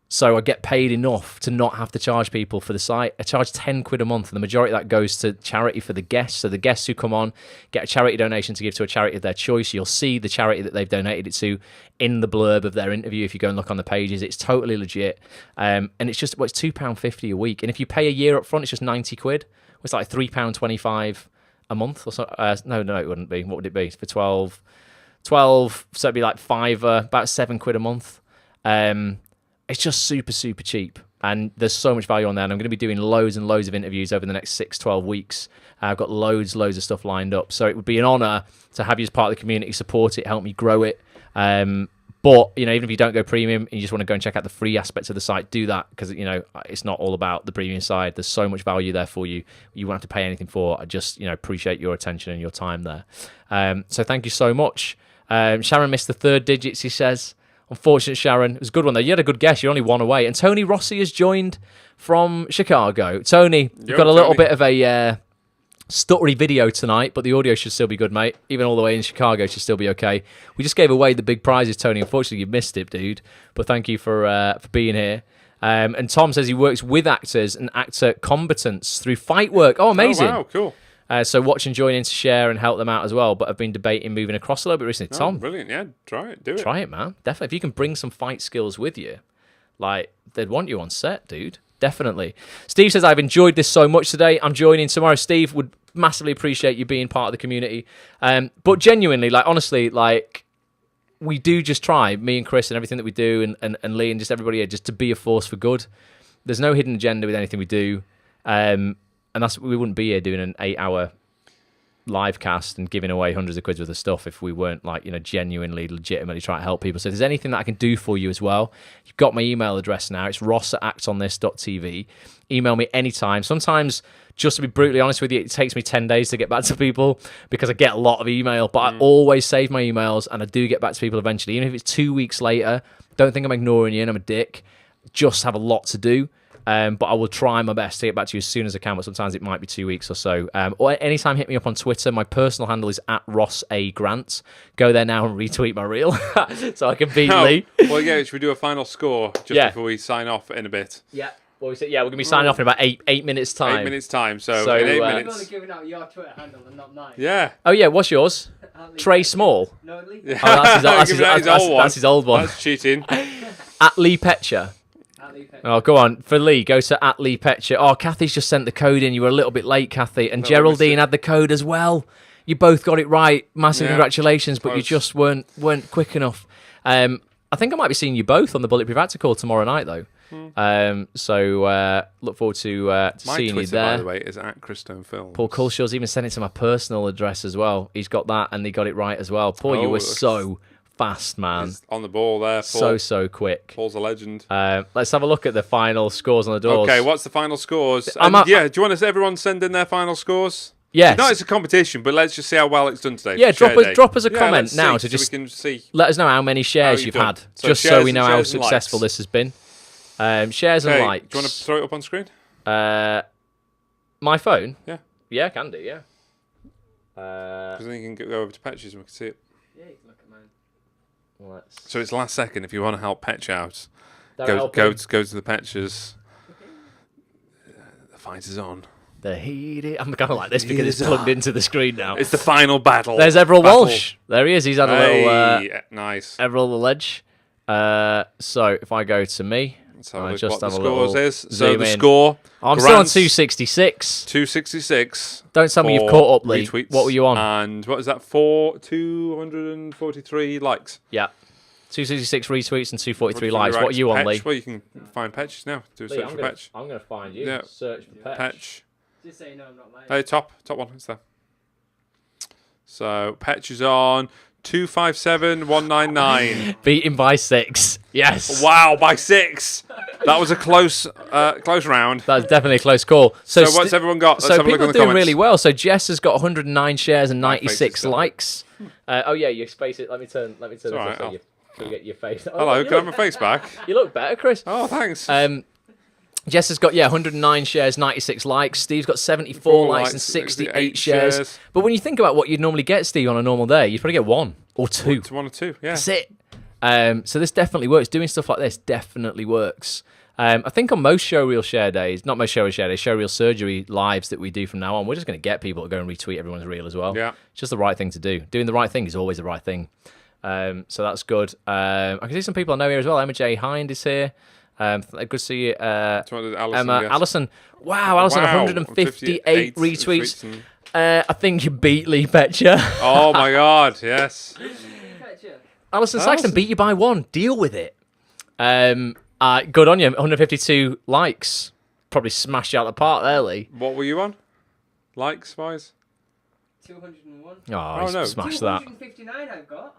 so I get paid enough to not have to charge people for the site. I charge £10 a month, and the majority of that goes to charity for the guests. So the guests who come on get a charity donation to give to a charity of their choice. You'll see the charity that they've donated it to in the blurb of their interview if you go and look on the pages. It's totally legit, and it's just it's £2.50 a week. And if you pay a year up front, it's just £90. It's like £3.25 a month or so. No, it wouldn't be. What would it be for 12? So it'd be like about £7 a month. It's just super, super cheap. And there's so much value on there. And I'm going to be doing loads and loads of interviews over the next 6-12 weeks. I've got loads of stuff lined up. So it would be an honour to have you as part of the community, support it, help me grow it. But, even if you don't go premium and you just want to go and check out the free aspects of the site, do that, because, it's not all about the premium side. There's so much value there for you. You won't have to pay anything for. I just, appreciate your attention and your time there. So thank you so much. Sharon missed the 3rd digits, he says. Unfortunate, Sharon. It was a good one, though. You had a good guess. You're only one away. And Tony Rossi has joined from Chicago. Tony, you've got a little bit of a stuttery video tonight, but the audio should still be good, mate. Even all the way in Chicago, it should still be okay. We just gave away the big prizes, Tony. Unfortunately, you missed it, dude. But thank you for being here. And Tom says he works with actors and actor combatants through fight work. Oh, amazing. Oh, wow, cool. So watch and join in to share and help them out as well, but I've been debating moving across a little bit recently. Oh, Tom. brilliant, yeah, try it, do it. Try it, man. Definitely. If you can bring some fight skills with you, like, they'd want you on set, dude. Definitely. Steve says, I've enjoyed this so much today. I'm joining tomorrow. Steve, would massively appreciate you being part of the community. But genuinely, like, honestly, like, we do just try, me and Chris and everything that we do, and Lee and just everybody here, just to be a force for good. There's no hidden agenda with anything we do. And we wouldn't be here doing an 8-hour live cast and giving away hundreds of quid worth of stuff if we weren't, like, you know, genuinely, legitimately trying to help people. So if there's anything that I can do for you as well, you've got my email address now. It's ross@actonthis.tv. Email me anytime. Sometimes, just to be brutally honest with you, it takes me 10 days to get back to people because I get a lot of email, but I always save my emails and I do get back to people eventually. Even if it's 2 weeks later, don't think I'm ignoring you and I'm a dick. Just have a lot to do. But I will try my best to get back to you as soon as I can, but sometimes it might be 2 weeks or so. Or anytime, hit me up on Twitter. My personal handle is @RossAGrant. Go there now and retweet my reel so I can beat Lee. Well, yeah, should we do a final score just before we sign off in a bit? Yeah. Well, we're going to be signing off in about eight minutes' time. 8 minutes' time, so in 8 minutes. You're only giving out your Twitter handle and not mine. Yeah. Oh, yeah, what's yours? Trey Small. No, Lee. Yeah. Oh, that's his old one. That's cheating. @LeePetcher. Oh, go on. For Lee, go to @LeePetcher. Oh, Kathy's just sent the code in. You were a little bit late, Kathy. And Geraldine had the code as well. You both got it right. Massive congratulations, but you just weren't quick enough. I think I might be seeing you both on the Bulletproof Actor Call tomorrow night, though. So look forward to seeing Twitter, you there. by the way, is @ChrisStoneFilms. Paul Culshaw's even sent it to my personal address as well. He's got that, and he got it right as well. Paul, you were so fast, man. He's on the ball there, Paul. So quick. Paul's a legend. Let's have a look at the final scores on the doors. Okay, what's the final scores? Do you want everyone send in their final scores? Yes. No, it's a competition, but let's just see how well it's done today. Yeah, drop us a comment now to just so we can see. Let us know how many shares you've had, just so we know how successful this has been. Shares and likes. Do you want to throw it up on screen? My phone? Yeah. Yeah, I can do, yeah. Because then you can go over to Petch's and we can see it. Yeah, you can look at mine. So it's last second. If you want to help Petch out, Go to the Petch's. The fight is on. The heat is... I'm kind of like this because it's plugged into the screen now. It's the final battle. There's Everil Walsh. There he is. He's had a little... nice. Everil the Ledge. So if I go to me... Let's have a look what the scores is. So the score... I'm still on 266. 266. Don't tell me you've caught up, Lee. Retweets. What were you on? And what is that? 243 likes. Yeah. 266 retweets and 243 likes. What are you on, Lee? Well, you can find Petch now. Do a search for Petch. I'm going to find you. Yeah. Search for Petch. Just say no, I'm not lying. Hey, top one. It's there. So Petch is on 257,199. Beaten by 6. Yes. Wow, by 6. That was a close round. That's definitely a close call. So what's everyone got? Let's have a look people in the are doing comments. really well. So Jess has got 109 shares and 96 likes. Oh yeah, you space it. Let me turn this right, so you get your face. Oh, hello, can I have my face back? You look better, Chris. Oh, thanks. Jess has got 109 shares, 96 likes. Steve's got 74 likes and 68 shares. But when you think about what you'd normally get, Steve, on a normal day, you'd probably get 1 or 2. 1 or 2, yeah. That's it. So this definitely works. Doing stuff like this definitely works. I think on most Showreel share days, not most Showreel share days, Showreel surgery lives that we do from now on, we're just going to get people to go and retweet everyone's reel as well. Yeah. It's just the right thing to do. Doing the right thing is always the right thing. So that's good. I can see some people I know here as well. Emma J. Hind is here. Good to see you. Emma Allison. Wow, Allison, 158 retweets. I think you beat Lee Petcher. Oh my God, yes. Alison Saxton beat you by 1. Deal with it. Good on you. 152 likes. Probably smashed you out of the park there, Lee. What were you on? Likes wise? 201. Oh, no. Smashed that. 259 I've got.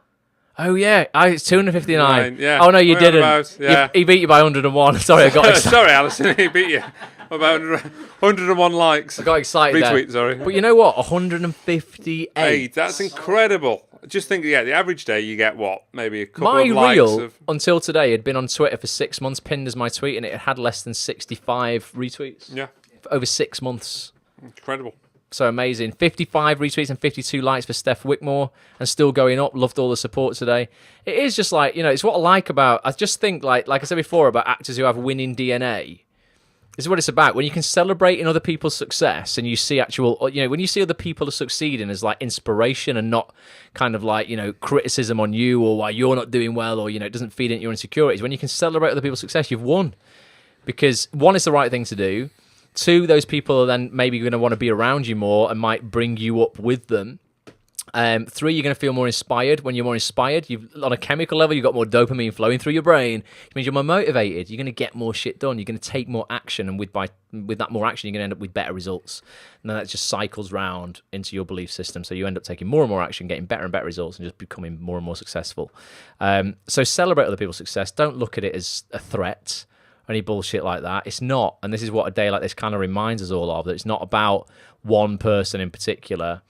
Oh yeah, it's 259. Yeah. Oh no, you didn't. He beat you by 101. Sorry, I got excited. Sorry, Alison, he beat you. About 101 likes. I got excited Retweet, there. sorry. But you know what? 158. That's incredible. Just think, the average day you get what? Maybe a couple my of likes. reel, until today, had been on Twitter for 6 months, pinned as my tweet, and it had less than 65 retweets. Yeah. For over 6 months. Incredible. So amazing. 55 retweets and 52 likes for Steph Wickmore, and still going up. Loved all the support today. It is just like, it's what I like about, I just think like I said before about actors who have winning DNA. This is what it's about. When you can celebrate in other people's success and you see when you see other people are succeeding as like inspiration and not kind of like, criticism on you or why you're not doing well or, it doesn't feed into your insecurities. When you can celebrate other people's success, you've won. Because one, it's the right thing to do. Two, those people are then maybe going to want to be around you more and might bring you up with them. Three, you're going to feel more inspired. When you're more inspired, on a chemical level, you've got more dopamine flowing through your brain. It means you're more motivated. You're going to get more shit done. You're going to take more action, and with that more action, you're going to end up with better results. And then that just cycles round into your belief system. So you end up taking more and more action, getting better and better results, and just becoming more and more successful. So celebrate other people's success. Don't look at it as a threat. Any bullshit like that. It's not, and this is what a day like this kind of reminds us all of, that it's not about one person in particular.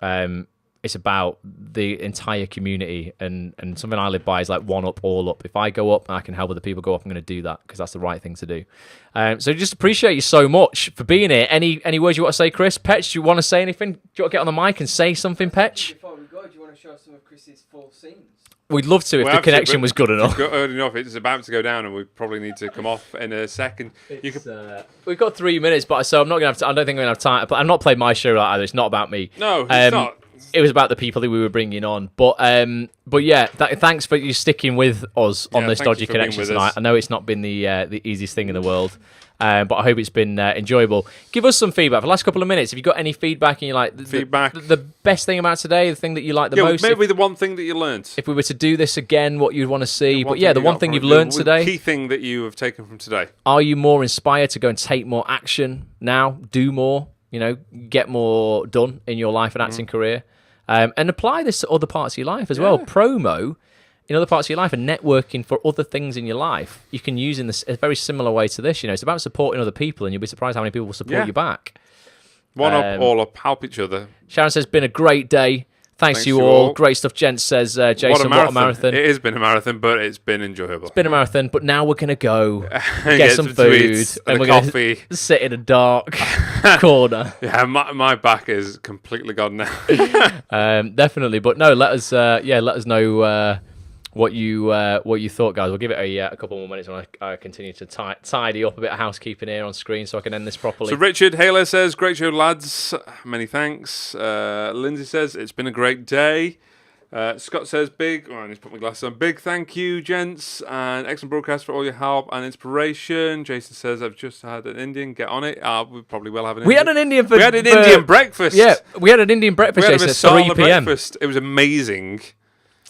It's about the entire community, and something I live by is like one up, all up. If I go up and I can help other people go up, I'm going to do that because that's the right thing to do. So just appreciate you so much for being here. Any words you want to say, Chris? Petch, do you want to say anything? Do you want to get on the mic and say something, Petch? Before we go, do you want to show some of Chris's full scenes? We'd love to if the connection was good enough. Good enough. It's about to go down, and we probably need to come off in a second. We've got 3 minutes, but so I'm not going to have. I don't think I'm going to have time. But I'm not playing my show either. It's not about me. No, it's not. It was about the people that we were bringing on. But yeah, thanks for you sticking with us on this dodgy connection tonight. I know it's not been the easiest thing in the world. But I hope it's been enjoyable. Give us some feedback for the last couple of minutes. If you've got any feedback and you like the best thing about today, the thing that you like the most, maybe the one thing that you learnt. If we were to do this again, what you'd want to see. But yeah, the one thing you've learnt today. The key thing that you have taken from today. Are you more inspired to go and take more action now? Do more. Get more done in your life and acting career, and apply this to other parts of your life as well. Promo in other parts of your life and networking for other things in your life, you can use in a very similar way to this. It's about supporting other people, and you'll be surprised how many people will support you back. One up, all up, help each other. Sharon says, been a great day. Thanks to you all. Great stuff, gents, says Jason. What a marathon. It has been a marathon, but it's been enjoyable. It's been a marathon, but now we're going to go get some food. And we're going to sit in a dark corner. Yeah, my back is completely gone now. Definitely. But no, let us know what you thought, guys. We'll give it a couple more minutes when I continue to tidy up a bit of housekeeping here on screen so I can end this properly. So Richard Haler says, great show, lads. Many thanks. Lindsay says, it's been a great day. Scott says, I need to put my glasses on. Big thank you, gents, and excellent broadcast for all your help and inspiration. Jason says, I've just had an Indian. Get on it. We probably will have an Indian. We had an Indian Indian breakfast. Yeah, we had an Indian breakfast. We had a Jason, at 3 p.m. breakfast. It was amazing.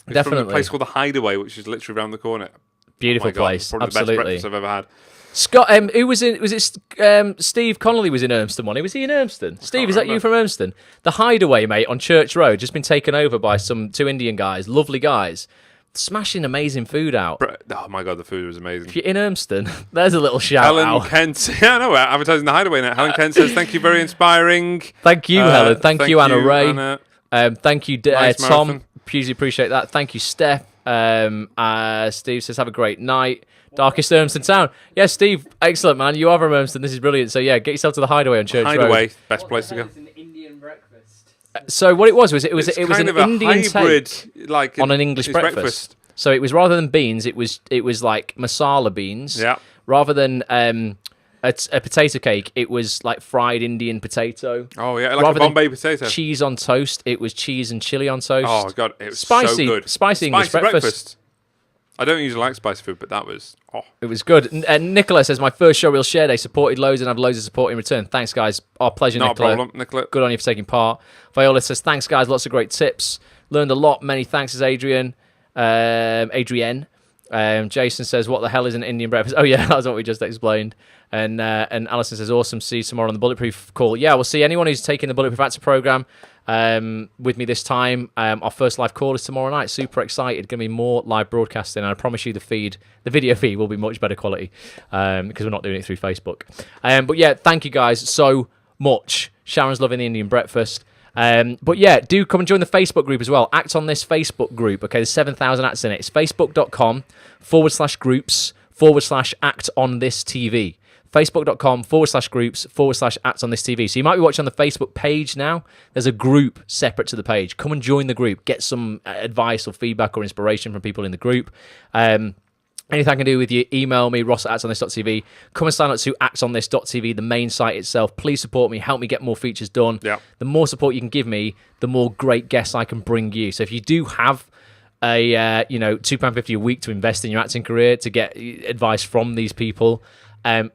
Definitely. From a place called The Hideaway, which is literally around the corner. Beautiful place. Probably Absolutely. the best breakfast I've ever had. Scott, who was in? Was it Steve Connolly was in Urmston one? Was he in Urmston? Steve, is that you from Urmston? The Hideaway, mate, on Church Road, just been taken over by two Indian guys, lovely guys, smashing amazing food out. Oh my god, the food was amazing. If you're in Urmston, there's a little shout Helen out. Kent, we're advertising The Hideaway now. Helen Kent says, thank you, very inspiring. Thank you, Helen. Thank you, Anna Ray. Anna. Thank you, Nice Tom. marathon. Hugely appreciate that. Thank you, Steph. Steve says, have a great night. Darkest Urmston town. Yeah, Steve, excellent, man. You are from Urmston. This is brilliant. So, yeah, get yourself to the Hideaway on Church Road. Hideaway, best place to go. An Indian breakfast. So, what it was it was an Indian hybrid, take like on an English breakfast. So, it was rather than beans, it was like masala beans. Yeah. Rather than a potato cake, it was like fried Indian potato. Oh, yeah, like a Bombay potato. Cheese on toast, it was cheese and chili on toast. Oh, God, it was spicy, so good. Spicy English breakfast. I don't usually like spicy food, but that was... It was good. And Nicola says, my first Showreel share day, supported loads and have loads of support in return. Thanks, guys. Our pleasure, Not Nicola. a problem, Nicola. Good on you for taking part. Viola says, thanks, guys. Lots of great tips. Learned a lot. Many thanks, says Adrienne. Jason says, what the hell is an Indian breakfast? Oh, yeah, that's what we just explained. And Alison says, awesome. See you tomorrow on the Bulletproof call. Yeah, we'll see anyone who's taking the Bulletproof Actor program with me this time. Our first live call is tomorrow night. Super excited. Going to be more live broadcasting. And I promise you the video feed will be much better quality because we're not doing it through Facebook. But yeah, thank you guys so much. Sharon's loving the Indian breakfast. But yeah, do come and join the Facebook group as well. Act on this Facebook group. Okay, there's 7,000 acts in it. It's facebook.com/groups/act on this TV. facebook.com/groups/@onthistv. So you might be watching on the Facebook page now. There's a group separate to the page. Come and join the group. Get some advice or feedback or inspiration from people in the group. Anything I can do with you, email me, ross@actsonthis.tv. Come and sign up to actsonthis.tv, the main site itself. Please support me. Help me get more features done. Yeah. The more support you can give me, the more great guests I can bring you. So if you do have a £2.50 a week to invest in your acting career, to get advice from these people,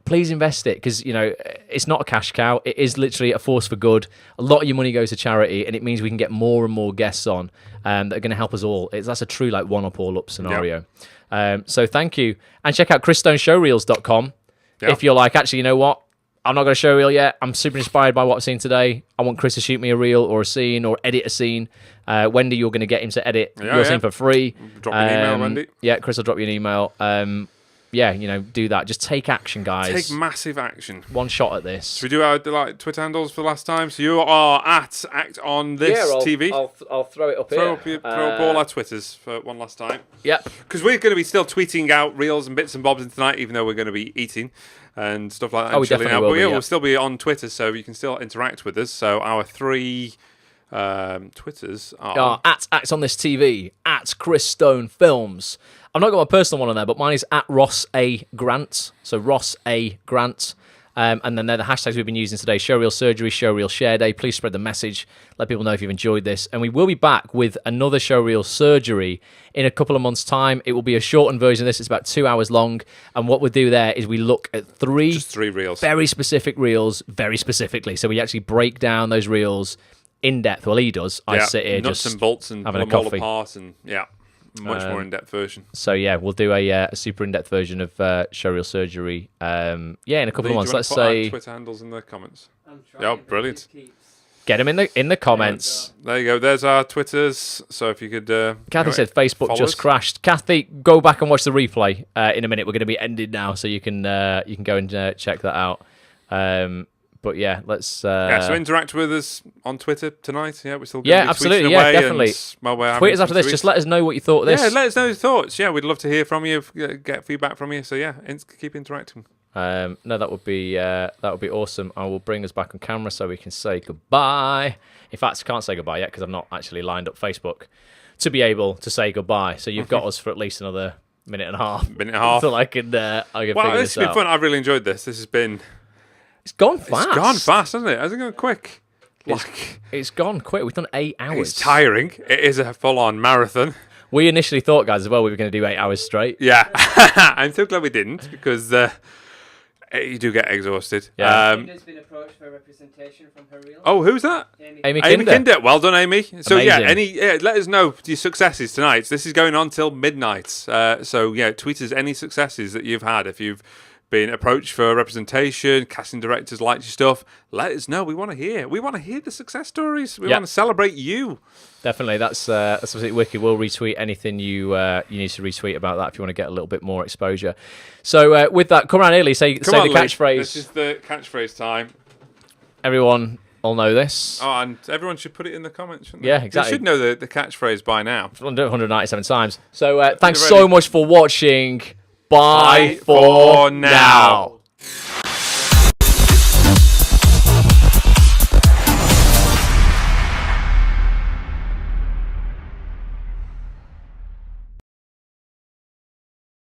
please invest it, because it's not a cash cow. It is literally a force for good. A lot of your money goes to charity, and it means we can get more and more guests on that are going to help us all. That's a true one up all up scenario. Yep. So thank you, and check out chrisstoneshowreels.com if you're like, actually, you know what, I'm not going to show reel yet. I'm super inspired by what I've seen today. I want Chris to shoot me a reel or a scene or edit a scene. Wendy, you're going to get him to edit your scene for free. Drop me an email, Wendy. Yeah, Chris will drop you an email. Do that. Just take action, guys. Take massive action. One shot at this. Should we do our Twitter handles for the last time? So you are at Act on This TV. I'll throw it up throw here. Throw up all our Twitters for one last time. Yep. Because we're going to be still tweeting out reels and bits and bobs tonight, even though we're going to be eating and stuff like that. We definitely will. But we'll still be on Twitter, so you can still interact with us. So our 3 Twitters are at Acts on This TV, at Chris Stone Films. I've not got my personal one on there, but mine is at Ross A. Grant. So Ross A. Grant. And then they're the hashtags we've been using today: Showreel Surgery, Showreel Share Day. Please spread the message. Let people know if you've enjoyed this. And we will be back with another Showreel Surgery in a couple of months' time. It will be a shortened version of this. It's about 2 hours long. And what we'll do there is we look at just 3 reels. Very specific reels, very specifically. So we actually break down those reels in depth. Well, he does. I sit here nuts just and bolts and having a pull them all coffee. apart and much more in-depth version. So yeah, we'll do a super in-depth version of Showreel Surgery. In a couple of months. Let's say our Twitter handles in the comments. Yeah, brilliant. Get them in the comments. There you go. There's our Twitters. So if you could, Kathy said Facebook just crashed. Kathy, go back and watch the replay in a minute. We're going to be ended now, so you can go and check that out. But yeah, let's. So interact with us on Twitter tonight. Yeah, we're still. Absolutely. Yeah, definitely. Tweet us after this. Tweets. Just let us know what you thought of this. Yeah, let us know your thoughts. Yeah, we'd love to hear from you, get feedback from you. So yeah, keep interacting. No, that would be awesome. I will bring us back on camera so we can say goodbye. In fact, I can't say goodbye yet because I've not actually lined up Facebook to be able to say goodbye. So you've got us for at least another minute and a half. So I can figure this this out. has been fun. I've really enjoyed this. This has been. It's gone fast. It's gone fast, hasn't it? Hasn't it gone quick? It's gone quick. We've done 8 hours. It's tiring. It is a full-on marathon. We initially thought, guys, as well, we were going to do 8 hours straight. Yeah. I'm so glad we didn't, because you do get exhausted. Yeah. Amy's been approached for representation from her reel. Oh, who's that? Amy Kinder. Well done, Amy. So Amazing. let us know your successes tonight. This is going on till midnight. Tweet us any successes that you've had. If you've been approached for representation, casting directors liked your stuff, let us know. We want to hear. We want to hear the success stories. We want to celebrate you. Definitely, that's absolutely wicked. We'll retweet anything you need to retweet about that if you want to get a little bit more exposure. So with that, come around here, Lee. Say the catchphrase. This is the catchphrase time. Everyone will know this. Oh, and everyone should put it in the comments, shouldn't they? Yeah, exactly. They should know the catchphrase by now. I've done it 197 times. So thanks so much for watching. Bye for now.